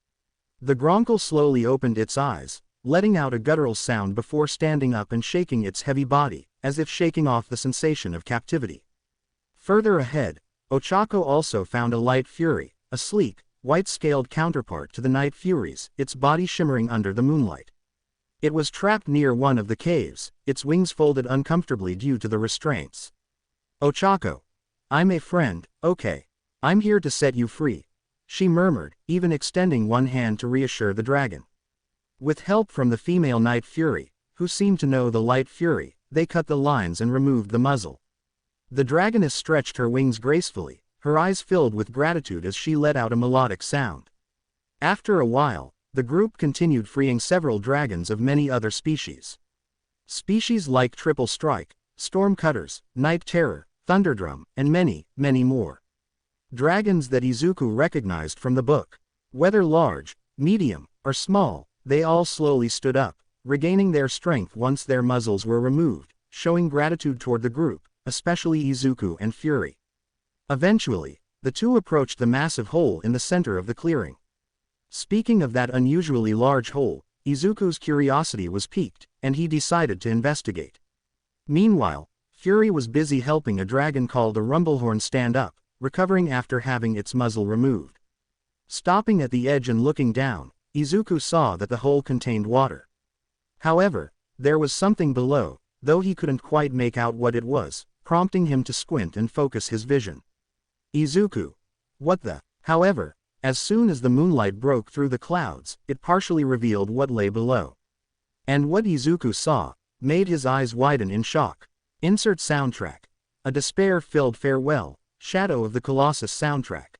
The Gronkle slowly opened its eyes, letting out a guttural sound before standing up and shaking its heavy body, as if shaking off the sensation of captivity. Further ahead, Oaco also found a Light Fury, a sleek, white-scaled counterpart to the Night Furies, its body shimmering under the moonlight. It was trapped near one of the caves, its wings folded uncomfortably due to the restraints. Oaco. I'm a friend, okay. I'm here to set you free, she murmured, even extending one hand to reassure the dragon. With help from the female Night Fury, who seemed to know the Light Fury, they cut the lines and removed the muzzle. The dragoness stretched her wings gracefully, her eyes filled with gratitude as she let out a melodic sound. After a while, the group continued freeing several dragons of many other species. Species like Triple Strike, Storm Cutters, Night Terror, Thunderdrum, and many, many more. Dragons that Izuku recognized from the book. Whether large, medium, or small, they all slowly stood up, regaining their strength once their muzzles were removed, showing gratitude toward the group, especially Izuku and Fury. Eventually, the two approached the massive hole in the center of the clearing. Speaking of that unusually large hole, Izuku's curiosity was piqued, and he decided to investigate. Meanwhile, Fury was busy helping a dragon called a Rumblehorn stand up, recovering after having its muzzle removed. Stopping at the edge and looking down, Izuku saw that the hole contained water. However, there was something below, though he couldn't quite make out what it was, prompting him to squint and focus his vision. Izuku. What the? However, as soon as the moonlight broke through the clouds, it partially revealed what lay below. And what Izuku saw made his eyes widen in shock. Insert soundtrack. A despair-filled farewell, Shadow of the Colossus soundtrack.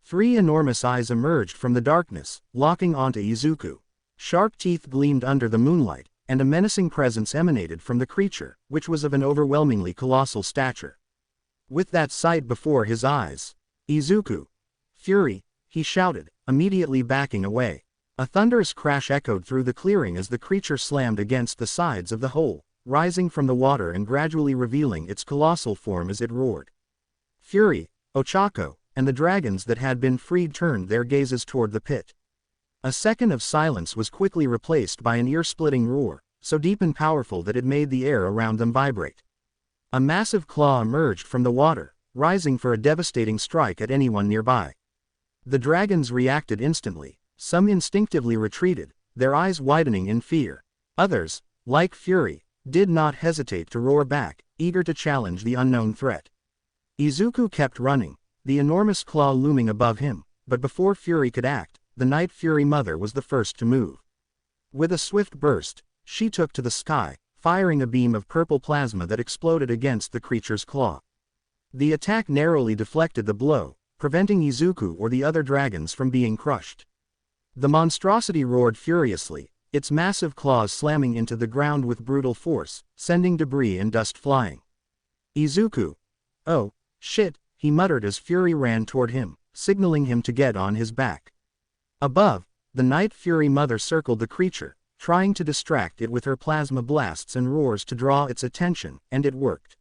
Three enormous eyes emerged from the darkness, locking onto Izuku. Sharp teeth gleamed under the moonlight, and a menacing presence emanated from the creature, which was of an overwhelmingly colossal stature. With that sight before his eyes, Izuku, Fury, he shouted, immediately backing away. A thunderous crash echoed through the clearing as the creature slammed against the sides of the hole, rising from the water and gradually revealing its colossal form as it roared. Fury, Oaco, and the dragons that had been freed turned their gazes toward the pit. A second of silence was quickly replaced by an ear-splitting roar, so deep and powerful that it made the air around them vibrate. A massive claw emerged from the water, rising for a devastating strike at anyone nearby. The dragons reacted instantly. Some instinctively retreated, their eyes widening in fear. Others, like Fury, did not hesitate to roar back, eager to challenge the unknown threat. Izuku kept running, the enormous claw looming above him, but before Fury could act, the Night Fury Mother was the first to move. With a swift burst, she took to the sky, firing a beam of purple plasma that exploded against the creature's claw. The attack narrowly deflected the blow, preventing Izuku or the other dragons from being crushed. The monstrosity roared furiously, its massive claws slamming into the ground with brutal force, sending debris and dust flying. Izuku. Oh, shit, he muttered as Fury ran toward him, signaling him to get on his back. Above, the Night Fury Mother circled the creature, trying to distract it with her plasma blasts and roars to draw its attention, and it worked.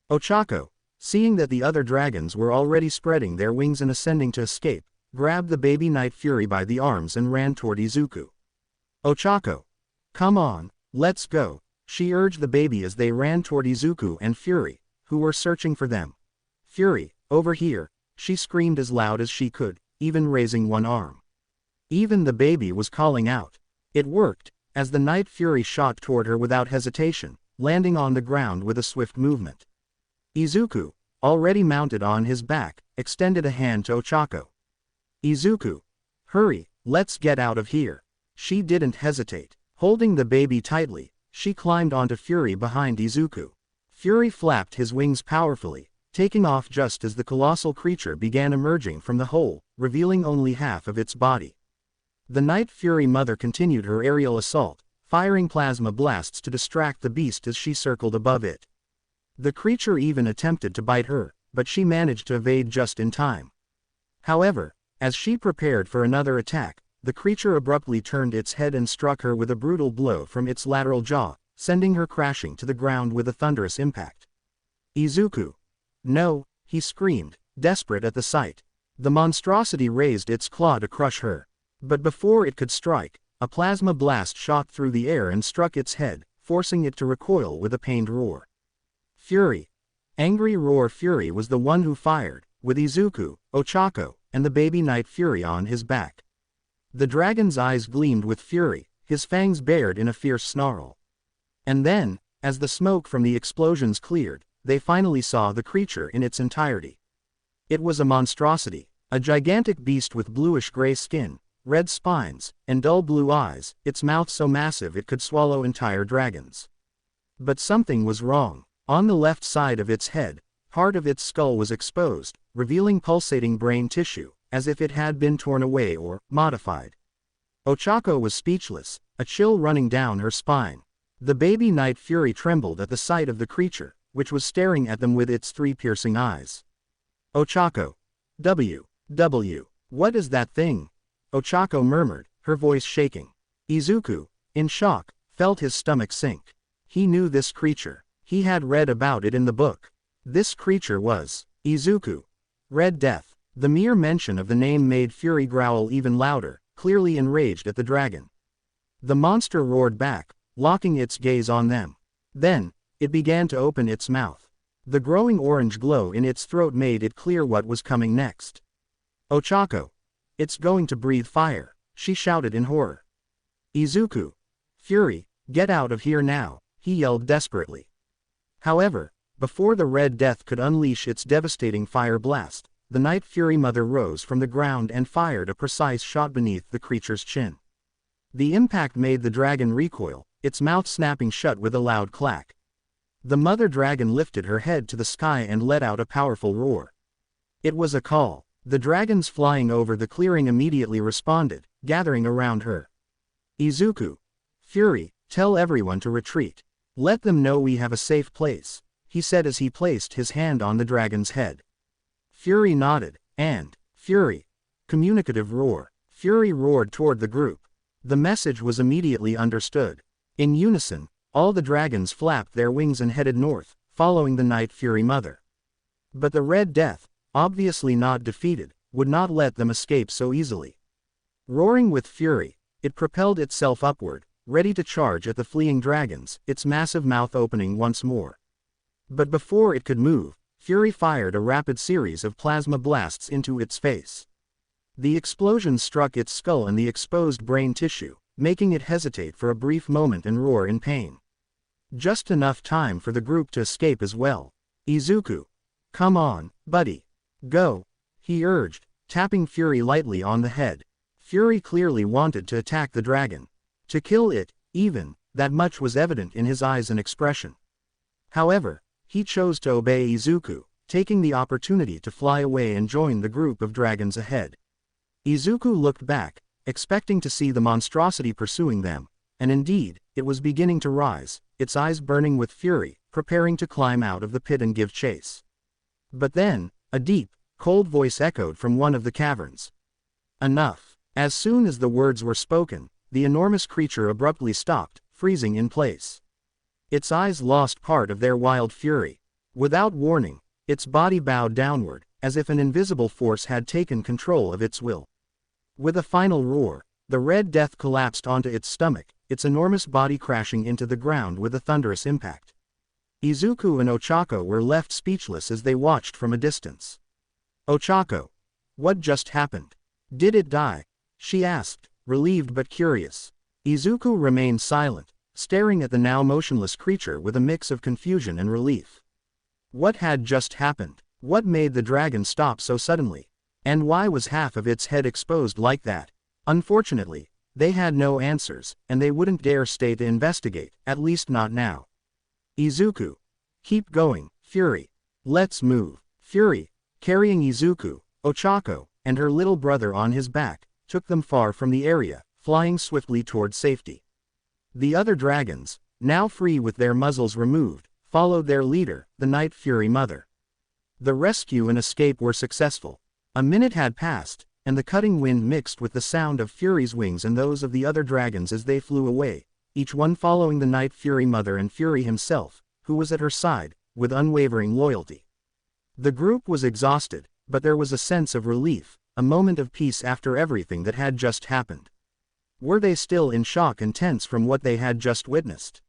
Oaco, seeing that the other dragons were already spreading their wings and ascending to escape, grabbed the baby Night Fury by the arms and ran toward Izuku. Oaco. Come on, let's go, she urged the baby as they ran toward Izuku and Fury, who were searching for them. Fury, over here, she screamed as loud as she could, even raising one arm. Even the baby was calling out. It worked, as the Night Fury shot toward her without hesitation, landing on the ground with a swift movement. Izuku, already mounted on his back, extended a hand to Oaco. Izuku. Hurry, let's get out of here. She didn't hesitate. Holding the baby tightly, she climbed onto Fury behind Izuku. Fury flapped his wings powerfully, taking off just as the colossal creature began emerging from the hole, revealing only half of its body. The Night Fury Mother continued her aerial assault, firing plasma blasts to distract the beast as she circled above it. The creature even attempted to bite her, but she managed to evade just in time. However, as she prepared for another attack, the creature abruptly turned its head and struck her with a brutal blow from its lateral jaw, sending her crashing to the ground with a thunderous impact. Izuku. No, he screamed, desperate at the sight. The monstrosity raised its claw to crush her. But before it could strike, a plasma blast shot through the air and struck its head, forcing it to recoil with a pained roar. Fury. Angry roar. Fury was the one who fired, with Izuku, Oaco, and the baby Night Fury on his back. The dragon's eyes gleamed with fury, his fangs bared in a fierce snarl. And then, as the smoke from the explosions cleared, they finally saw the creature in its entirety. It was a monstrosity, a gigantic beast with bluish-gray skin, red spines, and dull blue eyes, its mouth so massive it could swallow entire dragons. But something was wrong. On the left side of its head, part of its skull was exposed, revealing pulsating brain tissue, as if it had been torn away or modified. Oaco was speechless, a chill running down her spine. The baby Night Fury trembled at the sight of the creature, which was staring at them with its 3 piercing eyes. Oaco. What is that thing? Oaco murmured, her voice shaking. Izuku, in shock, felt his stomach sink. He knew this creature. He had read about it in the book. This creature was Izuku. Red Death. The mere mention of the name made Fury growl even louder, clearly enraged at the dragon. The monster roared back, locking its gaze on them. Then, it began to open its mouth. The growing orange glow in its throat made it clear what was coming next. Oaco. It's going to breathe fire, she shouted in horror. Izuku. Fury, get out of here now, he yelled desperately. However, before the Red Death could unleash its devastating fire blast, the Night Fury Mother rose from the ground and fired a precise shot beneath the creature's chin. The impact made the dragon recoil, its mouth snapping shut with a loud clack. The mother dragon lifted her head to the sky and let out a powerful roar. It was a call. The dragons flying over the clearing immediately responded, gathering around her. Izuku. Fury, tell everyone to retreat. Let them know we have a safe place, he said as he placed his hand on the dragon's head. Fury nodded, and, Fury. Communicative roar. Fury roared toward the group. The message was immediately understood. In unison, all the dragons flapped their wings and headed north, following the Night Fury Mother. But the Red Death, obviously not defeated, would not let them escape so easily. Roaring with fury, it propelled itself upward, ready to charge at the fleeing dragons, its massive mouth opening once more. But before it could move, Fury fired a rapid series of plasma blasts into its face. The explosion struck its skull and the exposed brain tissue, making it hesitate for a brief moment and roar in pain. Just enough time for the group to escape as well. Izuku. Come on, buddy. Go, he urged, tapping Fury lightly on the head. Fury clearly wanted to attack the dragon. To kill it, even, that much was evident in his eyes and expression. However, he chose to obey Izuku, taking the opportunity to fly away and join the group of dragons ahead. Izuku looked back, expecting to see the monstrosity pursuing them, and indeed, it was beginning to rise, its eyes burning with fury, preparing to climb out of the pit and give chase. But then, a deep, cold voice echoed from one of the caverns. Enough. As soon as the words were spoken, the enormous creature abruptly stopped, freezing in place. Its eyes lost part of their wild fury. Without warning, its body bowed downward, as if an invisible force had taken control of its will. With a final roar, the Red Death collapsed onto its stomach, its enormous body crashing into the ground with a thunderous impact. Izuku and Oaco were left speechless as they watched from a distance. Oaco. What just happened? Did it die? She asked, relieved but curious. Izuku remained silent, staring at the now motionless creature with a mix of confusion and relief. What had just happened? What made the dragon stop so suddenly? And why was half of its head exposed like that? Unfortunately, they had no answers, and they wouldn't dare stay to investigate, at least not now. Izuku. Keep going, Fury. Let's move. Fury, carrying Izuku, Oaco, and her little brother on his back, took them far from the area, flying swiftly toward safety. The other dragons, now free with their muzzles removed, followed their leader, the Night Fury Mother. The rescue and escape were successful. A minute had passed, and the cutting wind mixed with the sound of Fury's wings and those of the other dragons as they flew away, each one following the Night Fury Mother and Fury himself, who was at her side, with unwavering loyalty. The group was exhausted, but there was a sense of relief, a moment of peace after everything that had just happened. Were they still in shock and tense from what they had just witnessed?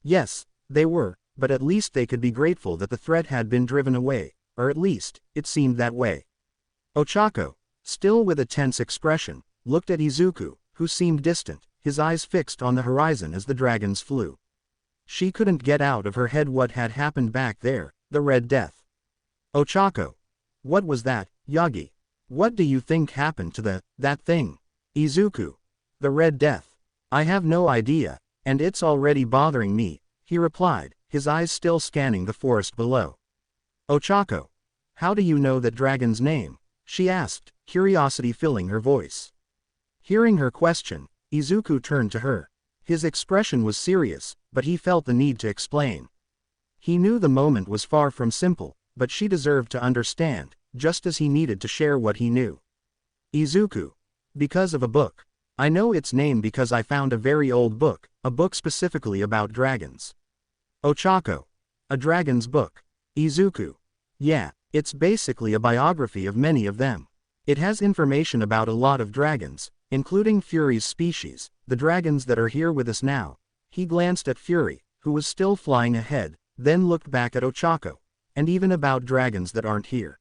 Yes, they were, but at least they could be grateful that the threat had been driven away, or at least, it seemed that way. Oaco, still with a tense expression, looked at Izuku, who seemed distant, his eyes fixed on the horizon as the dragons flew. She couldn't get out of her head what had happened back there, the Red Death. Oaco. What was that, Yagi? What do you think happened to that thing? Izuku. The Red Death. I have no idea, and it's already bothering me, he replied, his eyes still scanning the forest below. Oaco. How do you know that dragon's name? She asked, curiosity filling her voice. Hearing her question, Izuku turned to her. His expression was serious, but he felt the need to explain. He knew the moment was far from simple, but she deserved to understand, just as he needed to share what he knew. Izuku. Because of a book. I know its name because I found a very old book, a book specifically about dragons. Oaco. A dragon's book. Izuku. Yeah, it's basically a biography of many of them. It has information about a lot of dragons, including Fury's species, the dragons that are here with us now. He glanced at Fury, who was still flying ahead, then looked back at Oaco, and even about dragons that aren't here.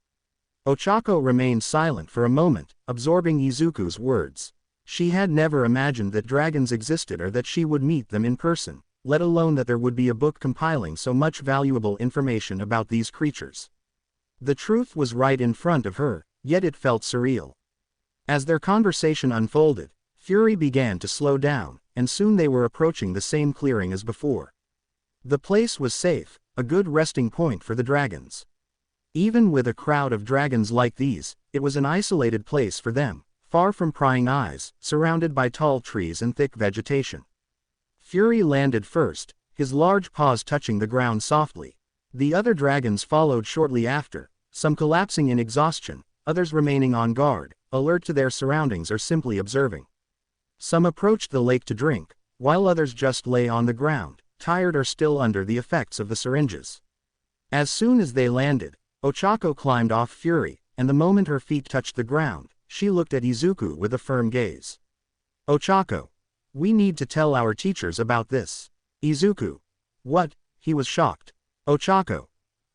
Oaco remained silent for a moment, absorbing Izuku's words. She had never imagined that dragons existed or that she would meet them in person, let alone that there would be a book compiling so much valuable information about these creatures. The truth was right in front of her, yet it felt surreal. As their conversation unfolded, Fury began to slow down, and soon they were approaching the same clearing as before. The place was safe, a good resting point for the dragons. Even with a crowd of dragons like these, it was an isolated place for them, far from prying eyes, surrounded by tall trees and thick vegetation. Fury landed first, his large paws touching the ground softly. The other dragons followed shortly after, some collapsing in exhaustion, others remaining on guard, alert to their surroundings or simply observing. Some approached the lake to drink, while others just lay on the ground, tired or still under the effects of the syringes. As soon as they landed, Oaco climbed off Fury, and the moment her feet touched the ground, she looked at Izuku with a firm gaze. Oaco. We need to tell our teachers about this. Izuku. What? He was shocked. Oaco.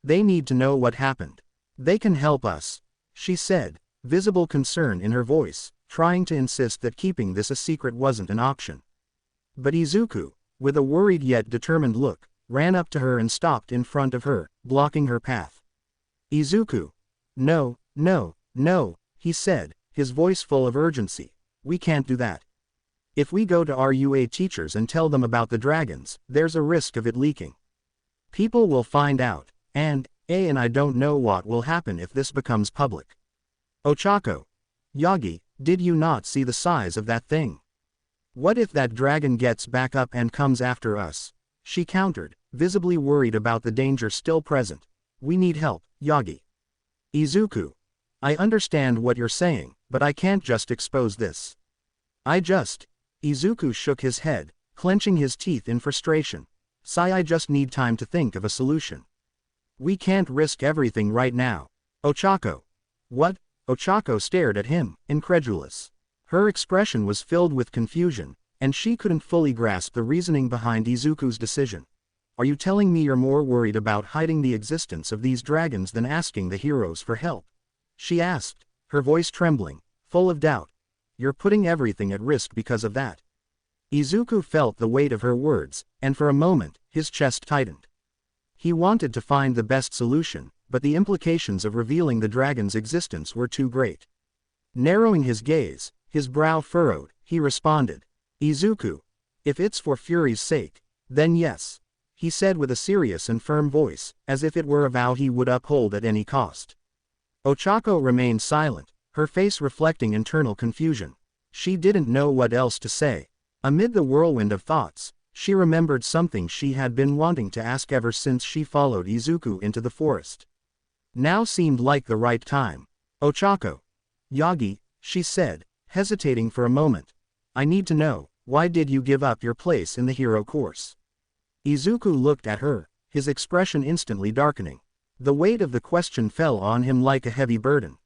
They need to know what happened. They can help us, she said, visible concern in her voice, trying to insist that keeping this a secret wasn't an option. But Izuku, with a worried yet determined look, ran up to her and stopped in front of her, blocking her path. Izuku. No, no, no, he said, his voice full of urgency. We can't do that. If we go to our UA teachers and tell them about the dragons, there's a risk of it leaking. People will find out, and I don't know what will happen if this becomes public. Oaco. Yagi, did you not see the size of that thing? What if that dragon gets back up and comes after us? She countered, visibly worried about the danger still present. We need help, Yagi. Izuku. I understand what you're saying, but I can't just expose this. Izuku shook his head, clenching his teeth in frustration. I just need time to think of a solution. We can't risk everything right now. Oaco. What? Oaco stared at him, incredulous. Her expression was filled with confusion, and she couldn't fully grasp the reasoning behind Izuku's decision. Are you telling me you're more worried about hiding the existence of these dragons than asking the heroes for help? She asked, her voice trembling, full of doubt. You're putting everything at risk because of that. Izuku felt the weight of her words, and for a moment, his chest tightened. He wanted to find the best solution, but the implications of revealing the dragon's existence were too great. Narrowing his gaze, his brow furrowed, he responded. Izuku. If it's for Fury's sake, then yes, he said with a serious and firm voice, as if it were a vow he would uphold at any cost. Oaco remained silent, her face reflecting internal confusion. She didn't know what else to say. Amid the whirlwind of thoughts, she remembered something she had been wanting to ask ever since she followed Izuku into the forest. Now seemed like the right time. Oaco. Yagi, she said, hesitating for a moment. I need to know, why did you give up your place in the hero course? Izuku looked at her, his expression instantly darkening. The weight of the question fell on him like a heavy burden.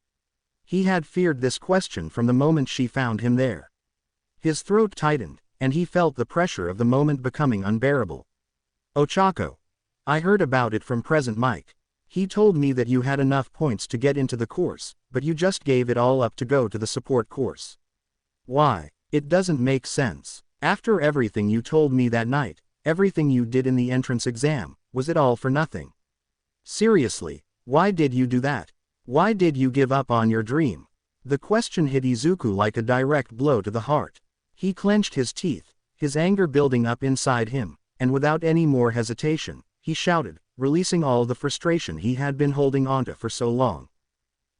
He had feared this question from the moment she found him there. His throat tightened, and he felt the pressure of the moment becoming unbearable. Oaco. I heard about it from Present Mike. He told me that you had enough points to get into the course, but you just gave it all up to go to the support course. Why? It doesn't make sense. After everything you told me that night, everything you did in the entrance exam, was it all for nothing? Seriously, why did you do that? Why did you give up on your dream? The question hit Izuku like a direct blow to the heart. He clenched his teeth, his anger building up inside him, and without any more hesitation, he shouted, releasing all the frustration he had been holding onto for so long.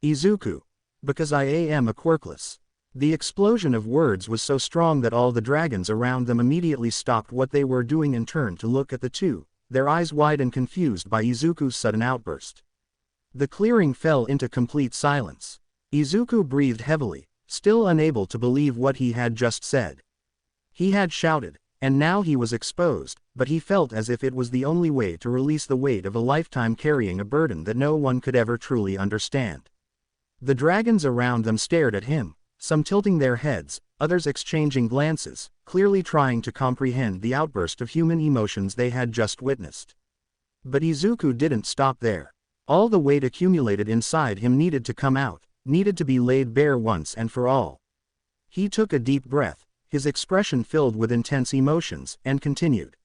Izuku. Because I am a quirkless. The explosion of words was so strong that all the dragons around them immediately stopped what they were doing and turned to look at the two, their eyes wide and confused by Izuku's sudden outburst. The clearing fell into complete silence. Izuku breathed heavily, still unable to believe what he had just said. He had shouted, and now he was exposed, but he felt as if it was the only way to release the weight of a lifetime carrying a burden that no one could ever truly understand. The dragons around them stared at him, some tilting their heads, others exchanging glances, clearly trying to comprehend the outburst of human emotions they had just witnessed. But Izuku didn't stop there. All the weight accumulated inside him needed to come out, needed to be laid bare once and for all. He took a deep breath, his expression filled with intense emotions, and continued.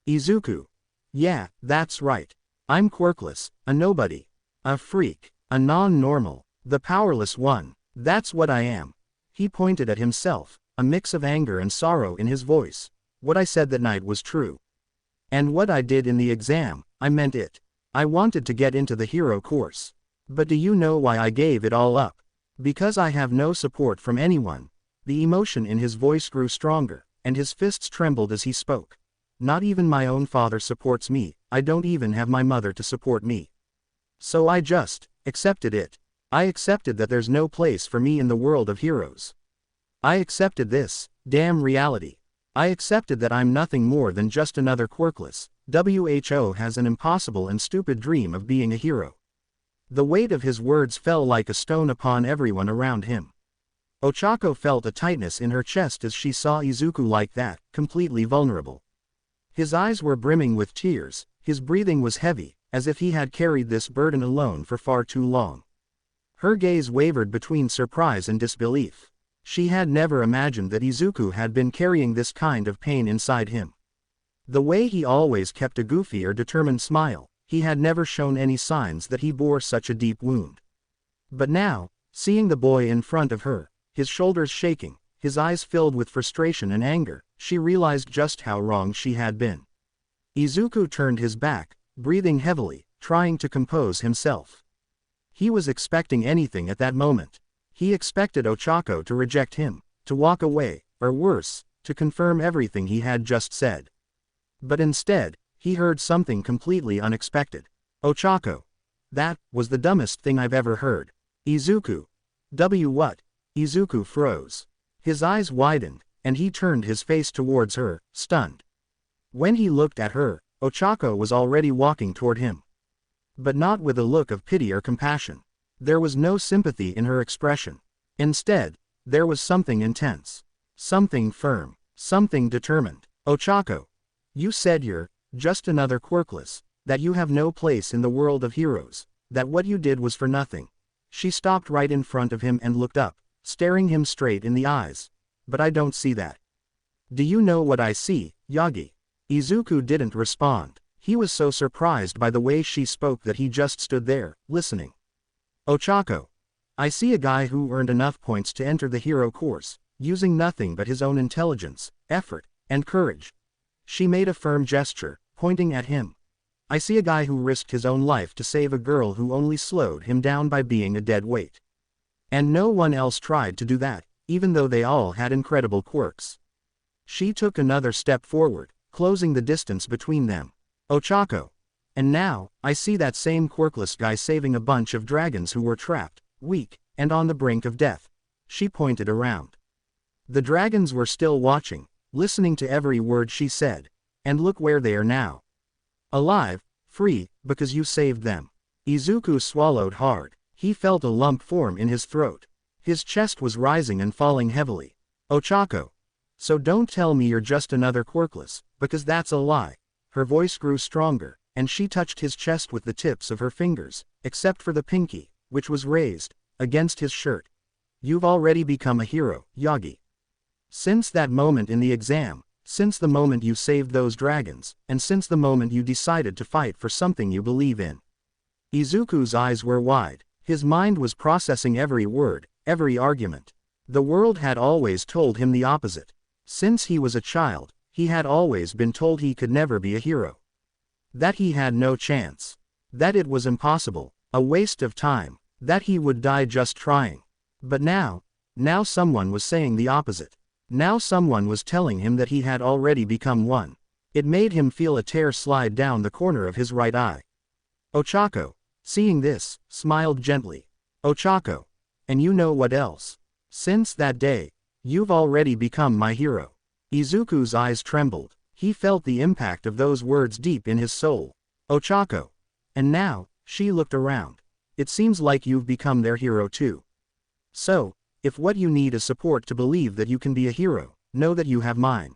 Izuku. Yeah, that's right. I'm quirkless, a nobody. A freak, a non-normal, the powerless one. That's what I am. He pointed at himself, a mix of anger and sorrow in his voice. What I said that night was true. And what I did in the exam, I meant it. I wanted to get into the hero course. But do you know why I gave it all up? Because I have no support from anyone. The emotion in his voice grew stronger, and his fists trembled as he spoke. Not even my own father supports me, I don't even have my mother to support me. So I just accepted it. I accepted that there's no place for me in the world of heroes. I accepted this damn reality. I accepted that I'm nothing more than just another quirkless, who has an impossible and stupid dream of being a hero. The weight of his words fell like a stone upon everyone around him. Oaco felt a tightness in her chest as she saw Izuku like that, completely vulnerable. His eyes were brimming with tears, his breathing was heavy, as if he had carried this burden alone for far too long. Her gaze wavered between surprise and disbelief. She had never imagined that Izuku had been carrying this kind of pain inside him. The way he always kept a goofy or determined smile, he had never shown any signs that he bore such a deep wound. But now, seeing the boy in front of her, his shoulders shaking, his eyes filled with frustration and anger, she realized just how wrong she had been. Izuku turned his back, breathing heavily, trying to compose himself. He was expecting anything at that moment. He expected Oaco to reject him, to walk away, or worse, to confirm everything he had just said. But instead, he heard something completely unexpected. Oaco. That was the dumbest thing I've ever heard. Izuku. What? Izuku froze. His eyes widened, and he turned his face towards her, stunned. When he looked at her, Oaco was already walking toward him. But not with a look of pity or compassion. There was no sympathy in her expression. Instead, there was something intense. Something firm. Something determined. Oaco. You said you're just another quirkless, that you have no place in the world of heroes, that what you did was for nothing. She stopped right in front of him and looked up, staring him straight in the eyes. But I don't see that. Do you know what I see, Yagi? Izuku didn't respond. He was so surprised by the way she spoke that he just stood there, listening. Oaco. I see a guy who earned enough points to enter the hero course, using nothing but his own intelligence, effort, and courage. She made a firm gesture, pointing at him. I see a guy who risked his own life to save a girl who only slowed him down by being a dead weight. And no one else tried to do that, even though they all had incredible quirks. She took another step forward, closing the distance between them. Oaco. And now, I see that same quirkless guy saving a bunch of dragons who were trapped, weak, and on the brink of death. She pointed around. The dragons were still watching, listening to every word she said. And look where they are now. Alive, free, because you saved them. Izuku swallowed hard. He felt a lump form in his throat. His chest was rising and falling heavily. Oaco. So don't tell me you're just another quirkless, because that's a lie. Her voice grew stronger, and she touched his chest with the tips of her fingers, except for the pinky, which was raised, against his shirt. You've already become a hero, Yagi. Since that moment in the exam, since the moment you saved those dragons, and since the moment you decided to fight for something you believe in. Izuku's eyes were wide. His mind was processing every word, every argument. The world had always told him the opposite. Since he was a child, he had always been told he could never be a hero. That he had no chance. That it was impossible, a waste of time, that he would die just trying. But now someone was saying the opposite. Now someone was telling him that he had already become one. It made him feel a tear slide down the corner of his right eye. Oaco, seeing this, smiled gently. Oaco. And you know what else? Since that day, you've already become my hero. Izuku's eyes trembled. He felt the impact of those words deep in his soul. Oaco. And now, she looked around. It seems like you've become their hero too. So, if what you need is support to believe that you can be a hero, know that you have mine.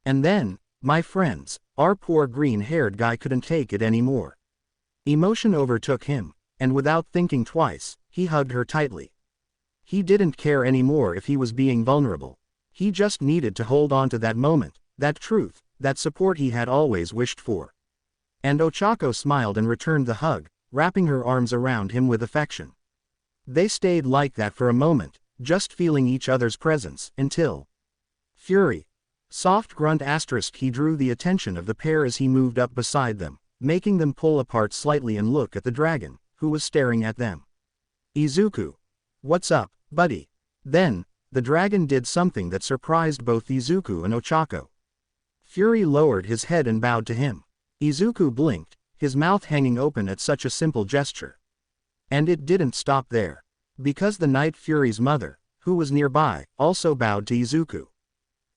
And then, my friends, our poor green-haired guy couldn't take it anymore. Emotion overtook him, and without thinking twice, he hugged her tightly. He didn't care anymore if he was being vulnerable. He just needed to hold on to that moment, that truth, that support he had always wished for. And Oaco smiled and returned the hug, wrapping her arms around him with affection. They stayed like that for a moment, just feeling each other's presence, until... Fury. Soft grunt asterisk. He drew the attention of the pair as he moved up beside them, making them pull apart slightly and look at the dragon, who was staring at them. Izuku. "What's up, buddy?" Then, the dragon did something that surprised both Izuku and Oaco. Fury lowered his head and bowed to him. Izuku blinked, his mouth hanging open at such a simple gesture. And it didn't stop there. Because the Night Fury's mother, who was nearby, also bowed to Izuku.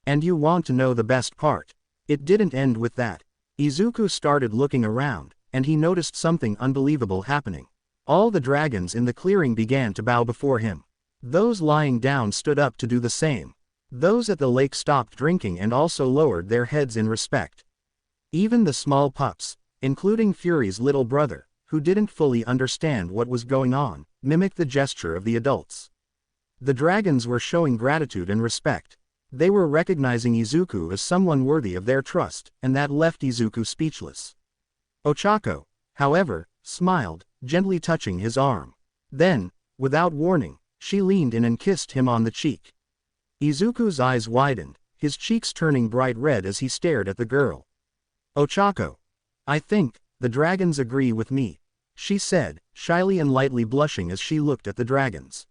And you want to know the best part? It didn't end with that. Izuku started looking around, and he noticed something unbelievable happening. All the dragons in the clearing began to bow before him. Those lying down stood up to do the same. Those at the lake stopped drinking and also lowered their heads in respect. Even the small pups, including Fury's little brother, who didn't fully understand what was going on, mimicked the gesture of the adults. The dragons were showing gratitude and respect. They were recognizing Izuku as someone worthy of their trust, and that left Izuku speechless. Oaco, however, smiled, gently touching his arm. Then, without warning, she leaned in and kissed him on the cheek. Izuku's eyes widened, his cheeks turning bright red as he stared at the girl. "Oaco, I think the dragons agree with me," she said, shyly and lightly blushing as she looked at the dragons.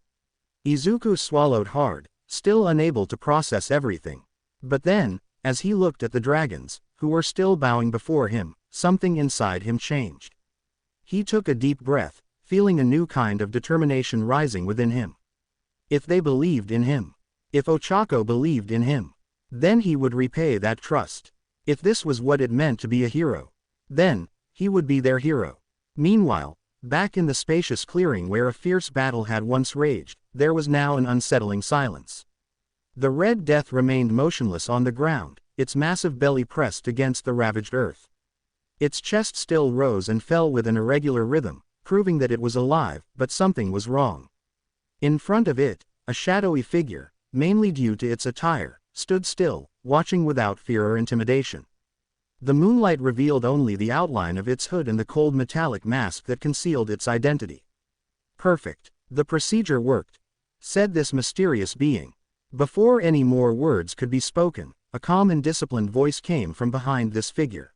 Izuku swallowed hard, still unable to process everything. But then, as he looked at the dragons, who were still bowing before him, something inside him changed. He took a deep breath, feeling a new kind of determination rising within him. If they believed in him, if Oaco believed in him, then he would repay that trust. If this was what it meant to be a hero, then he would be their hero. Meanwhile, back in the spacious clearing where a fierce battle had once raged, there was now an unsettling silence. The Red Death remained motionless on the ground, its massive belly pressed against the ravaged earth. Its chest still rose and fell with an irregular rhythm, proving that it was alive, but something was wrong. In front of it, a shadowy figure, mainly due to its attire, stood still, watching without fear or intimidation. The moonlight revealed only the outline of its hood and the cold metallic mask that concealed its identity. "Perfect. The procedure worked," said this mysterious being. Before any more words could be spoken, a calm and disciplined voice came from behind this figure.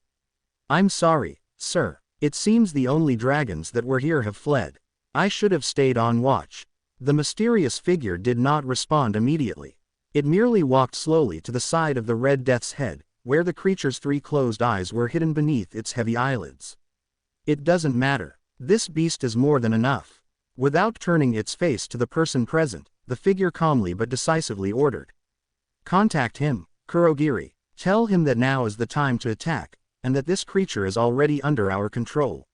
"I'm sorry, sir. It seems the only dragons that were here have fled. I should have stayed on watch." The mysterious figure did not respond immediately. It merely walked slowly to the side of the Red Death's head, where the creature's 3 closed eyes were hidden beneath its heavy eyelids. "It doesn't matter. This beast is more than enough." Without turning its face to the person present, the figure calmly but decisively ordered. "Contact him, Kurogiri. Tell him that now is the time to attack, and that this creature is already under our control."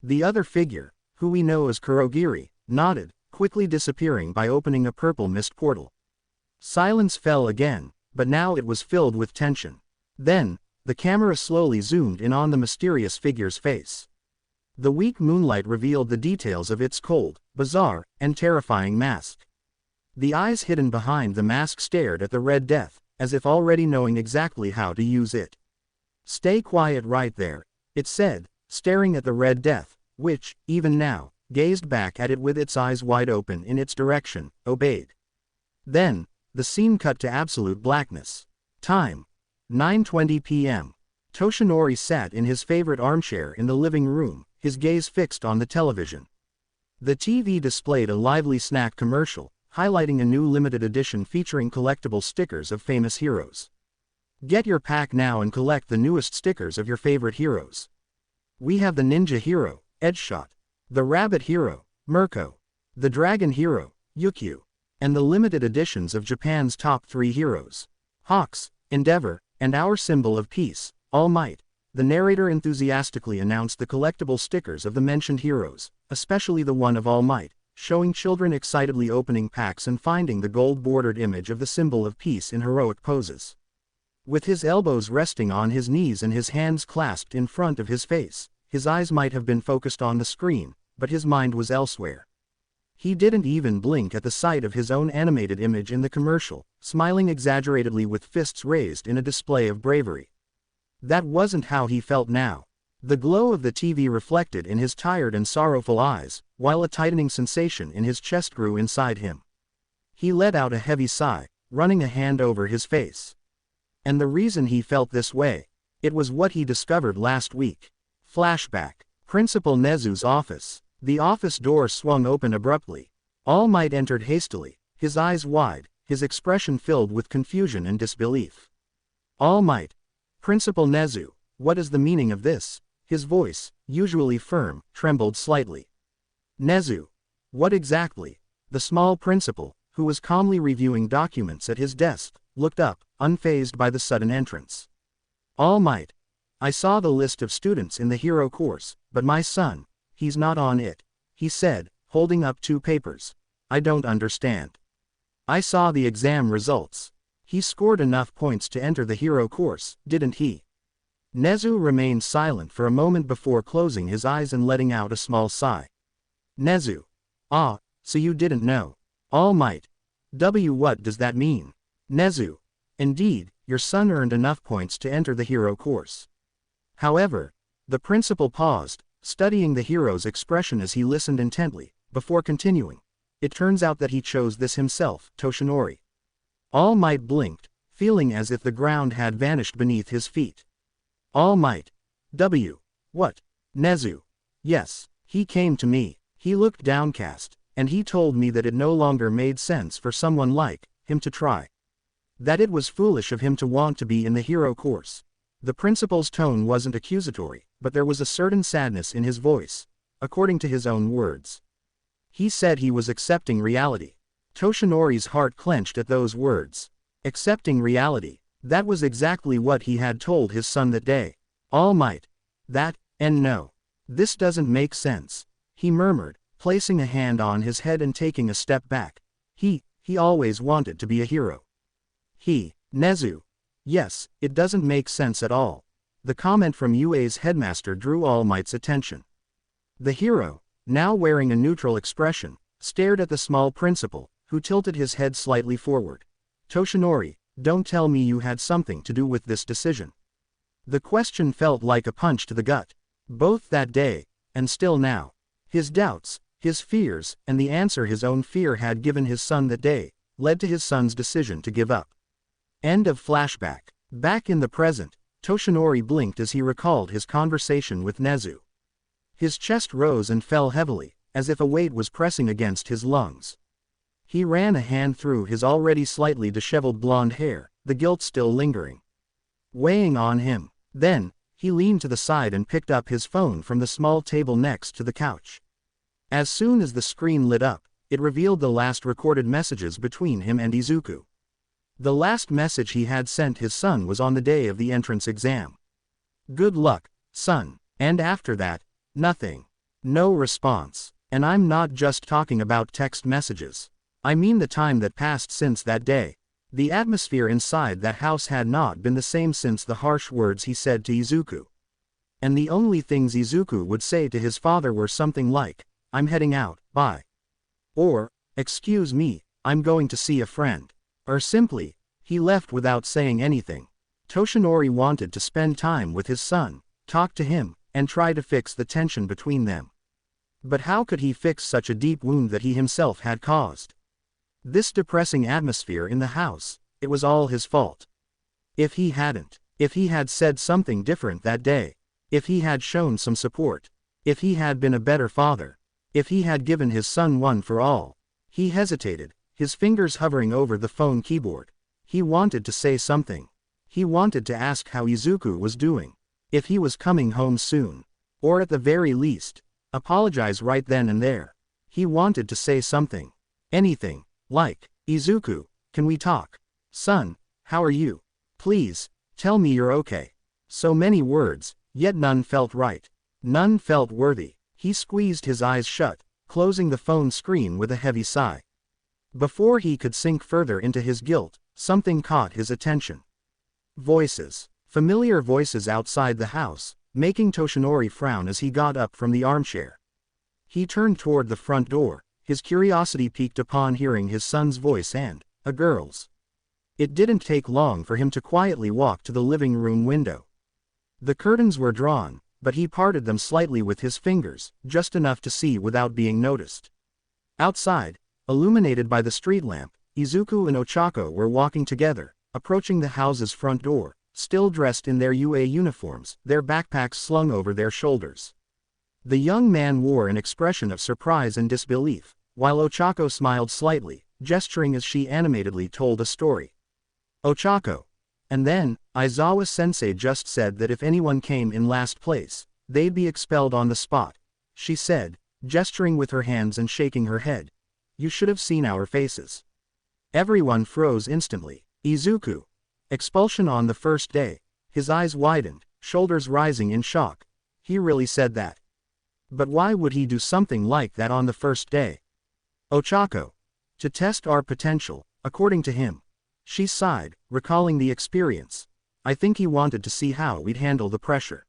The other figure, who we know as Kurogiri, nodded, quickly disappearing by opening a purple mist portal. Silence fell again, but now it was filled with tension. Then, the camera slowly zoomed in on the mysterious figure's face. The weak moonlight revealed the details of its cold, bizarre, and terrifying mask. The eyes hidden behind the mask stared at the Red Death, as if already knowing exactly how to use it. "Stay quiet right there," it said, staring at the Red Death, which, even now, gazed back at it with its eyes wide open in its direction, obeyed. Then, the scene cut to absolute blackness. Time: 9:20 p.m. Toshinori sat in his favorite armchair in the living room, his gaze fixed on the television. The TV displayed a lively snack commercial, highlighting a new limited edition featuring collectible stickers of famous heroes. Get your pack now and collect the newest stickers of your favorite heroes. We have the Ninja Hero, Edgeshot, the Rabbit Hero, Mirko, the Dragon Hero, Yukio, and the limited editions of Japan's top 3 heroes, Hawks, Endeavor, and our symbol of peace, All Might. The narrator enthusiastically announced the collectible stickers of the mentioned heroes, especially the one of All Might, showing children excitedly opening packs and finding the gold-bordered image of the symbol of peace in heroic poses. With his elbows resting on his knees and his hands clasped in front of his face, his eyes might have been focused on the screen, but his mind was elsewhere. He didn't even blink at the sight of his own animated image in the commercial, smiling exaggeratedly with fists raised in a display of bravery. That wasn't how he felt now. The glow of the TV reflected in his tired and sorrowful eyes, while a tightening sensation in his chest grew inside him. He let out a heavy sigh, running a hand over his face. And the reason he felt this way, it was what he discovered last week. Flashback. Principal Nezu's office. The office door swung open abruptly. All Might entered hastily, his eyes wide, his expression filled with confusion and disbelief. All Might. Principal Nezu, what is the meaning of this? His voice, usually firm, trembled slightly. Nezu. What exactly? The small principal, who was calmly reviewing documents at his desk, looked up, unfazed by the sudden entrance. All Might. I saw the list of students in the hero course, but my son, he's not on it, he said, holding up 2 papers. I don't understand. I saw the exam results. He scored enough points to enter the hero course, didn't he? Nezu remained silent for a moment before closing his eyes and letting out a small sigh. Nezu. Ah, so you didn't know. All Might. What does that mean? Nezu. Indeed, your son earned enough points to enter the hero course. However, the principal paused, studying the hero's expression as he listened intently, before continuing. It turns out that he chose this himself, Toshinori. All Might blinked, feeling as if the ground had vanished beneath his feet. All Might. What? Nezu. Yes, he came to me. He looked downcast, and he told me that it no longer made sense for someone like him to try. That it was foolish of him to want to be in the hero course. The principal's tone wasn't accusatory, but there was a certain sadness in his voice, according to his own words. He said he was accepting reality. Toshinori's heart clenched at those words. Accepting reality. That was exactly what he had told his son that day. All Might. That, and no. This doesn't make sense, he murmured, placing a hand on his head and taking a step back. He always wanted to be a hero. Nezu. Yes, it doesn't make sense at all. The comment from UA's headmaster drew All Might's attention. The hero, now wearing a neutral expression, stared at the small principal, who tilted his head slightly forward. Toshinori, don't tell me you had something to do with this decision. The question felt like a punch to the gut. Both that day, and still now. His doubts, his fears, and the answer his own fear had given his son that day, led to his son's decision to give up. End of flashback. Back in the present, Toshinori blinked as he recalled his conversation with Nezu. His chest rose and fell heavily, as if a weight was pressing against his lungs. He ran a hand through his already slightly disheveled blonde hair, the guilt still lingering, weighing on him. Then, he leaned to the side and picked up his phone from the small table next to the couch. As soon as the screen lit up, it revealed the last recorded messages between him and Izuku. The last message he had sent his son was on the day of the entrance exam. Good luck, son. And after that, nothing. No response. And I'm not just talking about text messages. I mean the time that passed since that day. The atmosphere inside that house had not been the same since the harsh words he said to Izuku. And the only things Izuku would say to his father were something like, I'm heading out, bye. Or, excuse me, I'm going to see a friend. Or simply, he left without saying anything. Toshinori wanted to spend time with his son, talk to him, and try to fix the tension between them. But how could he fix such a deep wound that he himself had caused? This depressing atmosphere in the house, it was all his fault. If he had said something different that day, if he had shown some support, if he had been a better father, if he had given his son one for all. He hesitated, his fingers hovering over the phone keyboard. He wanted to say something. He wanted to ask how Izuku was doing, if he was coming home soon, or at the very least, apologize right then and there. He wanted to say something. Anything, like, Izuku, can we talk? Son, how are you? Please, tell me you're okay. So many words, yet none felt right. None felt worthy. He squeezed his eyes shut, closing the phone screen with a heavy sigh. Before he could sink further into his guilt, something caught his attention. Voices. Familiar voices outside the house, making Toshinori frown as he got up from the armchair. He turned toward the front door, his curiosity piqued upon hearing his son's voice and a girl's. It didn't take long for him to quietly walk to the living room window. The curtains were drawn, but he parted them slightly with his fingers, just enough to see without being noticed. Outside, illuminated by the street lamp, Izuku and Oaco were walking together, approaching the house's front door, still dressed in their UA uniforms, their backpacks slung over their shoulders. The young man wore an expression of surprise and disbelief, while Oaco smiled slightly, gesturing as she animatedly told a story. Oaco. And then, Aizawa-sensei just said that if anyone came in last place, they'd be expelled on the spot, she said, gesturing with her hands and shaking her head. You should have seen our faces. Everyone froze instantly. Izuku. Expulsion on the first day. His eyes widened, shoulders rising in shock. He really said that. But why would he do something like that on the first day? Oaco. To test our potential, according to him. She sighed, recalling the experience. I think he wanted to see how we'd handle the pressure.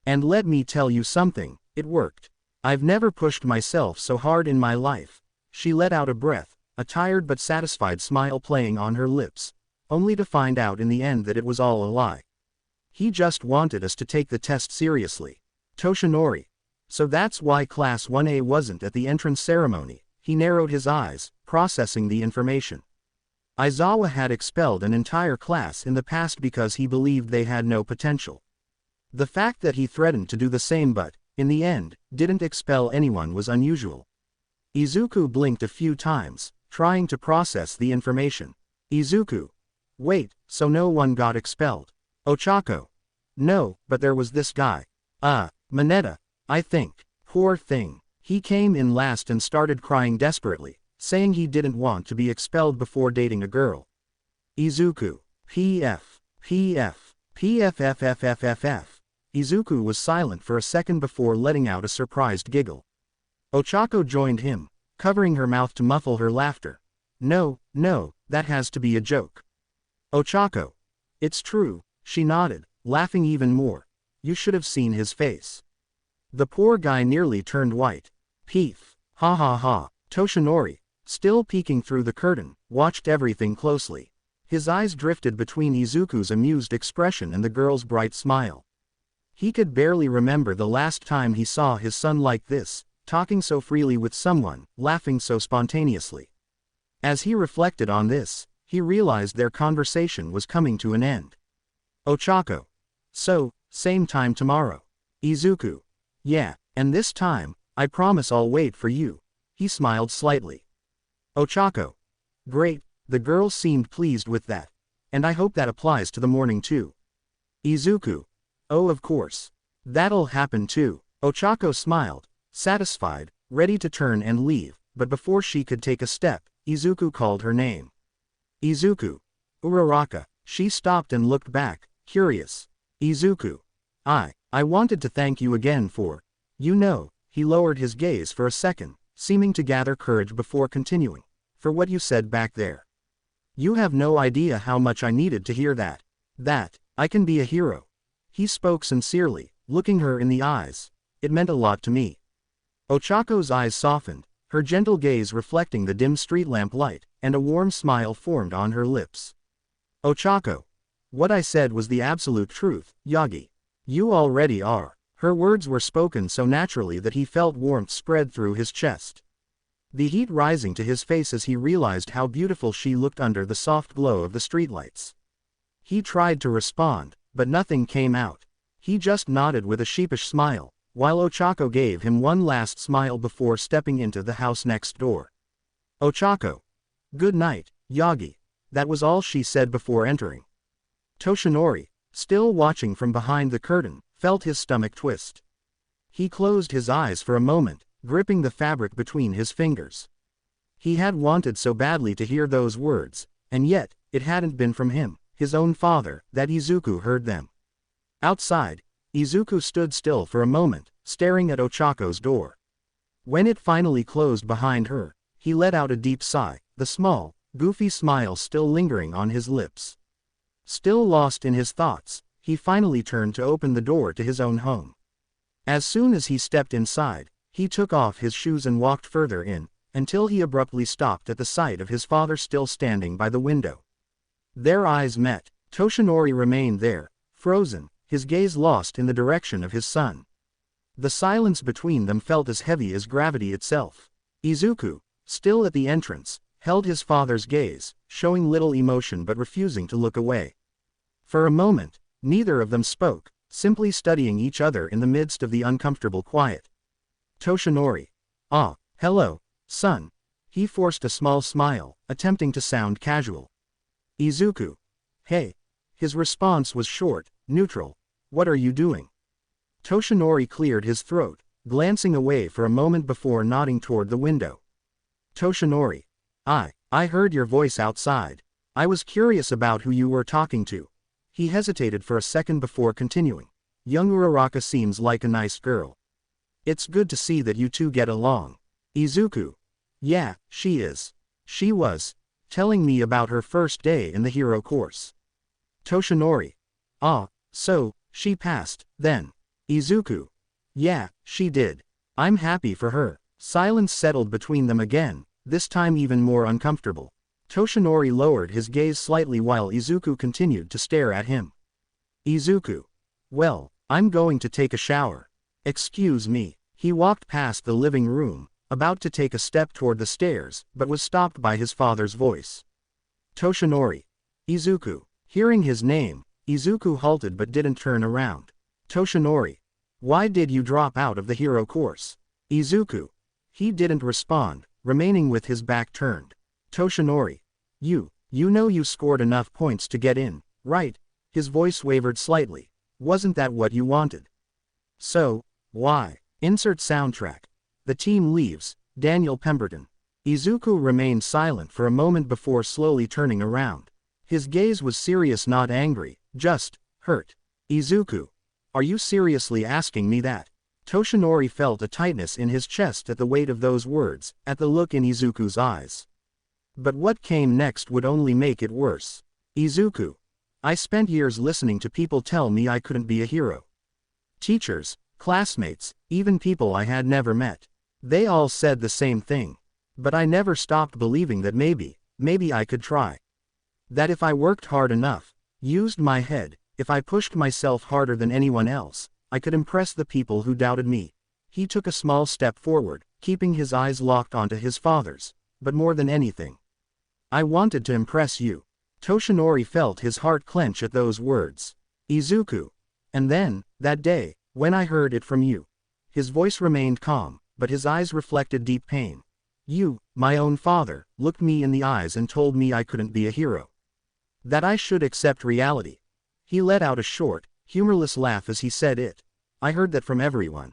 And let me tell you something, it worked. I've never pushed myself so hard in my life. She let out a breath, a tired but satisfied smile playing on her lips, only to find out in the end that it was all a lie. He just wanted us to take the test seriously. Toshinori. So that's why Class 1A wasn't at the entrance ceremony. He narrowed his eyes, processing the information. Aizawa had expelled an entire class in the past because he believed they had no potential. The fact that he threatened to do the same but, in the end, didn't expel anyone was unusual. Izuku blinked a few times, trying to process the information. Izuku. Wait, so no one got expelled? Oaco. No, but there was this guy. Mineta, I think. Poor thing. He came in last and started crying desperately, saying he didn't want to be expelled before dating a girl. Izuku. PFFFFFFF. Izuku was silent for a second before letting out a surprised giggle. Oaco joined him, covering her mouth to muffle her laughter. No, that has to be a joke. Oaco. It's true, she nodded, laughing even more. You should have seen his face. The poor guy nearly turned white. Peef. Ha ha ha. Toshinori, still peeking through the curtain, watched everything closely. His eyes drifted between Izuku's amused expression and the girl's bright smile. He could barely remember the last time he saw his son like this, talking so freely with someone, laughing so spontaneously. As he reflected on this, he realized their conversation was coming to an end. Oaco. So, same time tomorrow. Izuku. Yeah, and this time, I promise I'll wait for you. He smiled slightly. Oaco. Great, the girl seemed pleased with that. And I hope that applies to the morning too. Izuku. Oh, of course. That'll happen too. Oaco smiled, satisfied, ready to turn and leave, but before she could take a step, Izuku called her name. Izuku. Uraraka. She stopped and looked back, curious. Izuku. I wanted to thank you again for, he lowered his gaze for a second, seeming to gather courage before continuing, for what you said back there. You have no idea how much I needed to hear that. That I can be a hero. He spoke sincerely, looking her in the eyes. It meant a lot to me. Oaco's eyes softened, her gentle gaze reflecting the dim street lamp light, and a warm smile formed on her lips. Oaco. What I said was the absolute truth, Yagi. You already are. Her words were spoken so naturally that he felt warmth spread through his chest. The heat rising to his face as he realized how beautiful she looked under the soft glow of the streetlights. He tried to respond, but nothing came out. He just nodded with a sheepish smile, while Oaco gave him one last smile before stepping into the house next door. Oaco. Good night, Yagi. That was all she said before entering. Toshinori, still watching from behind the curtain, felt his stomach twist. He closed his eyes for a moment, gripping the fabric between his fingers. He had wanted so badly to hear those words, and yet, it hadn't been from him, his own father, that Izuku heard them. Outside, Izuku stood still for a moment, staring at Oaco's door. When it finally closed behind her, he let out a deep sigh, the small, goofy smile still lingering on his lips. Still lost in his thoughts, he finally turned to open the door to his own home. As soon as he stepped inside, he took off his shoes and walked further in, until he abruptly stopped at the sight of his father still standing by the window. Their eyes met. Toshinori remained there, frozen, his gaze lost in the direction of his son. The silence between them felt as heavy as gravity itself. Izuku, still at the entrance, held his father's gaze, showing little emotion but refusing to look away. For a moment, neither of them spoke, simply studying each other in the midst of the uncomfortable quiet. Toshinori. Ah, hello. Son. He forced a small smile, attempting to sound casual. Izuku. Hey. His response was short, neutral. What are you doing? Toshinori cleared his throat, glancing away for a moment before nodding toward the window. Toshinori. I heard your voice outside. I was curious about who you were talking to. He hesitated for a second before continuing. Young Uraraka seems like a nice girl. It's good to see that you two get along. Izuku. Yeah, she is. She was telling me about her first day in the hero course. Toshinori. Ah, so, she passed, then. Izuku. Yeah, she did. I'm happy for her. Silence settled between them again, this time even more uncomfortable. Toshinori lowered his gaze slightly while Izuku continued to stare at him. Izuku. Well, I'm going to take a shower. Excuse me. He walked past the living room, about to take a step toward the stairs, but was stopped by his father's voice. Toshinori. Izuku. Hearing his name, Izuku halted but didn't turn around. Toshinori. Why did you drop out of the hero course? Izuku. He didn't respond, remaining with his back turned. Toshinori. You know you scored enough points to get in, right? His voice wavered slightly. Wasn't that what you wanted? So, why? Insert soundtrack. The team leaves, Daniel Pemberton. Izuku remained silent for a moment before slowly turning around. His gaze was serious, not angry, just hurt. Izuku. Are you seriously asking me that? Toshinori felt a tightness in his chest at the weight of those words, at the look in Izuku's eyes. But what came next would only make it worse. Izuku. I spent years listening to people tell me I couldn't be a hero. Teachers, classmates, even people I had never met. They all said the same thing. But I never stopped believing that maybe I could try. That if I worked hard enough, used my head, if I pushed myself harder than anyone else, I could impress the people who doubted me. He took a small step forward, keeping his eyes locked onto his father's. But more than anything, I wanted to impress you. Toshinori felt his heart clench at those words. Izuku. And then, that day, when I heard it from you. His voice remained calm, but his eyes reflected deep pain. You, my own father, looked me in the eyes and told me I couldn't be a hero. That I should accept reality. He let out a short, humorless laugh as he said it. I heard that from everyone.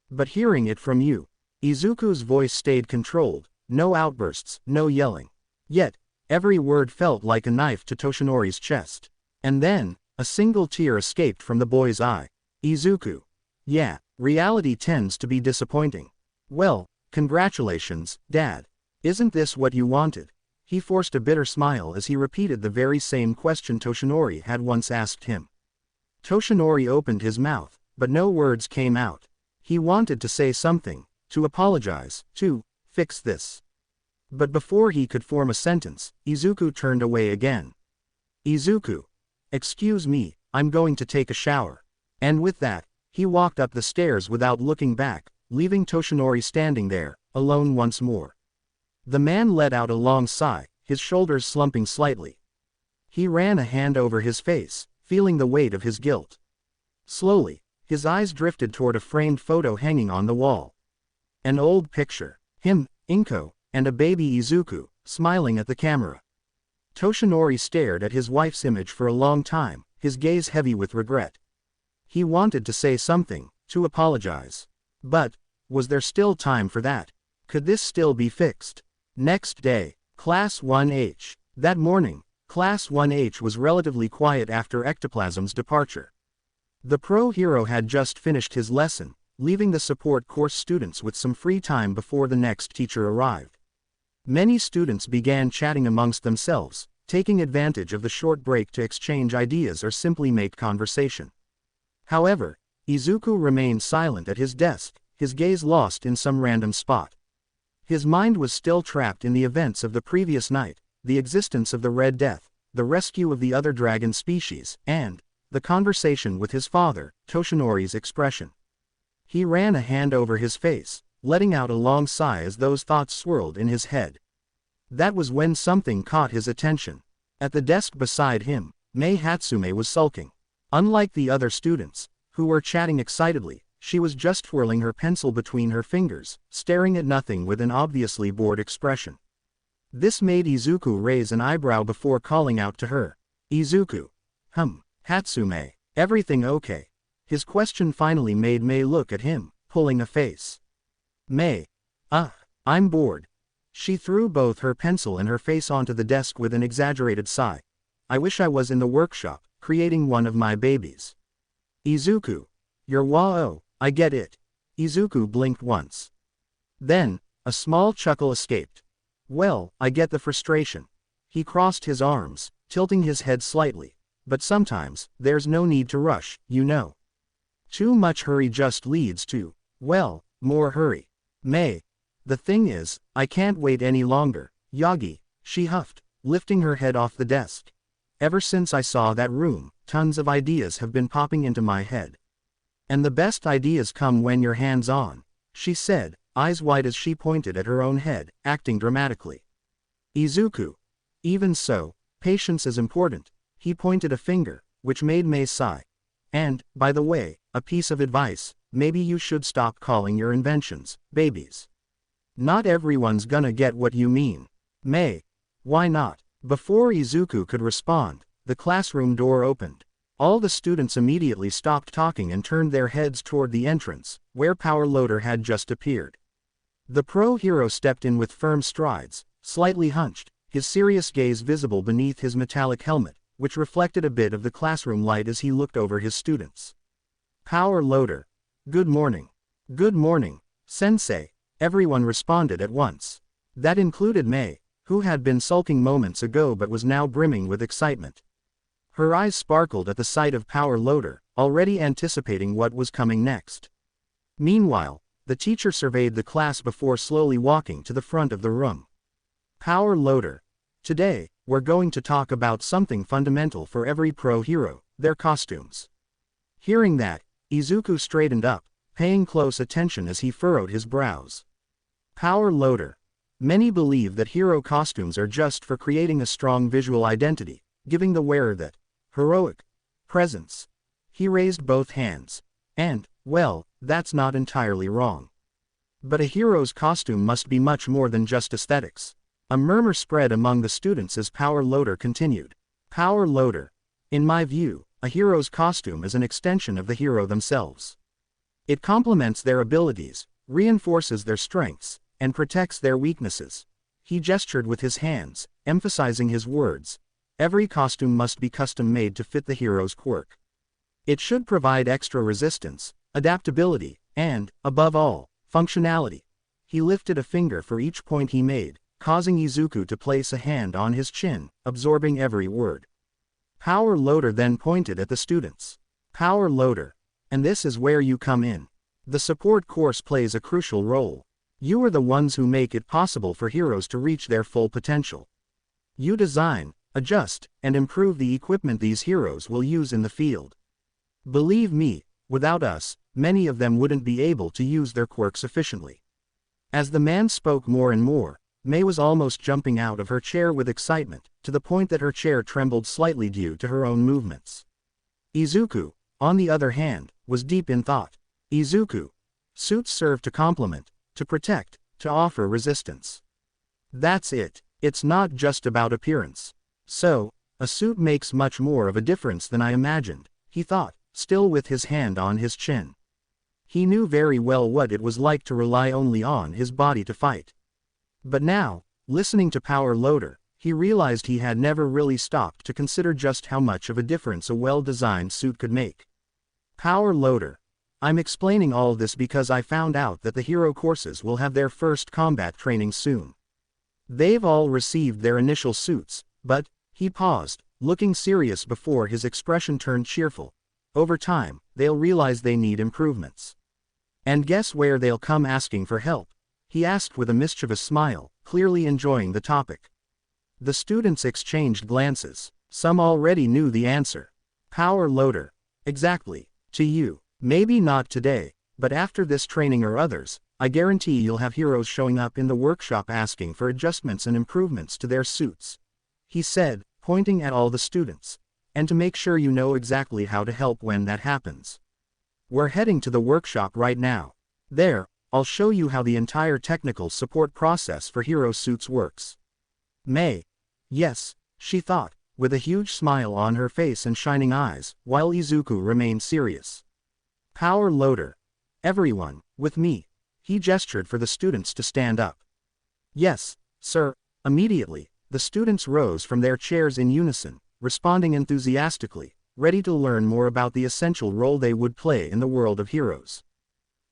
But hearing it from you. Izuku's voice stayed controlled, no outbursts, no yelling. Yet, every word felt like a knife to Toshinori's chest. And then, a single tear escaped from the boy's eye. Izuku. Yeah, reality tends to be disappointing. Well, congratulations, Dad. Isn't this what you wanted? He forced a bitter smile as he repeated the very same question Toshinori had once asked him. Toshinori opened his mouth, but no words came out. He wanted to say something, to apologize, to fix this. But before he could form a sentence, Izuku turned away again. Izuku. Excuse me, I'm going to take a shower. And with that, he walked up the stairs without looking back, leaving Toshinori standing there, alone once more. The man let out a long sigh, his shoulders slumping slightly. He ran a hand over his face, feeling the weight of his guilt. Slowly, his eyes drifted toward a framed photo hanging on the wall. An old picture. Him, Inko, and a baby Izuku, smiling at the camera. Toshinori stared at his wife's image for a long time, his gaze heavy with regret. He wanted to say something, to apologize. But, was there still time for that? Could this still be fixed? Next day, Class 1H. That morning, Class 1H was relatively quiet after Ectoplasm's departure. The pro hero had just finished his lesson, leaving the support course students with some free time before the next teacher arrived. Many students began chatting amongst themselves, taking advantage of the short break to exchange ideas or simply make conversation. However, Izuku remained silent at his desk, his gaze lost in some random spot. His mind was still trapped in the events of the previous night, the existence of the Red Death, the rescue of the other dragon species, and the conversation with his father. Toshinori's expression. He ran a hand over his face, letting out a long sigh as those thoughts swirled in his head. That was when something caught his attention. At the desk beside him, Mei Hatsume was sulking. Unlike the other students, who were chatting excitedly, She was just twirling her pencil between her fingers, staring at nothing with an obviously bored expression. This made Izuku raise an eyebrow before calling out to her. Izuku. Hatsume. Everything okay? His question finally made Mei look at him, pulling a face. Mei. I'm bored. She threw both her pencil and her face onto the desk with an exaggerated sigh. I wish I was in the workshop, creating one of my babies. Izuku. You're wa-oh, I get it. Izuku blinked once. Then, a small chuckle escaped. Well, I get the frustration. He crossed his arms, tilting his head slightly. But sometimes, there's no need to rush, you know. Too much hurry just leads to, well, more hurry. Mei. The thing is, I can't wait any longer, Yagi, she huffed, lifting her head off the desk. Ever since I saw that room, tons of ideas have been popping into my head. And the best ideas come when you're hands-on, she said, eyes wide as she pointed at her own head, acting dramatically. Izuku. Even so, patience is important. He pointed a finger, which made Mei sigh. And, by the way, a piece of advice, maybe you should stop calling your inventions babies. Not everyone's gonna get what you mean. Mei. Why not? Before Izuku could respond, the classroom door opened. All the students immediately stopped talking and turned their heads toward the entrance, where Power Loader had just appeared. The pro-hero stepped in with firm strides, slightly hunched, his serious gaze visible beneath his metallic helmet, which reflected a bit of the classroom light as he looked over his students. Power Loader. Good morning. Good morning, Sensei, everyone responded at once. That included Mei, who had been sulking moments ago but was now brimming with excitement. Her eyes sparkled at the sight of Power Loader, already anticipating what was coming next. Meanwhile, the teacher surveyed the class before slowly walking to the front of the room. Power Loader. Today, we're going to talk about something fundamental for every pro-hero, their costumes. Hearing that, Izuku straightened up, paying close attention as he furrowed his brows. Power Loader. Many believe that hero costumes are just for creating a strong visual identity, giving the wearer that heroic presence. He raised both hands. And, well, that's not entirely wrong. But a hero's costume must be much more than just aesthetics. A murmur spread among the students as Power Loader continued. Power Loader. In my view, a hero's costume is an extension of the hero themselves. It complements their abilities, reinforces their strengths, and protects their weaknesses. He gestured with his hands, emphasizing his words. Every costume must be custom-made to fit the hero's quirk. It should provide extra resistance, adaptability, and, above all, functionality. He lifted a finger for each point he made, causing Izuku to place a hand on his chin, absorbing every word. Power Loader then pointed at the students. Power Loader. And this is where you come in. The support course plays a crucial role. You are the ones who make it possible for heroes to reach their full potential. You design, adjust, and improve the equipment these heroes will use in the field. Believe me, without us, many of them wouldn't be able to use their quirks efficiently. As the man spoke more and more, Mei was almost jumping out of her chair with excitement, to the point that her chair trembled slightly due to her own movements. Izuku, on the other hand, was deep in thought. Izuku. Suits serve to complement, to protect, to offer resistance. That's it. It's not just about appearance. So, a suit makes much more of a difference than I imagined, he thought, still with his hand on his chin. He knew very well what it was like to rely only on his body to fight. But now, listening to Power Loader, he realized he had never really stopped to consider just how much of a difference a well-designed suit could make. Power Loader. I'm explaining all this because I found out that the hero courses will have their first combat training soon. They've all received their initial suits, but, he paused, looking serious before his expression turned cheerful. Over time, they'll realize they need improvements. And guess where they'll come asking for help? He asked with a mischievous smile, clearly enjoying the topic. The students exchanged glances. Some already knew the answer. Power Loader. Exactly. To you. Maybe not today, but after this training or others, I guarantee you'll have heroes showing up in the workshop asking for adjustments and improvements to their suits. He said, pointing at all the students. And to make sure you know exactly how to help when that happens. We're heading to the workshop right now. There, I'll show you how the entire technical support process for hero suits works. May. Yes, she thought, with a huge smile on her face and shining eyes, while Izuku remained serious. Power loader. Everyone, with me. He gestured for the students to stand up. Yes, sir. Immediately, the students rose from their chairs in unison, responding enthusiastically, ready to learn more about the essential role they would play in the world of heroes.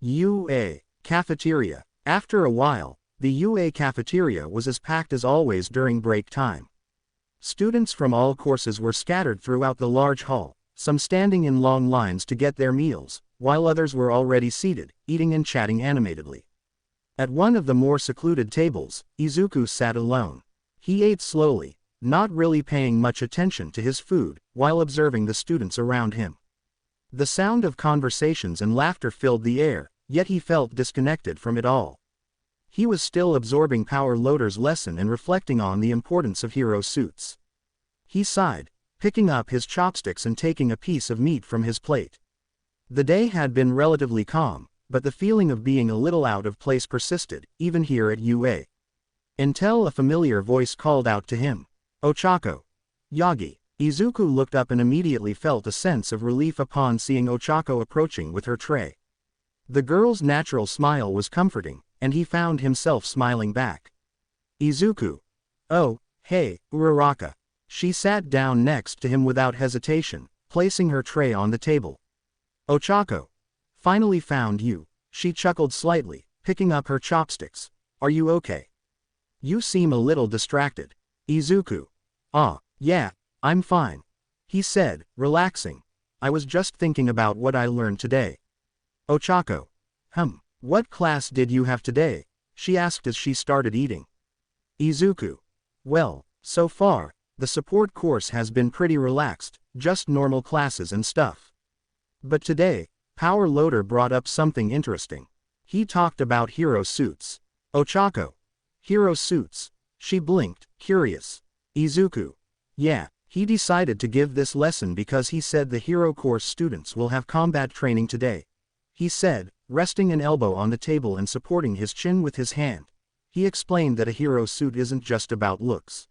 UA cafeteria. After a while, the UA cafeteria was as packed as always during break time. Students from all courses were scattered throughout the large hall, some standing in long lines to get their meals, while others were already seated, eating and chatting animatedly. At one of the more secluded tables, Izuku sat alone. He ate slowly, not really paying much attention to his food, while observing the students around him. The sound of conversations and laughter filled the air, yet he felt disconnected from it all. He was still absorbing Power Loader's lesson and reflecting on the importance of hero suits. He sighed, picking up his chopsticks and taking a piece of meat from his plate. The day had been relatively calm, but the feeling of being a little out of place persisted, even here at UA. Until a familiar voice called out to him. Ochako. Yagi. Izuku looked up and immediately felt a sense of relief upon seeing Ochako approaching with her tray. The girl's natural smile was comforting, and he found himself smiling back. Izuku. Oh, hey, Uraraka. She sat down next to him without hesitation, placing her tray on the table. Ochako. Finally found you. She chuckled slightly, picking up her chopsticks. Are you okay? You seem a little distracted. Izuku. Ah, yeah, I'm fine. He said, relaxing. I was just thinking about what I learned today. Ochako. What class did you have today? She asked as she started eating. Izuku. Well, so far, the support course has been pretty relaxed, just normal classes and stuff. But today, Power Loader brought up something interesting. He talked about hero suits. Ochako. Hero suits. She blinked, curious. Izuku. Yeah, he decided to give this lesson because he said the hero course students will have combat training today. He said, resting an elbow on the table and supporting his chin with his hand. He explained that a hero suit isn't just about looks.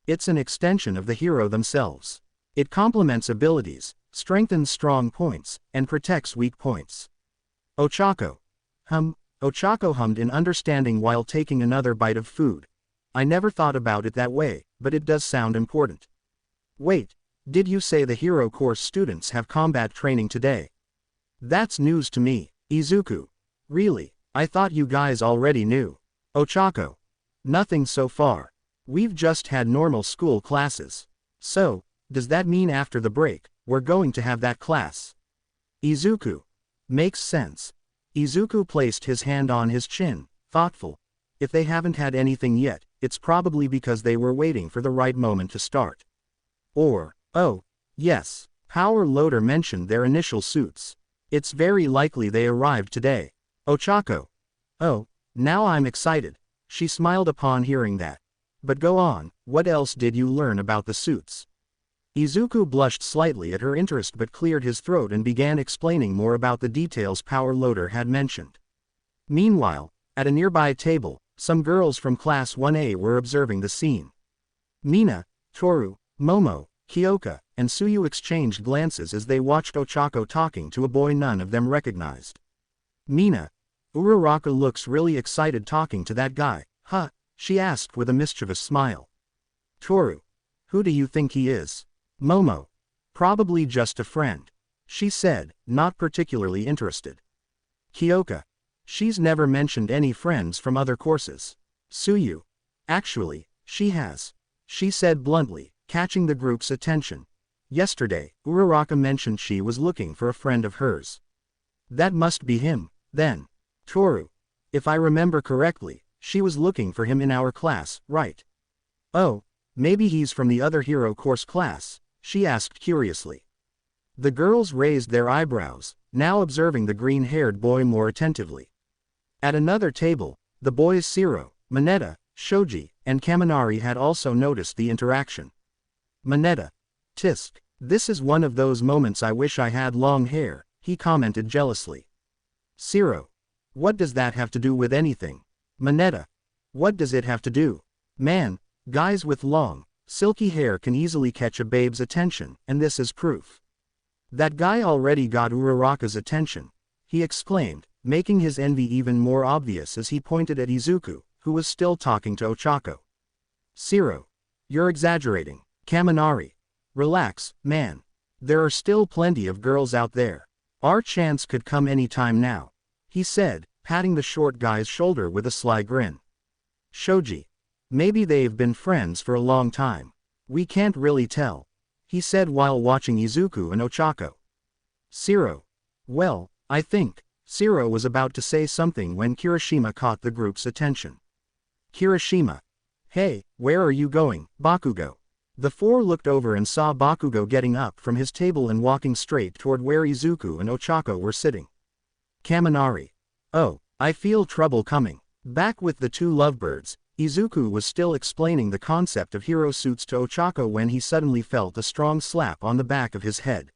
It's an extension of the hero themselves. It complements abilities, strengthens strong points, and protects weak points. Ochako. Ochako hummed in understanding while taking another bite of food. I never thought about it that way, but it does sound important. Wait, did you say the hero course students have combat training today? That's news to me, Izuku. Really, I thought you guys already knew. Ochako. Nothing so far. We've just had normal school classes. So, does that mean after the break, we're going to have that class? Izuku. Makes sense. Izuku placed his hand on his chin, thoughtful. If they haven't had anything yet, it's probably because they were waiting for the right moment to start. Or, oh, yes, Power Loader mentioned their initial suits. It's very likely they arrived today. Ochako. Oh, now I'm excited. She smiled upon hearing that. But go on, what else did you learn about the suits? Izuku blushed slightly at her interest but cleared his throat and began explaining more about the details Power Loader had mentioned. Meanwhile, at a nearby table, some girls from Class 1A were observing the scene. Mina, Toru, Momo, Kyoka, and Suyu exchanged glances as they watched Ochako talking to a boy none of them recognized. Mina. Uraraka looks really excited talking to that guy, huh? She asked with a mischievous smile. Toru. Who do you think he is? Momo. Probably just a friend. She said, not particularly interested. Kyoka. She's never mentioned any friends from other courses. Suyu. Actually, she has. She said bluntly, catching the group's attention. Yesterday, Uraraka mentioned she was looking for a friend of hers. That must be him, then. Toru. If I remember correctly, she was looking for him in our class, right? Oh, maybe he's from the other hero course class, she asked curiously. The girls raised their eyebrows, now observing the green-haired boy more attentively. At another table, the boys Shiro, Mineta, Shoji, and Kaminari had also noticed the interaction. Mineta. Tisk. This is one of those moments I wish I had long hair, he commented jealously. Zero. What does that have to do with anything? Mineta. What does it have to do? Man, guys with long, silky hair can easily catch a babe's attention, and this is proof. That guy already got Uraraka's attention, he exclaimed, making his envy even more obvious as he pointed at Izuku, who was still talking to Oaco. Zero. You're exaggerating, Kaminari. Relax, man. There are still plenty of girls out there. Our chance could come any time now, he said, patting the short guy's shoulder with a sly grin. Shoji. Maybe they've been friends for a long time. We can't really tell, he said while watching Izuku and Oaco. Zero. Well, I think. Zero was about to say something when Kirishima caught the group's attention. Kirishima. Hey, where are you going, Bakugo? The four looked over and saw Bakugo getting up from his table and walking straight toward where Izuku and Oaco were sitting. Kaminari. Oh, I feel trouble coming. Back with the two lovebirds, Izuku was still explaining the concept of hero suits to Oaco when he suddenly felt a strong slap on the back of his head.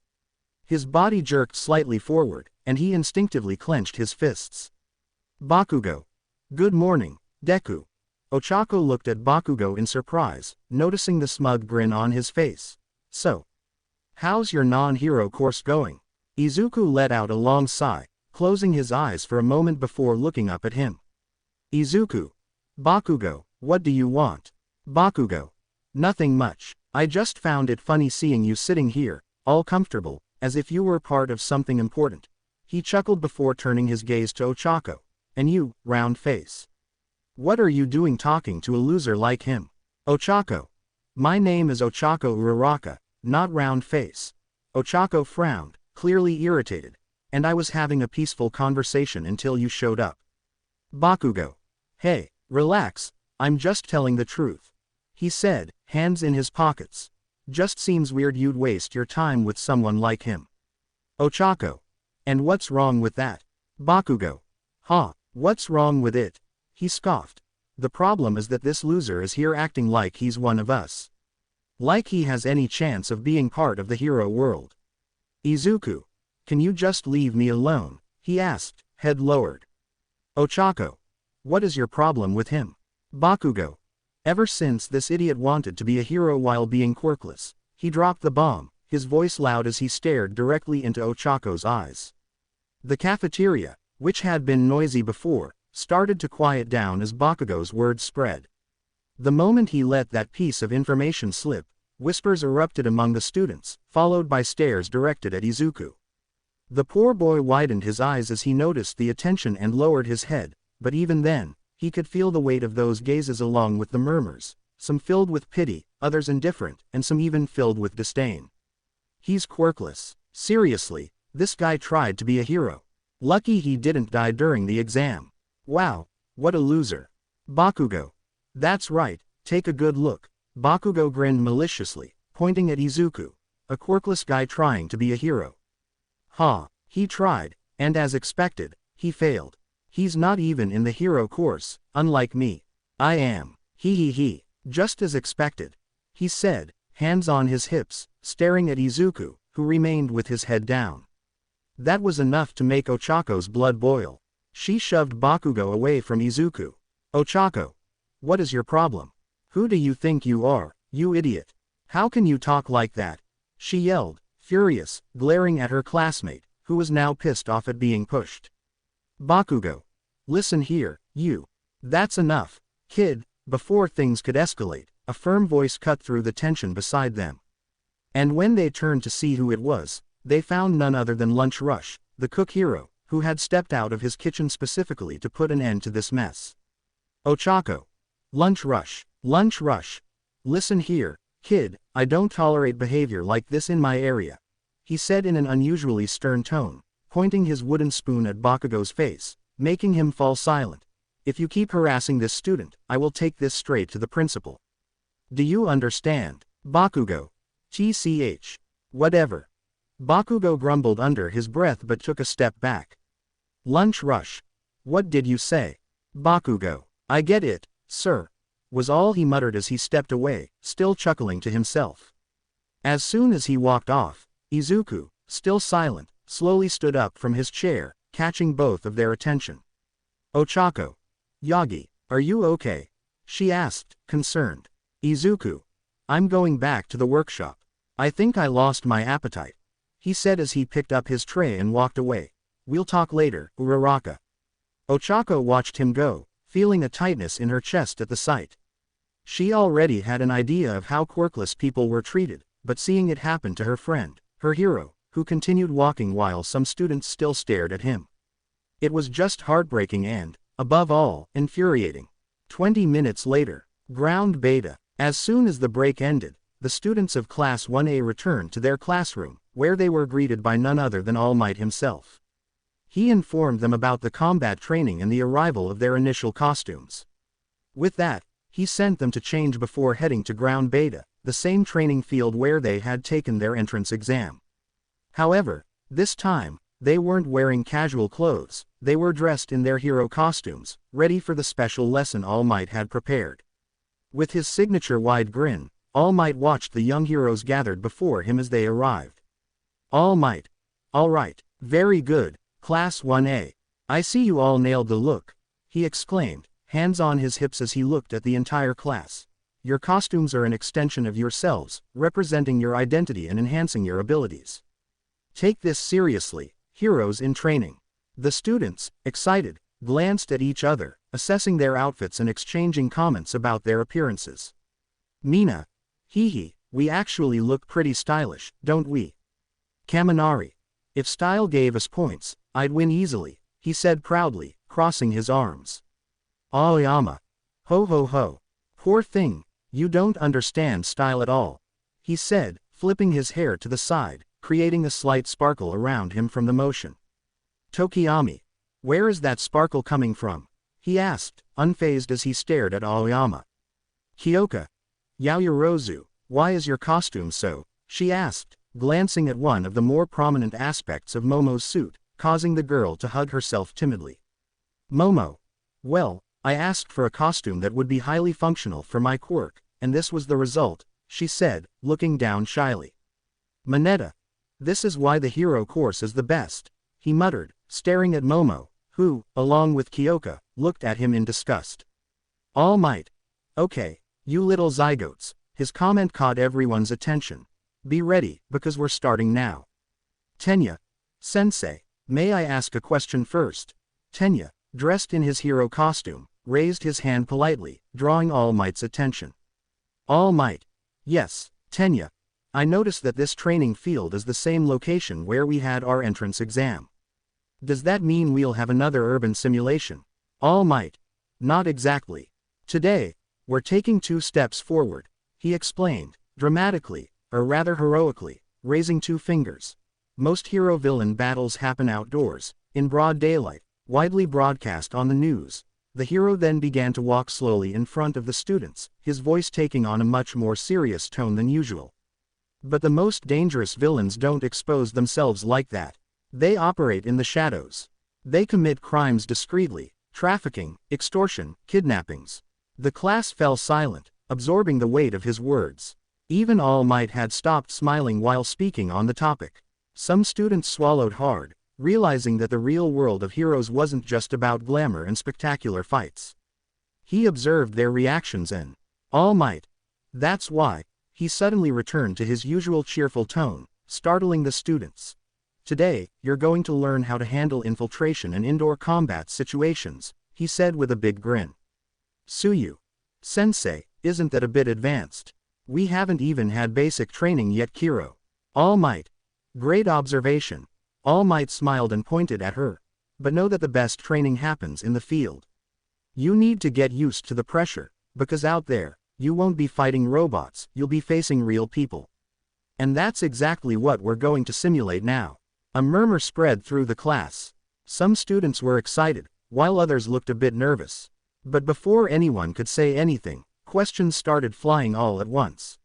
His body jerked slightly forward, and he instinctively clenched his fists. Bakugo. Good morning, Deku. Oaco looked at Bakugo in surprise, noticing the smug grin on his face. So, how's your non-hero course going? Izuku let out a long sigh, closing his eyes for a moment before looking up at him. Izuku. Bakugo, what do you want? Bakugo. Nothing much. I just found it funny seeing you sitting here, all comfortable, as if you were part of something important. He chuckled before turning his gaze to Oaco. And you, round face. What are you doing talking to a loser like him? Oaco. My name is Oaco Uraraka, not round face. Oaco frowned, clearly irritated. And I was having a peaceful conversation until you showed up. Bakugo. Hey, relax, I'm just telling the truth, he said, hands in his pockets. Just seems weird you'd waste your time with someone like him. Oaco. And what's wrong with that? Bakugo. Huh, what's wrong with it? He scoffed. The problem is that this loser is here acting like he's one of us. Like he has any chance of being part of the hero world. Izuku. Can you just leave me alone? He asked, head lowered. Oaco. What is your problem with him? Bakugo. Ever since this idiot wanted to be a hero while being quirkless, he dropped the bomb, his voice loud as he stared directly into Ochako's eyes. The cafeteria, which had been noisy before, started to quiet down as Bakugo's words spread. The moment he let that piece of information slip, whispers erupted among the students, followed by stares directed at Izuku. The poor boy widened his eyes as he noticed the attention and lowered his head, but even then, he could feel the weight of those gazes along with the murmurs, some filled with pity, others indifferent, and some even filled with disdain. He's quirkless. Seriously, this guy tried to be a hero. Lucky he didn't die during the exam. Wow, what a loser. Bakugo. That's right, take a good look. Bakugo grinned maliciously, pointing at Izuku, a quirkless guy trying to be a hero. Ha, he tried, and as expected, he failed. He's not even in the hero course, unlike me. I am. He. Just as expected, he said, hands on his hips, staring at Izuku, who remained with his head down. That was enough to make Ochako's blood boil. She shoved Bakugo away from Izuku. Oaco. What is your problem? Who do you think you are, you idiot? How can you talk like that? She yelled, furious, glaring at her classmate, who was now pissed off at being pushed. Bakugo. Listen here, you. That's enough, kid. Before things could escalate, a firm voice cut through the tension beside them. And when they turned to see who it was, they found none other than Lunch Rush, the cook hero, who had stepped out of his kitchen specifically to put an end to this mess. Oaco. Lunch Rush. Listen here, kid, I don't tolerate behavior like this in my area, he said in an unusually stern tone, pointing his wooden spoon at Bakugo's face, making him fall silent. If you keep harassing this student, I will take this straight to the principal. Do you understand? Bakugo. TCH. Whatever. Bakugo grumbled under his breath but took a step back. Lunch Rush. What did you say? Bakugo. I get it, sir, was all he muttered as he stepped away, still chuckling to himself. As soon as he walked off, Izuku, still silent, slowly stood up from his chair, catching both of their attention. Ochako. Yagi, are you okay? She asked, concerned. Izuku. I'm going back to the workshop. I think I lost my appetite, he said as he picked up his tray and walked away. We'll talk later, Uraraka. Ochako watched him go, feeling a tightness in her chest at the sight. She already had an idea of how quirkless people were treated, but seeing it happen to her friend, her hero, who continued walking while some students still stared at him. It was just heartbreaking and, above all, infuriating. 20 minutes later, ground beta. As soon as the break ended, the students of Class 1A returned to their classroom, where they were greeted by none other than All Might himself. He informed them about the combat training and the arrival of their initial costumes. With that, he sent them to change before heading to ground beta, the same training field where they had taken their entrance exam. However, this time, they weren't wearing casual clothes, they were dressed in their hero costumes, ready for the special lesson All Might had prepared. With his signature wide grin, All Might watched the young heroes gathered before him as they arrived. All Might. All right, very good, Class 1A. I see you all nailed the look, he exclaimed, hands on his hips as he looked at the entire class. Your costumes are an extension of yourselves, representing your identity and enhancing your abilities. Take this seriously, heroes in training. The students, excited, glanced at each other, assessing their outfits and exchanging comments about their appearances. Mina. Hee, we actually look pretty stylish, don't we? Kaminari. If style gave us points, I'd win easily, he said proudly, crossing his arms. Aoyama. Ho ho ho. Poor thing, you don't understand style at all, he said, flipping his hair to the side, creating a slight sparkle around him from the motion. Tokiyami. Where is that sparkle coming from? He asked, unfazed as he stared at Aoyama. Kyoka. Yaoyorozu, why is your costume so? She asked, glancing at one of the more prominent aspects of Momo's suit, causing the girl to hug herself timidly. Momo. Well, I asked for a costume that would be highly functional for my quirk, and this was the result, she said, looking down shyly. Mineta. This is why the hero course is the best, he muttered, staring at Momo, who, along with Kyoka, looked at him in disgust. All Might. Okay, you little zygotes, his comment caught everyone's attention. Be ready, because we're starting now. Tenya. Sensei, may I ask a question first? Tenya, dressed in his hero costume, raised his hand politely, drawing All Might's attention. All Might. Yes, Tenya. I noticed that this training field is the same location where we had our entrance exam. Does that mean we'll have another urban simulation? All Might. Not exactly. Today, we're taking 2 steps forward, he explained, dramatically, or rather heroically, raising 2 fingers. Most hero-villain battles happen outdoors, in broad daylight, widely broadcast on the news. The hero then began to walk slowly in front of the students, his voice taking on a much more serious tone than usual. But the most dangerous villains don't expose themselves like that. They operate in the shadows. They commit crimes discreetly, trafficking, extortion, kidnappings. The class fell silent, absorbing the weight of his words. Even All Might had stopped smiling while speaking on the topic. Some students swallowed hard, realizing that the real world of heroes wasn't just about glamour and spectacular fights. He observed their reactions and, All Might. That's why, he suddenly returned to his usual cheerful tone, startling the students. Today, you're going to learn how to handle infiltration and indoor combat situations, he said with a big grin. Suyu. Sensei, isn't that a bit advanced? We haven't even had basic training yet, Kiro. All Might. Great observation. All Might smiled and pointed at her. But know that the best training happens in the field. You need to get used to the pressure, because out there, you won't be fighting robots, you'll be facing real people. And that's exactly what we're going to simulate now. A murmur spread through the class. Some students were excited, while others looked a bit nervous. But before anyone could say anything, questions started flying all at once.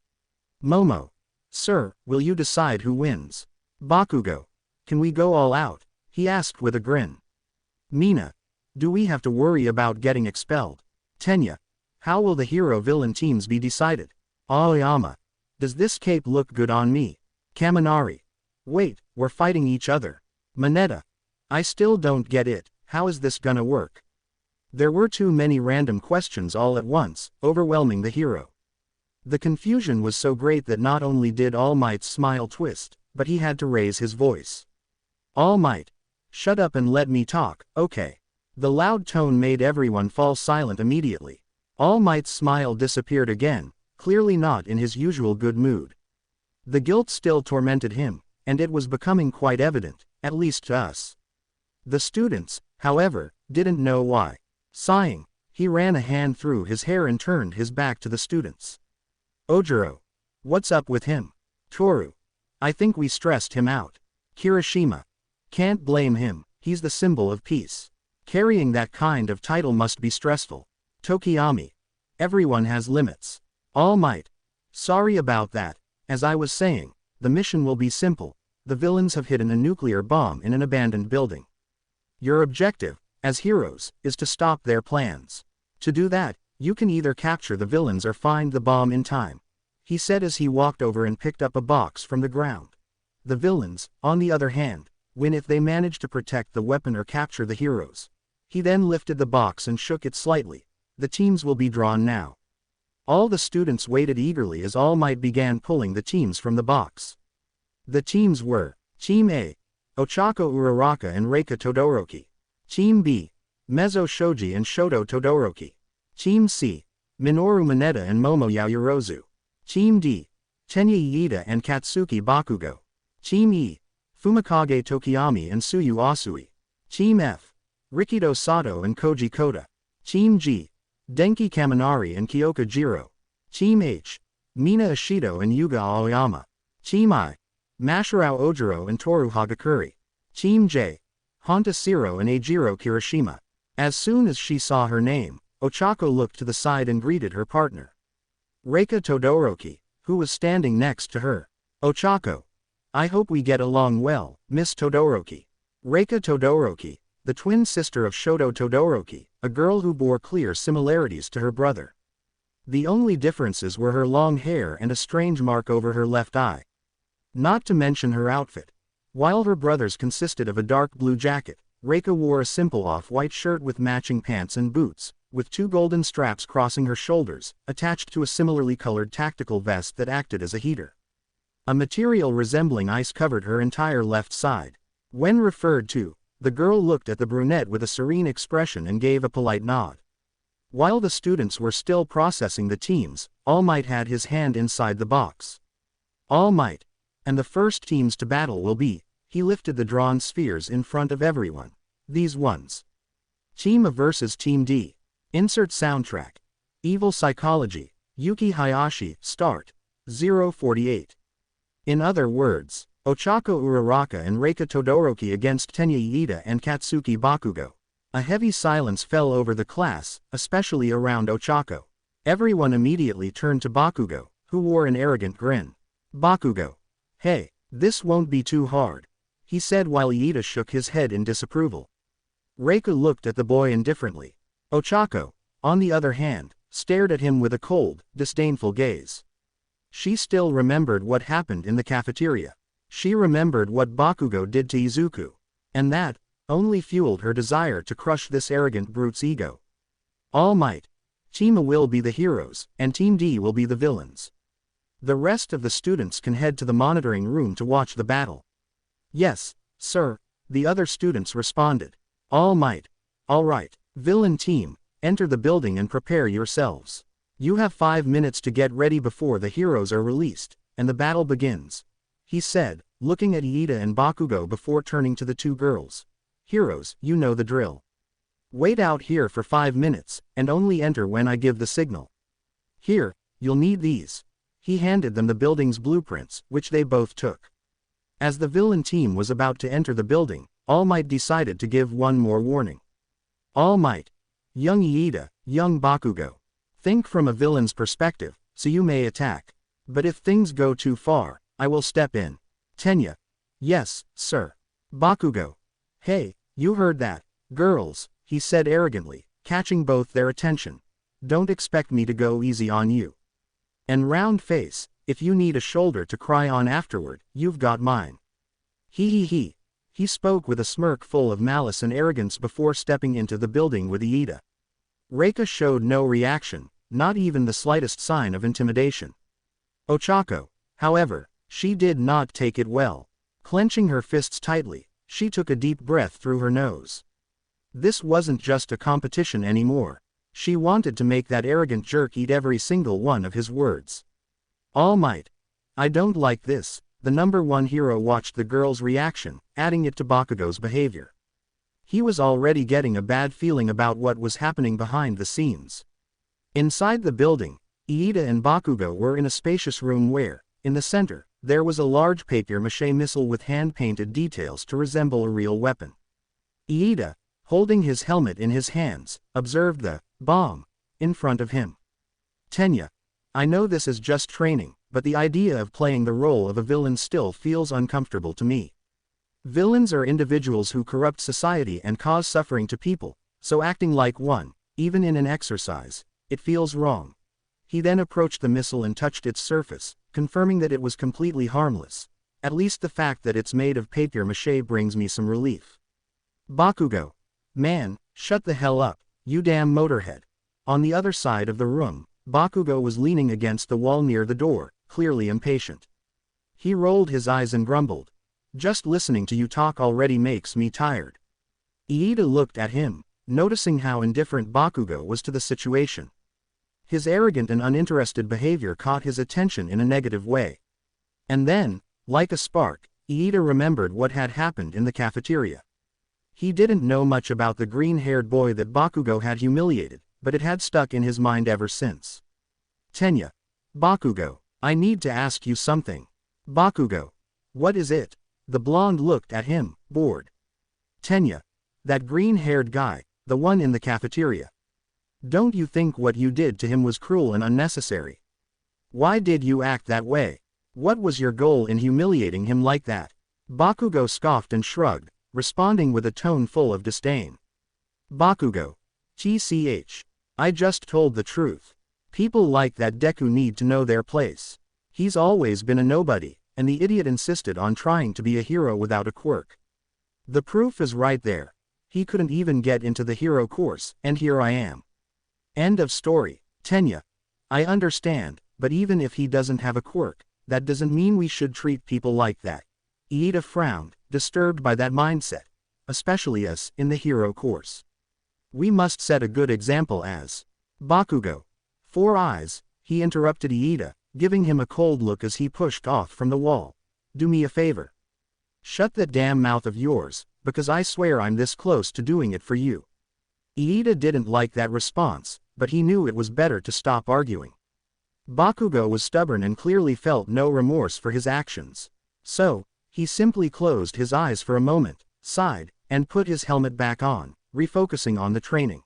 Momo. Sir, will you decide who wins? Bakugo. Can we go all out? He asked with a grin. Mina. Do we have to worry about getting expelled? Tenya. How will the hero-villain teams be decided? Aoyama. Does this cape look good on me? Kaminari. Wait, we're fighting each other. Mineta. I still don't get it, how is this gonna work? There were too many random questions all at once, overwhelming the hero. The confusion was so great that not only did All Might's smile twist, but he had to raise his voice. All Might. Shut up and let me talk, okay. The loud tone made everyone fall silent immediately. All Might's smile disappeared again, clearly not in his usual good mood. The guilt still tormented him, and it was becoming quite evident, at least to us. The students, however, didn't know why. Sighing, he ran a hand through his hair and turned his back to the students. Ojiro. What's up with him? Toru. I think we stressed him out. Kirishima. Can't blame him, he's the symbol of peace. Carrying that kind of title must be stressful. Tokiyami. Everyone has limits. All Might. Sorry about that. As I was saying, the mission will be simple. The villains have hidden a nuclear bomb in an abandoned building. Your objective, as heroes, is to stop their plans. To do that, you can either capture the villains or find the bomb in time, he said as he walked over and picked up a box from the ground. The villains, on the other hand, win if they manage to protect the weapon or capture the heroes. He then lifted the box and shook it slightly. The teams will be drawn now. All the students waited eagerly as All Might began pulling the teams from the box. The teams were Team A, Ochako Uraraka and Reika Todoroki. Team B, Mezzo Shoji and Shoto Todoroki. Team C, Minoru Mineta and Momo Yaoyorozu. Team D, Tenya Aida and Katsuki Bakugo. Team E, Fumikage Tokiyami and Tsuyu Asui. Team F, Rikido Sato and Koji Koda. Team G, Denki Kaminari and Kyoka Jiro. Team H, Mina Ishido and Yuga Aoyama. Team I, Mashirao Ojiro and Toru Hagakuri. Team J, Honta Siro and Eijiro Kirishima. As soon as she saw her name, Ochako looked to the side and greeted her partner, Reika Todoroki, who was standing next to her. Ochako. I hope we get along well, Miss Todoroki. Reika Todoroki, the twin sister of Shoto Todoroki, a girl who bore clear similarities to her brother. The only differences were her long hair and a strange mark over her left eye. Not to mention her outfit. While her brother's consisted of a dark blue jacket, Reika wore a simple off-white shirt with matching pants and boots, with 2 golden straps crossing her shoulders, attached to a similarly colored tactical vest that acted as a heater. A material resembling ice covered her entire left side. When referred to, the girl looked at the brunette with a serene expression and gave a polite nod. While the students were still processing the teams, All Might had his hand inside the box. All Might. And the first teams to battle will be, he lifted the drawn spheres in front of everyone. These ones. Team A versus Team D. Insert soundtrack. Evil Psychology. Yuki Hayashi, start. 048. In other words, Ochako Uraraka and Reika Todoroki against Tenya Aida and Katsuki Bakugo. A heavy silence fell over the class, especially around Ochako. Everyone immediately turned to Bakugo, who wore an arrogant grin. Bakugo. Hey, this won't be too hard, he said while Aida shook his head in disapproval. Reika looked at the boy indifferently. Ochako, on the other hand, stared at him with a cold, disdainful gaze. She still remembered what happened in the cafeteria. She remembered what Bakugo did to Izuku. And that only fueled her desire to crush this arrogant brute's ego. All Might. Team A will be the heroes, and Team D will be the villains. The rest of the students can head to the monitoring room to watch the battle. Yes, sir, the other students responded. All Might. All right, villain team, enter the building and prepare yourselves. You have 5 minutes to get ready before the heroes are released, and the battle begins, he said, looking at Aida and Bakugo before turning to the 2 girls. Heroes, you know the drill. Wait out here for 5 minutes, and only enter when I give the signal. Here, you'll need these. He handed them the building's blueprints, which they both took. As the villain team was about to enter the building, All Might decided to give one more warning. All Might. Young Aida, young Bakugo. Think from a villain's perspective, so you may attack. But if things go too far, I will step in. Tenya. Yes, sir. Bakugo. Hey, you heard that. Girls, he said arrogantly, catching both their attention. Don't expect me to go easy on you. And round face, if you need a shoulder to cry on afterward, you've got mine. He. He spoke with a smirk full of malice and arrogance before stepping into the building with Aida. Reika showed no reaction, not even the slightest sign of intimidation. Oaco, however, she did not take it well. Clenching her fists tightly, she took a deep breath through her nose. This wasn't just a competition anymore. She wanted to make that arrogant jerk eat every single one of his words. All Might. I don't like this. The number one hero watched the girl's reaction, adding it to Bakugo's behavior. He was already getting a bad feeling about what was happening behind the scenes. Inside the building, Aida and Bakugo were in a spacious room where, in the center, there was a large papier-mâché missile with hand-painted details to resemble a real weapon. Aida, holding his helmet in his hands, observed the bomb in front of him. Tenya, I know this is just training, but the idea of playing the role of a villain still feels uncomfortable to me. Villains are individuals who corrupt society and cause suffering to people, so acting like one, even in an exercise, it feels wrong. He then approached the missile and touched its surface, confirming that it was completely harmless. At least the fact that it's made of papier-mâché brings me some relief. Bakugo. Man, shut the hell up, you damn motorhead. On the other side of the room, Bakugo was leaning against the wall near the door, clearly impatient. He rolled his eyes and grumbled. Just listening to you talk already makes me tired. Aida looked at him, noticing how indifferent Bakugo was to the situation. His arrogant and uninterested behavior caught his attention in a negative way. And then, like a spark, Aida remembered what had happened in the cafeteria. He didn't know much about the green-haired boy that Bakugo had humiliated, but it had stuck in his mind ever since. Tenya. Bakugo, I need to ask you something. Bakugo. What is it? The blonde looked at him, bored. Tenya. That green-haired guy, the one in the cafeteria. Don't you think what you did to him was cruel and unnecessary? Why did you act that way? What was your goal in humiliating him like that? Bakugo scoffed and shrugged, responding with a tone full of disdain. Bakugo. TCH. I just told the truth. People like that Deku need to know their place. He's always been a nobody, and the idiot insisted on trying to be a hero without a quirk. The proof is right there. He couldn't even get into the hero course, and here I am. End of story. Tenya. I understand, but even if he doesn't have a quirk, that doesn't mean we should treat people like that. Aida frowned, disturbed by that mindset, especially us in the hero course. We must set a good example as Bakugo. 4 eyes, he interrupted Aida, giving him a cold look as he pushed off from the wall. Do me a favor. Shut that damn mouth of yours, because I swear I'm this close to doing it for you. Aida didn't like that response, but he knew it was better to stop arguing. Bakugo was stubborn and clearly felt no remorse for his actions. So, he simply closed his eyes for a moment, sighed, and put his helmet back on, refocusing on the training.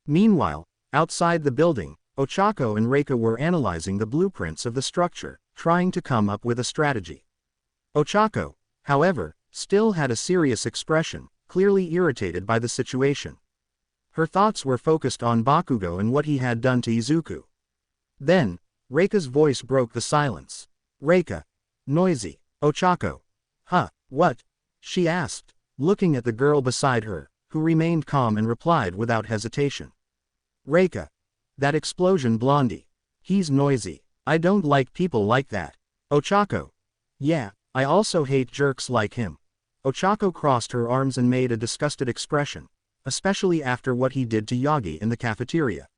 Meanwhile, outside the building, Oaco and Reika were analyzing the blueprints of the structure, trying to come up with a strategy. Oaco, however, still had a serious expression, clearly irritated by the situation. Her thoughts were focused on Bakugo and what he had done to Izuku. Then, Reika's voice broke the silence. Reika. Noisy. Oaco. Huh, what? She asked, looking at the girl beside her, who remained calm and replied without hesitation. Reika. That explosion blondie. He's noisy. I don't like people like that. Oaco. Yeah, I also hate jerks like him. Oaco crossed her arms and made a disgusted expression, especially after what he did to Yagi in the cafeteria.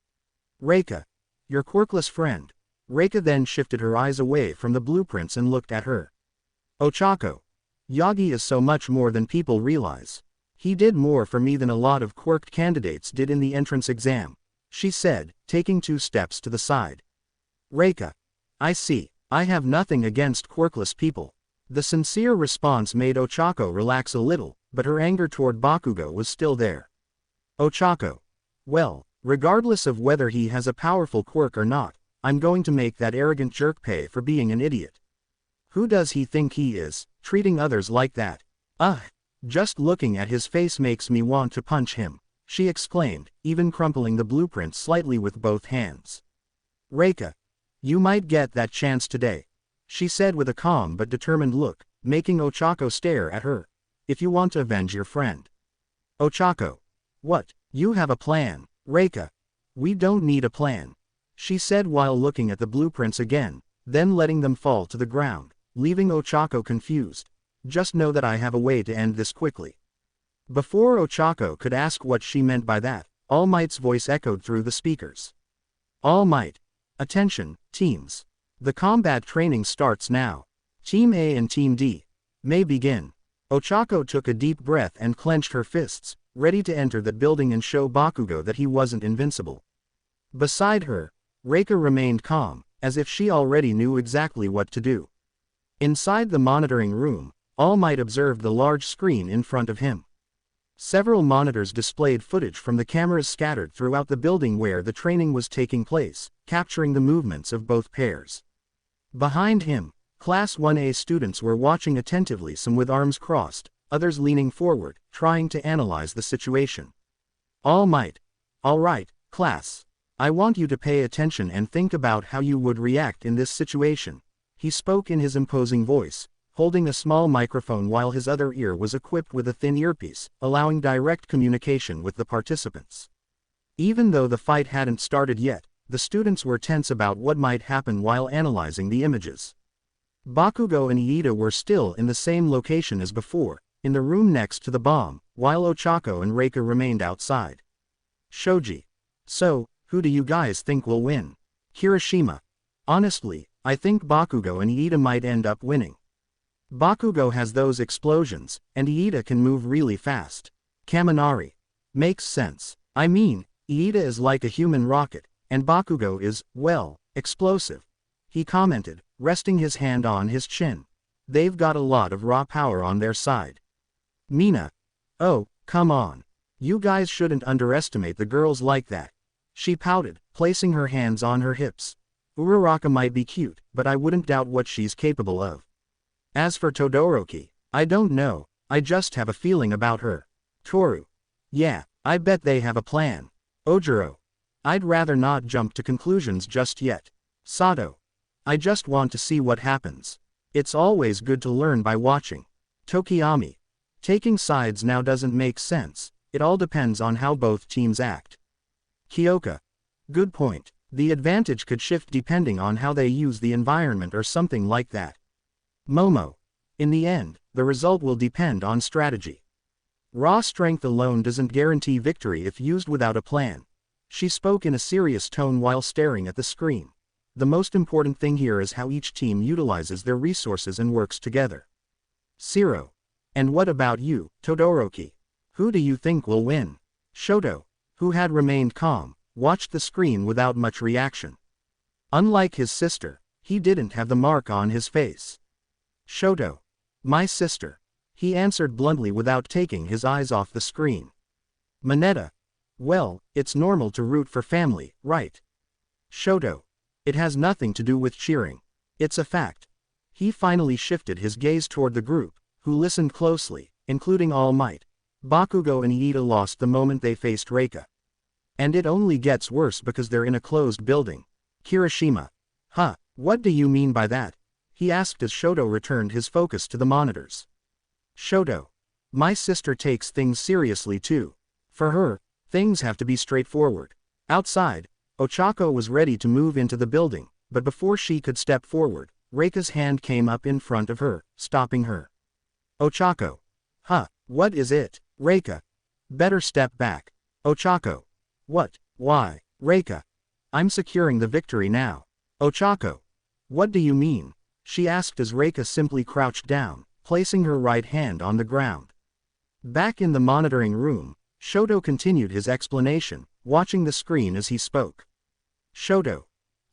Reika. Your quirkless friend. Reika then shifted her eyes away from the blueprints and looked at her. Oaco. Yagi is so much more than people realize. He did more for me than a lot of quirked candidates did in the entrance exam, she said, taking 2 steps to the side. Reika. I see. I have nothing against quirkless people. The sincere response made Oaco relax a little, but her anger toward Bakugo was still there. Oaco. Well, regardless of whether he has a powerful quirk or not, I'm going to make that arrogant jerk pay for being an idiot. Who does he think he is, treating others like that? Ugh, just looking at his face makes me want to punch him, she exclaimed, even crumpling the blueprint slightly with both hands. Reika. You might get that chance today, she said with a calm but determined look, making Oaco stare at her. if you want to avenge your friend. Ochaco. What? You have a plan, Reika. We don't need a plan, she said while looking at the blueprints again, then letting them fall to the ground, leaving Ochaco confused. Just know that I have a way to end this quickly. Before Ochaco could ask what she meant by that, All Might's voice echoed through the speakers. All Might. Attention, teams. The combat training starts now. Team A and Team D may begin. Ochaco took a deep breath and clenched her fists, ready to enter that building and show Bakugo that he wasn't invincible. Beside her, Reika remained calm, as if she already knew exactly what to do. Inside the monitoring room, All Might observed the large screen in front of him. Several monitors displayed footage from the cameras scattered throughout the building where the training was taking place, capturing the movements of both pairs. Behind him, Class 1A students were watching attentively, some with arms crossed, others leaning forward, trying to analyze the situation. All Might. All right, class. I want you to pay attention and think about how you would react in this situation. He spoke in his imposing voice, holding a small microphone while his other ear was equipped with a thin earpiece, allowing direct communication with the participants. Even though the fight hadn't started yet, the students were tense about what might happen while analyzing the images. Bakugo and Aida were still in the same location as before, in the room next to the bomb, while Ochaco and Reika remained outside. Shoji. So, who do you guys think will win? Kirishima. Honestly, I think Bakugo and Aida might end up winning. Bakugo has those explosions, and Aida can move really fast. Kaminari. Makes sense. I mean, Aida is like a human rocket, and Bakugo is, well, explosive. He commented, resting his hand on his chin. They've got a lot of raw power on their side. Mina. Oh, come on. You guys shouldn't underestimate the girls like that. She pouted, placing her hands on her hips. Uraraka might be cute, but I wouldn't doubt what she's capable of. As for Todoroki, I don't know, I just have a feeling about her. Toru. Yeah, I bet they have a plan. Ojiro. I'd rather not jump to conclusions just yet. Sato. I just want to see what happens. It's always good to learn by watching. Tokiyami. Taking sides now doesn't make sense, it all depends on how both teams act. Kyoka. Good point, the advantage could shift depending on how they use the environment or something like that. Momo. In the end, the result will depend on strategy. Raw strength alone doesn't guarantee victory if used without a plan. She spoke in a serious tone while staring at the screen. The most important thing here is how each team utilizes their resources and works together. Zero. And what about you, Todoroki? Who do you think will win? Shoto, who had remained calm, watched the screen without much reaction. Unlike his sister, he didn't have the mark on his face. Shoto. My sister. He answered bluntly without taking his eyes off the screen. Mineta. Well, it's normal to root for family, right? Shoto. It has nothing to do with cheering. It's a fact. He finally shifted his gaze toward the group, who listened closely, including All Might. Bakugo and Aida lost the moment they faced Reika. And it only gets worse because they're in a closed building. Kirishima. Huh, what do you mean by that? He asked as Shoto returned his focus to the monitors. Shoto. My sister takes things seriously too. For her, things have to be straightforward. Outside, Ochaco was ready to move into the building, but before she could step forward, Reika's hand came up in front of her, stopping her. Ochaco. Huh, what is it, Reika? Better step back. Ochaco. What, why, Reika? I'm securing the victory now. Ochaco. What do you mean? She asked as Reika simply crouched down, placing her right hand on the ground. Back in the monitoring room, Shoto continued his explanation, watching the screen as he spoke. Shoto.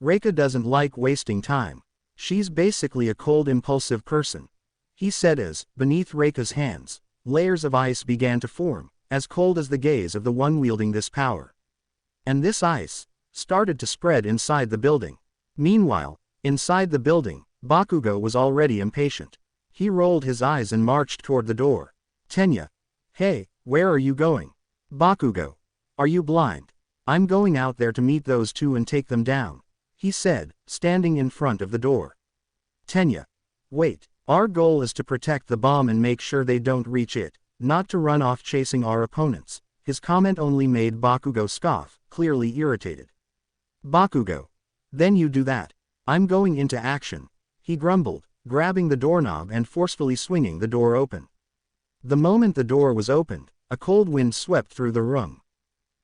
Reika doesn't like wasting time. She's basically a cold, impulsive person. He said as, beneath Reika's hands, layers of ice began to form, as cold as the gaze of the one wielding this power. And this ice started to spread inside the building. Meanwhile, inside the building, Bakugo was already impatient. He rolled his eyes and marched toward the door. Tenya. Hey, where are you going? Bakugo. Are you blind? I'm going out there to meet those two and take them down, he said, standing in front of the door. Tenya. Wait, Our goal is to protect the bomb and make sure they don't reach it, not to run off chasing our opponents. His comment only made Bakugo scoff, clearly irritated. Bakugo. Then you do that. I'm going into action, he grumbled, grabbing the doorknob and forcefully swinging the door open. The moment the door was opened, a cold wind swept through the room.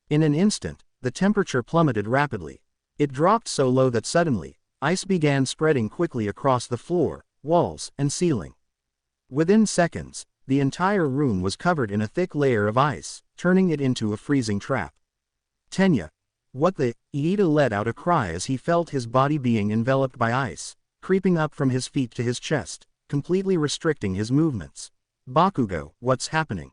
In an instant, the temperature plummeted rapidly. It dropped so low that suddenly, ice began spreading quickly across the floor, walls, and ceiling. Within seconds, the entire room was covered in a thick layer of ice, turning it into a freezing trap. Tenya. What the? Aida let out a cry as he felt his body being enveloped by ice, creeping up from his feet to his chest, completely restricting his movements. Bakugo, what's happening?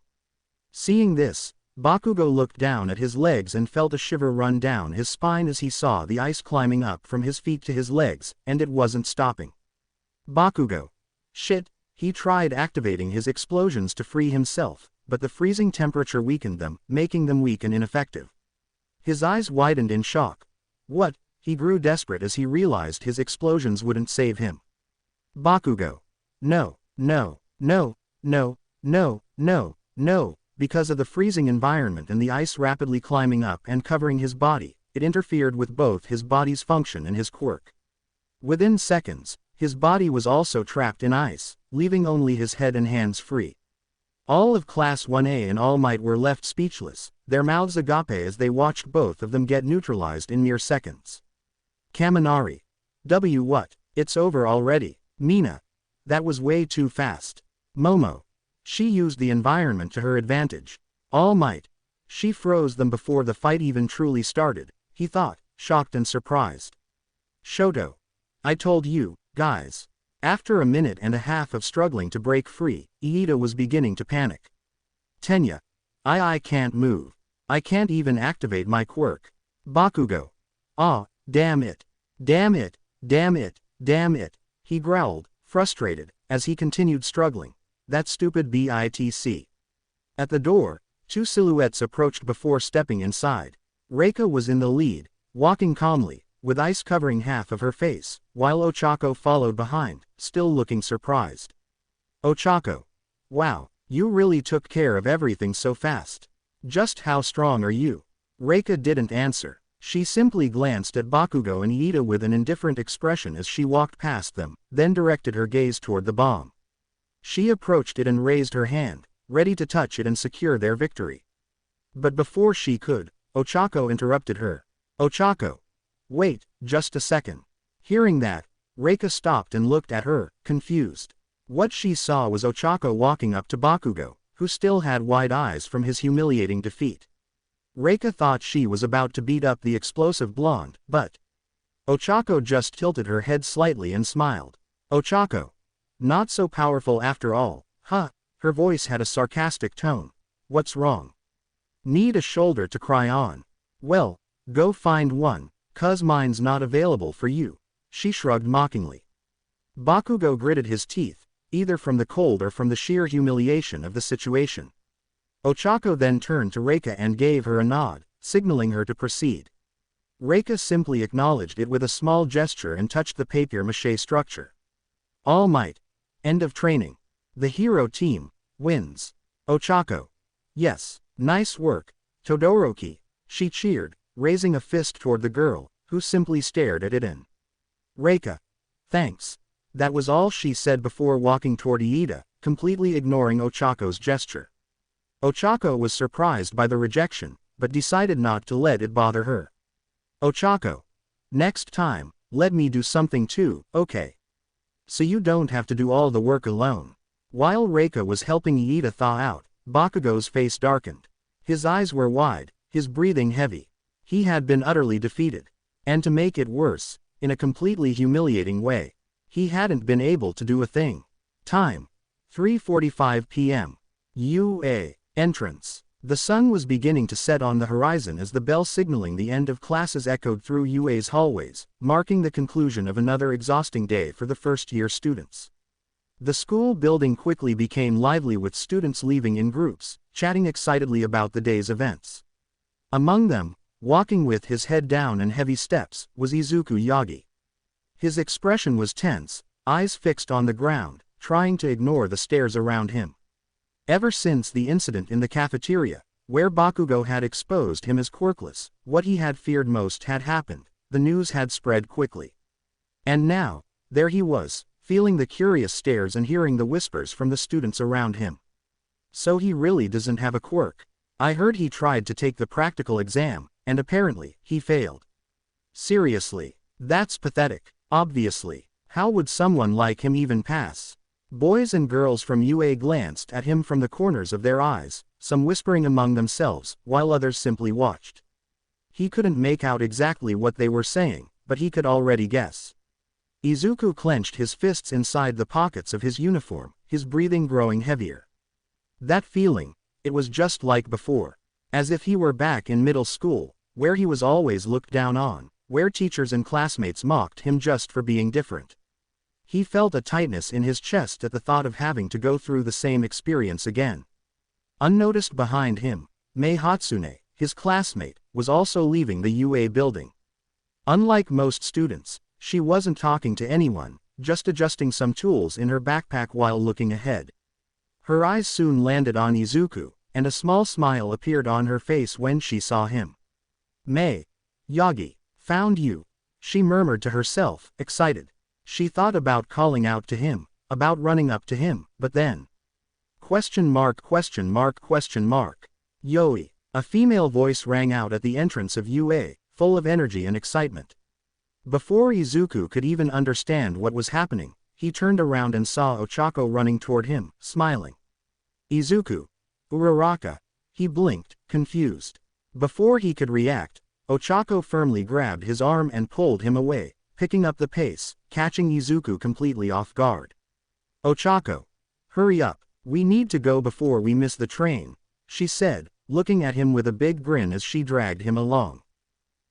Seeing this, Bakugo looked down at his legs and felt a shiver run down his spine as he saw the ice climbing up from his feet to his legs, and it wasn't stopping. Bakugo. Shit. He tried activating his explosions to free himself, but the freezing temperature weakened them, making them weak and ineffective. His eyes widened in shock. What? He grew desperate as he realized his explosions wouldn't save him. Bakugo. No, no, no, no, no, no, no. Because of the freezing environment and the ice rapidly climbing up and covering his body, it interfered with both his body's function and his quirk. Within seconds, his body was also trapped in ice, leaving only his head and hands free. All of Class 1A and All Might were left speechless, their mouths agape as they watched both of them get neutralized in mere seconds. Kaminari. What? It's over already. Mina. That was way too fast. Momo. She used the environment to her advantage. All Might. She froze them before the fight even truly started, he thought, shocked and surprised. Shoto. I told you, guys. After a minute and a half of struggling to break free, Aida was beginning to panic. Tenya. I can't move. I can't even activate my quirk. Bakugo. Ah, damn it. Damn it, damn it, damn it, he growled, frustrated, as he continued struggling. That stupid BITC. At the door, two silhouettes approached before stepping inside. Reika was in the lead, walking calmly, with ice covering half of her face, while Oaco followed behind, still looking surprised. Oaco. Wow, you really took care of everything so fast. Just how strong are you? Reika didn't answer. She simply glanced at Bakugo and Aida with an indifferent expression as she walked past them, then directed her gaze toward the bomb. She approached it and raised her hand, ready to touch it and secure their victory. But before she could, Oaco interrupted her. Oaco. Wait, just a second. Hearing that, Reika stopped and looked at her, confused. What she saw was Oaco walking up to Bakugo, who still had wide eyes from his humiliating defeat. Reika thought she was about to beat up the explosive blonde, but Oaco just tilted her head slightly and smiled. Oaco. Not so powerful after all, huh? Her voice had a sarcastic tone. What's wrong? Need a shoulder to cry on. Well, go find one, 'cause mine's not available for you, she shrugged mockingly. Bakugo gritted his teeth, either from the cold or from the sheer humiliation of the situation. Oaco then turned to Reika and gave her a nod, signaling her to proceed. Reika simply acknowledged it with a small gesture and touched the papier-mâché structure. All Might. End of training. The hero team wins. Oaco. Yes, nice work, Todoroki, she cheered, raising a fist toward the girl, who simply stared at it in. Reika. Thanks. That was all she said before walking toward Aida, completely ignoring Ochako's gesture. Oaco was surprised by the rejection, but decided not to let it bother her. Oaco. Next time, let me do something too, okay? So you don't have to do all the work alone. While Reika was helping Aida thaw out, Bakugo's face darkened. His eyes were wide, his breathing heavy. He had been utterly defeated. And to make it worse, in a completely humiliating way, he hadn't been able to do a thing. Time. 3:45 p.m. UA. Entrance. The sun was beginning to set on the horizon as the bell signaling the end of classes echoed through UA's hallways, marking the conclusion of another exhausting day for the first-year students. The school building quickly became lively with students leaving in groups, chatting excitedly about the day's events. Among them, walking with his head down and heavy steps, was Izuku Yagi. His expression was tense, eyes fixed on the ground, trying to ignore the stares around him. Ever since the incident in the cafeteria, where Bakugo had exposed him as quirkless, what he had feared most had happened. The news had spread quickly. And now, there he was, feeling the curious stares and hearing the whispers from the students around him. So he really doesn't have a quirk. I heard he tried to take the practical exam, and apparently, he failed. Seriously, that's pathetic. Obviously, how would someone like him even pass? Boys and girls from UA glanced at him from the corners of their eyes, some whispering among themselves, while others simply watched. He couldn't make out exactly what they were saying, but he could already guess. Izuku clenched his fists inside the pockets of his uniform, his breathing growing heavier. That feeling, it was just like before. As if he were back in middle school, where he was always looked down on, where teachers and classmates mocked him just for being different. He felt a tightness in his chest at the thought of having to go through the same experience again. Unnoticed behind him, Mei Hatsune, his classmate, was also leaving the UA building. Unlike most students, she wasn't talking to anyone, just adjusting some tools in her backpack while looking ahead. Her eyes soon landed on Izuku, and a small smile appeared on her face when she saw him. "Mei, Yagi, found you," she murmured to herself, excited. She thought about calling out to him, about running up to him, but then... "Yoi," a female voice rang out at the entrance of UA, full of energy and excitement. Before Izuku could even understand what was happening, he turned around and saw Ochako running toward him, smiling. "Izuku, Uraraka," he blinked, confused. Before he could react, Ochako firmly grabbed his arm and pulled him away, picking up the pace, catching Izuku completely off guard. "Ochako, hurry up, we need to go before we miss the train," she said, looking at him with a big grin as she dragged him along.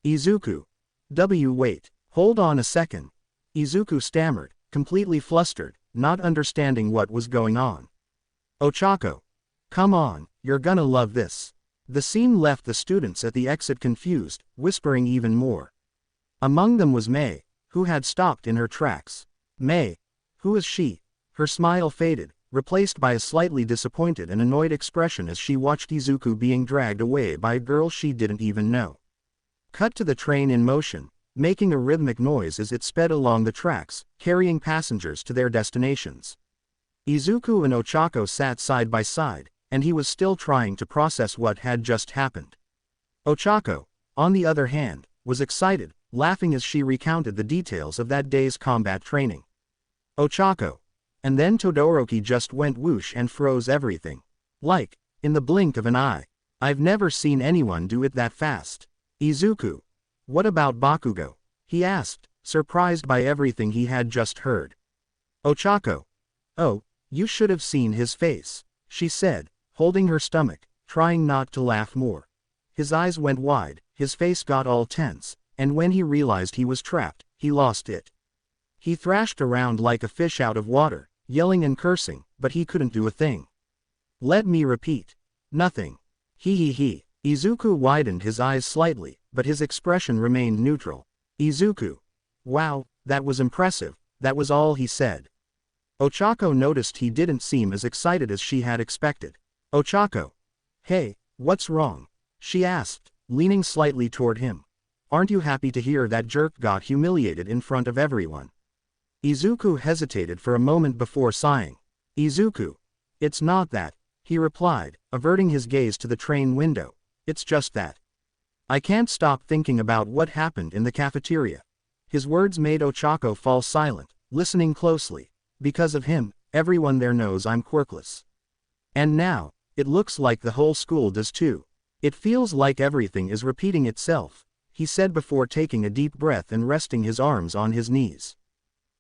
"Izuku, wait, hold on a second," Izuku stammered, completely flustered, not understanding what was going on. "Ochako, come on, you're gonna love this." The scene left the students at the exit confused, whispering even more. Among them was Mei, who had stopped in her tracks. "Mei, who is she?" Her smile faded, replaced by a slightly disappointed and annoyed expression as she watched Izuku being dragged away by a girl she didn't even know. Cut to the train in motion, making a rhythmic noise as it sped along the tracks, carrying passengers to their destinations. Izuku and Ochako sat side by side, and he was still trying to process what had just happened. Ochako, on the other hand, was excited, laughing as she recounted the details of that day's combat training. "Ochako." And then Todoroki just went whoosh and froze everything. Like, in the blink of an eye. I've never seen anyone do it that fast. "Izuku, what about Bakugo?" he asked, surprised by everything he had just heard. Ochako. "Oh, you should have seen his face," she said, holding her stomach, trying not to laugh more. His eyes went wide, his face got all tense, and when he realized he was trapped, he lost it. He thrashed around like a fish out of water, yelling and cursing, but he couldn't do a thing. "Let me repeat. Nothing." He. Izuku widened his eyes slightly, but his expression remained neutral. "Izuku. Wow, that was impressive," that was all he said. Ochako noticed he didn't seem as excited as she had expected. "Ochako. Hey, what's wrong?" she asked, leaning slightly toward him. "Aren't you happy to hear that jerk got humiliated in front of everyone?" Izuku hesitated for a moment before sighing. "Izuku. It's not that," he replied, averting his gaze to the train window. "It's just that I can't stop thinking about what happened in the cafeteria." His words made Ochako fall silent, listening closely. "Because of him, everyone there knows I'm quirkless. And now, it looks like the whole school does too. It feels like everything is repeating itself," he said before taking a deep breath and resting his arms on his knees.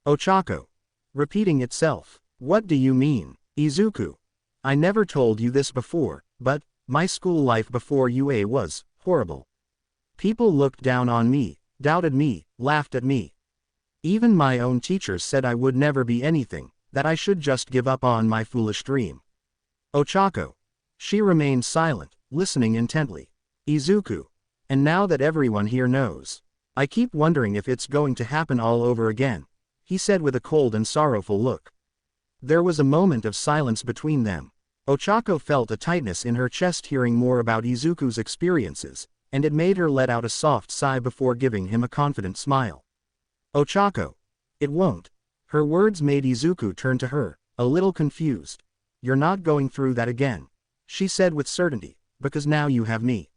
"Ochako. Repeating itself. What do you mean?" "Izuku. I never told you this before, but my school life before UA was horrible. People looked down on me, doubted me, laughed at me. Even my own teachers said I would never be anything, that I should just give up on my foolish dream." Ochako. She remained silent, listening intently. "Izuku. And now that everyone here knows, I keep wondering if it's going to happen all over again," he said with a cold and sorrowful look. There was a moment of silence between them. Oaco felt a tightness in her chest hearing more about Izuku's experiences, and it made her let out a soft sigh before giving him a confident smile. Oaco. It won't. Her words made Izuku turn to her, a little confused. You're not going through that again, she said with certainty, because now you have me.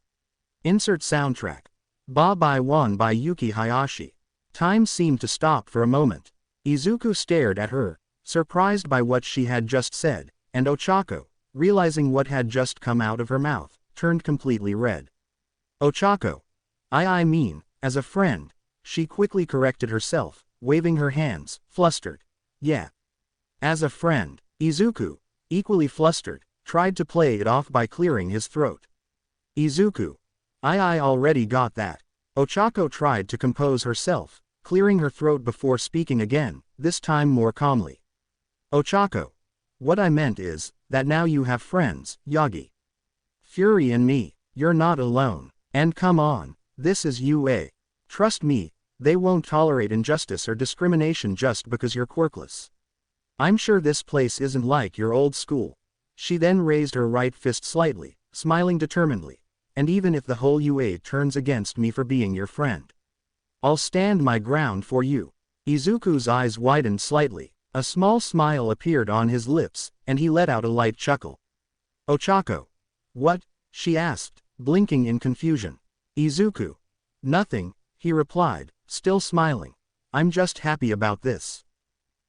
Insert soundtrack. Ba Bai Wan by Yuki Hayashi. Time seemed to stop for a moment. Izuku stared at her, surprised by what she had just said, and Oaco, realizing what had just come out of her mouth, turned completely red. Oaco. I mean, as a friend, she quickly corrected herself, waving her hands, flustered. Yeah. As a friend, Izuku, equally flustered, tried to play it off by clearing his throat. Izuku. I already got that. Oaco tried to compose herself, clearing her throat before speaking again, this time more calmly. Oaco. What I meant is, that now you have friends, Yagi. Fury and me, you're not alone. And come on, this is UA. Trust me, they won't tolerate injustice or discrimination just because you're quirkless. I'm sure this place isn't like your old school. She then raised her right fist slightly, smiling determinedly. And even if the whole UA turns against me for being your friend, I'll stand my ground for you. Izuku's eyes widened slightly, a small smile appeared on his lips, and he let out a light chuckle. Oaco. What? She asked, blinking in confusion. Izuku. Nothing, he replied, still smiling. I'm just happy about this.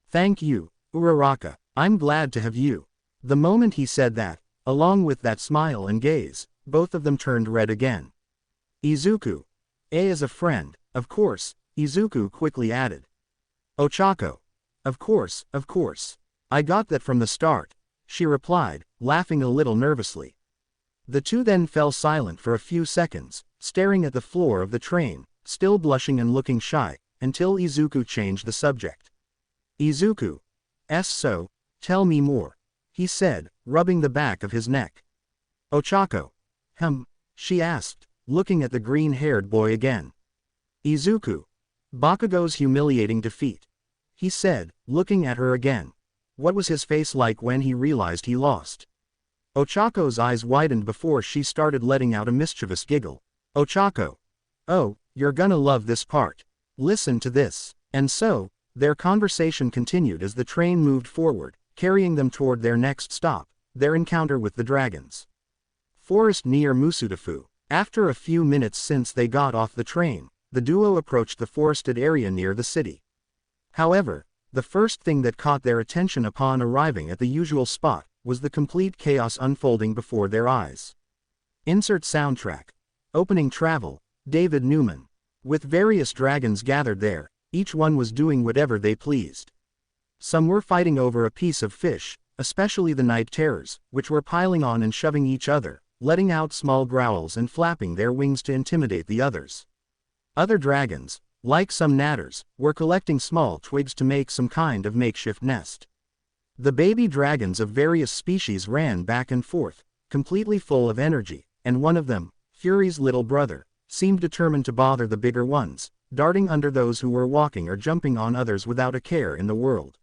Thank you, Uraraka. I'm glad to have you. The moment he said that, along with that smile and gaze, both of them turned red again. Izuku. As a friend, of course, Izuku quickly added. Oaco. Of course. I got that from the start, she replied, laughing a little nervously. The two then fell silent for a few seconds, staring at the floor of the train, still blushing and looking shy, until Izuku changed the subject. Izuku. So, tell me more, he said, rubbing the back of his neck. Oaco. She asked, looking at the green-haired boy again. Izuku. Bakugo's humiliating defeat, he said, looking at her again. What was his face like when he realized he lost? Oaco's eyes widened before she started letting out a mischievous giggle. Oaco. Oh, you're gonna love this part. Listen to this. And so, their conversation continued as the train moved forward, carrying them toward their next stop, their encounter with the dragons. Forest near Musudafu. After a few minutes since they got off the train, the duo approached the forested area near the city. However, the first thing that caught their attention upon arriving at the usual spot was the complete chaos unfolding before their eyes. Insert soundtrack. Opening travel, David Newman. With various dragons gathered there, each one was doing whatever they pleased. Some were fighting over a piece of fish, especially the night terrors, which were piling on and shoving each other, letting out small growls and flapping their wings to intimidate the others. Other dragons, like some natters, were collecting small twigs to make some kind of makeshift nest. The baby dragons of various species ran back and forth, completely full of energy, and one of them, Fury's little brother, seemed determined to bother the bigger ones, darting under those who were walking or jumping on others without a care in the world.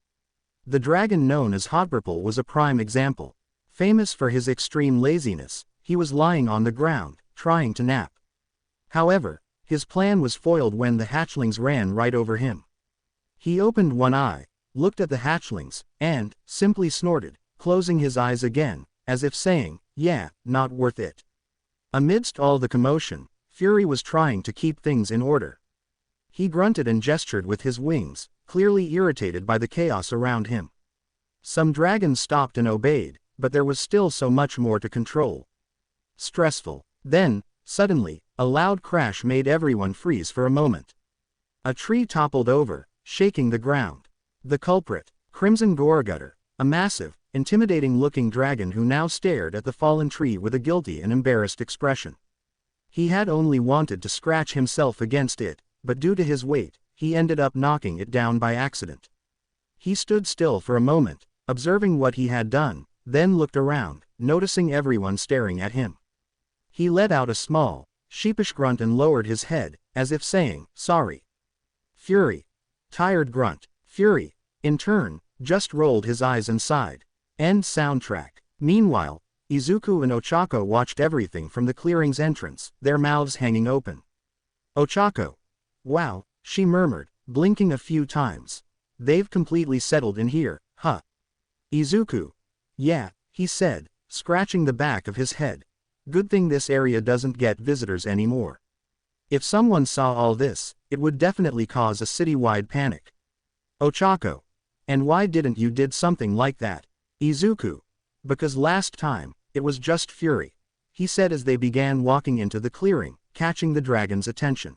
The dragon known as Hotpurple was a prime example. Famous for his extreme laziness, he was lying on the ground, trying to nap. However, his plan was foiled when the hatchlings ran right over him. He opened one eye, looked at the hatchlings, and simply snorted, closing his eyes again, as if saying, "Yeah, not worth it." Amidst all the commotion, Fury was trying to keep things in order. He grunted and gestured with his wings, clearly irritated by the chaos around him. Some dragons stopped and obeyed, but there was still so much more to control. Stressful. Then, suddenly, a loud crash made everyone freeze for a moment. A tree toppled over, shaking the ground. The culprit, Crimson Goregutter, a massive, intimidating-looking dragon who now stared at the fallen tree with a guilty and embarrassed expression. He had only wanted to scratch himself against it, but due to his weight, he ended up knocking it down by accident. He stood still for a moment, observing what he had done, then looked around, noticing everyone staring at him. He let out a small, sheepish grunt and lowered his head, as if saying, "Sorry." Fury. Tired grunt. Fury, in turn, just rolled his eyes and sighed. End soundtrack. Meanwhile, Izuku and Ochaco watched everything from the clearing's entrance, their mouths hanging open. Ochaco. Wow, she murmured, blinking a few times. They've completely settled in here, huh? Izuku. Yeah, he said, scratching the back of his head. Good thing this area doesn't get visitors anymore. If someone saw all this, it would definitely cause a citywide panic. Ochaco. And why didn't you did something like that? Izuku. Because last time, it was just fury, he said as they began walking into the clearing, catching the dragon's attention.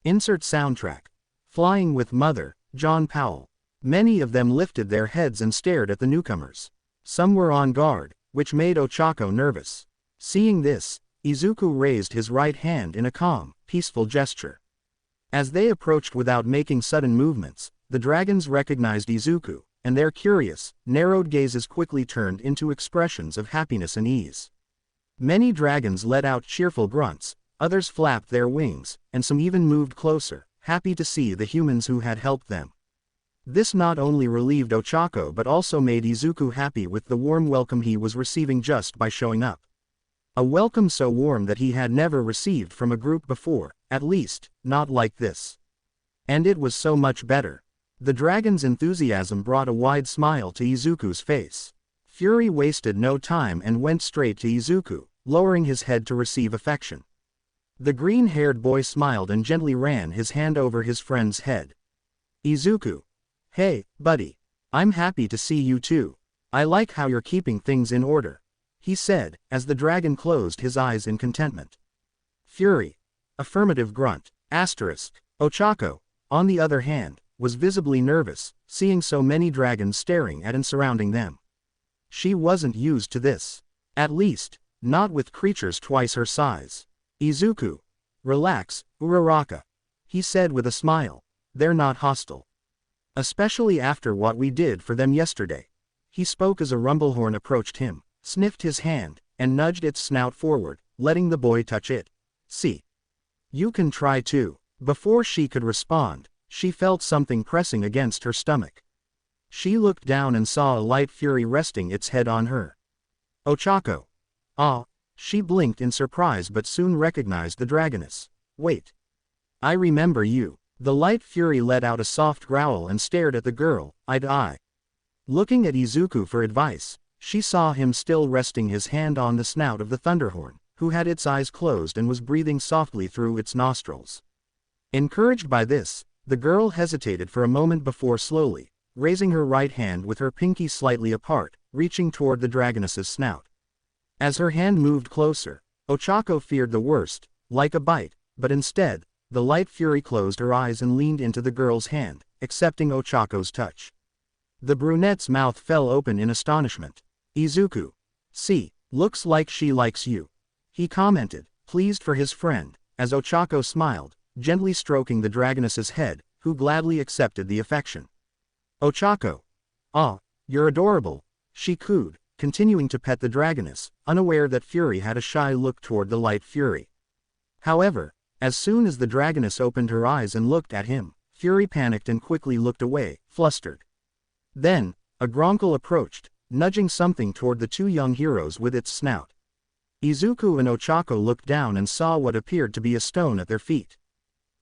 Insert soundtrack. Flying with Mother, John Powell. Many of them lifted their heads and stared at the newcomers. Some were on guard, which made Ochaco nervous. Seeing this, Izuku raised his right hand in a calm, peaceful gesture. As they approached without making sudden movements, the dragons recognized Izuku, and their curious, narrowed gazes quickly turned into expressions of happiness and ease. Many dragons let out cheerful grunts, others flapped their wings, and some even moved closer, happy to see the humans who had helped them. This not only relieved Ochaco but also made Izuku happy with the warm welcome he was receiving just by showing up. A welcome so warm that he had never received from a group before, at least, not like this. And it was so much better. The dragon's enthusiasm brought a wide smile to Izuku's face. Fury wasted no time and went straight to Izuku, lowering his head to receive affection. The green-haired boy smiled and gently ran his hand over his friend's head. Izuku. Hey, buddy. I'm happy to see you too. I like how you're keeping things in order, he said, as the dragon closed his eyes in contentment. Fury. Affirmative grunt. Asterisk. Ochaco, on the other hand, was visibly nervous, seeing so many dragons staring at and surrounding them. She wasn't used to this. At least, not with creatures twice her size. Izuku. Relax, Uraraka, he said with a smile. They're not hostile. Especially after what we did for them yesterday. He spoke as a rumblehorn approached him, sniffed his hand, and nudged its snout forward, letting the boy touch it. See. You can try too. Before she could respond, she felt something pressing against her stomach. She looked down and saw a light fury resting its head on her. Ochaco. Ah. She blinked in surprise but soon recognized the dragoness. Wait. I remember you. The light fury let out a soft growl and stared at the girl, eye to eye. Looking at Izuku for advice, she saw him still resting his hand on the snout of the thunderhorn, who had its eyes closed and was breathing softly through its nostrils. Encouraged by this, the girl hesitated for a moment before slowly, raising her right hand with her pinky slightly apart, reaching toward the dragoness's snout. As her hand moved closer, Ochaco feared the worst, like a bite, but instead, the light fury closed her eyes and leaned into the girl's hand, accepting Ochaco's touch. The brunette's mouth fell open in astonishment. Izuku. See, looks like she likes you, he commented, pleased for his friend, as Ochaco smiled, gently stroking the dragoness's head, who gladly accepted the affection. Ochaco. Ah, you're adorable, she cooed, continuing to pet the dragoness, unaware that Fury had a shy look toward the light fury. However, as soon as the dragoness opened her eyes and looked at him, Fury panicked and quickly looked away, flustered. Then, a gronkle approached, nudging something toward the two young heroes with its snout. Izuku and Ochaco looked down and saw what appeared to be a stone at their feet.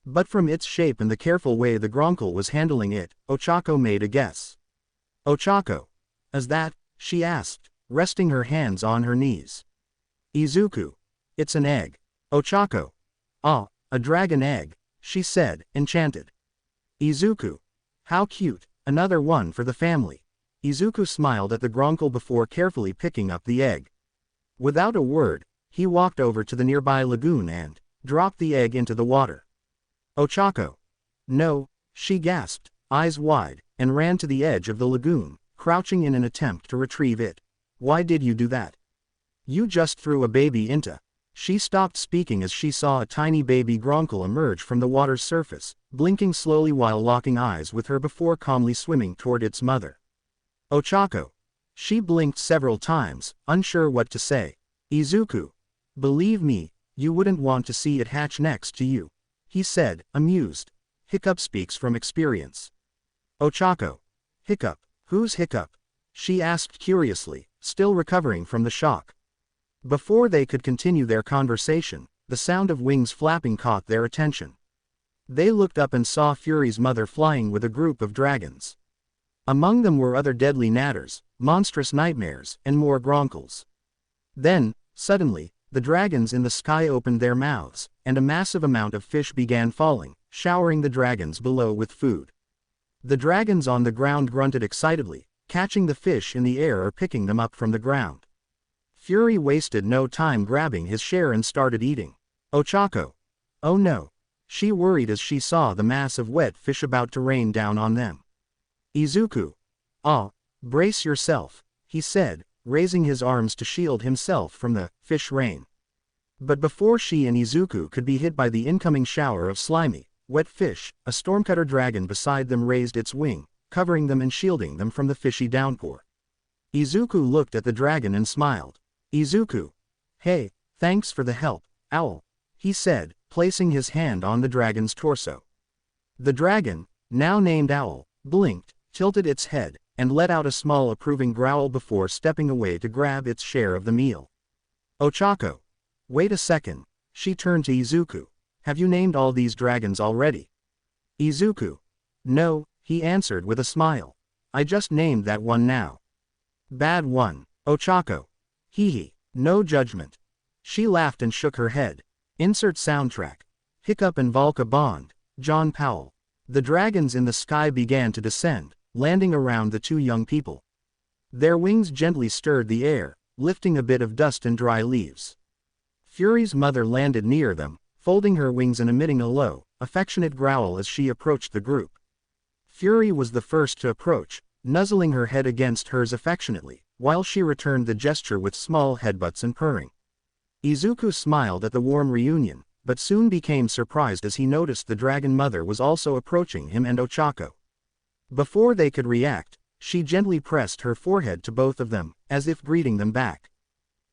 But from its shape and the careful way the gronkle was handling it, Ochaco made a guess. Ochaco. Is that? She asked, resting her hands on her knees. Izuku. It's an egg. Ochaco. Ah, a dragon egg, she said, enchanted. Izuku. How cute, another one for the family. Izuku smiled at the gronkle before carefully picking up the egg. Without a word, he walked over to the nearby lagoon and dropped the egg into the water. Ochaco. No, she gasped, eyes wide, and ran to the edge of the lagoon, crouching in an attempt to retrieve it. Why did you do that? You just threw a baby into. She stopped speaking as she saw a tiny baby gronkle emerge from the water's surface, blinking slowly while locking eyes with her before calmly swimming toward its mother. Ochaco. She blinked several times, unsure what to say. Izuku. Believe me, you wouldn't want to see it hatch next to you, he said, amused. Hiccup speaks from experience. Ochaco. Hiccup. Who's Hiccup? She asked curiously, still recovering from the shock. Before they could continue their conversation, the sound of wings flapping caught their attention. They looked up and saw Fury's mother flying with a group of dragons. Among them were other deadly natters, monstrous nightmares, and more gronkles. Then, suddenly, the dragons in the sky opened their mouths, and a massive amount of fish began falling, showering the dragons below with food. The dragons on the ground grunted excitedly, catching the fish in the air or picking them up from the ground. Fury wasted no time grabbing his share and started eating. Oaco. Oh no. She worried as she saw the mass of wet fish about to rain down on them. Izuku. Ah, brace yourself, he said, raising his arms to shield himself from the fish rain. But before she and Izuku could be hit by the incoming shower of slimy, wet fish, a stormcutter dragon beside them raised its wing, covering them and shielding them from the fishy downpour. Izuku looked at the dragon and smiled. Izuku. Hey, thanks for the help, Owl, he said, placing his hand on the dragon's torso. The dragon, now named Owl, blinked, tilted its head, and let out a small approving growl before stepping away to grab its share of the meal. Oaco. Wait a second, she turned to Izuku. Have you named all these dragons already? Izuku. No, he answered with a smile. I just named that one now. Bad one, Oaco. Hee, no judgment. She laughed and shook her head. Insert soundtrack. Hiccup and Valka Bond, John Powell. The dragons in the sky began to descend, landing around the two young people. Their wings gently stirred the air, lifting a bit of dust and dry leaves. Fury's mother landed near them, folding her wings and emitting a low, affectionate growl as she approached the group. Fury was the first to approach, nuzzling her head against hers affectionately, while she returned the gesture with small headbutts and purring. Izuku smiled at the warm reunion, but soon became surprised as he noticed the dragon mother was also approaching him and Oaco. Before they could react, she gently pressed her forehead to both of them, as if greeting them back.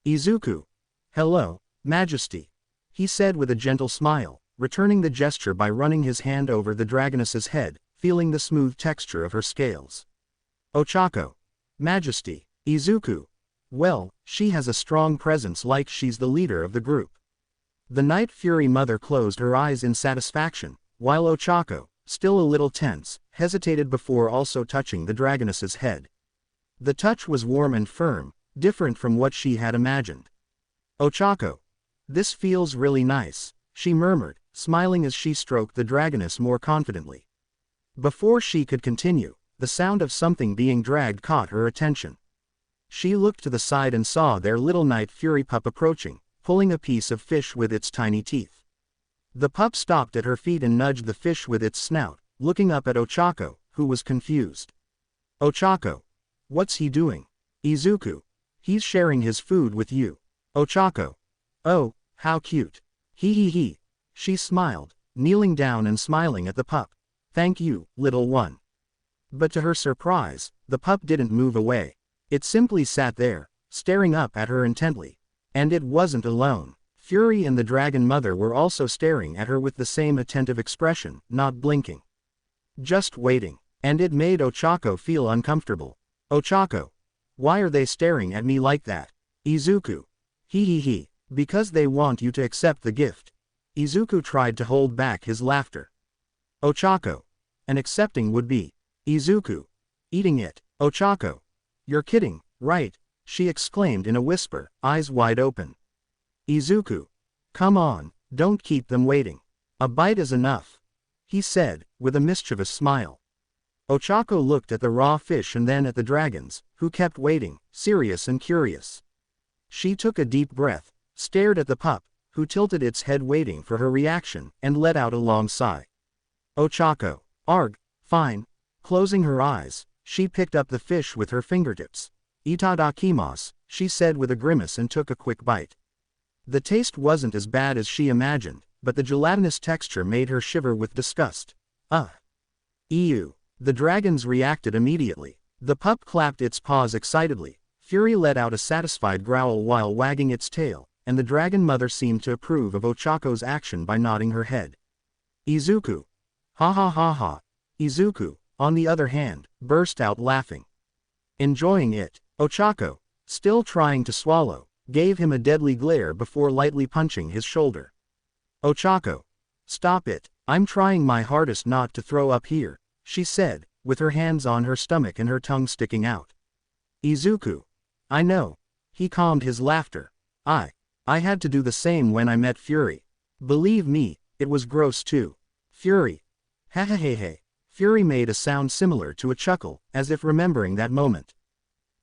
Izuku. Hello, Majesty, he said with a gentle smile, returning the gesture by running his hand over the dragoness's head, feeling the smooth texture of her scales. Oaco. Majesty. Izuku. Well, she has a strong presence like she's the leader of the group. The Night Fury mother closed her eyes in satisfaction, while Oaco, still a little tense, hesitated before also touching the dragoness's head. The touch was warm and firm, different from what she had imagined. Oaco. This feels really nice, she murmured, smiling as she stroked the dragoness more confidently. Before she could continue, the sound of something being dragged caught her attention. She looked to the side and saw their little Night Fury pup approaching, pulling a piece of fish with its tiny teeth. The pup stopped at her feet and nudged the fish with its snout, looking up at Oaco, who was confused. Oaco. What's he doing? Izuku. He's sharing his food with you. Oaco. Oh, how cute. He. She smiled, kneeling down and smiling at the pup. Thank you, little one. But to her surprise, the pup didn't move away. It simply sat there, staring up at her intently. And it wasn't alone. Fury and the dragon mother were also staring at her with the same attentive expression, not blinking. Just waiting. And it made Oaco feel uncomfortable. Oaco. Why are they staring at me like that? Izuku. He. Because they want you to accept the gift. Izuku tried to hold back his laughter. Oaco. And accepting would be. Izuku. Eating it. Oaco. You're kidding, right? She exclaimed in a whisper, eyes wide open. Izuku. Come on, don't keep them waiting. A bite is enough, he said, with a mischievous smile. Oaco looked at the raw fish and then at the dragons, who kept waiting, serious and curious. She took a deep breath, stared at the pup, who tilted its head waiting for her reaction, and let out a long sigh. Oaco. Arg, fine. Closing her eyes, she picked up the fish with her fingertips. Itadakimasu, she said with a grimace and took a quick bite. The taste wasn't as bad as she imagined, but the gelatinous texture made her shiver with disgust. Ew. The dragons reacted immediately. The pup clapped its paws excitedly. Fury let out a satisfied growl while wagging its tail, and the dragon mother seemed to approve of Oaco's action by nodding her head. Izuku. Ha. Izuku, on the other hand, burst out laughing. Enjoying it. Oaco, still trying to swallow, gave him a deadly glare before lightly punching his shoulder. Oaco. Stop it, I'm trying my hardest not to throw up here, she said, with her hands on her stomach and her tongue sticking out. Izuku. I know. He calmed his laughter. I had to do the same when I met Fury. Believe me, it was gross too. Fury. Hahaha. Fury made a sound similar to a chuckle, as if remembering that moment.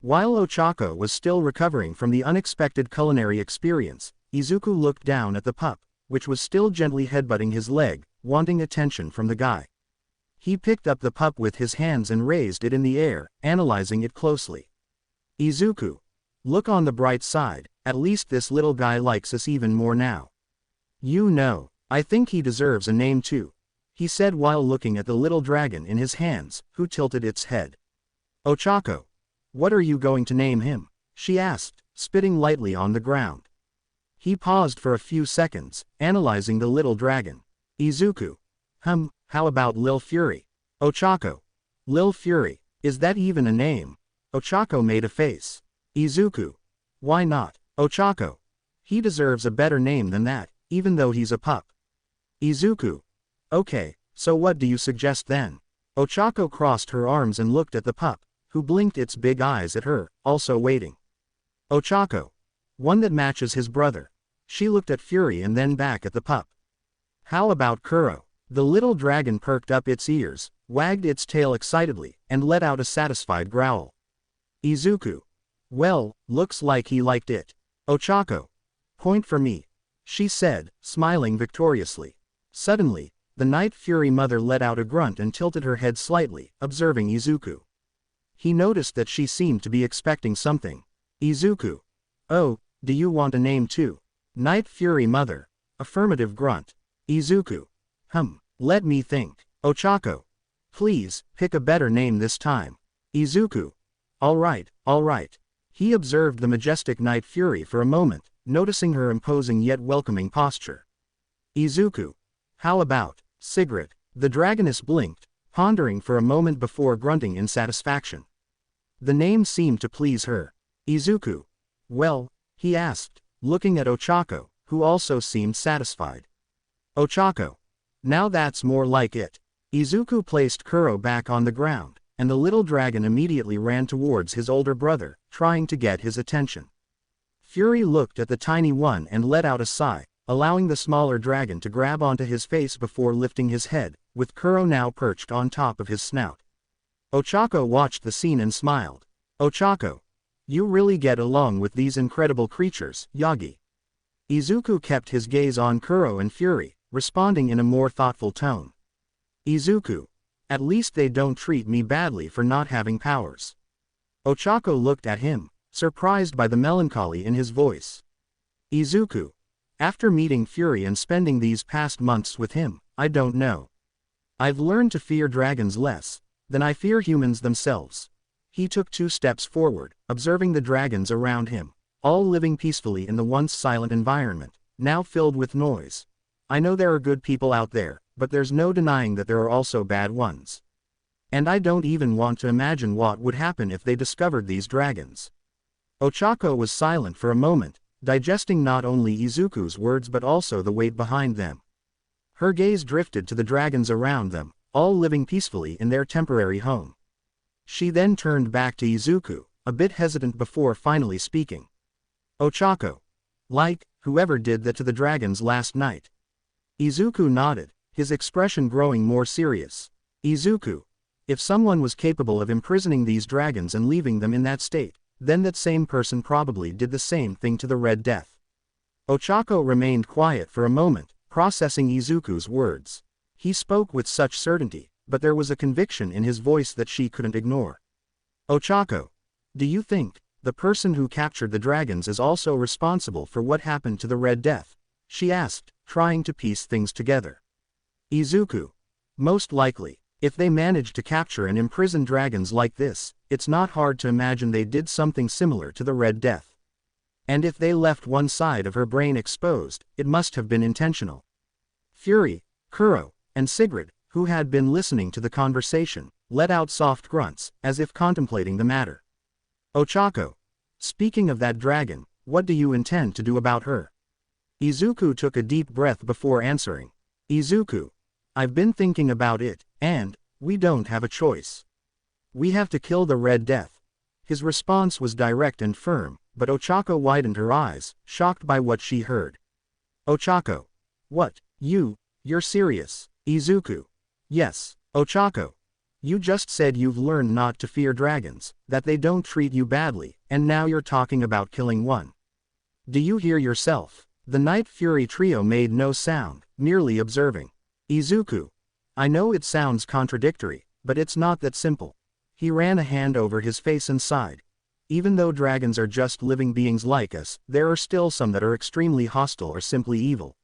While Oaco was still recovering from the unexpected culinary experience, Izuku looked down at the pup, which was still gently headbutting his leg, wanting attention from the guy. He picked up the pup with his hands and raised it in the air, analyzing it closely. Izuku. Look on the bright side, at least this little guy likes us even more now. You know, I think he deserves a name too, he said while looking at the little dragon in his hands, who tilted its head. Oaco. What are you going to name him? She asked, spitting lightly on the ground. He paused for a few seconds, analyzing the little dragon. Izuku. How about Lil Fury? Oaco. Lil Fury, is that even a name? Oaco made a face. Izuku. Why not? Oaco. He deserves a better name than that, even though he's a pup. Izuku. Okay, so what do you suggest then? Oaco crossed her arms and looked at the pup, who blinked its big eyes at her, also waiting. Oaco. One that matches his brother. She looked at Fury and then back at the pup. How about Kuro? The little dragon perked up its ears, wagged its tail excitedly, and let out a satisfied growl. Izuku. Well, looks like he liked it. Oaco. Point for me, she said, smiling victoriously. Suddenly, the Night Fury mother let out a grunt and tilted her head slightly, observing Izuku. He noticed that she seemed to be expecting something. Izuku. Oh, do you want a name too? Night Fury mother. Affirmative grunt. Izuku. Let me think. Oaco. Please, pick a better name this time. Izuku. All right. He observed the majestic Night Fury for a moment, noticing her imposing yet welcoming posture. Izuku. How about Sigrid? The dragoness blinked, pondering for a moment before grunting in satisfaction. The name seemed to please her. Izuku. Well? He asked, looking at Oaco, who also seemed satisfied. Oaco. Now that's more like it. Izuku placed Kuro back on the ground, and the little dragon immediately ran towards his older brother, trying to get his attention. Fury looked at the tiny one and let out a sigh, allowing the smaller dragon to grab onto his face before lifting his head, with Kuro now perched on top of his snout. Oaco watched the scene and smiled. Oaco. You really get along with these incredible creatures, Yagi. Izuku kept his gaze on Kuro and Fury, responding in a more thoughtful tone. Izuku. At least they don't treat me badly for not having powers. Oaco looked at him, surprised by the melancholy in his voice. Izuku. After meeting Fury and spending these past months with him, I don't know. I've learned to fear dragons less than I fear humans themselves. He took 2 steps forward, observing the dragons around him, all living peacefully in the once silent environment, now filled with noise. I know there are good people out there, but there's no denying that there are also bad ones. And I don't even want to imagine what would happen if they discovered these dragons. Oaco was silent for a moment, digesting not only Izuku's words but also the weight behind them. Her gaze drifted to the dragons around them, all living peacefully in their temporary home. She then turned back to Izuku, a bit hesitant before finally speaking. Oaco. Like, whoever did that to the dragons last night. Izuku nodded, his expression growing more serious. Izuku. If someone was capable of imprisoning these dragons and leaving them in that state, then that same person probably did the same thing to the Red Death. Oaco remained quiet for a moment, processing Izuku's words. He spoke with such certainty, but there was a conviction in his voice that she couldn't ignore. Oaco. Do you think the person who captured the dragons is also responsible for what happened to the Red Death? She asked, trying to piece things together. Izuku. Most likely. If they managed to capture and imprison dragons like this, it's not hard to imagine they did something similar to the Red Death. And if they left one side of her brain exposed, it must have been intentional. Fury, Kuro, and Sigrid, who had been listening to the conversation, let out soft grunts, as if contemplating the matter. Oaco. Speaking of that dragon, what do you intend to do about her? Izuku took a deep breath before answering. Izuku. I've been thinking about it, and we don't have a choice. We have to kill the Red Death. His response was direct and firm, but Oaco widened her eyes, shocked by what she heard. Oaco. What, you're serious? Izuku. Yes, Oaco. You just said you've learned not to fear dragons, that they don't treat you badly, and now you're talking about killing one. Do you hear yourself? The Night Fury trio made no sound, merely observing. Izuku. I know it sounds contradictory, but it's not that simple. He ran a hand over his face and sighed. Even though dragons are just living beings like us, there are still some that are extremely hostile or simply evil.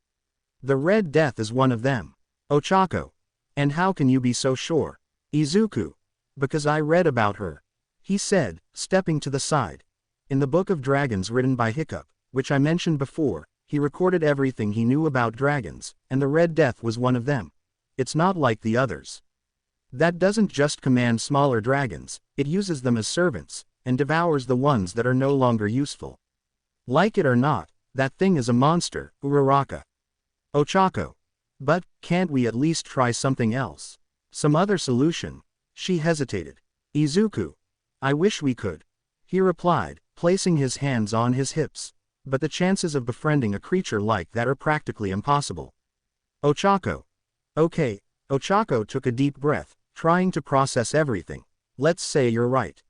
The Red Death is one of them. Oaco. And how can you be so sure? Izuku. Because I read about her. He said, stepping to the side. In the Book of Dragons written by Hiccup, which I mentioned before, he recorded everything he knew about dragons, and the Red Death was one of them. It's not like the others. That doesn't just command smaller dragons, it uses them as servants, and devours the ones that are no longer useful. Like it or not, that thing is a monster, Uraraka. Oaco. But, can't we at least try something else? Some other solution? She hesitated. Izuku. I wish we could. He replied, placing his hands on his hips. But the chances of befriending a creature like that are practically impossible. Oaco. Okay. Oaco took a deep breath, trying to process everything. Let's say you're right.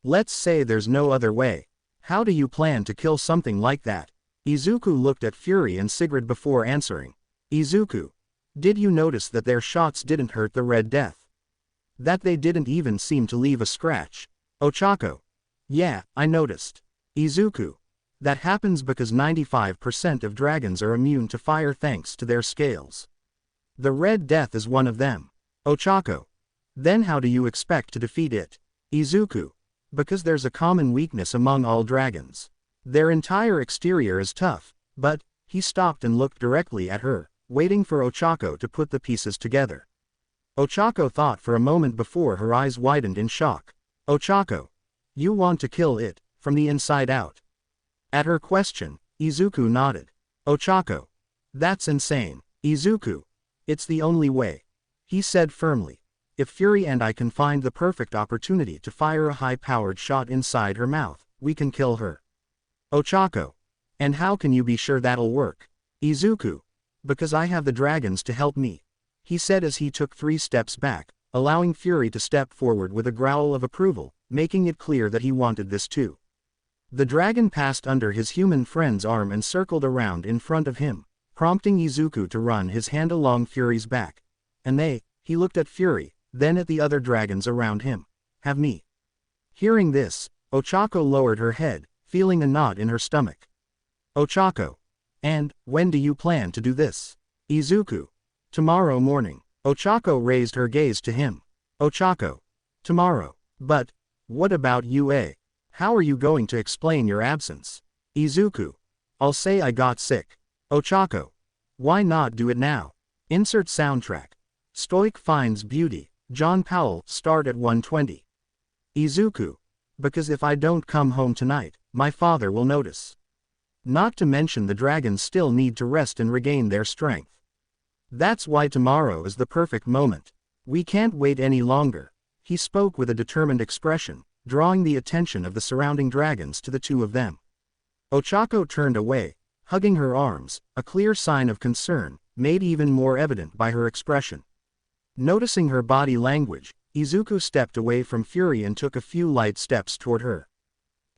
Let's say there's no other way. How do you plan to kill something like that? Izuku looked at Fury and Sigrid before answering. Izuku. Did you notice that their shots didn't hurt the Red Death? That they didn't even seem to leave a scratch? Oaco. Yeah, I noticed. Izuku. That happens because 95% of dragons are immune to fire thanks to their scales. The Red Death is one of them. Oaco. Then how do you expect to defeat it? Izuku. Because there's a common weakness among all dragons. Their entire exterior is tough, but, he stopped and looked directly at her, waiting for Oaco to put the pieces together. Oaco thought for a moment before her eyes widened in shock. Oaco. You want to kill it, from the inside out? At her question, Izuku nodded. Oaco. That's insane. Izuku. It's the only way. He said firmly. If Fury and I can find the perfect opportunity to fire a high-powered shot inside her mouth, we can kill her. Oaco. And how can you be sure that'll work? Izuku. Because I have the dragons to help me. He said as he took 3 steps back, allowing Fury to step forward with a growl of approval, making it clear that he wanted this too. The dragon passed under his human friend's arm and circled around in front of him, prompting Izuku to run his hand along Fury's back. And he looked at Fury, then at the other dragons around him. Have me. Hearing this, Oaco lowered her head, feeling a knot in her stomach. Oaco. And, when do you plan to do this? Izuku. Tomorrow morning. Oaco raised her gaze to him. Oaco. Tomorrow. But, what about you? How are you going to explain your absence? Izuku. I'll say I got sick. Oaco. Why not do it now? Insert soundtrack. Stoic finds beauty. John Powell, start at 1:20. Izuku. Because if I don't come home tonight, my father will notice. Not to mention the dragons still need to rest and regain their strength. That's why tomorrow is the perfect moment. We can't wait any longer. He spoke with a determined expression, drawing the attention of the surrounding dragons to the two of them. Oaco turned away, hugging her arms, a clear sign of concern, made even more evident by her expression. Noticing her body language, Izuku stepped away from Fury and took a few light steps toward her.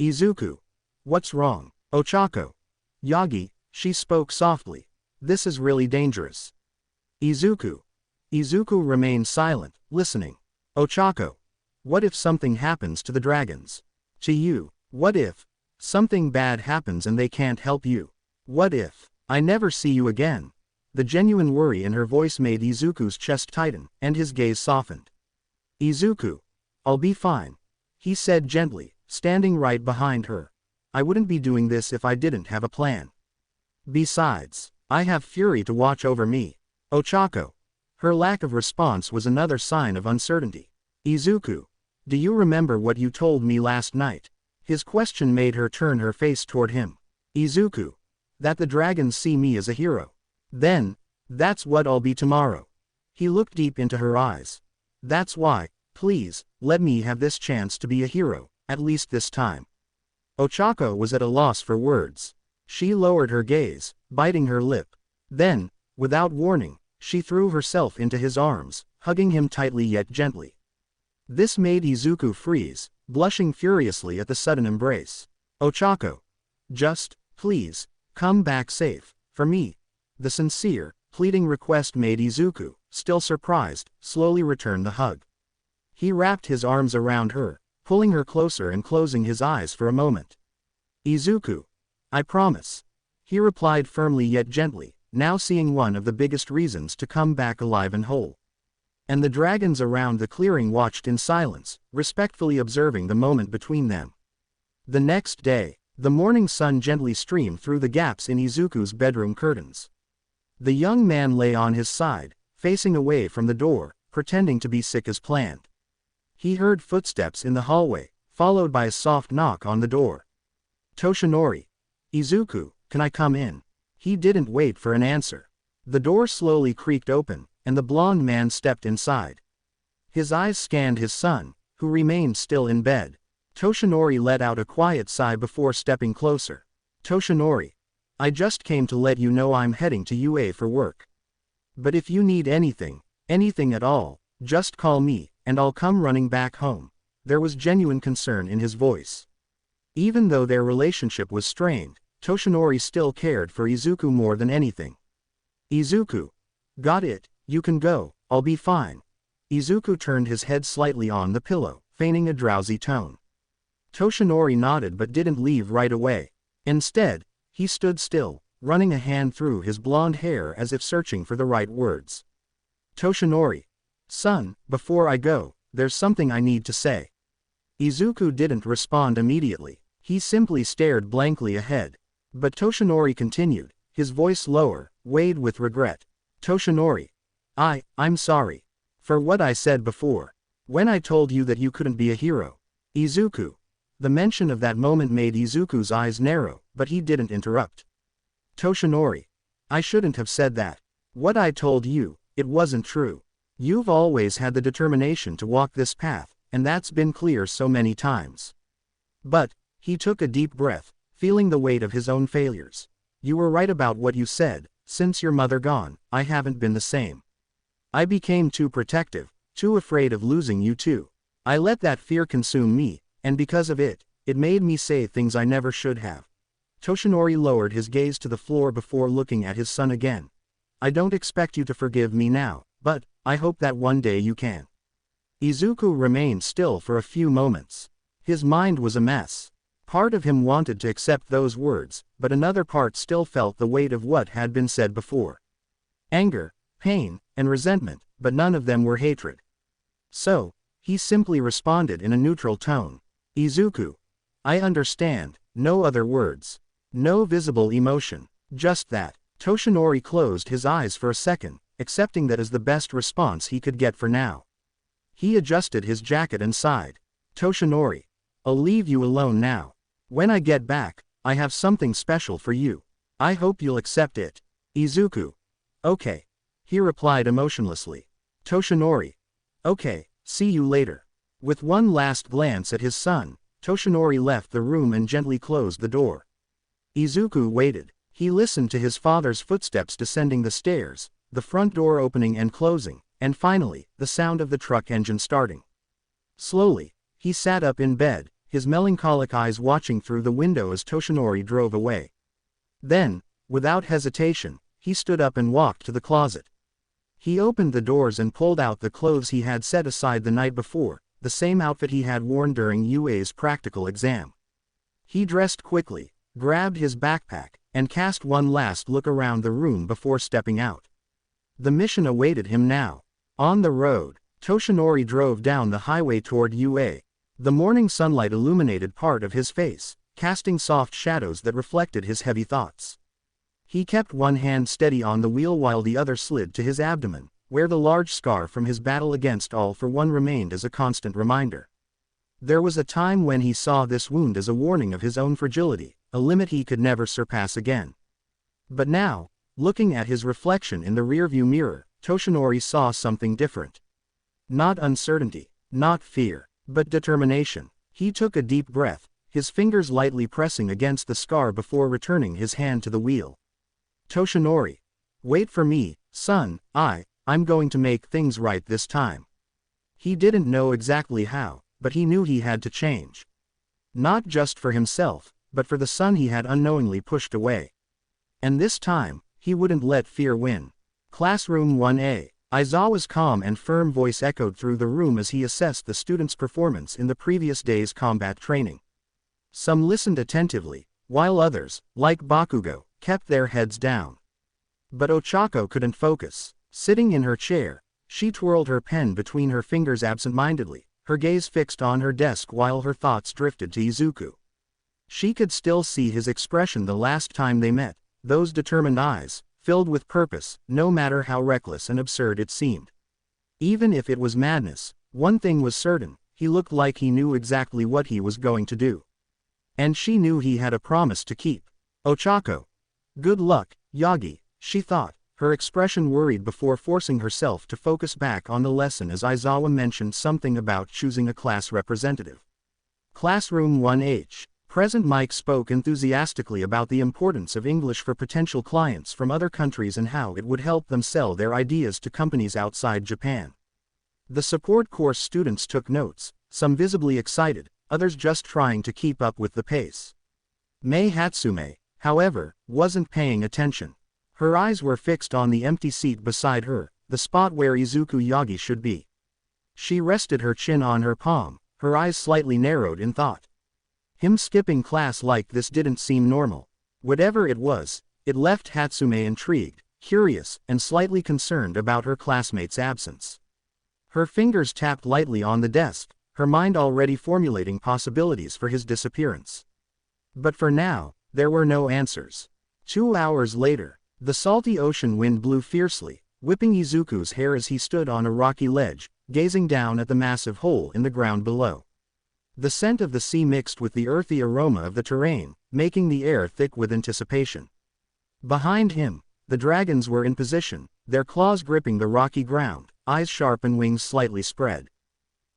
Izuku. What's wrong? Oaco. Yagi, she spoke softly. This is really dangerous. Izuku. Izuku remained silent, listening. Oaco. What if something happens to the dragons? To you? What if something bad happens and they can't help you? What if I never see you again? The genuine worry in her voice made Izuku's chest tighten, and his gaze softened. Izuku. I'll be fine. He said gently, standing right behind her. I wouldn't be doing this if I didn't have a plan. Besides, I have Fury to watch over me. Oaco. Her lack of response was another sign of uncertainty. Izuku. Do you remember what you told me last night? His question made her turn her face toward him. Izuku. That the dragons see me as a hero. Then, that's what I'll be tomorrow. He looked deep into her eyes. That's why, please, let me have this chance to be a hero, at least this time. Oaco was at a loss for words. She lowered her gaze, biting her lip. Then, without warning, she threw herself into his arms, hugging him tightly yet gently. This made Izuku freeze, blushing furiously at the sudden embrace. Oaco. Just, please, come back safe, for me. The sincere, pleading request made Izuku, still surprised, slowly return the hug. He wrapped his arms around her, pulling her closer and closing his eyes for a moment. Izuku. I promise. He replied firmly yet gently, now seeing one of the biggest reasons to come back alive and whole. And the dragons around the clearing watched in silence, respectfully observing the moment between them. The next day, the morning sun gently streamed through the gaps in Izuku's bedroom curtains. The young man lay on his side, facing away from the door, pretending to be sick as planned. He heard footsteps in the hallway, followed by a soft knock on the door. Toshinori. Izuku, can I come in? He didn't wait for an answer. The door slowly creaked open, and the blond man stepped inside. His eyes scanned his son, who remained still in bed. Toshinori let out a quiet sigh before stepping closer. Toshinori. I just came to let you know I'm heading to UA for work. But if you need anything at all, just call me, and I'll come running back home. There was genuine concern in his voice. Even though their relationship was strained, Toshinori still cared for Izuku more than anything. Izuku. Got it, you can go, I'll be fine. Izuku turned his head slightly on the pillow, feigning a drowsy tone. Toshinori nodded but didn't leave right away. Instead, he stood still, running a hand through his blonde hair as if searching for the right words. Toshinori. Son, before I go, there's something I need to say. Izuku didn't respond immediately, he simply stared blankly ahead. But Toshinori continued, his voice lower, weighed with regret. Toshinori. I'm sorry. For what I said before. When I told you that you couldn't be a hero. Izuku. The mention of that moment made Izuku's eyes narrow, but he didn't interrupt. Toshinori. I shouldn't have said that. What I told you, it wasn't true. You've always had the determination to walk this path, and that's been clear so many times. But, he took a deep breath, feeling the weight of his own failures. You were right about what you said, since your mother gone, I haven't been the same. I became too protective, too afraid of losing you too. I let that fear consume me, and because of it, it made me say things I never should have. Toshinori lowered his gaze to the floor before looking at his son again. I don't expect you to forgive me now, but, I hope that one day you can. Izuku remained still for a few moments. His mind was a mess. Part of him wanted to accept those words, but another part still felt the weight of what had been said before. Anger, pain, and resentment, but none of them were hatred. So, he simply responded in a neutral tone. Izuku. I understand, no other words. No visible emotion, just that. Toshinori closed his eyes for a second, accepting that as the best response he could get for now. He adjusted his jacket and sighed. Toshinori. I'll leave you alone now. When I get back, I have something special for you. I hope you'll accept it. Izuku. Okay. He replied emotionlessly. Toshinori. Okay, see you later. With one last glance at his son, Toshinori left the room and gently closed the door. Izuku waited. He listened to his father's footsteps descending the stairs, the front door opening and closing, and finally, the sound of the truck engine starting. Slowly, he sat up in bed, his melancholic eyes watching through the window as Toshinori drove away. Then, without hesitation, he stood up and walked to the closet. He opened the doors and pulled out the clothes he had set aside the night before, the same outfit he had worn during UA's practical exam. He dressed quickly, grabbed his backpack, and cast one last look around the room before stepping out. The mission awaited him now. On the road, Toshinori drove down the highway toward UA. The morning sunlight illuminated part of his face, casting soft shadows that reflected his heavy thoughts. He kept one hand steady on the wheel while the other slid to his abdomen, where the large scar from his battle against All for One remained as a constant reminder. There was a time when he saw this wound as a warning of his own fragility, a limit he could never surpass again. But now, looking at his reflection in the rearview mirror, Toshinori saw something different. Not uncertainty, not fear, but determination. He took a deep breath, his fingers lightly pressing against the scar before returning his hand to the wheel. Toshinori. Wait for me, son, I'm going to make things right this time. He didn't know exactly how, but he knew he had to change. Not just for himself, but for the son he had unknowingly pushed away. And this time, he wouldn't let fear win. Classroom 1A. Aizawa's calm and firm voice echoed through the room as he assessed the students' performance in the previous day's combat training. Some listened attentively, while others, like Bakugo, kept their heads down. But Oaco couldn't focus. Sitting in her chair, she twirled her pen between her fingers absent-mindedly, her gaze fixed on her desk while her thoughts drifted to Izuku. She could still see his expression the last time they met, those determined eyes, filled with purpose, no matter how reckless and absurd it seemed. Even if it was madness, one thing was certain, he looked like he knew exactly what he was going to do. And she knew he had a promise to keep. Oaco. Good luck, Yagi, she thought, her expression worried before forcing herself to focus back on the lesson as Aizawa mentioned something about choosing a class representative. Classroom 1H. Present Mike spoke enthusiastically about the importance of English for potential clients from other countries and how it would help them sell their ideas to companies outside Japan. The support course students took notes, some visibly excited, others just trying to keep up with the pace. Mei Hatsume, however, wasn't paying attention. Her eyes were fixed on the empty seat beside her, the spot where Izuku Yagi should be. She rested her chin on her palm, her eyes slightly narrowed in thought. Him skipping class like this didn't seem normal. Whatever it was, it left Hatsume intrigued, curious, and slightly concerned about her classmate's absence. Her fingers tapped lightly on the desk, her mind already formulating possibilities for his disappearance. But for now, there were no answers. 2 hours later, the salty ocean wind blew fiercely, whipping Izuku's hair as he stood on a rocky ledge, gazing down at the massive hole in the ground below. The scent of the sea mixed with the earthy aroma of the terrain, making the air thick with anticipation. Behind him, the dragons were in position, their claws gripping the rocky ground, eyes sharp and wings slightly spread.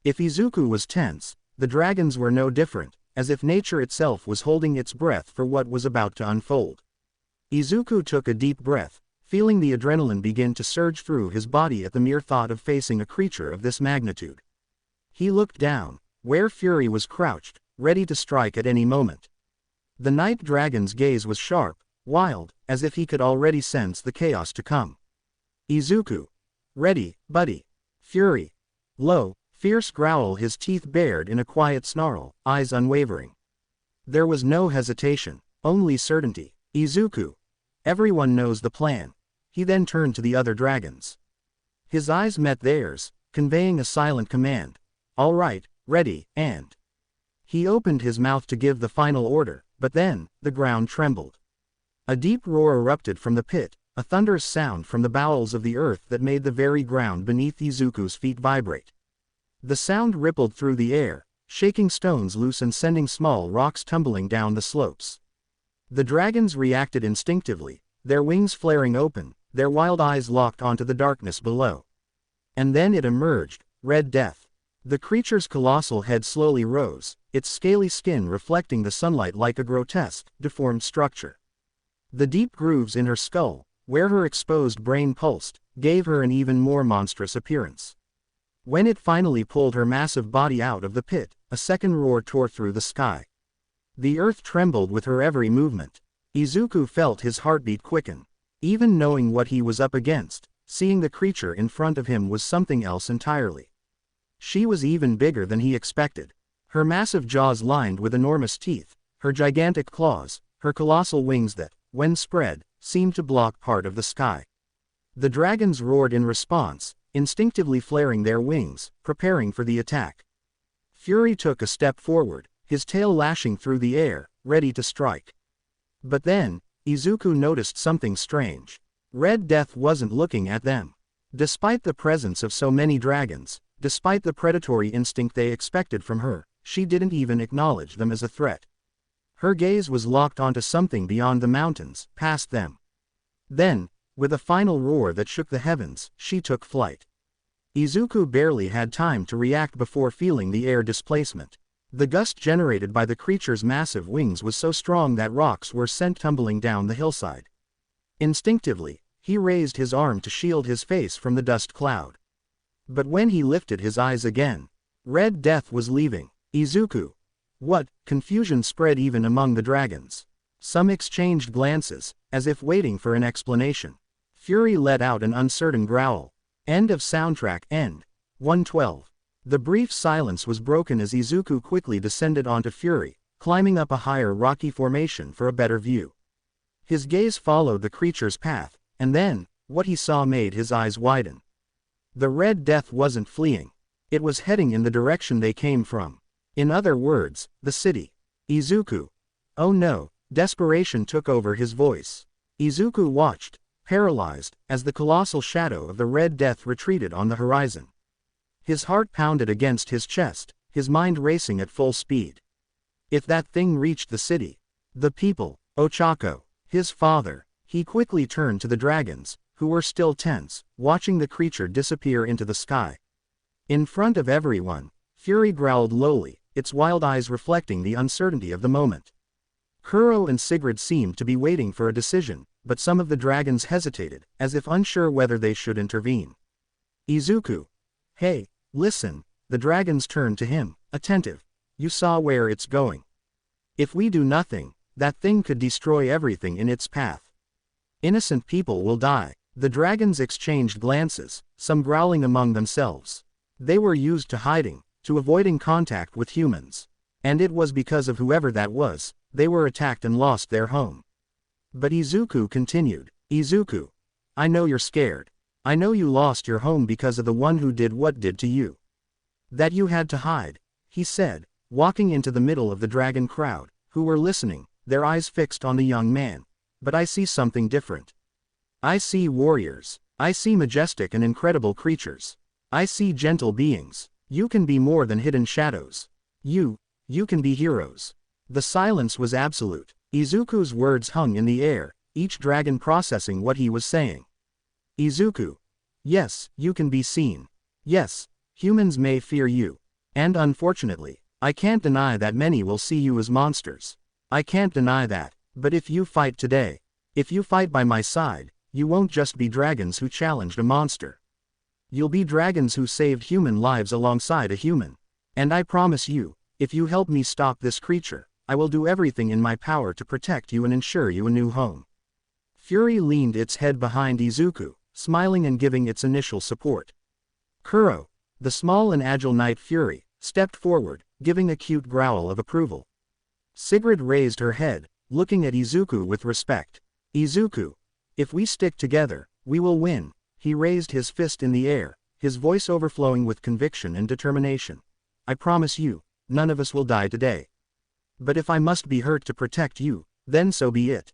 If Izuku was tense, the dragons were no different, as if nature itself was holding its breath for what was about to unfold. Izuku took a deep breath, feeling the adrenaline begin to surge through his body at the mere thought of facing a creature of this magnitude. He looked down, where Fury was crouched, ready to strike at any moment. The night dragon's gaze was sharp, wild, as if he could already sense the chaos to come. Izuku. Ready, buddy. Fury. Low, fierce growl, his teeth bared in a quiet snarl, eyes unwavering. There was no hesitation, only certainty. Izuku. Everyone knows the plan. He then turned to the other dragons. His eyes met theirs, conveying a silent command. All right, ready, and... He opened his mouth to give the final order, but then, the ground trembled. A deep roar erupted from the pit, a thunderous sound from the bowels of the earth that made the very ground beneath Izuku's feet vibrate. The sound rippled through the air, shaking stones loose and sending small rocks tumbling down the slopes. The dragons reacted instinctively, their wings flaring open, their wild eyes locked onto the darkness below. And then it emerged, Red Death. The creature's colossal head slowly rose, its scaly skin reflecting the sunlight like a grotesque, deformed structure. The deep grooves in her skull, where her exposed brain pulsed, gave her an even more monstrous appearance. When it finally pulled her massive body out of the pit, a second roar tore through the sky. The earth trembled with her every movement. Izuku felt his heartbeat quicken. Even knowing what he was up against, seeing the creature in front of him was something else entirely. She was even bigger than he expected. Her massive jaws lined with enormous teeth, her gigantic claws, her colossal wings that, when spread, seemed to block part of the sky. The dragons roared in response, instinctively flaring their wings, preparing for the attack. Fury took a step forward, his tail lashing through the air, ready to strike. But then, Izuku noticed something strange. Red Death wasn't looking at them. Despite the presence of so many dragons, despite the predatory instinct they expected from her, she didn't even acknowledge them as a threat. Her gaze was locked onto something beyond the mountains, past them. Then, with a final roar that shook the heavens, she took flight. Izuku barely had time to react before feeling the air displacement. The gust generated by the creature's massive wings was so strong that rocks were sent tumbling down the hillside. Instinctively, he raised his arm to shield his face from the dust cloud. But when he lifted his eyes again, Red Death was leaving. Izuku. What? Confusion spread even among the dragons. Some exchanged glances, as if waiting for an explanation. Fury let out an uncertain growl. End of soundtrack. End. 112. The brief silence was broken as Izuku quickly descended onto Fury, climbing up a higher rocky formation for a better view. His gaze followed the creature's path, and then, what he saw made his eyes widen. The Red Death wasn't fleeing. It was heading in the direction they came from. In other words, the city. Izuku. Oh no, desperation took over his voice. Izuku watched, paralyzed, as the colossal shadow of the Red Death retreated on the horizon. His heart pounded against his chest, his mind racing at full speed. If that thing reached the city, the people, Oaco, his father, he quickly turned to the dragons, who were still tense, watching the creature disappear into the sky. In front of everyone, Fury growled lowly, its wild eyes reflecting the uncertainty of the moment. Kuro and Sigrid seemed to be waiting for a decision, but some of the dragons hesitated, as if unsure whether they should intervene. Izuku. Hey, listen, the dragons turned to him, attentive. You saw where it's going. If we do nothing, that thing could destroy everything in its path. Innocent people will die. The dragons exchanged glances, some growling among themselves. They were used to hiding, to avoiding contact with humans. And it was because of whoever that was, they were attacked and lost their home. But Izuku continued. Izuku. I know you're scared. I know you lost your home because of the one who did what did to you. That you had to hide, he said, walking into the middle of the dragon crowd, who were listening, their eyes fixed on the young man. But I see something different. I see warriors. I see majestic and incredible creatures. I see gentle beings. You can be more than hidden shadows. You can be heroes. The silence was absolute. Izuku's words hung in the air, each dragon processing what he was saying. Izuku. Yes, you can be seen. Yes, humans may fear you. And unfortunately, I can't deny that many will see you as monsters. I can't deny that, but if you fight today, if you fight by my side, you won't just be dragons who challenged a monster. You'll be dragons who saved human lives alongside a human. And I promise you, if you help me stop this creature, I will do everything in my power to protect you and ensure you a new home. Fury leaned its head behind Izuku, smiling and giving its initial support. Kuro, the small and agile Night Fury, stepped forward, giving a cute growl of approval. Sigrid raised her head, looking at Izuku with respect. Izuku. If we stick together, we will win. He raised his fist in the air, his voice overflowing with conviction and determination. I promise you, none of us will die today. But if I must be hurt to protect you, then so be it.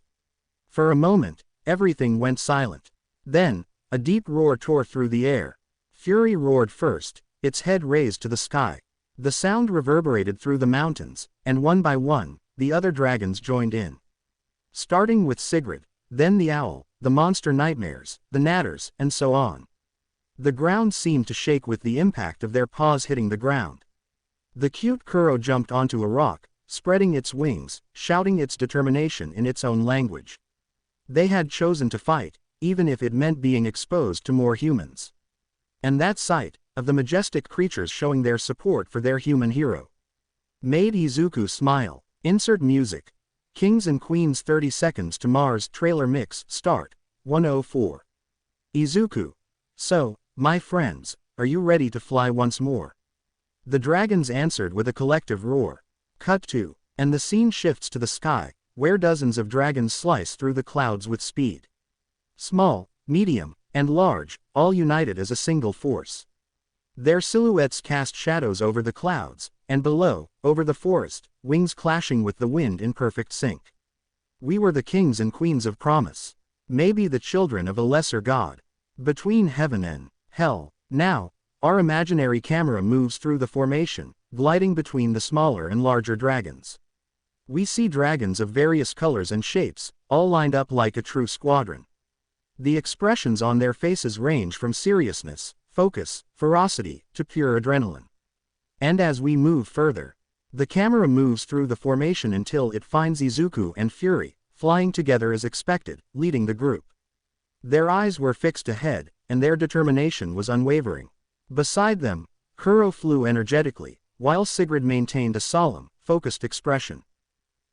For a moment, everything went silent. Then, a deep roar tore through the air. Fury roared first, its head raised to the sky. The sound reverberated through the mountains, and one by one, the other dragons joined in. Starting with Sigrid, then the owl, the monster nightmares, the natters, and so on. The ground seemed to shake with the impact of their paws hitting the ground. The cute Kuro jumped onto a rock, spreading its wings, shouting its determination in its own language. They had chosen to fight, even if it meant being exposed to more humans. And that sight, of the majestic creatures showing their support for their human hero, made Izuku smile. Insert music. Kings and Queens 30 Seconds to Mars trailer mix start. 104. Izuku. So, my friends, are you ready to fly once more? The dragons answered with a collective roar. Cut to, and the scene shifts to the sky, where dozens of dragons slice through the clouds with speed. Small, medium, and large, all united as a single force. Their silhouettes cast shadows over the clouds, and below, over the forest, wings clashing with the wind in perfect sync. We were the kings and queens of promise. Maybe the children of a lesser god. Between heaven and hell. Now, our imaginary camera moves through the formation, gliding between the smaller and larger dragons. We see dragons of various colors and shapes, all lined up like a true squadron. The expressions on their faces range from seriousness, focus, ferocity, to pure adrenaline. And as we move further, the camera moves through the formation until it finds Izuku and Fury, flying together as expected, leading the group. Their eyes were fixed ahead, and their determination was unwavering. Beside them, Kuro flew energetically, while Sigrid maintained a solemn, focused expression.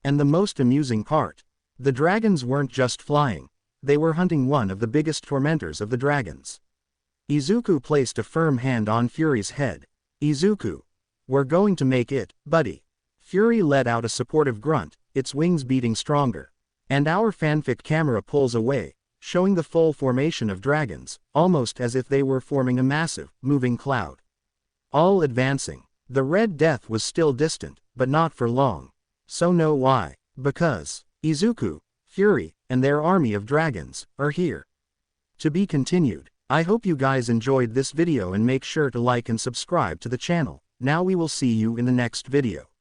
And the most amusing part, the dragons weren't just flying, they were hunting one of the biggest tormentors of the dragons. Izuku placed a firm hand on Fury's head. "Izuku, we're going to make it, buddy." Fury let out a supportive grunt, its wings beating stronger. And our fanfic camera pulls away, showing the full formation of dragons, almost as if they were forming a massive, moving cloud. All advancing. The Red Death was still distant, but not for long. So know why. Because Izuku, Fury, and their army of dragons are here. To be continued. I hope you guys enjoyed this video and make sure to like and subscribe to the channel. Now we will see you in the next video.